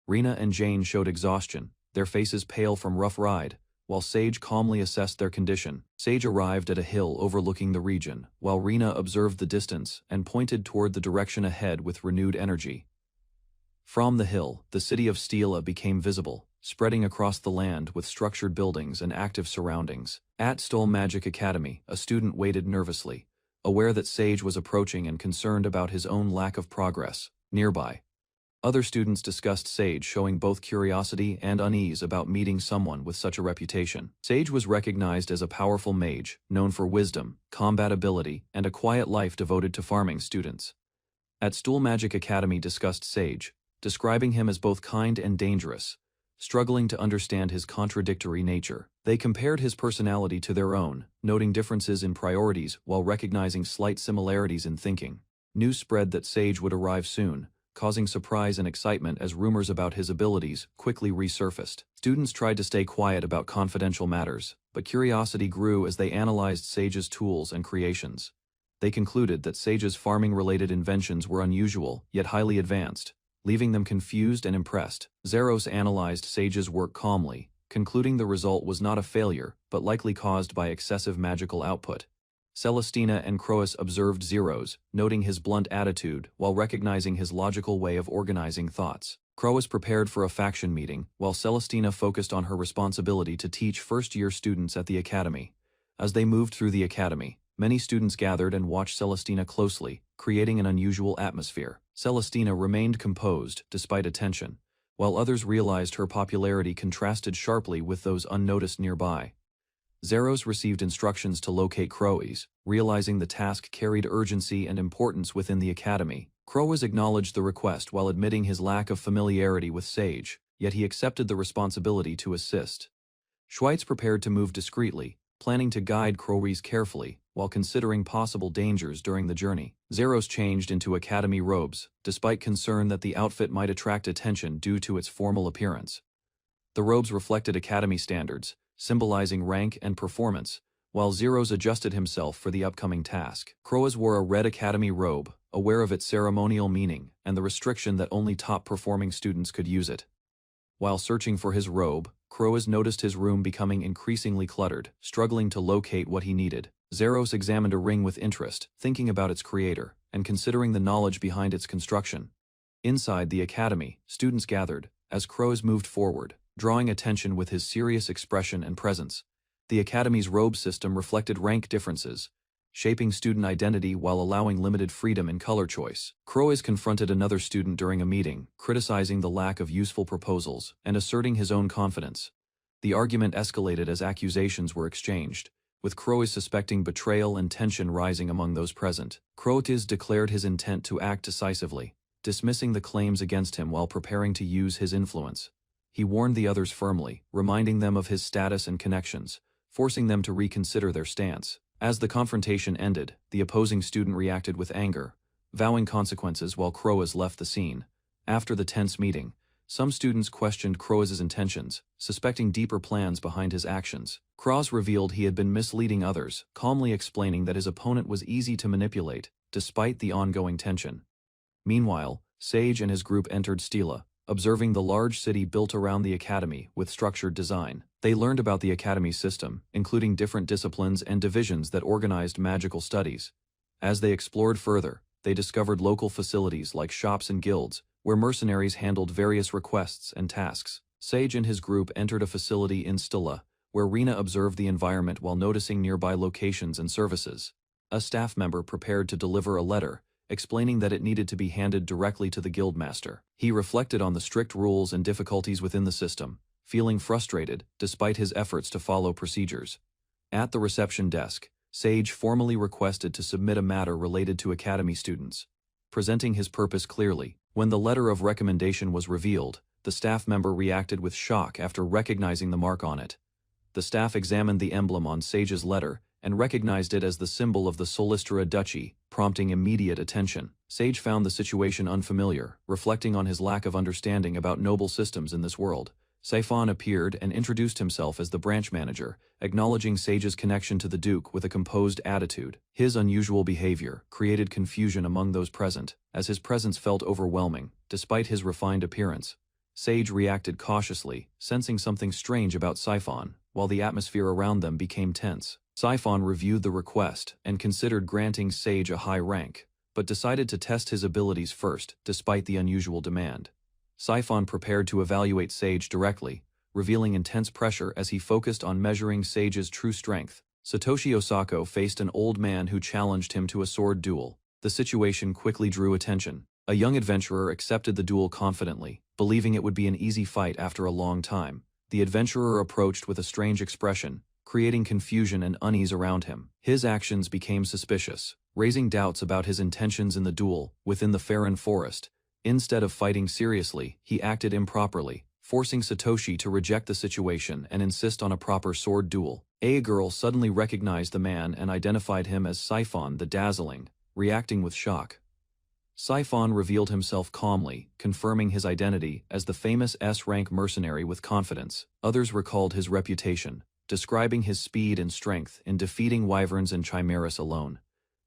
Rena and Jane showed exhaustion, their faces pale from rough ride, while Sage calmly assessed their condition. Sage arrived at a hill overlooking the region, while Rena observed the distance and pointed toward the direction ahead with renewed energy. From the hill, the city of Styla became visible, spreading across the land with structured buildings and active surroundings. At Stole Magic Academy, a student waited nervously, aware that Sage was approaching and concerned about his own lack of progress. Nearby, other students discussed Sage, showing both curiosity and unease about meeting someone with such a reputation. Sage was recognized as a powerful mage, known for wisdom, combat ability, and a quiet life devoted to farming students. At Stool Magic Academy discussed Sage, describing him as both kind and dangerous, struggling to understand his contradictory nature. They compared his personality to their own, noting differences in priorities while recognizing slight similarities in thinking. News spread that Sage would arrive soon, causing surprise and excitement as rumors about his abilities quickly resurfaced. Students tried to stay quiet about confidential matters, but curiosity grew as they analyzed Sage's tools and creations. They concluded that Sage's farming-related inventions were unusual, yet highly advanced, leaving them confused and impressed. Zeros analyzed Sage's work calmly, concluding the result was not a failure, but likely caused by excessive magical output. Celestina and Croas observed Zeros, noting his blunt attitude while recognizing his logical way of organizing thoughts. Croas prepared for a faction meeting, while Celestina focused on her responsibility to teach first-year students at the academy. As they moved through the academy, many students gathered and watched Celestina closely, creating an unusual atmosphere. Celestina remained composed despite attention, while others realized her popularity contrasted sharply with those unnoticed nearby. Zeros received instructions to locate Croas, realizing the task carried urgency and importance within the academy. Croas acknowledged the request while admitting his lack of familiarity with Sage, yet he accepted the responsibility to assist. Schweitz prepared to move discreetly, planning to guide Croas carefully, while considering possible dangers during the journey. Zeros changed into academy robes, despite concern that the outfit might attract attention due to its formal appearance. The robes reflected academy standards, symbolizing rank and performance, while Zeros adjusted himself for the upcoming task. Croas wore a red academy robe, aware of its ceremonial meaning and the restriction that only top-performing students could use it. While searching for his robe, Croas noticed his room becoming increasingly cluttered, struggling to locate what he needed. Zeros examined a ring with interest, thinking about its creator, and considering the knowledge behind its construction. Inside the academy, students gathered, as Crows moved forward, drawing attention with his serious expression and presence. The Academy's robe system reflected rank differences, shaping student identity while allowing limited freedom in color choice. Crows confronted another student during a meeting, criticizing the lack of useful proposals and asserting his own confidence. The argument escalated as accusations were exchanged, with Crows suspecting betrayal and tension rising among those present. Crows declared his intent to act decisively, dismissing the claims against him while preparing to use his influence. He warned the others firmly, reminding them of his status and connections, forcing them to reconsider their stance. As the confrontation ended, the opposing student reacted with anger, vowing consequences while Crows left the scene. After the tense meeting, some students questioned Crows' intentions, suspecting deeper plans behind his actions. Crows revealed he had been misleading others, calmly explaining that his opponent was easy to manipulate, despite the ongoing tension. Meanwhile, Sage and his group entered Stila, observing the large city built around the academy with structured design. They learned about the academy's system, including different disciplines and divisions that organized magical studies. As they explored further, they discovered local facilities like shops and guilds, where mercenaries handled various requests and tasks. Sage and his group entered a facility in Stila, where Rena observed the environment while noticing nearby locations and services. A staff member prepared to deliver a letter, explaining that it needed to be handed directly to the guildmaster. He reflected on the strict rules and difficulties within the system, feeling frustrated despite his efforts to follow procedures. At the reception desk, Sage formally requested to submit a matter related to academy students. Presenting his purpose clearly, when the letter of recommendation was revealed, the staff member reacted with shock after recognizing the mark on it. The staff examined the emblem on Sage's letter and recognized it as the symbol of the Solistra Duchy, prompting immediate attention. Sage found the situation unfamiliar, reflecting on his lack of understanding about noble systems in this world. Saifon appeared and introduced himself as the branch manager, acknowledging Sage's connection to the Duke with a composed attitude. His unusual behavior created confusion among those present, as his presence felt overwhelming, despite his refined appearance. Sage reacted cautiously, sensing something strange about Saifon, while the atmosphere around them became tense. Saifon reviewed the request and considered granting Sage a high rank, but decided to test his abilities first, despite the unusual demand. Saifon prepared to evaluate Sage directly, revealing intense pressure as he focused on measuring Sage's true strength. Satoshi Osako faced an old man who challenged him to a sword duel. The situation quickly drew attention. A young adventurer accepted the duel confidently, believing it would be an easy fight after a long time. The adventurer approached with a strange expression, creating confusion and unease around him. His actions became suspicious, raising doubts about his intentions in the duel within the Farron forest. Instead of fighting seriously, he acted improperly, forcing Satoshi to reject the situation and insist on a proper sword duel. A girl suddenly recognized the man and identified him as Saifon the Dazzling, reacting with shock. Saifon revealed himself calmly, confirming his identity as the famous S-rank mercenary with confidence. Others recalled his reputation, describing his speed and strength in defeating wyverns and chimeras alone.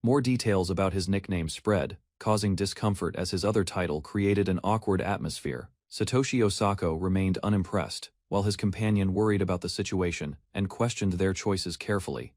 More details about his nickname spread, causing discomfort as his other title created an awkward atmosphere. Satoshi Osako remained unimpressed, while his companion worried about the situation and questioned their choices carefully.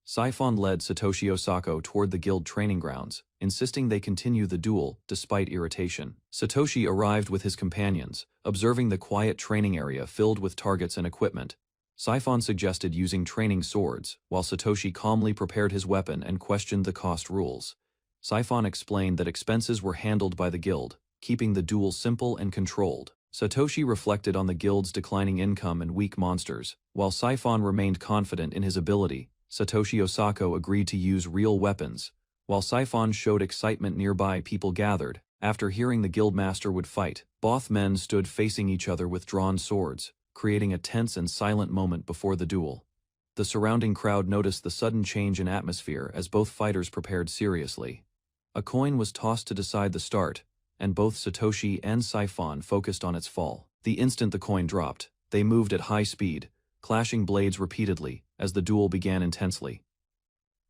Saifon led Satoshi Osako toward the guild training grounds, insisting they continue the duel despite irritation. Satoshi arrived with his companions, observing the quiet training area filled with targets and equipment. Saifon suggested using training swords, while Satoshi calmly prepared his weapon and questioned the cost rules. Saifon explained that expenses were handled by the guild, keeping the duel simple and controlled. Satoshi reflected on the guild's declining income and weak monsters. While Saifon remained confident in his ability, Satoshi Osako agreed to use real weapons. While Saifon showed excitement, nearby people gathered. After hearing the guildmaster would fight, both men stood facing each other with drawn swords, creating a tense and silent moment before the duel. The surrounding crowd noticed the sudden change in atmosphere as both fighters prepared seriously. A coin was tossed to decide the start, and both Satoshi and Saifon focused on its fall. The instant the coin dropped, they moved at high speed, clashing blades repeatedly as the duel began intensely.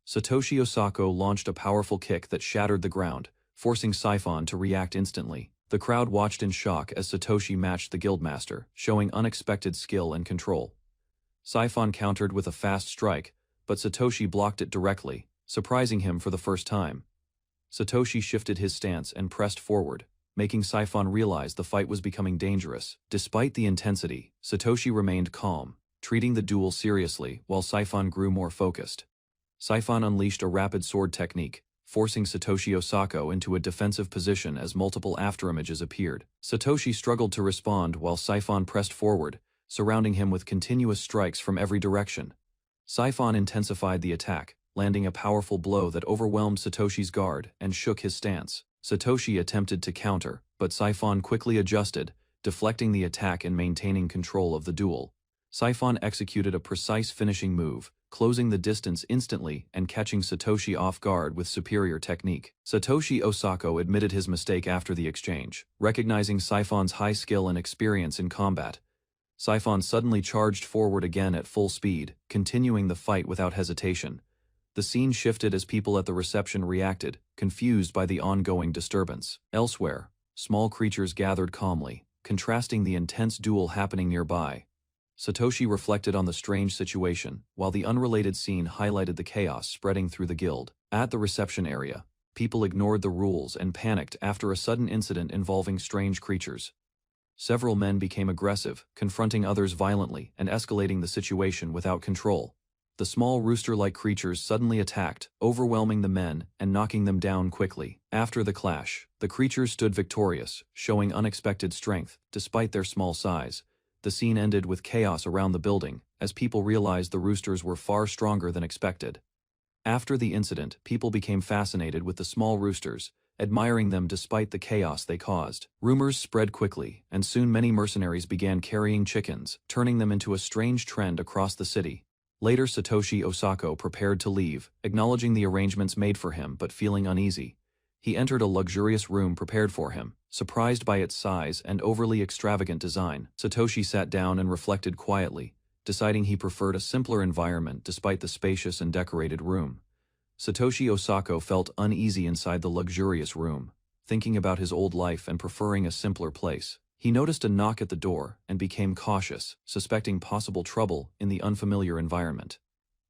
Satoshi Osako launched a powerful kick that shattered the ground, forcing Saifon to react instantly. The crowd watched in shock as Satoshi matched the guildmaster, showing unexpected skill and control. Saifon countered with a fast strike, but Satoshi blocked it directly, surprising him for the first time. Satoshi shifted his stance and pressed forward, making Siphon realize the fight was becoming dangerous. Despite the intensity, Satoshi remained calm, treating the duel seriously while Siphon grew more focused. Siphon unleashed a rapid sword technique, forcing Satoshi Osako into a defensive position as multiple afterimages appeared. Satoshi struggled to respond while Siphon pressed forward, surrounding him with continuous strikes from every direction. Siphon intensified the attack, landing a powerful blow that overwhelmed Satoshi's guard and shook his stance. Satoshi attempted to counter, but Siphon quickly adjusted, deflecting the attack and maintaining control of the duel. Siphon executed a precise finishing move, closing the distance instantly and catching Satoshi off guard with superior technique. Satoshi Osako admitted his mistake after the exchange, recognizing Siphon's high skill and experience in combat. Siphon suddenly charged forward again at full speed, continuing the fight without hesitation. The scene shifted as people at the reception reacted, confused by the ongoing disturbance. Elsewhere, small creatures gathered calmly, contrasting the intense duel happening nearby. Satoshi reflected on the strange situation, while the unrelated scene highlighted the chaos spreading through the guild. At the reception area, people ignored the rules and panicked after a sudden incident involving strange creatures. Several men became aggressive, confronting others violently and escalating the situation without control. The small rooster-like creatures suddenly attacked, overwhelming the men and knocking them down quickly. After the clash, the creatures stood victorious, showing unexpected strength, despite their small size. The scene ended with chaos around the building, as people realized the roosters were far stronger than expected. After the incident, people became fascinated with the small roosters, admiring them despite the chaos they caused. Rumors spread quickly, and soon many mercenaries began carrying chickens, turning them into a strange trend across the city. Later, Satoshi Osako prepared to leave, acknowledging the arrangements made for him but feeling uneasy. He entered a luxurious room prepared for him, surprised by its size and overly extravagant design. Satoshi sat down and reflected quietly, deciding he preferred a simpler environment despite the spacious and decorated room. Satoshi Osako felt uneasy inside the luxurious room, thinking about his old life and preferring a simpler place. He noticed a knock at the door and became cautious, suspecting possible trouble in the unfamiliar environment.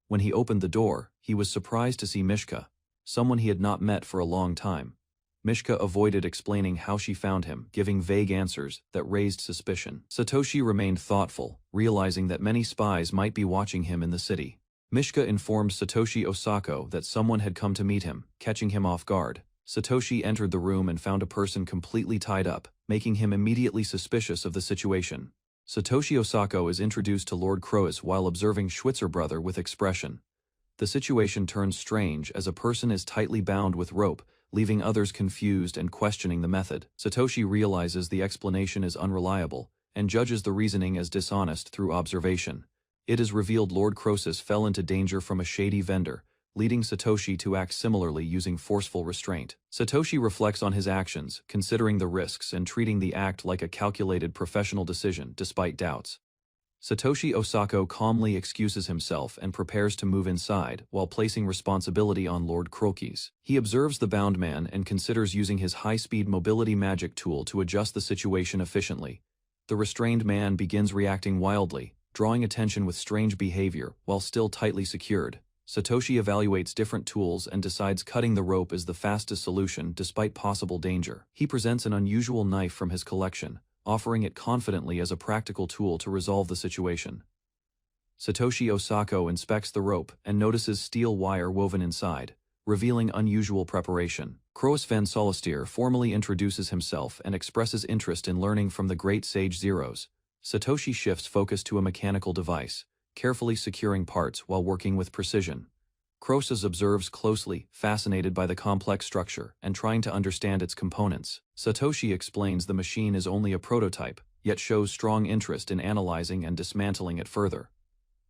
When he opened the door, he was surprised to see Mishka, someone he had not met for a long time. Mishka avoided explaining how she found him, giving vague answers that raised suspicion. Satoshi remained thoughtful, realizing that many spies might be watching him in the city. Mishka informed Satoshi Osako that someone had come to meet him, catching him off guard. Satoshi entered the room and found a person completely tied up, making him immediately suspicious of the situation. Satoshi Osako is introduced to Lord Croas while observing Schwitzer brother with expression. The situation turns strange as a person is tightly bound with rope, leaving others confused and questioning the method. Satoshi realizes the explanation is unreliable, and judges the reasoning as dishonest through observation. It is revealed Lord Croesus fell into danger from a shady vendor, leading Satoshi to act similarly using forceful restraint. Satoshi reflects on his actions, considering the risks and treating the act like a calculated professional decision despite doubts. Satoshi Osako calmly excuses himself and prepares to move inside while placing responsibility on Lord Croquis. He observes the bound man and considers using his high-speed mobility magic tool to adjust the situation efficiently. The restrained man begins reacting wildly, drawing attention with strange behavior while still tightly secured. Satoshi evaluates different tools and decides cutting the rope is the fastest solution despite possible danger. He presents an unusual knife from his collection, offering it confidently as a practical tool to resolve the situation. Satoshi Osako inspects the rope and notices steel wire woven inside, revealing unusual preparation. Croas van Solisteer formally introduces himself and expresses interest in learning from the great sage Zeros. Satoshi shifts focus to a mechanical device, carefully securing parts while working with precision. Croesus observes closely, fascinated by the complex structure and trying to understand its components. Satoshi explains the machine is only a prototype, yet shows strong interest in analyzing and dismantling it further.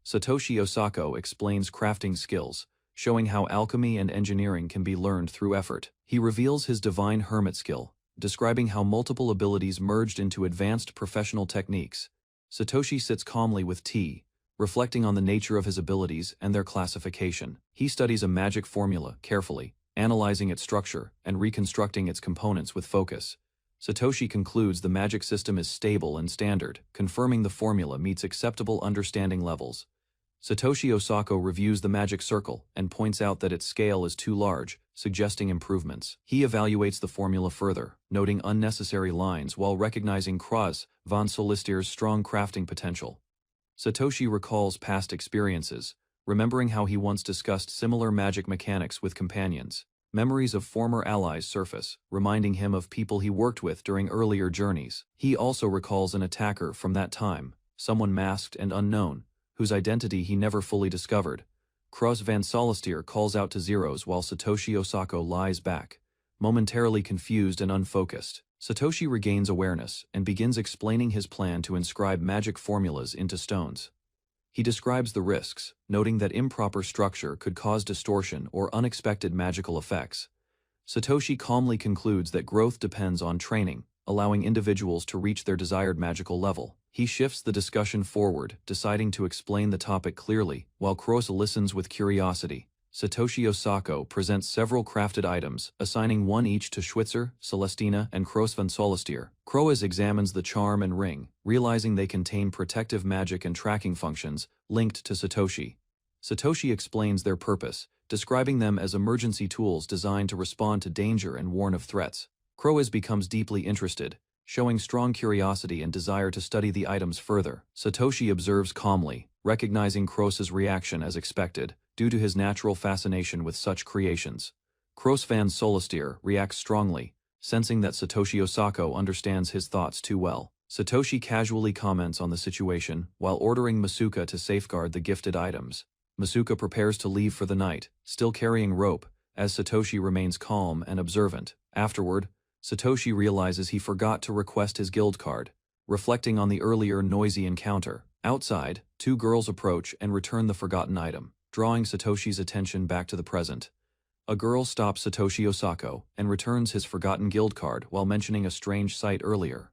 Satoshi Osako explains crafting skills, showing how alchemy and engineering can be learned through effort. He reveals his divine hermit skill, describing how multiple abilities merged into advanced professional techniques. Satoshi sits calmly with tea, reflecting on the nature of his abilities and their classification. He studies a magic formula carefully, analyzing its structure and reconstructing its components with focus. Satoshi concludes the magic system is stable and standard, confirming the formula meets acceptable understanding levels. Satoshi Osako reviews the magic circle and points out that its scale is too large, suggesting improvements. He evaluates the formula further, noting unnecessary lines while recognizing Kros von Solistier's strong crafting potential. Satoshi recalls past experiences, remembering how he once discussed similar magic mechanics with companions. Memories of former allies surface, reminding him of people he worked with during earlier journeys. He also recalls an attacker from that time, someone masked and unknown, whose identity he never fully discovered. Kros van Solistier calls out to Zeros while Satoshi Osako lies back, momentarily confused and unfocused. Satoshi regains awareness and begins explaining his plan to inscribe magic formulas into stones. He describes the risks, noting that improper structure could cause distortion or unexpected magical effects. Satoshi calmly concludes that growth depends on training, allowing individuals to reach their desired magical level. He shifts the discussion forward, deciding to explain the topic clearly, while Kros listens with curiosity. Satoshi Osako presents several crafted items, assigning one each to Schwitzer, Celestina, and Kros van Solistier. Kros examines the charm and ring, realizing they contain protective magic and tracking functions linked to Satoshi. Satoshi explains their purpose, describing them as emergency tools designed to respond to danger and warn of threats. Kros becomes deeply interested, showing strong curiosity and desire to study the items further. Satoshi observes calmly, recognizing Kros's reaction as expected, due to his natural fascination with such creations. Kros van Solistier reacts strongly, sensing that Satoshi Osako understands his thoughts too well. Satoshi casually comments on the situation while ordering Masuka to safeguard the gifted items. Masuka prepares to leave for the night, still carrying rope, as Satoshi remains calm and observant. Afterward, Satoshi realizes he forgot to request his guild card, reflecting on the earlier noisy encounter. Outside, two girls approach and return the forgotten item, drawing Satoshi's attention back to the present. A girl stops Satoshi Osako and returns his forgotten guild card while mentioning a strange sight earlier.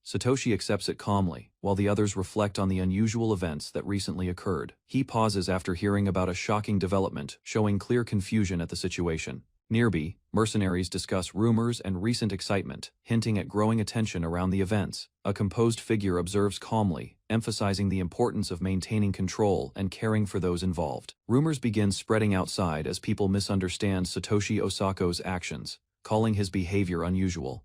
Satoshi accepts it calmly, while the others reflect on the unusual events that recently occurred. He pauses after hearing about a shocking development, showing clear confusion at the situation. Nearby, mercenaries discuss rumors and recent excitement, hinting at growing attention around the events. A composed figure observes calmly, emphasizing the importance of maintaining control and caring for those involved. Rumors begin spreading outside as people misunderstand Satoshi Osako's actions, calling his behavior unusual.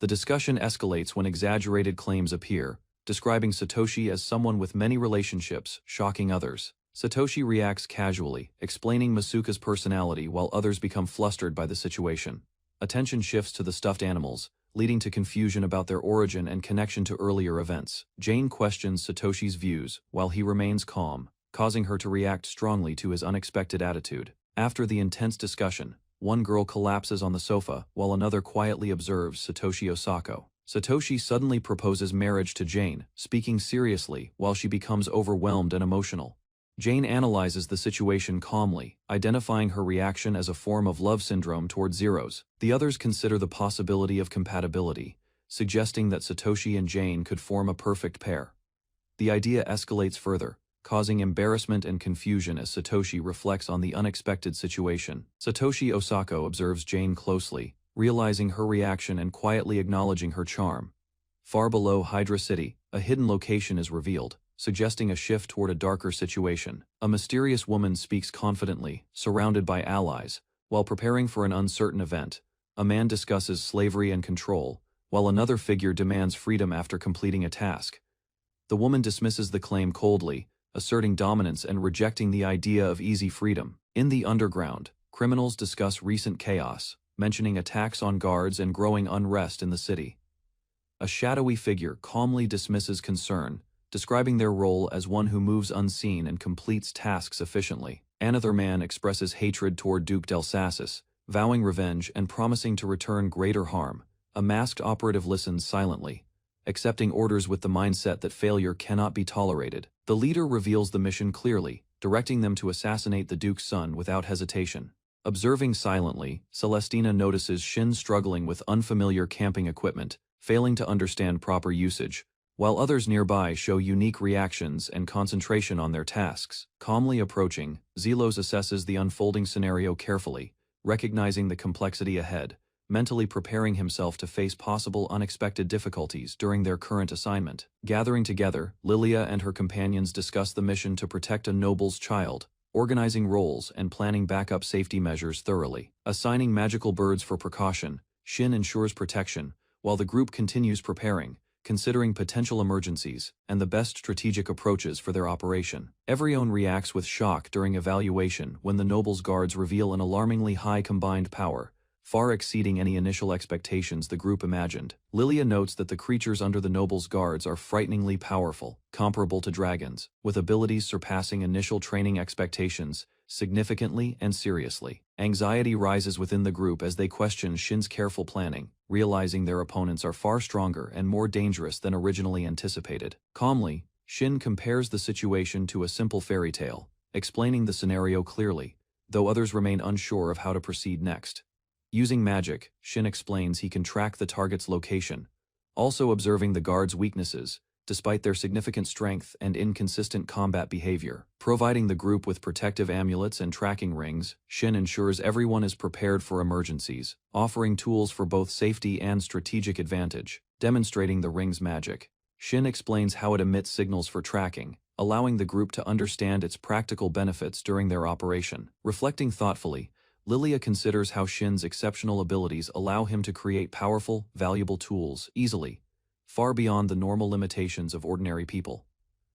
The discussion escalates when exaggerated claims appear, describing Satoshi as someone with many relationships, shocking others. Satoshi reacts casually, explaining Masuka's personality while others become flustered by the situation. Attention shifts to the stuffed animals, leading to confusion about their origin and connection to earlier events. Jane questions Satoshi's views, while he remains calm, causing her to react strongly to his unexpected attitude. After the intense discussion, one girl collapses on the sofa while another quietly observes Satoshi Osako. Satoshi suddenly proposes marriage to Jane, speaking seriously while she becomes overwhelmed and emotional. Jane analyzes the situation calmly, identifying her reaction as a form of love syndrome toward Zeros. The others consider the possibility of compatibility, suggesting that Satoshi and Jane could form a perfect pair. The idea escalates further, causing embarrassment and confusion as Satoshi reflects on the unexpected situation. Satoshi Osako observes Jane closely, realizing her reaction and quietly acknowledging her charm. Far below Hydra City, a hidden location is revealed, suggesting a shift toward a darker situation. A mysterious woman speaks confidently, surrounded by allies. While preparing for an uncertain event, a man discusses slavery and control, while another figure demands freedom after completing a task. The woman dismisses the claim coldly, asserting dominance and rejecting the idea of easy freedom. In the underground, criminals discuss recent chaos, mentioning attacks on guards and growing unrest in the city. A shadowy figure calmly dismisses concern, describing their role as one who moves unseen and completes tasks efficiently. Another man expresses hatred toward Duke Delsassis, vowing revenge and promising to return greater harm. A masked operative listens silently, accepting orders with the mindset that failure cannot be tolerated. The leader reveals the mission clearly, directing them to assassinate the Duke's son without hesitation. Observing silently, Celestina notices Shin struggling with unfamiliar camping equipment, failing to understand proper usage, while others nearby show unique reactions and concentration on their tasks. Calmly approaching, Zelos assesses the unfolding scenario carefully, recognizing the complexity ahead. mentally preparing himself to face possible unexpected difficulties during their current assignment. Gathering together, Lilia and her companions discuss the mission to protect a noble's child, organizing roles and planning backup safety measures thoroughly. Assigning magical birds for precaution, Shin ensures protection, while the group continues preparing, considering potential emergencies and the best strategic approaches for their operation. Everyone reacts with shock during evaluation when the noble's guards reveal an alarmingly high combined power, far exceeding any initial expectations the group imagined. Lilia notes that the creatures under the noble's guards are frighteningly powerful, comparable to dragons, with abilities surpassing initial training expectations, significantly and seriously. Anxiety rises within the group as they question Shin's careful planning, realizing their opponents are far stronger and more dangerous than originally anticipated. Calmly, Shin compares the situation to a simple fairy tale, explaining the scenario clearly, though others remain unsure of how to proceed next. Using magic, Shin explains he can track the target's location, also observing the guards' weaknesses, despite their significant strength and inconsistent combat behavior. Providing the group with protective amulets and tracking rings, Shin ensures everyone is prepared for emergencies, offering tools for both safety and strategic advantage. Demonstrating the ring's magic, Shin explains how it emits signals for tracking, allowing the group to understand its practical benefits during their operation. Reflecting thoughtfully, Lilia considers how Shin's exceptional abilities allow him to create powerful, valuable tools easily, far beyond the normal limitations of ordinary people.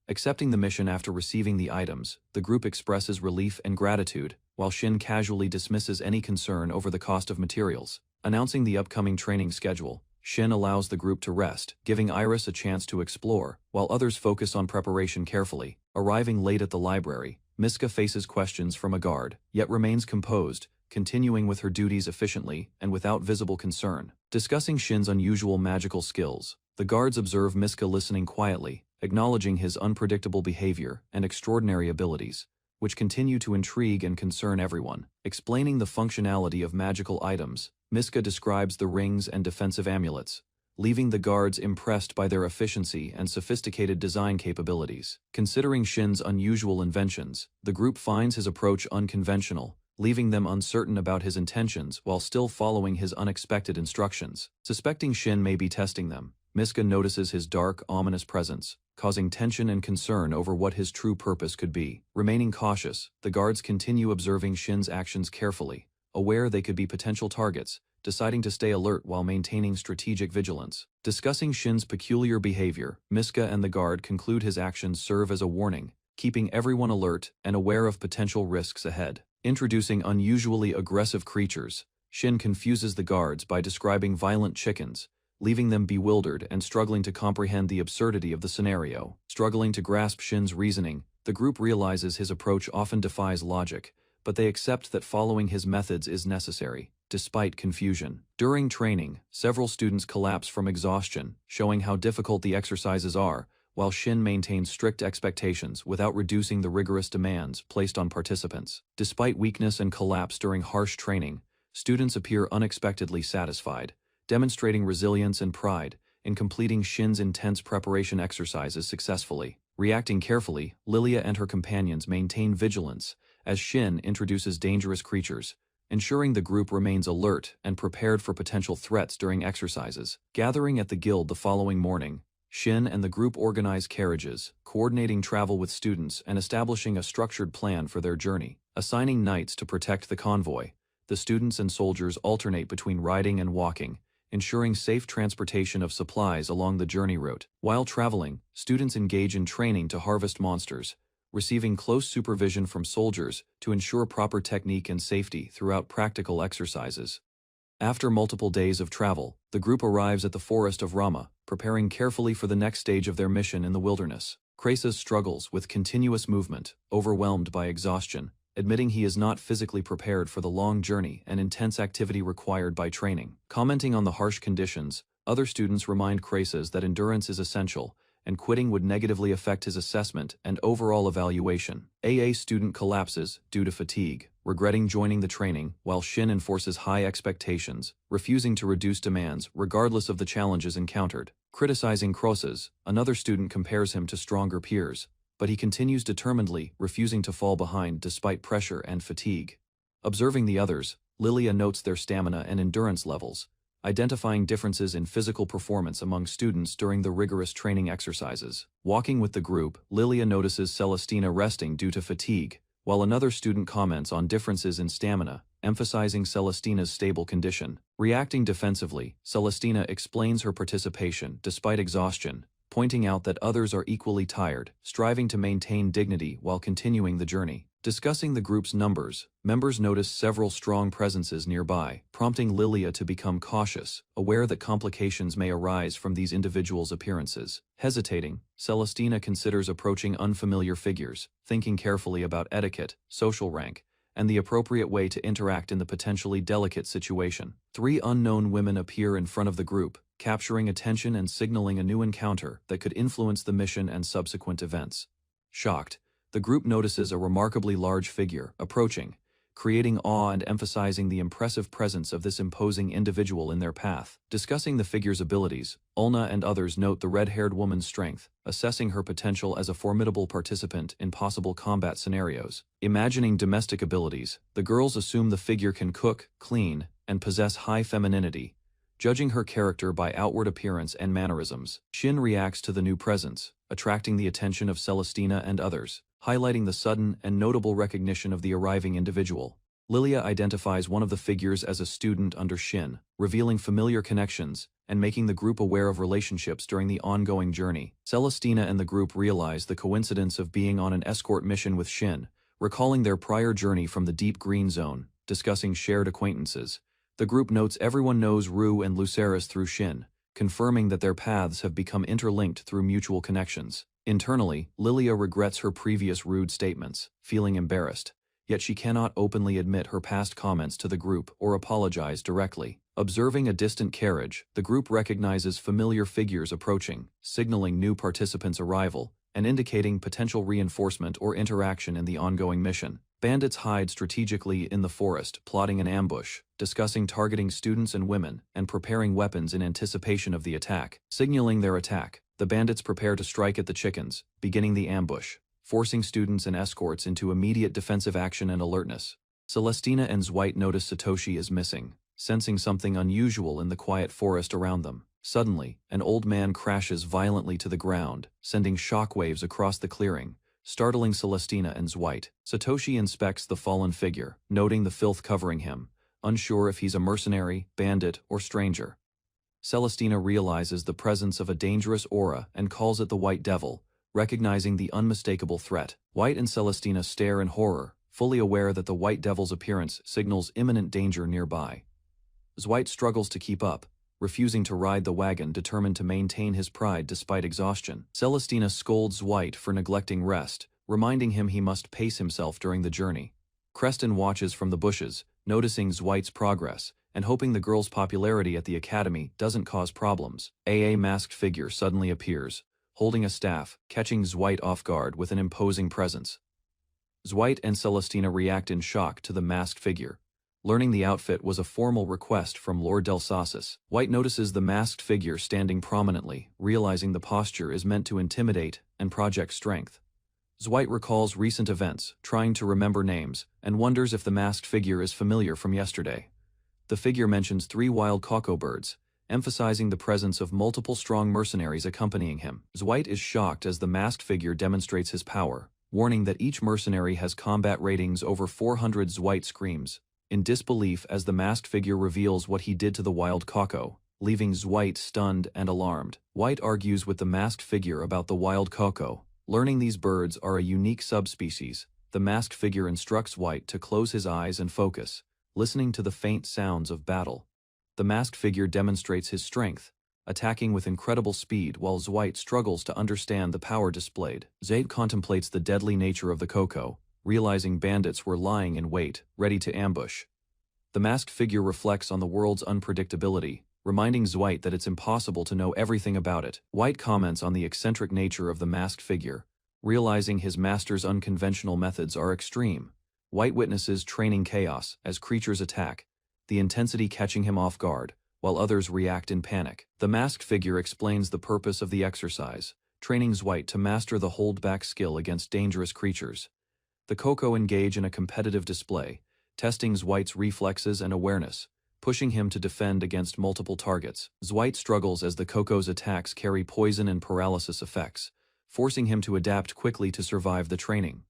Accepting the mission after receiving the items, the group expresses relief and gratitude, while Shin casually dismisses any concern over the cost of materials. Announcing the upcoming training schedule, Shin allows the group to rest, giving Iris a chance to explore, while others focus on preparation carefully. Arriving late at the library, Miska faces questions from a guard, yet remains composed, continuing with her duties efficiently and without visible concern. Discussing Shin's unusual magical skills, the guards observe Miska listening quietly, acknowledging his unpredictable behavior and extraordinary abilities, which continue to intrigue and concern everyone. Explaining the functionality of magical items, Miska describes the rings and defensive amulets, leaving the guards impressed by their efficiency and sophisticated design capabilities. Considering Shin's unusual inventions, the group finds his approach unconventional, leaving them uncertain about his intentions while still following his unexpected instructions. Suspecting Shin may be testing them, Miska notices his dark, ominous presence, causing tension and concern over what his true purpose could be. Remaining cautious, the guards continue observing Shin's actions carefully, aware they could be potential targets, deciding to stay alert while maintaining strategic vigilance. Discussing Shin's peculiar behavior, Miska and the guard conclude his actions serve as a warning, keeping everyone alert and aware of potential risks ahead. Introducing unusually aggressive creatures, Shin confuses the guards by describing violent chickens, leaving them bewildered and struggling to comprehend the absurdity of the scenario. Struggling to grasp Shin's reasoning, the group realizes his approach often defies logic, but they accept that following his methods is necessary, despite confusion. During training, several students collapse from exhaustion, showing how difficult the exercises are, while Shin maintains strict expectations without reducing the rigorous demands placed on participants. Despite weakness and collapse during harsh training, students appear unexpectedly satisfied, demonstrating resilience and pride in completing Shin's intense preparation exercises successfully. Reacting carefully, Lilia and her companions maintain vigilance as Shin introduces dangerous creatures, ensuring the group remains alert and prepared for potential threats during exercises. Gathering at the guild the following morning, Shin and the group organize carriages, coordinating travel with students and establishing a structured plan for their journey. Assigning knights to protect the convoy, the students and soldiers alternate between riding and walking, ensuring safe transportation of supplies along the journey route. While traveling, students engage in training to harvest monsters, receiving close supervision from soldiers to ensure proper technique and safety throughout practical exercises. After multiple days of travel, the group arrives at the forest of Rama, preparing carefully for the next stage of their mission in the wilderness. Kreisa struggles with continuous movement, overwhelmed by exhaustion, admitting he is not physically prepared for the long journey and intense activity required by training. Commenting on the harsh conditions, other students remind Kreisa that endurance is essential, and quitting would negatively affect his assessment and overall evaluation. AA student collapses due to fatigue, regretting joining the training, while Shin enforces high expectations, refusing to reduce demands regardless of the challenges encountered. Criticizing Krosas, another student compares him to stronger peers, but he continues determinedly, refusing to fall behind despite pressure and fatigue. Observing the others, Lilia notes their stamina and endurance levels, identifying differences in physical performance among students during the rigorous training exercises. Walking with the group, Lilia notices Celestina resting due to fatigue, while another student comments on differences in stamina, emphasizing Celestina's stable condition. Reacting defensively, Celestina explains her participation despite exhaustion, pointing out that others are equally tired, striving to maintain dignity while continuing the journey. Discussing the group's numbers, members notice several strong presences nearby, prompting Lilia to become cautious, aware that complications may arise from these individuals' appearances. Hesitating, Celestina considers approaching unfamiliar figures, thinking carefully about etiquette, social rank, and the appropriate way to interact in the potentially delicate situation. 3 unknown women appear in front of the group, capturing attention and signaling a new encounter that could influence the mission and subsequent events. Shocked, the group notices a remarkably large figure approaching, creating awe and emphasizing the impressive presence of this imposing individual in their path. Discussing the figure's abilities, Ulna and others note the red-haired woman's strength, assessing her potential as a formidable participant in possible combat scenarios. Imagining domestic abilities, the girls assume the figure can cook, clean, and possess high femininity, judging her character by outward appearance and mannerisms. Shin reacts to the new presence, attracting the attention of Celestina and others, highlighting the sudden and notable recognition of the arriving individual. Lilia identifies one of the figures as a student under Shin, revealing familiar connections and making the group aware of relationships during the ongoing journey. Celestina and the group realize the coincidence of being on an escort mission with Shin, recalling their prior journey from the Deep Green Zone, discussing shared acquaintances. The group notes everyone knows Rue and Lucerys through Shin, confirming that their paths have become interlinked through mutual connections. Internally, Lilia regrets her previous rude statements, feeling embarrassed, yet she cannot openly admit her past comments to the group or apologize directly. Observing a distant carriage, the group recognizes familiar figures approaching, signaling new participants' arrival, and indicating potential reinforcement or interaction in the ongoing mission. Bandits hide strategically in the forest, plotting an ambush, discussing targeting students and women, and preparing weapons in anticipation of the attack. Signaling their attack, the bandits prepare to strike at the chickens, beginning the ambush, forcing students and escorts into immediate defensive action and alertness. Celestina and Dwight notice Satoshi is missing, sensing something unusual in the quiet forest around them. Suddenly, an old man crashes violently to the ground, sending shockwaves across the clearing, startling Celestina and Dwight. Satoshi inspects the fallen figure, noting the filth covering him, unsure if he's a mercenary, bandit, or stranger. Celestina realizes the presence of a dangerous aura and calls it the White Devil, recognizing the unmistakable threat. Dwight and Celestina stare in horror, fully aware that the White Devil's appearance signals imminent danger nearby. Dwight struggles to keep up, refusing to ride the wagon, determined to maintain his pride despite exhaustion. Celestina scolds Dwight for neglecting rest, reminding him he must pace himself during the journey. Creston watches from the bushes, noticing Dwight's progress, and hoping the girl's popularity at the academy doesn't cause problems. A masked figure suddenly appears, holding a staff, catching Dwight off guard with an imposing presence. Dwight and Celestina react in shock to the masked figure, learning the outfit was a formal request from Lord Delsasis. Dwight notices the masked figure standing prominently, realizing the posture is meant to intimidate and project strength. Dwight recalls recent events, trying to remember names, and wonders if the masked figure is familiar from yesterday. The figure mentions 3 wild cocoa birds, emphasizing the presence of multiple strong mercenaries accompanying him. Dwight is shocked as the masked figure demonstrates his power, warning that each mercenary has combat ratings over 400. Dwight screams in disbelief as the masked figure reveals what he did to the wild cocoa, leaving Dwight stunned and alarmed. Dwight argues with the masked figure about the wild cocoa. Learning these birds are a unique subspecies, the masked figure instructs Dwight to close his eyes and focus, listening to the faint sounds of battle. The masked figure demonstrates his strength, attacking with incredible speed while Dwight struggles to understand the power displayed. Zaid contemplates the deadly nature of the cocoa, realizing bandits were lying in wait, ready to ambush. The masked figure reflects on the world's unpredictability, reminding Dwight that it's impossible to know everything about it. Dwight comments on the eccentric nature of the masked figure, realizing his master's unconventional methods are extreme. Dwight witnesses training chaos as creatures attack, the intensity catching him off guard, while others react in panic. The masked figure explains the purpose of the exercise, training Dwight to master the hold-back skill against dangerous creatures. The Coco engage in a competitive display, testing Zweig's reflexes and awareness, pushing him to defend against multiple targets. Zweig struggles as the Coco's attacks carry poison and paralysis effects, forcing him to adapt quickly to survive the training.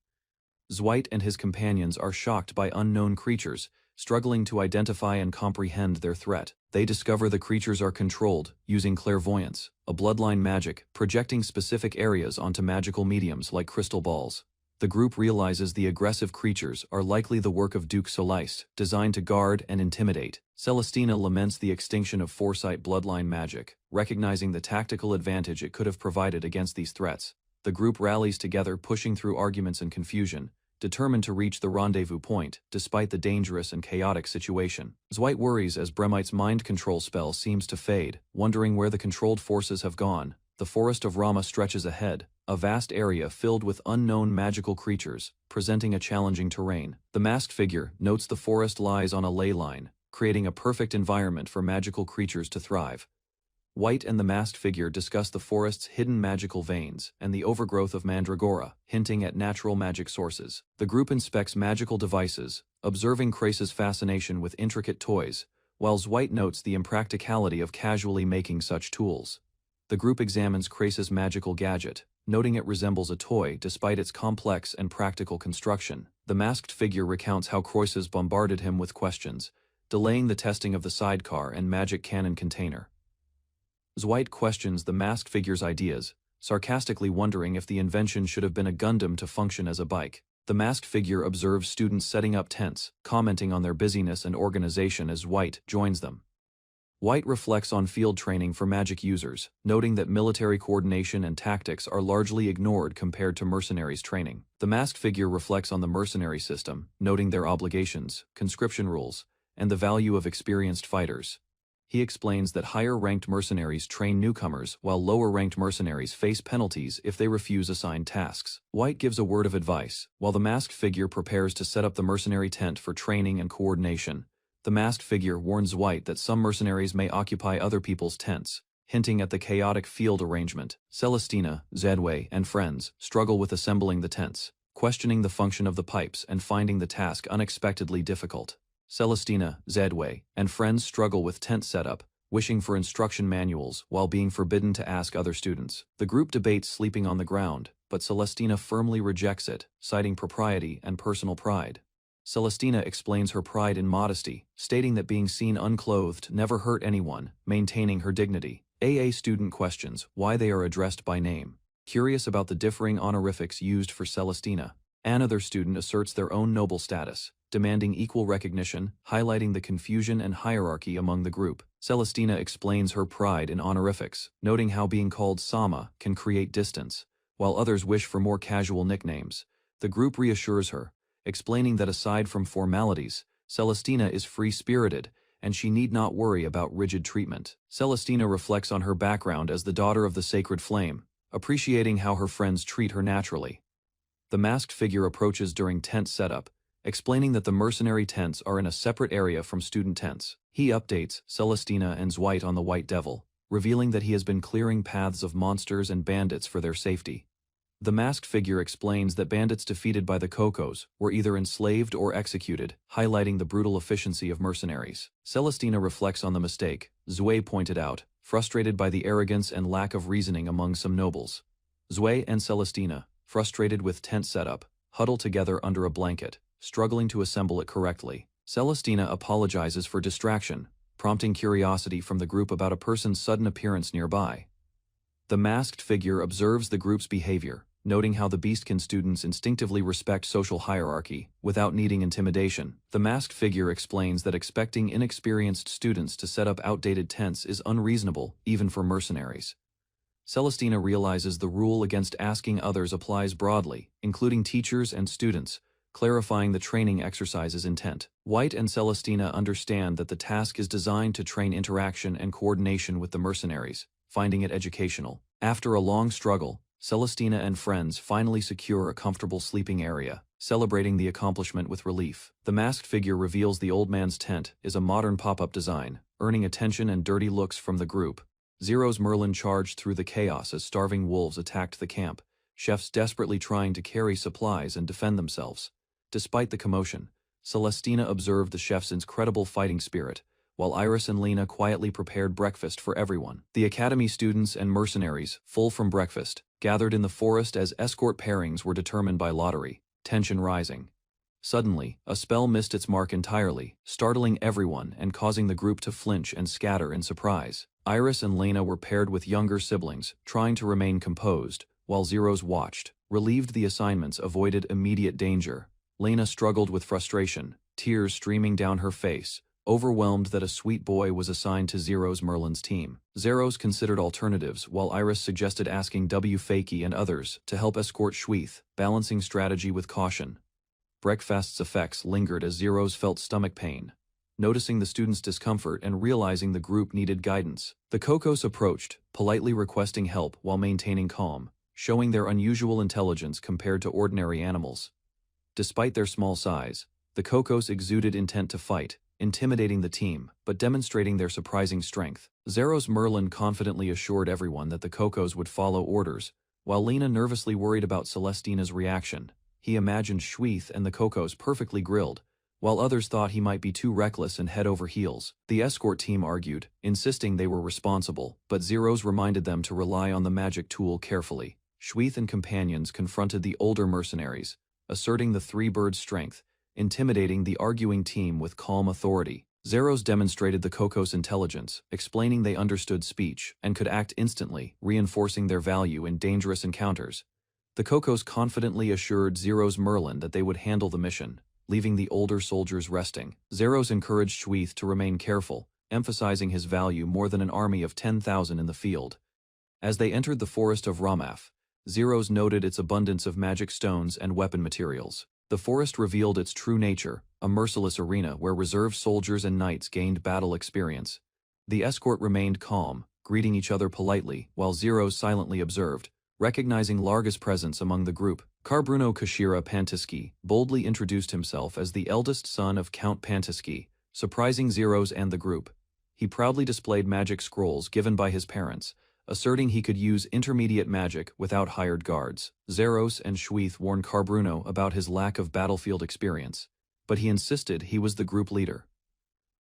Zweig and his companions are shocked by unknown creatures, struggling to identify and comprehend their threat. They discover the creatures are controlled, using clairvoyance, a bloodline magic, projecting specific areas onto magical mediums like crystal balls. The group realizes the aggressive creatures are likely the work of Duke Soleist, designed to guard and intimidate. Celestina laments the extinction of Foresight bloodline magic, recognizing the tactical advantage it could have provided against these threats. The group rallies together, pushing through arguments and confusion, determined to reach the rendezvous point, despite the dangerous and chaotic situation. Zweig worries as Bremite's mind control spell seems to fade, wondering where the controlled forces have gone. The forest of Rama stretches ahead, a vast area filled with unknown magical creatures, presenting a challenging terrain. The masked figure notes the forest lies on a ley line, creating a perfect environment for magical creatures to thrive. White and the masked figure discuss the forest's hidden magical veins and the overgrowth of mandragora, hinting at natural magic sources. The group inspects magical devices, observing Crace's fascination with intricate toys, while White notes the impracticality of casually making such tools. The group examines Crace's magical gadget, noting it resembles a toy despite its complex and practical construction. The masked figure recounts how Croesus bombarded him with questions, delaying the testing of the sidecar and magic cannon container. Zweig questions the masked figure's ideas, sarcastically wondering if the invention should have been a Gundam to function as a bike. The masked figure observes students setting up tents, commenting on their busyness and organization as White joins them. White reflects on field training for magic users, noting that military coordination and tactics are largely ignored compared to mercenaries training. The masked figure reflects on the mercenary system, noting their obligations, conscription rules, and the value of experienced fighters. He explains that higher-ranked mercenaries train newcomers while lower-ranked mercenaries face penalties if they refuse assigned tasks. White gives a word of advice, while the masked figure prepares to set up the mercenary tent for training and coordination. The masked figure warns White that some mercenaries may occupy other people's tents, hinting at the chaotic field arrangement. Celestina, Zedway, and friends struggle with assembling the tents, questioning the function of the pipes and finding the task unexpectedly difficult. Celestina, Zedway, and friends struggle with tent setup, wishing for instruction manuals while being forbidden to ask other students. The group debates sleeping on the ground, but Celestina firmly rejects it, citing propriety and personal pride. Celestina explains her pride in modesty, stating that being seen unclothed never hurt anyone, maintaining her dignity. AA student questions why they are addressed by name, curious about the differing honorifics used for Celestina. Another student asserts their own noble status, demanding equal recognition, highlighting the confusion and hierarchy among the group. Celestina explains her pride in honorifics, noting how being called Sama can create distance, while others wish for more casual nicknames. The group reassures her, explaining that aside from formalities, Celestina is free-spirited, and she need not worry about rigid treatment. Celestina reflects on her background as the daughter of the Sacred Flame, appreciating how her friends treat her naturally. The masked figure approaches during tent setup, explaining that the mercenary tents are in a separate area from student tents. He updates Celestina and Zweig on the White Devil, revealing that he has been clearing paths of monsters and bandits for their safety. The masked figure explains that bandits defeated by the Cocos were either enslaved or executed, highlighting the brutal efficiency of mercenaries. Celestina reflects on the mistake Zweig pointed out, frustrated by the arrogance and lack of reasoning among some nobles. Zweig and Celestina, frustrated with tent setup, huddle together under a blanket, struggling to assemble it correctly. Celestina apologizes for distraction, prompting curiosity from the group about a person's sudden appearance nearby. The masked figure observes the group's behavior, noting how the Beastkin students instinctively respect social hierarchy, without needing intimidation. The masked figure explains that expecting inexperienced students to set up outdated tents is unreasonable, even for mercenaries. Celestina realizes the rule against asking others applies broadly, including teachers and students, clarifying the training exercise's intent. White and Celestina understand that the task is designed to train interaction and coordination with the mercenaries, finding it educational. After a long struggle, Celestina and friends finally secure a comfortable sleeping area, celebrating the accomplishment with relief. The masked figure reveals the old man's tent is a modern pop-up design, earning attention and dirty looks from the group. Zero's Merlin charged through the chaos as starving wolves attacked the camp, chefs desperately trying to carry supplies and defend themselves. Despite the commotion, Celestina observed the chef's incredible fighting spirit, while Iris and Lena quietly prepared breakfast for everyone. The academy students and mercenaries, full from breakfast, gathered in the forest as escort pairings were determined by lottery, tension rising. Suddenly, a spell missed its mark entirely, startling everyone and causing the group to flinch and scatter in surprise. Iris and Lena were paired with younger siblings, trying to remain composed, while Zeros watched. Relieved the assignments avoided immediate danger. Lena struggled with frustration, tears streaming down her face, overwhelmed that a sweet boy was assigned to Zeros Merlin's team. Zeros considered alternatives, while Iris suggested asking Fakey and others to help escort Schweith, balancing strategy with caution. Breakfast's effects lingered as Zeros felt stomach pain. Noticing the students' discomfort and realizing the group needed guidance, the Cocos approached, politely requesting help while maintaining calm, showing their unusual intelligence compared to ordinary animals. Despite their small size, the Cocos exuded intent to fight, intimidating the team, but demonstrating their surprising strength. Zeros Merlin confidently assured everyone that the Cocos would follow orders, while Lena nervously worried about Celestina's reaction. He imagined Schweith and the Cocos perfectly grilled, while others thought he might be too reckless and head over heels. The escort team argued, insisting they were responsible, but Zeros reminded them to rely on the magic tool carefully. Schweith and companions confronted the older mercenaries, asserting the three-bird strength, intimidating the arguing team with calm authority. Zeros demonstrated the Cocos' intelligence, explaining they understood speech and could act instantly, reinforcing their value in dangerous encounters. The Cocos confidently assured Zeros Merlin that they would handle the mission, leaving the older soldiers resting. Zeros encouraged Schweith to remain careful, emphasizing his value more than an army of 10,000 in the field. As they entered the forest of Ramaf, Zeros noted its abundance of magic stones and weapon materials. The forest revealed its true nature, a merciless arena where reserve soldiers and knights gained battle experience. The escort remained calm, greeting each other politely, while Zeros silently observed, recognizing Larga's presence among the group. Carbruno Kashira Pantiski boldly introduced himself as the eldest son of Count Pantiski, surprising Zeros and the group. He proudly displayed magic scrolls given by his parents, asserting he could use intermediate magic without hired guards. Zeros and Schweith warned Carbruno about his lack of battlefield experience, but he insisted he was the group leader.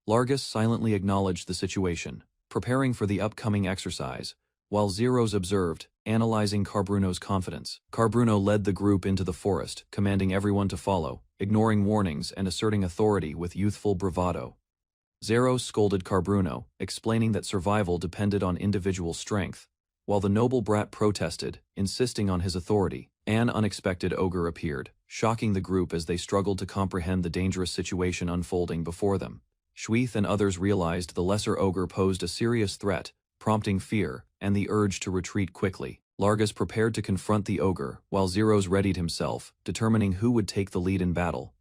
Largus silently acknowledged the situation, preparing for the upcoming exercise, while Zeros observed, analyzing Carbruno's confidence. Carbruno led the group into the forest, commanding everyone to follow, ignoring warnings and asserting authority with youthful bravado. Zeros scolded Carbruno, explaining that survival depended on individual strength, while the noble brat protested, insisting on his authority. An unexpected ogre appeared, shocking the group as they struggled to comprehend the dangerous situation unfolding before them. Schweith and others realized the lesser ogre posed a serious threat, prompting fear and the urge to retreat quickly. Largus prepared to confront the ogre, while Zeros readied himself, determining who would take the lead in battle.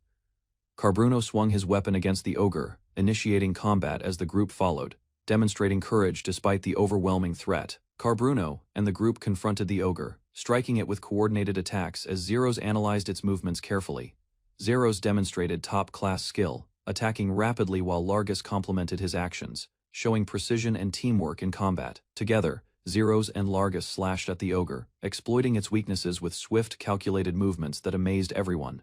Carbruno swung his weapon against the ogre, initiating combat as the group followed, demonstrating courage despite the overwhelming threat. Carbruno and the group confronted the ogre, striking it with coordinated attacks as Zeros analyzed its movements carefully. Zeros demonstrated top-class skill, attacking rapidly while Largus complemented his actions, showing precision and teamwork in combat. Together, Zeros and Largus slashed at the ogre, exploiting its weaknesses with swift, calculated movements that amazed everyone.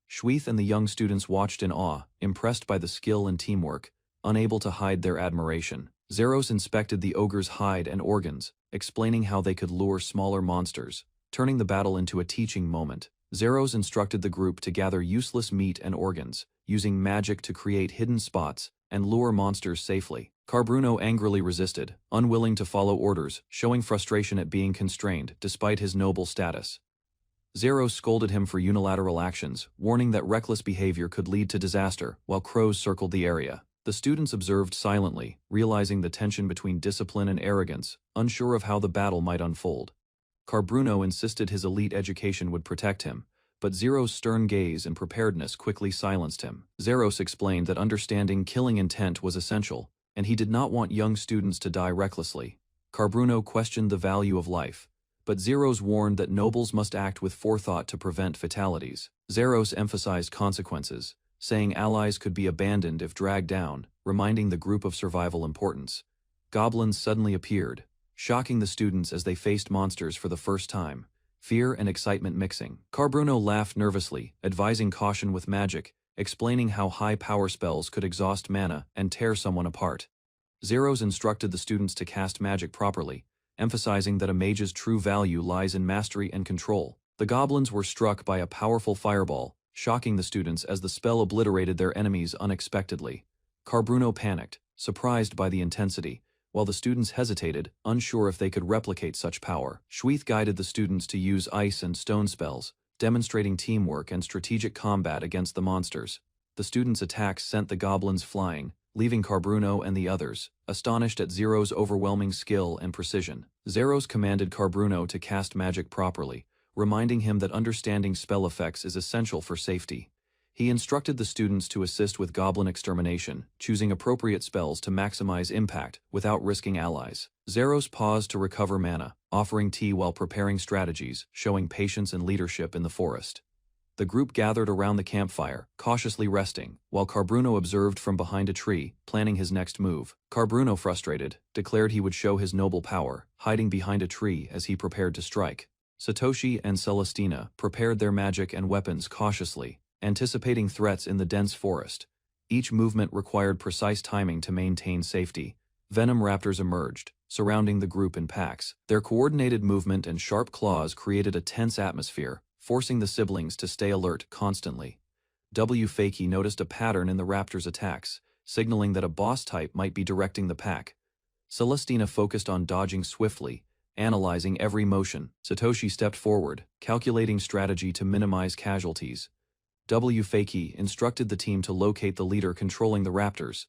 Schweith and the young students watched in awe, impressed by the skill and teamwork, unable to hide their admiration. Zeros inspected the ogre's hide and organs, explaining how they could lure smaller monsters, turning the battle into a teaching moment. Zeros instructed the group to gather useless meat and organs, using magic to create hidden spots and lure monsters safely. Carbruno angrily resisted, unwilling to follow orders, showing frustration at being constrained despite his noble status. Zeros scolded him for unilateral actions, warning that reckless behavior could lead to disaster, while crows circled the area. The students observed silently, realizing the tension between discipline and arrogance, unsure of how the battle might unfold. Carbruno insisted his elite education would protect him, but Zeros' stern gaze and preparedness quickly silenced him. Zeros explained that understanding killing intent was essential, and he did not want young students to die recklessly. Carbruno questioned the value of life, but Zeros warned that nobles must act with forethought to prevent fatalities. Zeros emphasized consequences, saying allies could be abandoned if dragged down, reminding the group of survival importance. Goblins suddenly appeared, shocking the students as they faced monsters for the first time, fear and excitement mixing. Carbruno laughed nervously, advising caution with magic, explaining how high power spells could exhaust mana and tear someone apart. Zeros instructed the students to cast magic properly, emphasizing that a mage's true value lies in mastery and control. The goblins were struck by a powerful fireball, shocking the students as the spell obliterated their enemies unexpectedly. Carbruno panicked, surprised by the intensity, while the students hesitated, unsure if they could replicate such power. Schweith guided the students to use ice and stone spells, demonstrating teamwork and strategic combat against the monsters. The students' attacks sent the goblins flying, leaving Carbruno and the others, astonished at Zero's overwhelming skill and precision. Zeros commanded Carbruno to cast magic properly, reminding him that understanding spell effects is essential for safety. He instructed the students to assist with goblin extermination, choosing appropriate spells to maximize impact without risking allies. Zeros paused to recover mana, offering tea while preparing strategies, showing patience and leadership in the forest. The group gathered around the campfire, cautiously resting, while Carbruno observed from behind a tree, planning his next move. Carbruno, frustrated, declared he would show his noble power, hiding behind a tree as he prepared to strike. Satoshi and Celestina prepared their magic and weapons cautiously, anticipating threats in the dense forest. Each movement required precise timing to maintain safety. Venom raptors emerged, surrounding the group in packs. Their coordinated movement and sharp claws created a tense atmosphere, forcing the siblings to stay alert constantly. Fakey noticed a pattern in the raptors' attacks, signaling that a boss type might be directing the pack. Celestina focused on dodging swiftly, analyzing every motion. Satoshi stepped forward, calculating strategy to minimize casualties. Fakey instructed the team to locate the leader controlling the raptors.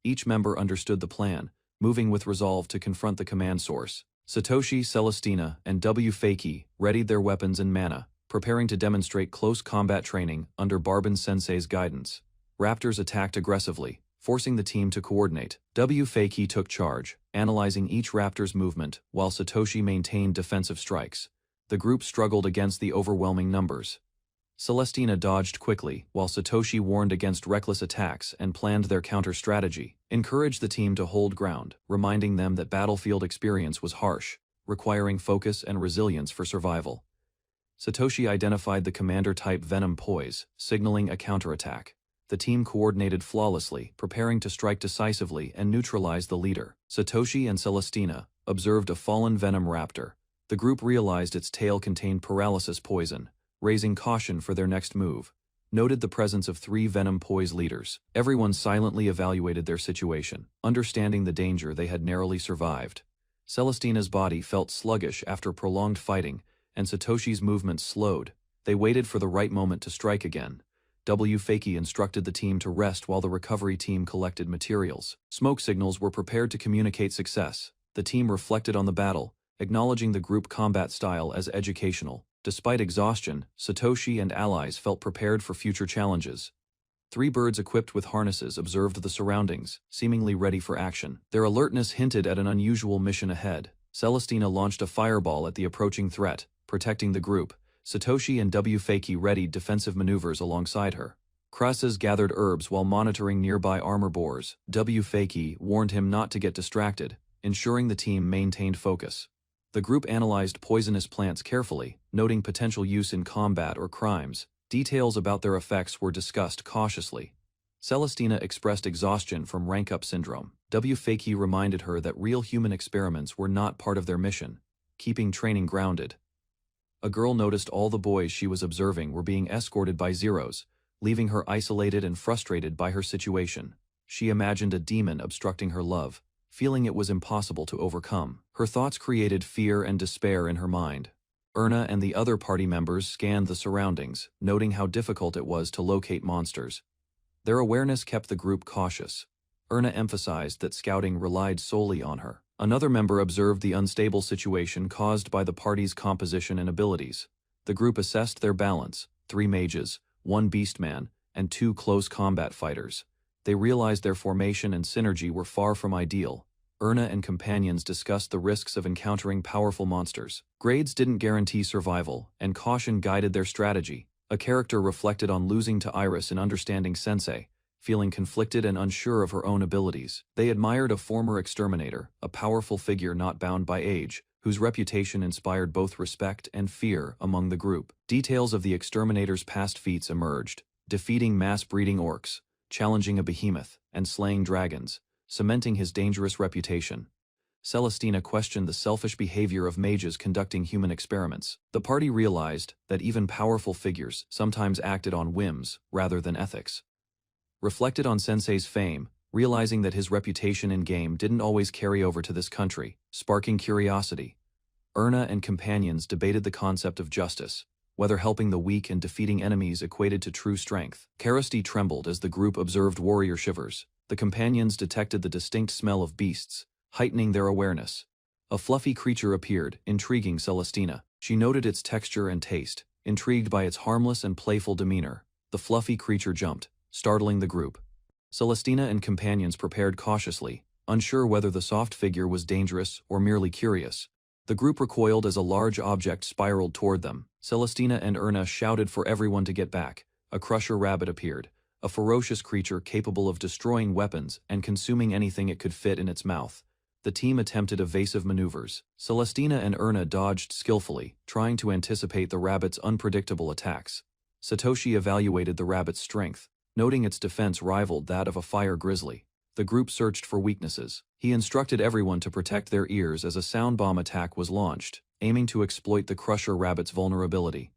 Each member understood the plan, moving with resolve to confront the command source. Satoshi, Celestina, and Fakey readied their weapons and mana, preparing to demonstrate close combat training under Barbin Sensei's guidance. Raptors attacked aggressively, forcing the team to coordinate. Fakey took charge, analyzing each raptor's movement, while Satoshi maintained defensive strikes. The group struggled against the overwhelming numbers. Celestina dodged quickly, while Satoshi warned against reckless attacks and planned their counter-strategy, encouraged the team to hold ground, reminding them that battlefield experience was harsh, requiring focus and resilience for survival. Satoshi identified the commander-type Venom poise, signaling a counterattack. The team coordinated flawlessly, preparing to strike decisively and neutralize the leader. Satoshi and Celestina observed a fallen Venom raptor. The group realized its tail contained paralysis poison, raising caution for their next move. Noted the presence of 3 Venom poise leaders. Everyone silently evaluated their situation, understanding the danger they had narrowly survived. Celestina's body felt sluggish after prolonged fighting, and Satoshi's movements slowed. They waited for the right moment to strike again. Fakey instructed the team to rest while the recovery team collected materials. Smoke signals were prepared to communicate success. The team reflected on the battle, acknowledging the group combat style as educational. Despite exhaustion, Satoshi and allies felt prepared for future challenges. 3 birds equipped with harnesses observed the surroundings, seemingly ready for action. Their alertness hinted at an unusual mission ahead. Celestina launched a fireball at the approaching threat, protecting the group. Satoshi and Fakey readied defensive maneuvers alongside her. Krasas gathered herbs while monitoring nearby armor boars. Fakey warned him not to get distracted, ensuring the team maintained focus. The group analyzed poisonous plants carefully, noting potential use in combat or crimes. Details about their effects were discussed cautiously. Celestina expressed exhaustion from rank-up syndrome. Fakey reminded her that real human experiments were not part of their mission, keeping training grounded. A girl noticed all the boys she was observing were being escorted by Zeros, leaving her isolated and frustrated by her situation. She imagined a demon obstructing her love, feeling it was impossible to overcome. Her thoughts created fear and despair in her mind. Erna and the other party members scanned the surroundings, noting how difficult it was to locate monsters. Their awareness kept the group cautious. Erna emphasized that scouting relied solely on her. Another member observed the unstable situation caused by the party's composition and abilities. The group assessed their balance: 3 mages, 1 beastman, and 2 close combat fighters. They realized their formation and synergy were far from ideal. Erna and companions discussed the risks of encountering powerful monsters. Grades didn't guarantee survival, and caution guided their strategy. A character reflected on losing to Iris in understanding Sensei, feeling conflicted and unsure of her own abilities. They admired a former exterminator, a powerful figure not bound by age, whose reputation inspired both respect and fear among the group. Details of the exterminator's past feats emerged. defeating mass-breeding orcs, challenging a behemoth, and slaying dragons, cementing his dangerous reputation. Celestina questioned the selfish behavior of mages conducting human experiments. The party realized that even powerful figures sometimes acted on whims rather than ethics. Reflected on Sensei's fame, realizing that his reputation in-game didn't always carry over to this country, sparking curiosity. Erna and companions debated the concept of justice, whether helping the weak and defeating enemies equated to true strength. Karasti trembled as the group observed warrior shivers. The companions detected the distinct smell of beasts, heightening their awareness. A fluffy creature appeared, intriguing Celestina. She noted its texture and taste. Intrigued by its harmless and playful demeanor, the fluffy creature jumped, startling the group. Celestina and companions prepared cautiously, unsure whether the soft figure was dangerous or merely curious. The group recoiled as a large object spiraled toward them. Celestina and Erna shouted for everyone to get back. A crusher rabbit appeared, a ferocious creature capable of destroying weapons and consuming anything it could fit in its mouth. The team attempted evasive maneuvers. Celestina and Erna dodged skillfully, trying to anticipate the rabbit's unpredictable attacks. Satoshi evaluated the rabbit's strength, noting its defense rivaled that of a fire grizzly. The group searched for weaknesses. He instructed everyone to protect their ears as a sound bomb attack was launched, aiming to exploit the crusher rabbit's vulnerability.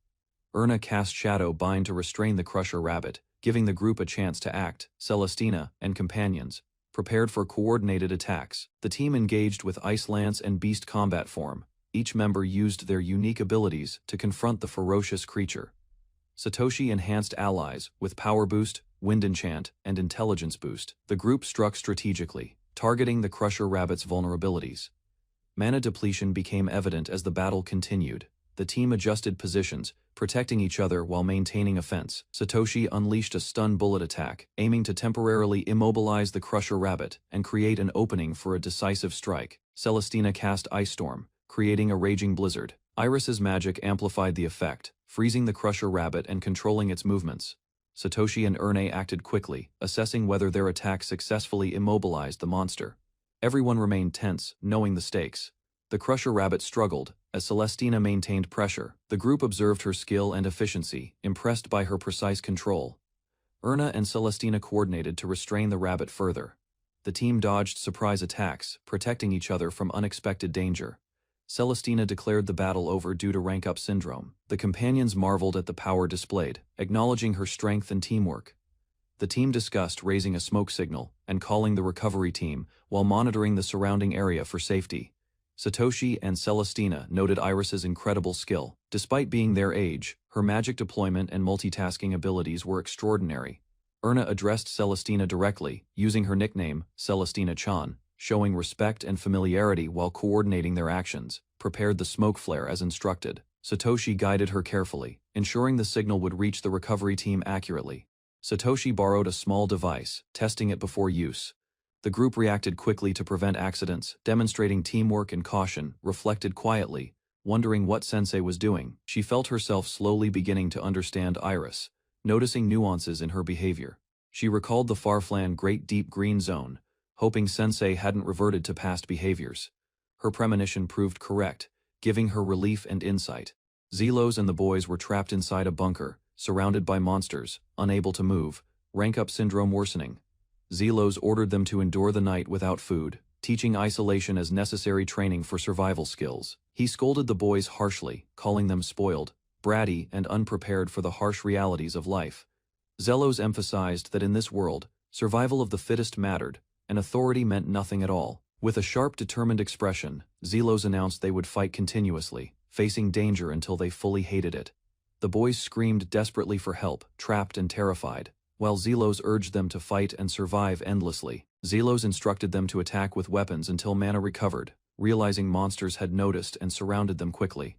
Erna cast Shadow Bind to restrain the crusher rabbit, giving the group a chance to act. Celestina and companions prepared for coordinated attacks. The team engaged with Ice Lance and Beast combat form. Each member used their unique abilities to confront the ferocious creature. Satoshi enhanced allies with Power Boost, Wind Enchant, and Intelligence Boost. The group struck strategically, targeting the Crusher Rabbit's vulnerabilities. Mana depletion became evident as the battle continued. The team adjusted positions, protecting each other while maintaining offense. Satoshi unleashed a stun bullet attack, aiming to temporarily immobilize the Crusher Rabbit and create an opening for a decisive strike. Celestina cast Ice Storm, creating a raging blizzard. Iris's magic amplified the effect, freezing the Crusher Rabbit and controlling its movements. Satoshi and Erna acted quickly, assessing whether their attack successfully immobilized the monster. Everyone remained tense, knowing the stakes. The Crusher Rabbit struggled, as Celestina maintained pressure. The group observed her skill and efficiency, impressed by her precise control. Erna and Celestina coordinated to restrain the rabbit further. The team dodged surprise attacks, protecting each other from unexpected danger. Celestina declared the battle over due to rank-up syndrome. The companions marveled at the power displayed, acknowledging her strength and teamwork. The team discussed raising a smoke signal and calling the recovery team while monitoring the surrounding area for safety. Satoshi and Celestina noted Iris's incredible skill. Despite being their age, her magic deployment and multitasking abilities were extraordinary. Erna addressed Celestina directly, using her nickname, Celestina-chan, showing respect and familiarity while coordinating their actions, prepared the smoke flare as instructed. Satoshi guided her carefully, ensuring the signal would reach the recovery team accurately. Satoshi borrowed a small device, testing it before use. The group reacted quickly to prevent accidents, demonstrating teamwork and caution, reflected quietly, wondering what Sensei was doing. She felt herself slowly beginning to understand Iris, noticing nuances in her behavior. She recalled the far-flung Great Deep Green Zone, hoping Sensei hadn't reverted to past behaviors. Her premonition proved correct, giving her relief and insight. Zelos and the boys were trapped inside a bunker, surrounded by monsters, unable to move, rank-up syndrome worsening. Zelos ordered them to endure the night without food, teaching isolation as necessary training for survival skills. He scolded the boys harshly, calling them spoiled, bratty, and unprepared for the harsh realities of life. Zelos emphasized that in this world, survival of the fittest mattered, and authority meant nothing at all. With a sharp, determined expression, Zelos announced they would fight continuously, facing danger until they fully hated it. The boys screamed desperately for help, trapped and terrified, while Zelos urged them to fight and survive endlessly. Zelos instructed them to attack with weapons until mana recovered, realizing monsters had noticed and surrounded them quickly.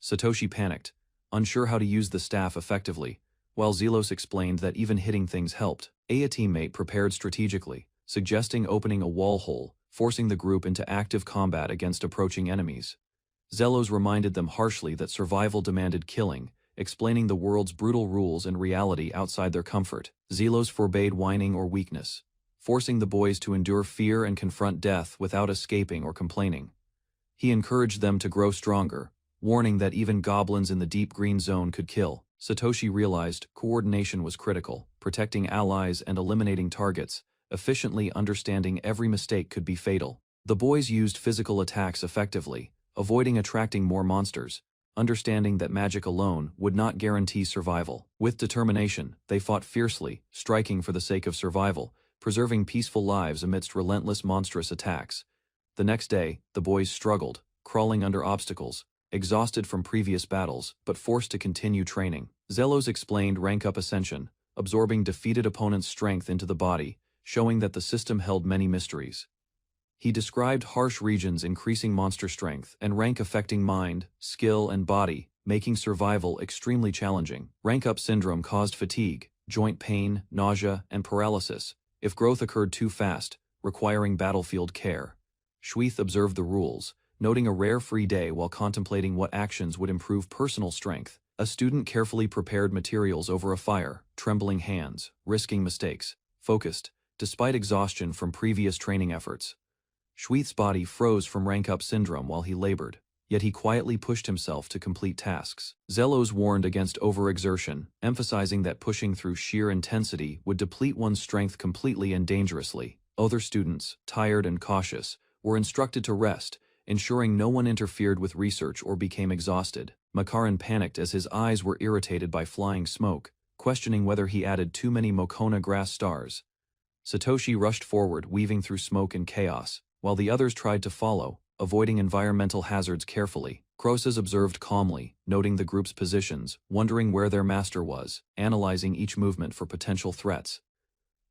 Satoshi panicked, unsure how to use the staff effectively, while Zelos explained that even hitting things helped. A teammate prepared strategically, suggesting opening a wall hole, forcing the group into active combat against approaching enemies. Zelos reminded them harshly that survival demanded killing, explaining the world's brutal rules and reality outside their comfort. Zelos forbade whining or weakness, forcing the boys to endure fear and confront death without escaping or complaining. He encouraged them to grow stronger, warning that even goblins in the deep green zone could kill. Satoshi realized coordination was critical, protecting allies and eliminating targets. Efficiently understanding every mistake could be fatal. The boys used physical attacks effectively, avoiding attracting more monsters, understanding that magic alone would not guarantee survival. With determination, they fought fiercely, striking for the sake of survival, preserving peaceful lives amidst relentless monstrous attacks. The next day, the boys struggled, crawling under obstacles, exhausted from previous battles, but forced to continue training. Zelos explained rank-up ascension, absorbing defeated opponents' strength into the body, showing that the system held many mysteries. He described harsh regions increasing monster strength and rank affecting mind, skill, and body, making survival extremely challenging. Rank-up syndrome caused fatigue, joint pain, nausea, and paralysis, if growth occurred too fast, requiring battlefield care. Schweith observed the rules, noting a rare free day while contemplating what actions would improve personal strength. A student carefully prepared materials over a fire, trembling hands, risking mistakes, focused, despite exhaustion from previous training efforts. Schweith's body froze from rank-up syndrome while he labored, yet he quietly pushed himself to complete tasks. Zelos warned against overexertion, emphasizing that pushing through sheer intensity would deplete one's strength completely and dangerously. Other students, tired and cautious, were instructed to rest, ensuring no one interfered with research or became exhausted. Makaran panicked as his eyes were irritated by flying smoke, questioning whether he added too many Mokona grass stars. Satoshi rushed forward, weaving through smoke and chaos, while the others tried to follow, avoiding environmental hazards carefully. Croesus observed calmly, noting the group's positions, wondering where their master was, analyzing each movement for potential threats.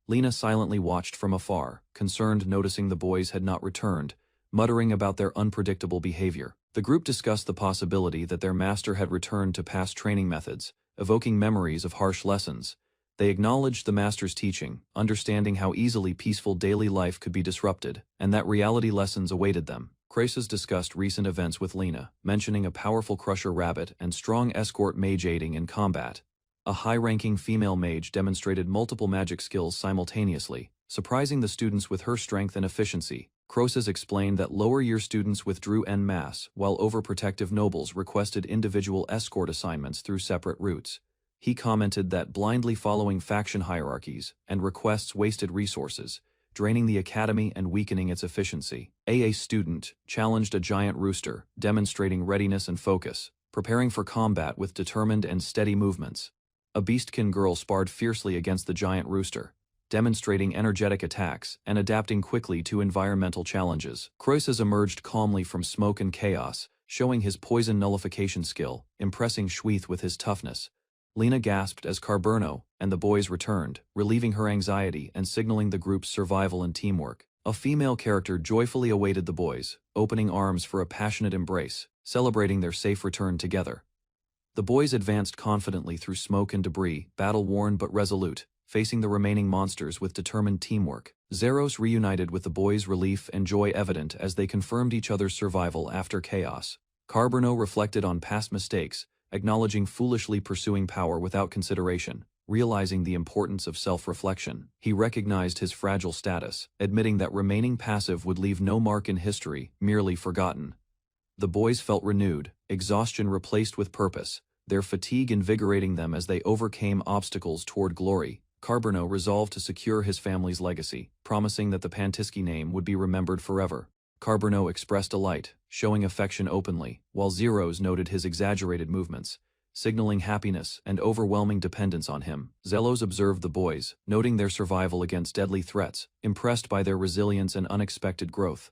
Lena silently watched from afar, concerned noticing the boys had not returned, muttering about their unpredictable behavior. The group discussed the possibility that their master had returned to past training methods, evoking memories of harsh lessons. They acknowledged the master's teaching, understanding how easily peaceful daily life could be disrupted, and that reality lessons awaited them. Croesus discussed recent events with Lena, mentioning a powerful crusher rabbit and strong escort mage aiding in combat. A high-ranking female mage demonstrated multiple magic skills simultaneously, surprising the students with her strength and efficiency. Croesus explained that lower-year students withdrew en masse, while overprotective nobles requested individual escort assignments through separate routes. He commented that blindly following faction hierarchies and requests wasted resources, draining the academy and weakening its efficiency. A student challenged a giant rooster, demonstrating readiness and focus, preparing for combat with determined and steady movements. A beastkin girl sparred fiercely against the giant rooster, demonstrating energetic attacks and adapting quickly to environmental challenges. Croesus emerged calmly from smoke and chaos, showing his poison nullification skill, impressing Schweith with his toughness. Lena gasped as Carburno and the boys returned, relieving her anxiety and signaling the group's survival and teamwork. A female character joyfully awaited the boys, opening arms for a passionate embrace, celebrating their safe return together. The boys advanced confidently through smoke and debris, battle-worn but resolute, facing the remaining monsters with determined teamwork. Zeros reunited with the boys' relief and joy evident as they confirmed each other's survival after chaos. Carburno reflected on past mistakes, acknowledging foolishly pursuing power without consideration, realizing the importance of self-reflection. He recognized his fragile status, admitting that remaining passive would leave no mark in history, merely forgotten. The boys felt renewed, exhaustion replaced with purpose, their fatigue invigorating them as they overcame obstacles toward glory. Carburno resolved to secure his family's legacy, promising that the Pantiski name would be remembered forever. Carburno expressed delight, showing affection openly, while Zeros noted his exaggerated movements, signaling happiness and overwhelming dependence on him. Zelos observed the boys, noting their survival against deadly threats, impressed by their resilience and unexpected growth.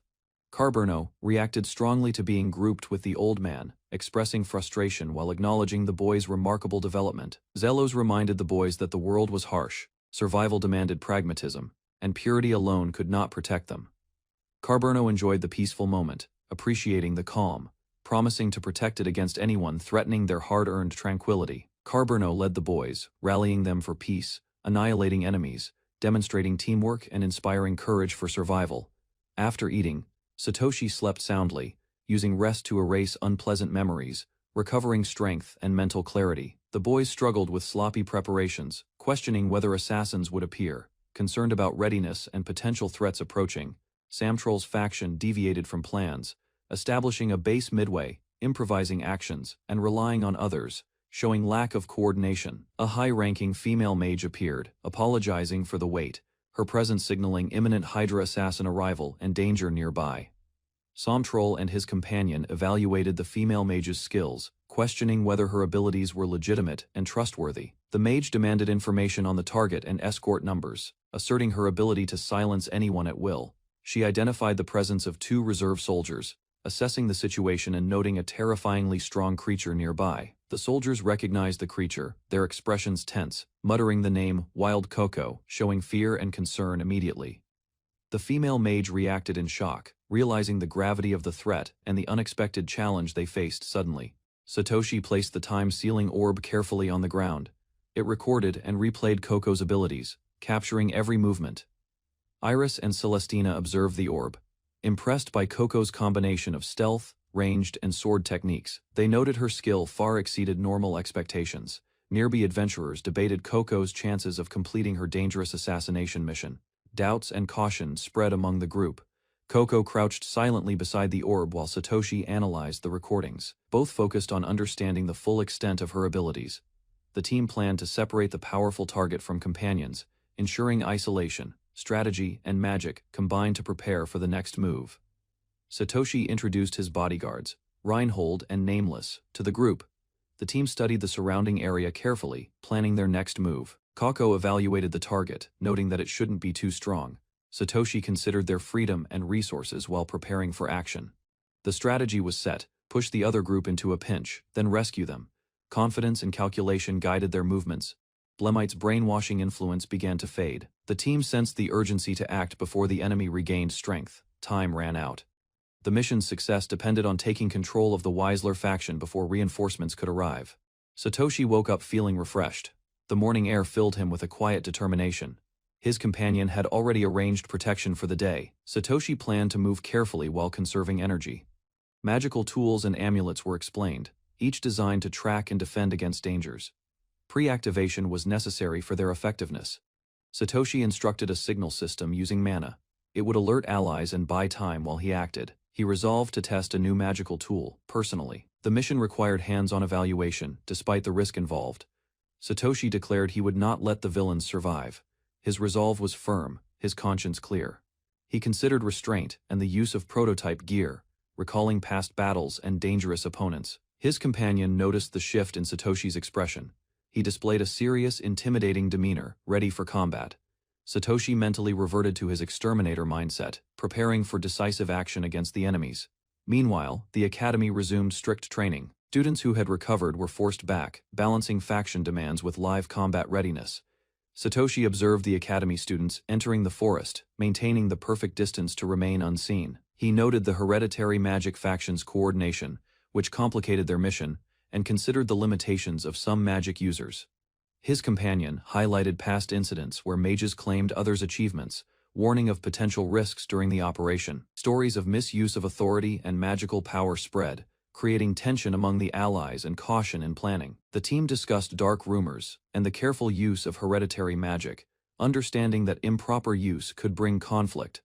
Carburno reacted strongly to being grouped with the old man, expressing frustration while acknowledging the boys' remarkable development. Zelos reminded the boys that the world was harsh, survival demanded pragmatism, and purity alone could not protect them. Carburno enjoyed the peaceful moment, appreciating the calm, promising to protect it against anyone threatening their hard-earned tranquility. Carburno led the boys, rallying them for peace, annihilating enemies, demonstrating teamwork and inspiring courage for survival. After eating, Satoshi slept soundly, using rest to erase unpleasant memories, recovering strength and mental clarity. The boys struggled with sloppy preparations, questioning whether assassins would appear, concerned about readiness and potential threats approaching. Samtroll's faction deviated from plans, establishing a base midway, improvising actions, and relying on others, showing lack of coordination. A high-ranking female mage appeared, apologizing for the wait, her presence signaling imminent Hydra assassin arrival and danger nearby. Somtroll and his companion evaluated the female mage's skills, questioning whether her abilities were legitimate and trustworthy. The mage demanded information on the target and escort numbers, asserting her ability to silence anyone at will. She identified the presence of 2 reserve soldiers, assessing the situation and noting a terrifyingly strong creature nearby. The soldiers recognized the creature, their expressions tense, muttering the name Wild Coco, showing fear and concern immediately. The female mage reacted in shock, realizing the gravity of the threat and the unexpected challenge they faced suddenly. Satoshi placed the time-sealing orb carefully on the ground. It recorded and replayed Coco's abilities, capturing every movement. Iris and Celestina observed the orb. Impressed by Coco's combination of stealth, ranged, and sword techniques, they noted her skill far exceeded normal expectations. Nearby adventurers debated Coco's chances of completing her dangerous assassination mission. Doubts and caution spread among the group. Coco crouched silently beside the orb while Satoshi analyzed the recordings. Both focused on understanding the full extent of her abilities. The team planned to separate the powerful target from companions, ensuring isolation, strategy, and magic combined to prepare for the next move. Satoshi introduced his bodyguards, Reinhold and Nameless, to the group. The team studied the surrounding area carefully, planning their next move. Kako evaluated the target, noting that it shouldn't be too strong. Satoshi considered their freedom and resources while preparing for action. The strategy was set: push the other group into a pinch, then rescue them. Confidence and calculation guided their movements. Blemite's brainwashing influence began to fade. The team sensed the urgency to act before the enemy regained strength. Time ran out. The mission's success depended on taking control of the Weisler faction before reinforcements could arrive. Satoshi woke up feeling refreshed. The morning air filled him with a quiet determination. His companion had already arranged protection for the day. Satoshi planned to move carefully while conserving energy. Magical tools and amulets were explained, each designed to track and defend against dangers. Pre-activation was necessary for their effectiveness. Satoshi instructed a signal system using mana. It would alert allies and buy time while he acted. He resolved to test a new magical tool, personally. The mission required hands-on evaluation, despite the risk involved. Satoshi declared he would not let the villains survive. His resolve was firm, his conscience clear. He considered restraint and the use of prototype gear, recalling past battles and dangerous opponents. His companion noticed the shift in Satoshi's expression. He displayed a serious, intimidating demeanor, ready for combat. Satoshi mentally reverted to his exterminator mindset, preparing for decisive action against the enemies. Meanwhile, the academy resumed strict training. Students who had recovered were forced back, balancing faction demands with live combat readiness. Satoshi observed the academy students entering the forest, maintaining the perfect distance to remain unseen. He noted the hereditary magic faction's coordination, which complicated their mission, and considered the limitations of some magic users. His companion highlighted past incidents where mages claimed others' achievements, warning of potential risks during the operation. Stories of misuse of authority and magical power spread, creating tension among the allies and caution in planning. The team discussed dark rumors and the careful use of hereditary magic, understanding that improper use could bring conflict.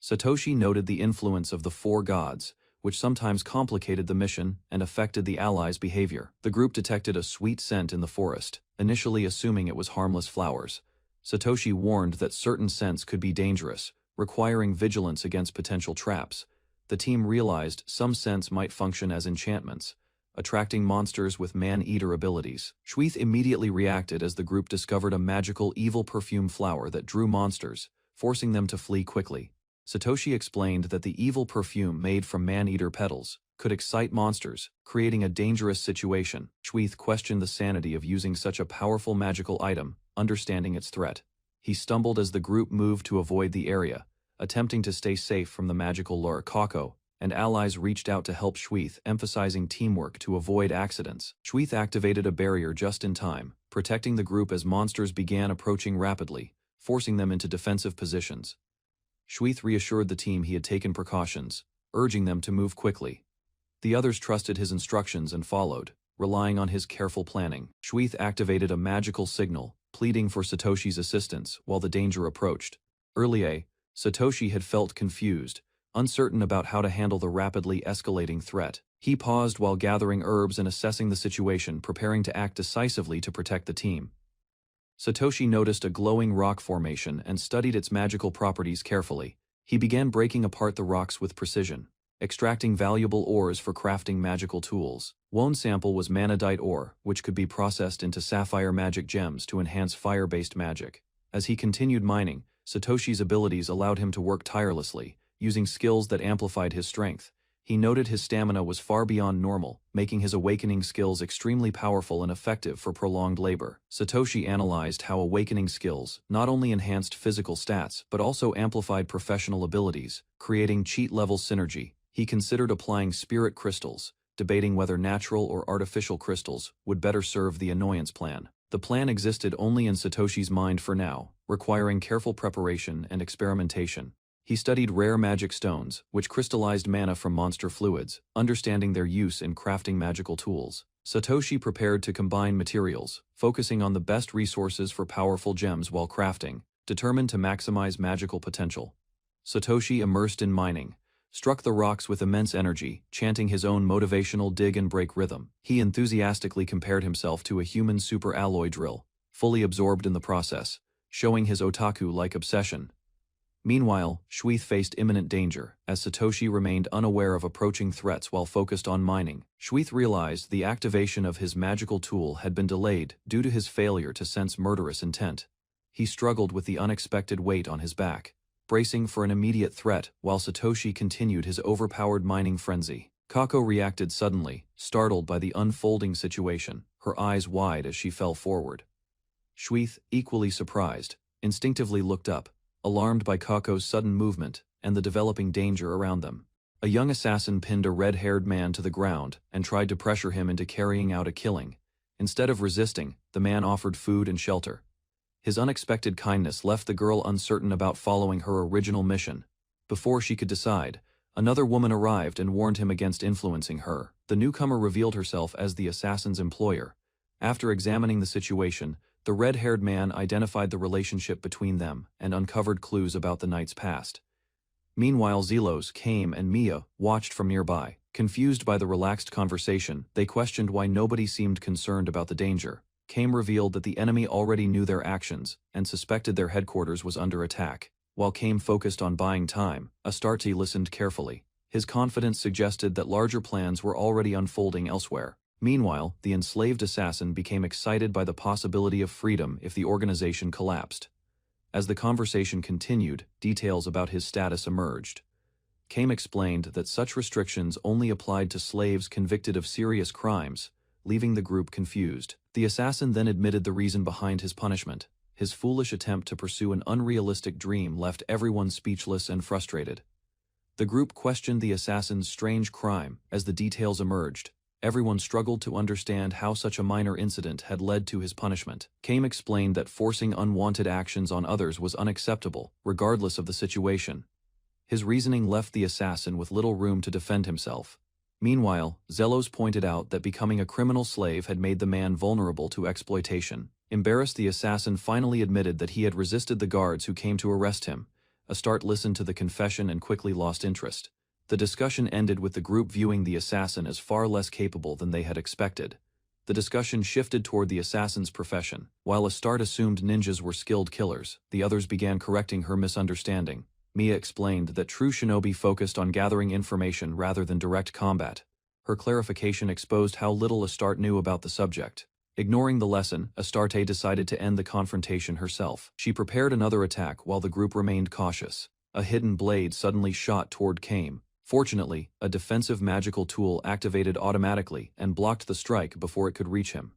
Satoshi noted the influence of the 4 gods, which sometimes complicated the mission and affected the allies' behavior. The group detected a sweet scent in the forest, initially assuming it was harmless flowers. Satoshi warned that certain scents could be dangerous, requiring vigilance against potential traps. The team realized some scents might function as enchantments, attracting monsters with man-eater abilities. Shweeth immediately reacted as the group discovered a magical evil perfume flower that drew monsters, forcing them to flee quickly. Satoshi explained that the evil perfume made from man-eater petals could excite monsters, creating a dangerous situation. Shweeth questioned the sanity of using such a powerful magical item, understanding its threat. He stumbled as the group moved to avoid the area, attempting to stay safe from the magical lure. Kako and allies reached out to help Shweeth, emphasizing teamwork to avoid accidents. Shweeth activated a barrier just in time, protecting the group as monsters began approaching rapidly, forcing them into defensive positions. Shweeth reassured the team he had taken precautions, urging them to move quickly. The others trusted his instructions and followed, relying on his careful planning. Shweeth activated a magical signal, pleading for Satoshi's assistance while the danger approached. Earlier, Satoshi had felt confused, uncertain about how to handle the rapidly escalating threat. He paused while gathering herbs and assessing the situation, preparing to act decisively to protect the team. Satoshi noticed a glowing rock formation and studied its magical properties carefully. He began breaking apart the rocks with precision, extracting valuable ores for crafting magical tools. One sample was manadite ore, which could be processed into sapphire magic gems to enhance fire-based magic. As he continued mining, Satoshi's abilities allowed him to work tirelessly, using skills that amplified his strength. He noted his stamina was far beyond normal, making his awakening skills extremely powerful and effective for prolonged labor. Satoshi analyzed how awakening skills not only enhanced physical stats but also amplified professional abilities, creating cheat-level synergy. He considered applying spirit crystals, debating whether natural or artificial crystals would better serve the annoyance plan. The plan existed only in Satoshi's mind for now, requiring careful preparation and experimentation. He studied rare magic stones, which crystallized mana from monster fluids, understanding their use in crafting magical tools. Satoshi prepared to combine materials, focusing on the best resources for powerful gems while crafting, determined to maximize magical potential. Satoshi, immersed in mining, struck the rocks with immense energy, chanting his own motivational dig and break rhythm. He enthusiastically compared himself to a human superalloy drill, fully absorbed in the process, showing his otaku-like obsession. Meanwhile, Schweith faced imminent danger, as Satoshi remained unaware of approaching threats while focused on mining. Schweith realized the activation of his magical tool had been delayed due to his failure to sense murderous intent. He struggled with the unexpected weight on his back, bracing for an immediate threat while Satoshi continued his overpowered mining frenzy. Kako reacted suddenly, startled by the unfolding situation, her eyes wide as she fell forward. Schweith, equally surprised, instinctively looked up, alarmed by Kako's sudden movement and the developing danger around them. A young assassin pinned a red-haired man to the ground and tried to pressure him into carrying out a killing. Instead of resisting, the man offered food and shelter. His unexpected kindness left the girl uncertain about following her original mission. Before she could decide, another woman arrived and warned him against influencing her. The newcomer revealed herself as the assassin's employer. After examining the situation, the red-haired man identified the relationship between them and uncovered clues about the knight's past. Meanwhile, Zelos, Kame, and Mia watched from nearby. Confused by the relaxed conversation, they questioned why nobody seemed concerned about the danger. Kame revealed that the enemy already knew their actions and suspected their headquarters was under attack. While Kame focused on buying time, Astarte listened carefully. His confidence suggested that larger plans were already unfolding elsewhere. Meanwhile, the enslaved assassin became excited by the possibility of freedom if the organization collapsed. As the conversation continued, details about his status emerged. Kame explained that such restrictions only applied to slaves convicted of serious crimes, leaving the group confused. The assassin then admitted the reason behind his punishment. His foolish attempt to pursue an unrealistic dream left everyone speechless and frustrated. The group questioned the assassin's strange crime as the details emerged. Everyone struggled to understand how such a minor incident had led to his punishment. Kame explained that forcing unwanted actions on others was unacceptable, regardless of the situation. His reasoning left the assassin with little room to defend himself. Meanwhile, Zelos pointed out that becoming a criminal slave had made the man vulnerable to exploitation. Embarrassed, the assassin finally admitted that he had resisted the guards who came to arrest him. Astarte listened to the confession and quickly lost interest. The discussion ended with the group viewing the assassin as far less capable than they had expected. The discussion shifted toward the assassin's profession. While Astarte assumed ninjas were skilled killers, the others began correcting her misunderstanding. Mia explained that true shinobi focused on gathering information rather than direct combat. Her clarification exposed how little Astarte knew about the subject. Ignoring the lesson, Astarte decided to end the confrontation herself. She prepared another attack while the group remained cautious. A hidden blade suddenly shot toward Kame. Fortunately, a defensive magical tool activated automatically and blocked the strike before it could reach him.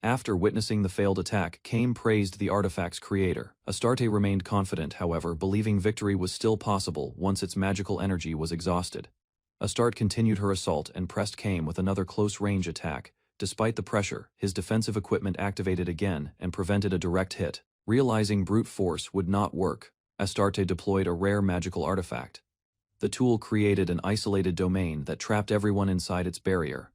After witnessing the failed attack, Kame praised the artifact's creator. Astarte remained confident, however, believing victory was still possible once its magical energy was exhausted. Astarte continued her assault and pressed Kame with another close-range attack. Despite the pressure, his defensive equipment activated again and prevented a direct hit. Realizing brute force would not work, Astarte deployed a rare magical artifact. The tool created an isolated domain that trapped everyone inside its barrier.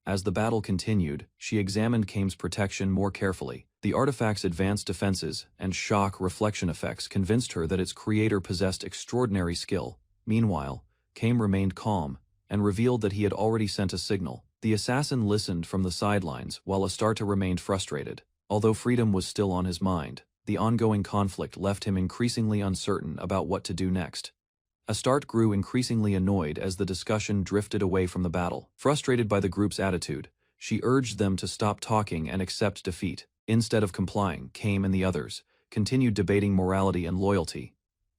As the battle continued, she examined Kame's protection more carefully. The artifact's advanced defenses and shock reflection effects convinced her that its creator possessed extraordinary skill. Meanwhile, Kame remained calm, and revealed that he had already sent a signal. The assassin listened from the sidelines while Astarte remained frustrated. Although freedom was still on his mind, the ongoing conflict left him increasingly uncertain about what to do next. Astarte grew increasingly annoyed as the discussion drifted away from the battle. Frustrated by the group's attitude, she urged them to stop talking and accept defeat. Instead of complying, Kame and the others continued debating morality and loyalty.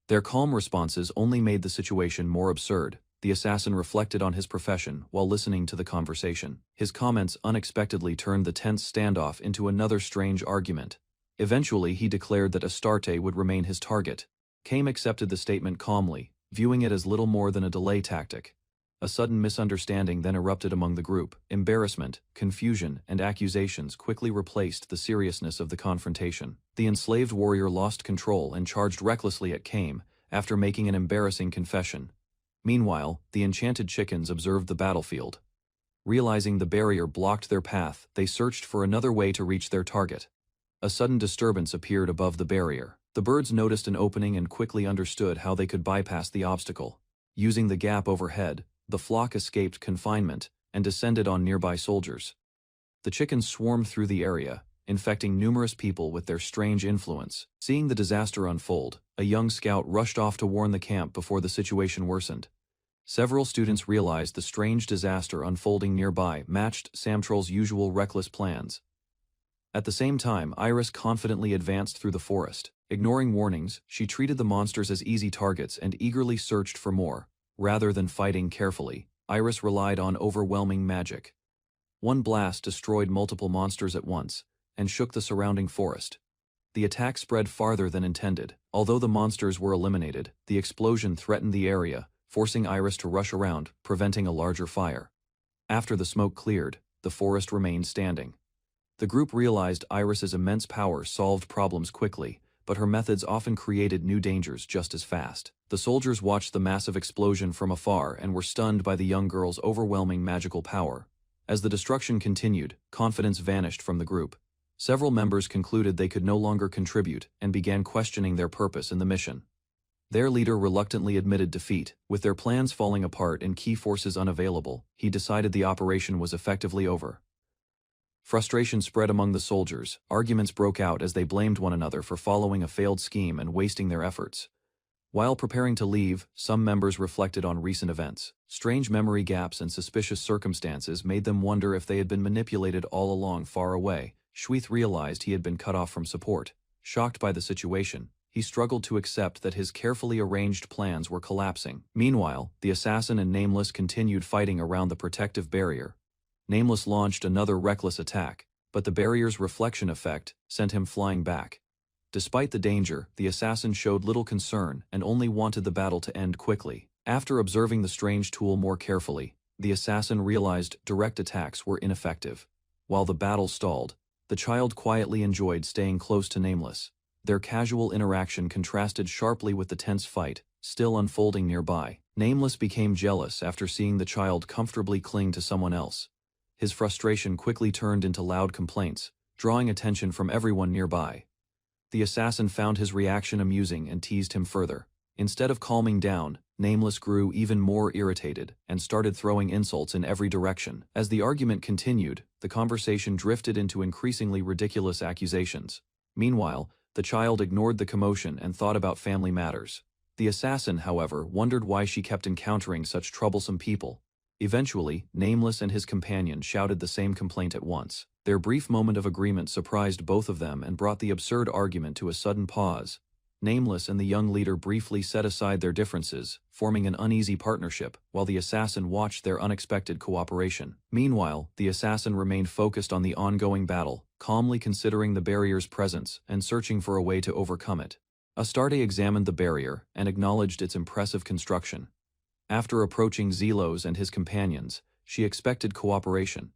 Their calm responses only made the situation more absurd. The assassin reflected on his profession while listening to the conversation. His comments unexpectedly turned the tense standoff into another strange argument. Eventually, he declared that Astarte would remain his target. Kame accepted the statement calmly, viewing it as little more than a delay tactic. A sudden misunderstanding then erupted among the group. Embarrassment, confusion, and accusations quickly replaced the seriousness of the confrontation. The enslaved warrior lost control and charged recklessly at Kame after making an embarrassing confession. Meanwhile, the enchanted chickens observed the battlefield. Realizing the barrier blocked their path, they searched for another way to reach their target. A sudden disturbance appeared above the barrier. The birds noticed an opening and quickly understood how they could bypass the obstacle. Using the gap overhead, the flock escaped confinement and descended on nearby soldiers. The chickens swarmed through the area, infecting numerous people with their strange influence. Seeing the disaster unfold, a young scout rushed off to warn the camp before the situation worsened. Several students realized the strange disaster unfolding nearby matched Samtroll's usual reckless plans. At the same time, Iris confidently advanced through the forest. Ignoring warnings, she treated the monsters as easy targets and eagerly searched for more. Rather than fighting carefully, Iris relied on overwhelming magic. One blast destroyed multiple monsters at once and shook the surrounding forest. The attack spread farther than intended. Although the monsters were eliminated, the explosion threatened the area, forcing Iris to rush around, preventing a larger fire. After the smoke cleared, the forest remained standing. The group realized Iris's immense power solved problems quickly, but her methods often created new dangers just as fast. The soldiers watched the massive explosion from afar and were stunned by the young girl's overwhelming magical power. As the destruction continued, confidence vanished from the group. Several members concluded they could no longer contribute and began questioning their purpose in the mission. Their leader reluctantly admitted defeat. With their plans falling apart and key forces unavailable, he decided the operation was effectively over. Frustration spread among the soldiers. Arguments broke out as they blamed one another for following a failed scheme and wasting their efforts. While preparing to leave, some members reflected on recent events. Strange memory gaps and suspicious circumstances made them wonder if they had been manipulated all along far away. Schweith realized he had been cut off from support. Shocked by the situation, he struggled to accept that his carefully arranged plans were collapsing. Meanwhile, the assassin and Nameless continued fighting around the protective barrier. Nameless launched another reckless attack, but the barrier's reflection effect sent him flying back. Despite the danger, the assassin showed little concern and only wanted the battle to end quickly. After observing the strange tool more carefully, the assassin realized direct attacks were ineffective. While the battle stalled, the child quietly enjoyed staying close to Nameless. Their casual interaction contrasted sharply with the tense fight still unfolding nearby. Nameless became jealous after seeing the child comfortably cling to someone else. His frustration quickly turned into loud complaints, drawing attention from everyone nearby. The assassin found his reaction amusing and teased him further. Instead of calming down, Nameless grew even more irritated and started throwing insults in every direction. As the argument continued, the conversation drifted into increasingly ridiculous accusations. Meanwhile, the child ignored the commotion and thought about family matters. The assassin, however, wondered why she kept encountering such troublesome people. Eventually, Nameless and his companion shouted the same complaint at once. Their brief moment of agreement surprised both of them and brought the absurd argument to a sudden pause. Nameless and the young leader briefly set aside their differences, forming an uneasy partnership, while the assassin watched their unexpected cooperation. Meanwhile, the assassin remained focused on the ongoing battle, calmly considering the barrier's presence and searching for a way to overcome it. Astarte examined the barrier and acknowledged its impressive construction. After approaching Zelos and his companions, she expected cooperation.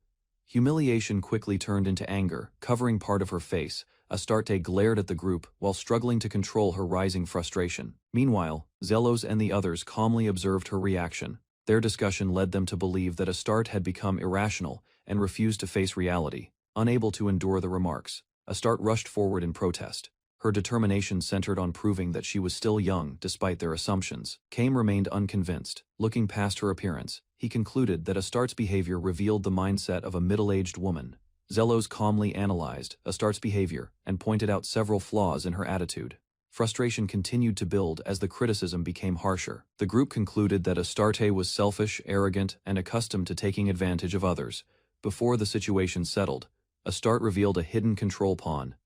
Humiliation quickly turned into anger, covering part of her face. Astarte glared at the group while struggling to control her rising frustration. Meanwhile, Zelos and the others calmly observed her reaction. Their discussion led them to believe that Astarte had become irrational and refused to face reality. Unable to endure the remarks, Astarte rushed forward in protest. Her determination centered on proving that she was still young despite their assumptions. Kame remained unconvinced. Looking past her appearance, he concluded that Astarte's behavior revealed the mindset of a middle-aged woman. Zelos calmly analyzed Astarte's behavior and pointed out several flaws in her attitude. Frustration continued to build as the criticism became harsher. The group concluded that Astarte was selfish, arrogant, and accustomed to taking advantage of others. Before the situation settled, Astarte revealed a hidden control pawn.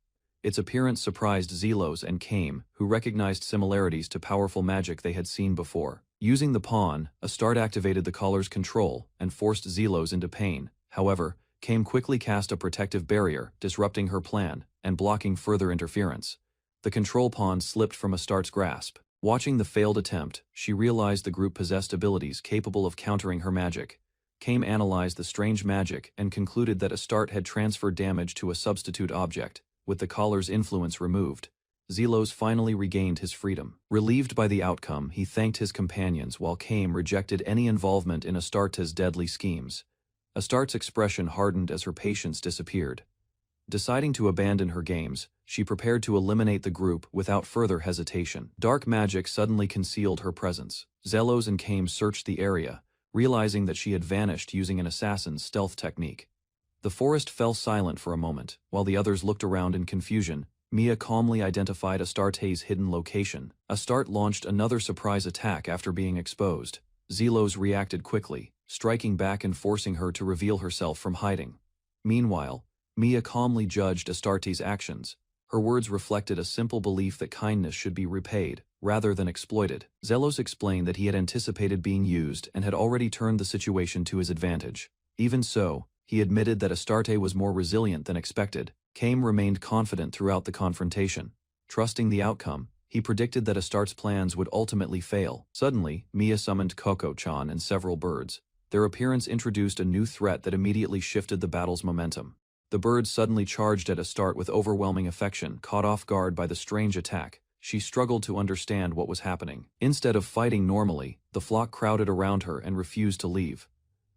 Its appearance surprised Zelos and Kame, who recognized similarities to powerful magic they had seen before. Using the pawn, Astarte activated the collar's control and forced Zelos into pain. However, Kame quickly cast a protective barrier, disrupting her plan and blocking further interference. The control pawn slipped from Astarte's grasp. Watching the failed attempt, she realized the group possessed abilities capable of countering her magic. Kame analyzed the strange magic and concluded that Astarte had transferred damage to a substitute object. With the collar's influence removed, Zelos finally regained his freedom. Relieved by the outcome, he thanked his companions while Kame rejected any involvement in Astarte's deadly schemes. Astarte's expression hardened as her patience disappeared. Deciding to abandon her games, she prepared to eliminate the group without further hesitation. Dark magic suddenly concealed her presence. Zelos and Kame searched the area, realizing that she had vanished using an assassin's stealth technique. The forest fell silent for a moment, while the others looked around in confusion. Mia calmly identified Astarte's hidden location. Astarte launched another surprise attack after being exposed. Zelos reacted quickly, striking back and forcing her to reveal herself from hiding. Meanwhile, Mia calmly judged Astarte's actions. Her words reflected a simple belief that kindness should be repaid, rather than exploited. Zelos explained that he had anticipated being used and had already turned the situation to his advantage. Even so, he admitted that Astarte was more resilient than expected. Kame remained confident throughout the confrontation. Trusting the outcome, he predicted that Astarte's plans would ultimately fail. Suddenly, Mia summoned Coco-chan and several birds. Their appearance introduced a new threat that immediately shifted the battle's momentum. The birds suddenly charged at Astarte with overwhelming affection. Caught off guard by the strange attack, she struggled to understand what was happening. Instead of fighting normally, the flock crowded around her and refused to leave.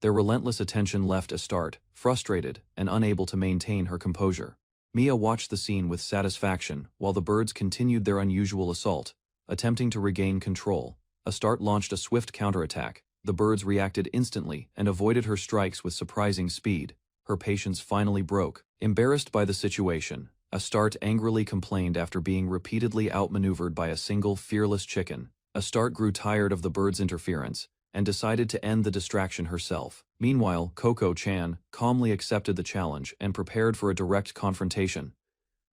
Their relentless attention left Astarte, frustrated and unable to maintain her composure. Mia watched the scene with satisfaction while the birds continued their unusual assault. Attempting to regain control, Astarte launched a swift counterattack. The birds reacted instantly and avoided her strikes with surprising speed. Her patience finally broke. Embarrassed by the situation, Astarte angrily complained after being repeatedly outmaneuvered by a single fearless chicken. Astarte grew tired of the birds' interference and decided to end the distraction herself. Meanwhile, Coco-chan calmly accepted the challenge and prepared for a direct confrontation.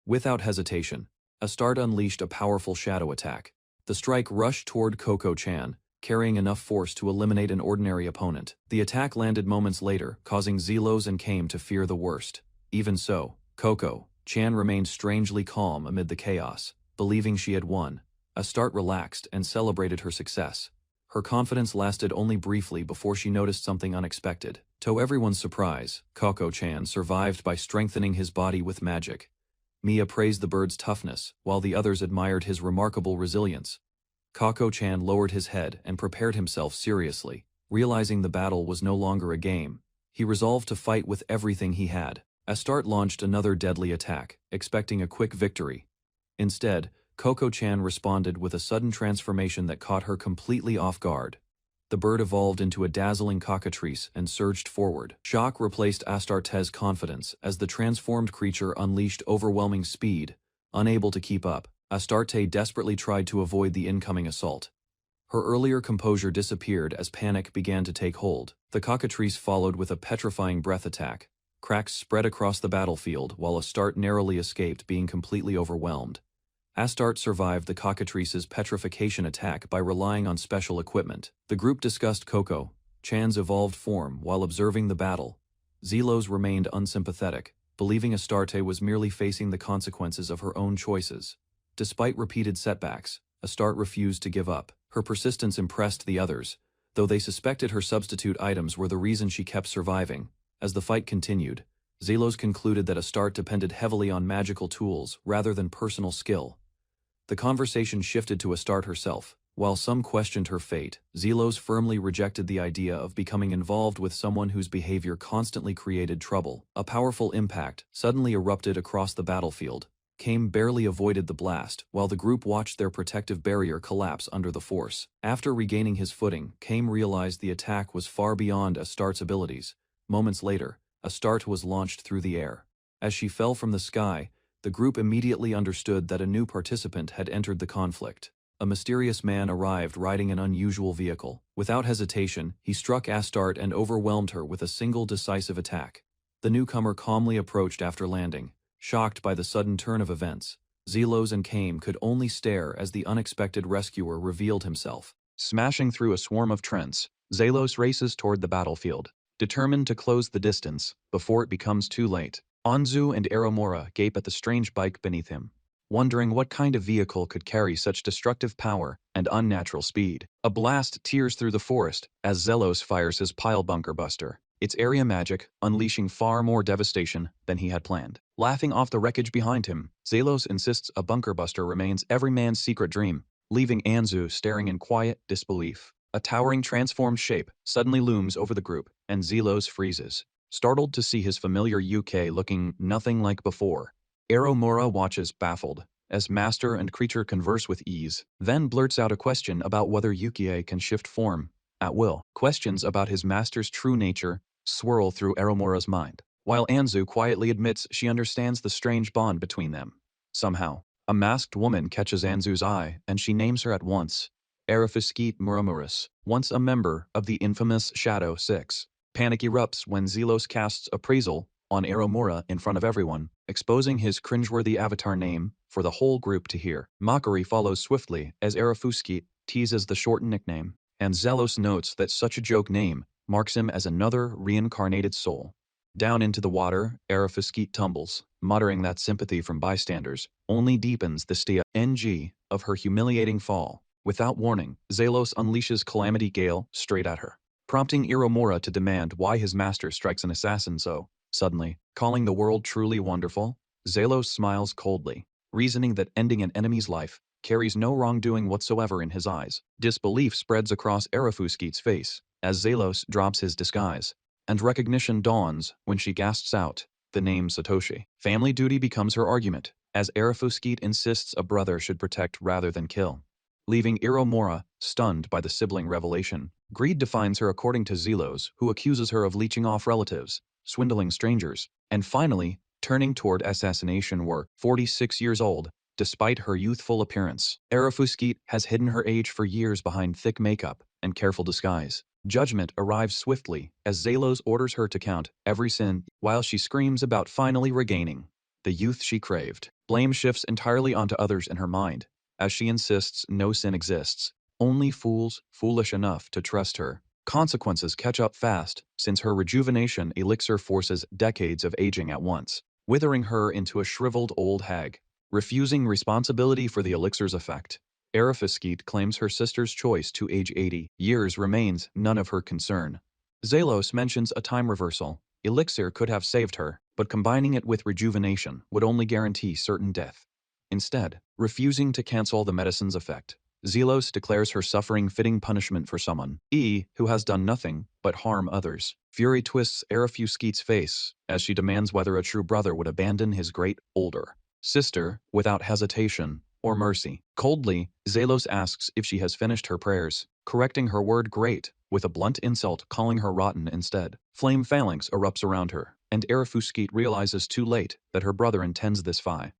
Without hesitation, Astarte unleashed a powerful shadow attack. The strike rushed toward Coco-chan, carrying enough force to eliminate an ordinary opponent. The attack landed moments later, causing Zelos and Kame to fear the worst. Even so, Coco-chan remained strangely calm amid the chaos. Believing she had won, Astarte relaxed and celebrated her success. Her confidence lasted only briefly before she noticed something unexpected. To everyone's surprise, Coco-chan survived by strengthening his body with magic. Mia praised the bird's toughness, while the others admired his remarkable resilience. Coco-chan lowered his head and prepared himself seriously. Realizing the battle was no longer a game, he resolved to fight with everything he had. Astarte launched another deadly attack, expecting a quick victory. Instead, Coco-chan responded with a sudden transformation that caught her completely off guard. The bird evolved into a dazzling cockatrice and surged forward. Shock replaced Astarte's confidence as the transformed creature unleashed overwhelming speed. Unable to keep up, Astarte desperately tried to avoid the incoming assault. Her earlier composure disappeared as panic began to take hold. The cockatrice followed with a petrifying breath attack. Cracks spread across the battlefield while Astarte narrowly escaped being completely overwhelmed. Astarte survived the cockatrice's petrification attack by relying on special equipment. The group discussed Coco-chan's evolved form while observing the battle. Zelos remained unsympathetic, believing Astarte was merely facing the consequences of her own choices. Despite repeated setbacks, Astarte refused to give up. Her persistence impressed the others, though they suspected her substitute items were the reason she kept surviving. As the fight continued, Zelos concluded that Astarte depended heavily on magical tools rather than personal skill. The conversation shifted to Astarte herself. While some questioned her fate, Zelos firmly rejected the idea of becoming involved with someone whose behavior constantly created trouble. A powerful impact suddenly erupted across the battlefield. Kame barely avoided the blast, while the group watched their protective barrier collapse under the force. After regaining his footing, Kame realized the attack was far beyond Astart's abilities. Moments later, Astarte was launched through the air. As she fell from the sky, the group immediately understood that a new participant had entered the conflict. A mysterious man arrived riding an unusual vehicle. Without hesitation, he struck Astarte and overwhelmed her with a single decisive attack. The newcomer calmly approached after landing. Shocked by the sudden turn of events, Zelos and Kame could only stare as the unexpected rescuer revealed himself. Smashing through a swarm of Trents, Zelos races toward the battlefield, determined to close the distance before it becomes too late. Anzu and Eromora gape at the strange bike beneath him, wondering what kind of vehicle could carry such destructive power and unnatural speed. A blast tears through the forest as Zelos fires his pile bunker buster, its area magic unleashing far more devastation than he had planned. Laughing off the wreckage behind him, Zelos insists a bunker buster remains every man's secret dream, leaving Anzu staring in quiet disbelief. A towering transformed shape suddenly looms over the group, and Zelos freezes, startled to see his familiar UK looking nothing like before. Eromora watches baffled, as master and creature converse with ease, then blurts out a question about whether Yukie can shift form at will. Questions about his master's true nature swirl through Eromora's mind, while Anzu quietly admits she understands the strange bond between them. Somehow, a masked woman catches Anzu's eye and she names her at once. Isekai'd Muramuris, once a member of the infamous Shadow Six. Panic erupts when Zelos casts appraisal on Eromora in front of everyone, exposing his cringeworthy avatar name for the whole group to hear. Mockery follows swiftly as Isekai'd teases the shortened nickname, and Zelos notes that such a joke name marks him as another reincarnated soul. Down into the water, Isekai'd tumbles, muttering that sympathy from bystanders only deepens the sting of her humiliating fall. Without warning, Zelos unleashes Calamity Gale straight at her, prompting Eromora to demand why his master strikes an assassin so suddenly. Calling the world truly wonderful, Zelos smiles coldly, reasoning that ending an enemy's life carries no wrongdoing whatsoever in his eyes. Disbelief spreads across Isekai'd's face as Zelos drops his disguise, and recognition dawns when she gasps out the name Satoshi. Family duty becomes her argument, as Isekai'd insists a brother should protect rather than kill. Leaving Eromora stunned by the sibling revelation, greed defines her according to Zelos, who accuses her of leeching off relatives, swindling strangers, and finally, turning toward assassination were 46 years old, despite her youthful appearance. Isekai'd has hidden her age for years behind thick makeup and careful disguise. Judgment arrives swiftly as Zelos orders her to count every sin while she screams about finally regaining the youth she craved. Blame shifts entirely onto others in her mind, as she insists no sin exists, only fools foolish enough to trust her. Consequences catch up fast, since her rejuvenation elixir forces decades of aging at once, withering her into a shriveled old hag. Refusing responsibility for the elixir's effect, Isekai'd claims her sister's choice to age 80 years remains none of her concern. Zelos mentions a time reversal. Elixir could have saved her, but combining it with rejuvenation would only guarantee certain death. Instead, refusing to cancel the medicine's effect, Zelos declares her suffering fitting punishment for someone who has done nothing but harm others. Fury twists Isekai'd's face as she demands whether a true brother would abandon his great older sister without hesitation or mercy. Coldly, Zelos asks if she has finished her prayers, correcting her word great with a blunt insult, calling her rotten instead. Flame phalanx erupts around her, and Isekai'd realizes too late that her brother intends this fight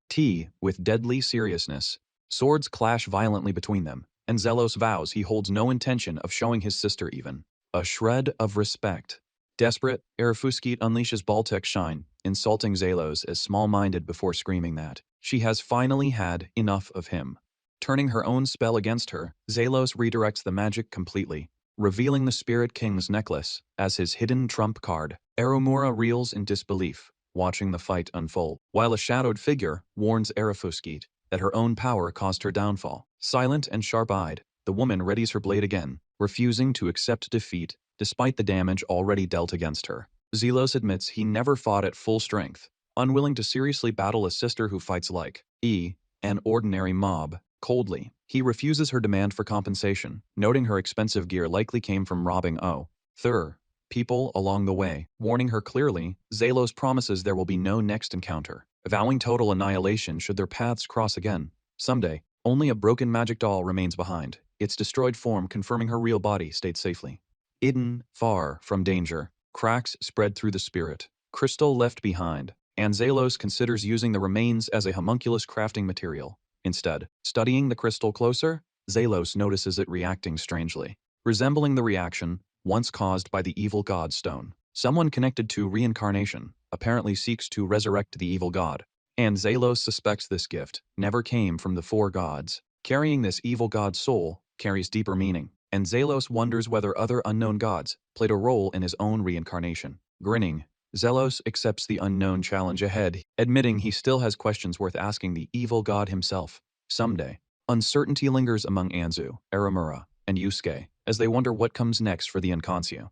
with deadly seriousness. Swords clash violently between them, and Zelos vows he holds no intention of showing his sister even a shred of respect. Desperate, Isekai'd unleashes Baltic Shine, insulting Zelos as small-minded before screaming that she has finally had enough of him. Turning her own spell against her, Zelos redirects the magic completely, revealing the Spirit King's necklace as his hidden trump card. Eromora reels in disbelief, watching the fight unfold, while a shadowed figure warns Isekai'd that her own power caused her downfall. Silent and sharp-eyed, the woman readies her blade again, refusing to accept defeat despite the damage already dealt against her. Zelos admits he never fought at full strength, unwilling to seriously battle a sister who fights like an ordinary mob. Coldly, he refuses her demand for compensation, noting her expensive gear likely came from robbing people along the way. Warning her clearly, Zelos promises there will be no next encounter. vowing total annihilation should their paths cross again. Someday, only a broken magic doll remains behind, its destroyed form confirming her real body stayed safely. Hidden, far from danger, cracks spread through the spirit. Crystal left behind, and Zalos considers using the remains as a homunculus crafting material. Instead, studying the crystal closer, Zalos notices it reacting strangely, resembling the reaction once caused by the evil god stone. Someone connected to reincarnation apparently seeks to resurrect the evil god, and Zalos suspects this gift never came from the four gods. Carrying this evil god's soul carries deeper meaning, and Zalos wonders whether other unknown gods played a role in his own reincarnation. Grinning, Zelos accepts the unknown challenge ahead, admitting he still has questions worth asking the evil god himself. Someday, uncertainty lingers among Anzu, Aramura, and Yusuke as they wonder what comes next for the Inkansio.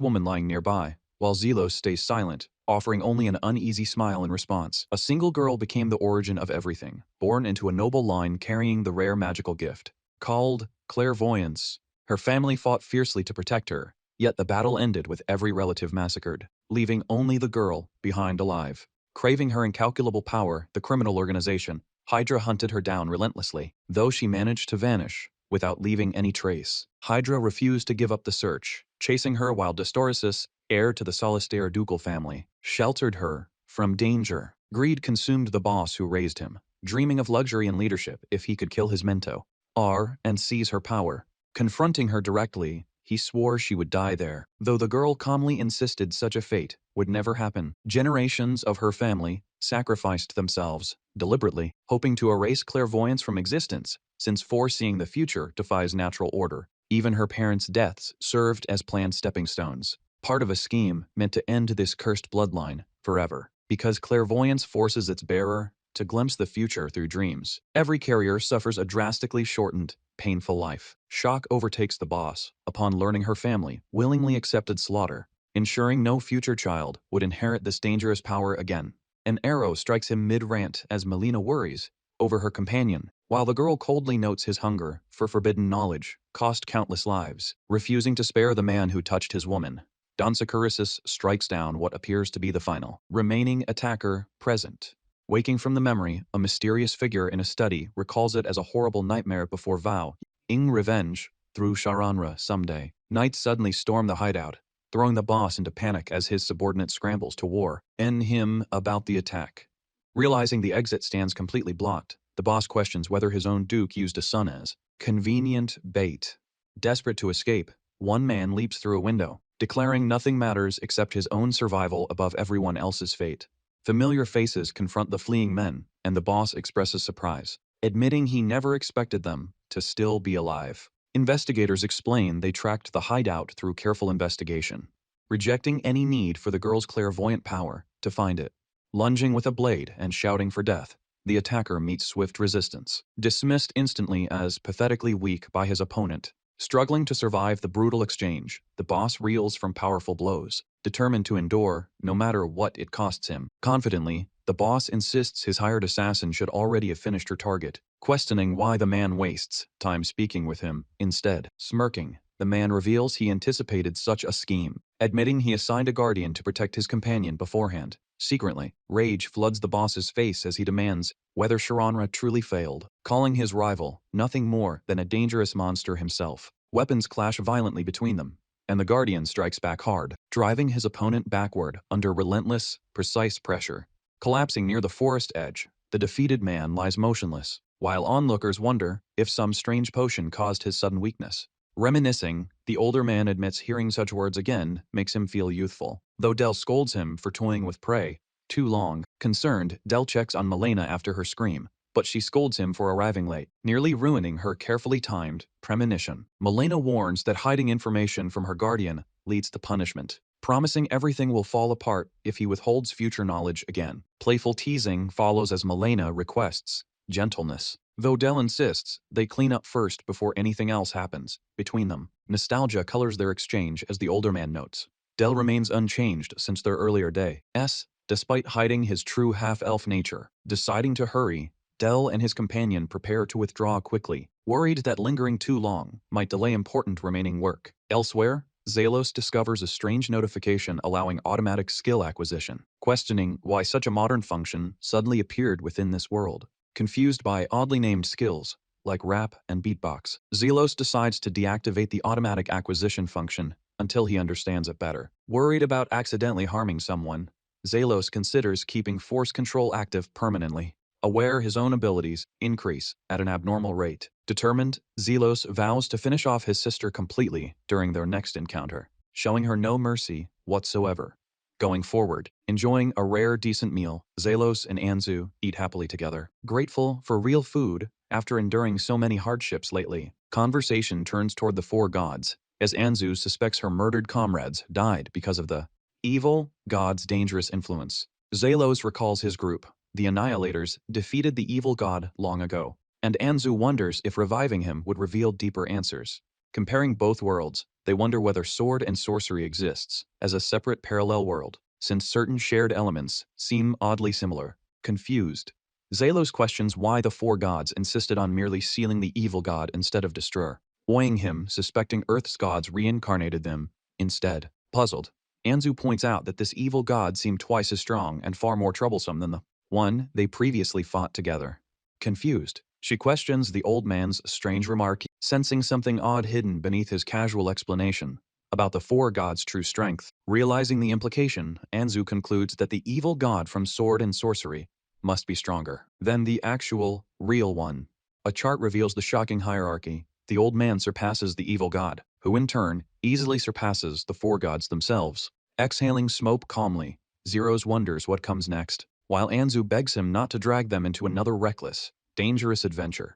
Woman lying nearby, while Zelos stays silent, offering only an uneasy smile in response. A single girl became the origin of everything, born into a noble line carrying the rare magical gift, called clairvoyance. Her family fought fiercely to protect her, yet the battle ended with every relative massacred, leaving only the girl behind alive. Craving her incalculable power, the criminal organization, Hydra hunted her down relentlessly, though she managed to vanish without leaving any trace. Hydra refused to give up the search, chasing her while Distorius, heir to the Solistaire ducal family, sheltered her from danger. Greed consumed the boss who raised him, dreaming of luxury and leadership if he could kill his mento, and seize her power. Confronting her directly, he swore she would die there, though the girl calmly insisted such a fate would never happen. Generations of her family sacrificed themselves, deliberately, hoping to erase clairvoyance from existence, since foreseeing the future defies natural order. Even her parents' deaths served as planned stepping stones, part of a scheme meant to end this cursed bloodline forever. Because clairvoyance forces its bearer to glimpse the future through dreams, every carrier suffers a drastically shortened, painful life. Shock overtakes the boss upon learning her family willingly accepted slaughter, ensuring no future child would inherit this dangerous power again. An arrow strikes him mid-rant as Melina worries over her companion, while the girl coldly notes his hunger for forbidden knowledge cost countless lives, refusing to spare the man who touched his woman. Donsacurisis strikes down what appears to be the final remaining attacker present. Waking from the memory, a mysterious figure in a study recalls it as a horrible nightmare before vowing revenge through Sharanra someday. Knights suddenly storm the hideout, throwing the boss into panic as his subordinate scrambles to warn him about the attack. Realizing the exit stands completely blocked, the boss questions whether his own duke used a son as convenient bait. Desperate to escape, one man leaps through a window, declaring nothing matters except his own survival above everyone else's fate. Familiar faces confront the fleeing men, and the boss expresses surprise, admitting he never expected them to still be alive. Investigators explain they tracked the hideout through careful investigation, rejecting any need for the girl's clairvoyant power to find it. Lunging with a blade and shouting for death, the attacker meets swift resistance, dismissed instantly as pathetically weak by his opponent. Struggling to survive the brutal exchange, the boss reels from powerful blows, determined to endure no matter what it costs him. Confidently, the boss insists his hired assassin should already have finished her target, questioning why the man wastes time speaking with him. Instead, smirking, the man reveals he anticipated such a scheme, admitting he assigned a guardian to protect his companion beforehand. Secretly, rage floods the boss's face as he demands whether Sharanra truly failed, calling his rival nothing more than a dangerous monster himself. Weapons clash violently between them, and the Guardian strikes back hard, driving his opponent backward under relentless, precise pressure. Collapsing near the forest edge, the defeated man lies motionless, while onlookers wonder if some strange potion caused his sudden weakness. Reminiscing, the older man admits hearing such words again makes him feel youthful, though Del scolds him for toying with prey too long. Concerned, Del checks on Milena after her scream, but she scolds him for arriving late, nearly ruining her carefully timed premonition. Milena warns that hiding information from her guardian leads to punishment, promising everything will fall apart if he withholds future knowledge again. Playful teasing follows as Milena requests gentleness, though Del insists they clean up first before anything else happens between them. Nostalgia colors their exchange as the older man notes. Del remains unchanged since their earlier day. Despite hiding his true half-elf nature, deciding to hurry, Del and his companion prepare to withdraw quickly, worried that lingering too long might delay important remaining work. Elsewhere, Zelos discovers a strange notification allowing automatic skill acquisition, questioning why such a modern function suddenly appeared within this world. Confused by oddly named skills, like rap and beatbox, Zelos decides to deactivate the automatic acquisition function until he understands it better. Worried about accidentally harming someone, Zelos considers keeping force control active permanently, aware his own abilities increase at an abnormal rate. Determined, Zelos vows to finish off his sister completely during their next encounter, showing her no mercy whatsoever. Going forward, enjoying a rare decent meal, Zelos and Anzu eat happily together. Grateful for real food after enduring so many hardships lately, conversation turns toward the four gods, as Anzu suspects her murdered comrades died because of the evil god's dangerous influence. Zelos recalls his group, the Annihilators, defeated the evil god long ago, and Anzu wonders if reviving him would reveal deeper answers. Comparing both worlds, they wonder whether sword and sorcery exists as a separate parallel world, since certain shared elements seem oddly similar. Confused, Zelos questions why the four gods insisted on merely sealing the evil god instead of destroying him, suspecting Earth's gods reincarnated them instead. Puzzled, Anzu points out that this evil god seemed twice as strong and far more troublesome than the one they previously fought together. Confused, she questions the old man's strange remark, sensing something odd hidden beneath his casual explanation about the four gods' true strength. Realizing the implication, Anzu concludes that the evil god from sword and sorcery must be stronger than the actual, real one. A chart reveals the shocking hierarchy. The old man surpasses the evil god, who in turn easily surpasses the four gods themselves. Exhaling smoke calmly, Zeros wonders what comes next, while Anzu begs him not to drag them into another reckless, dangerous adventure.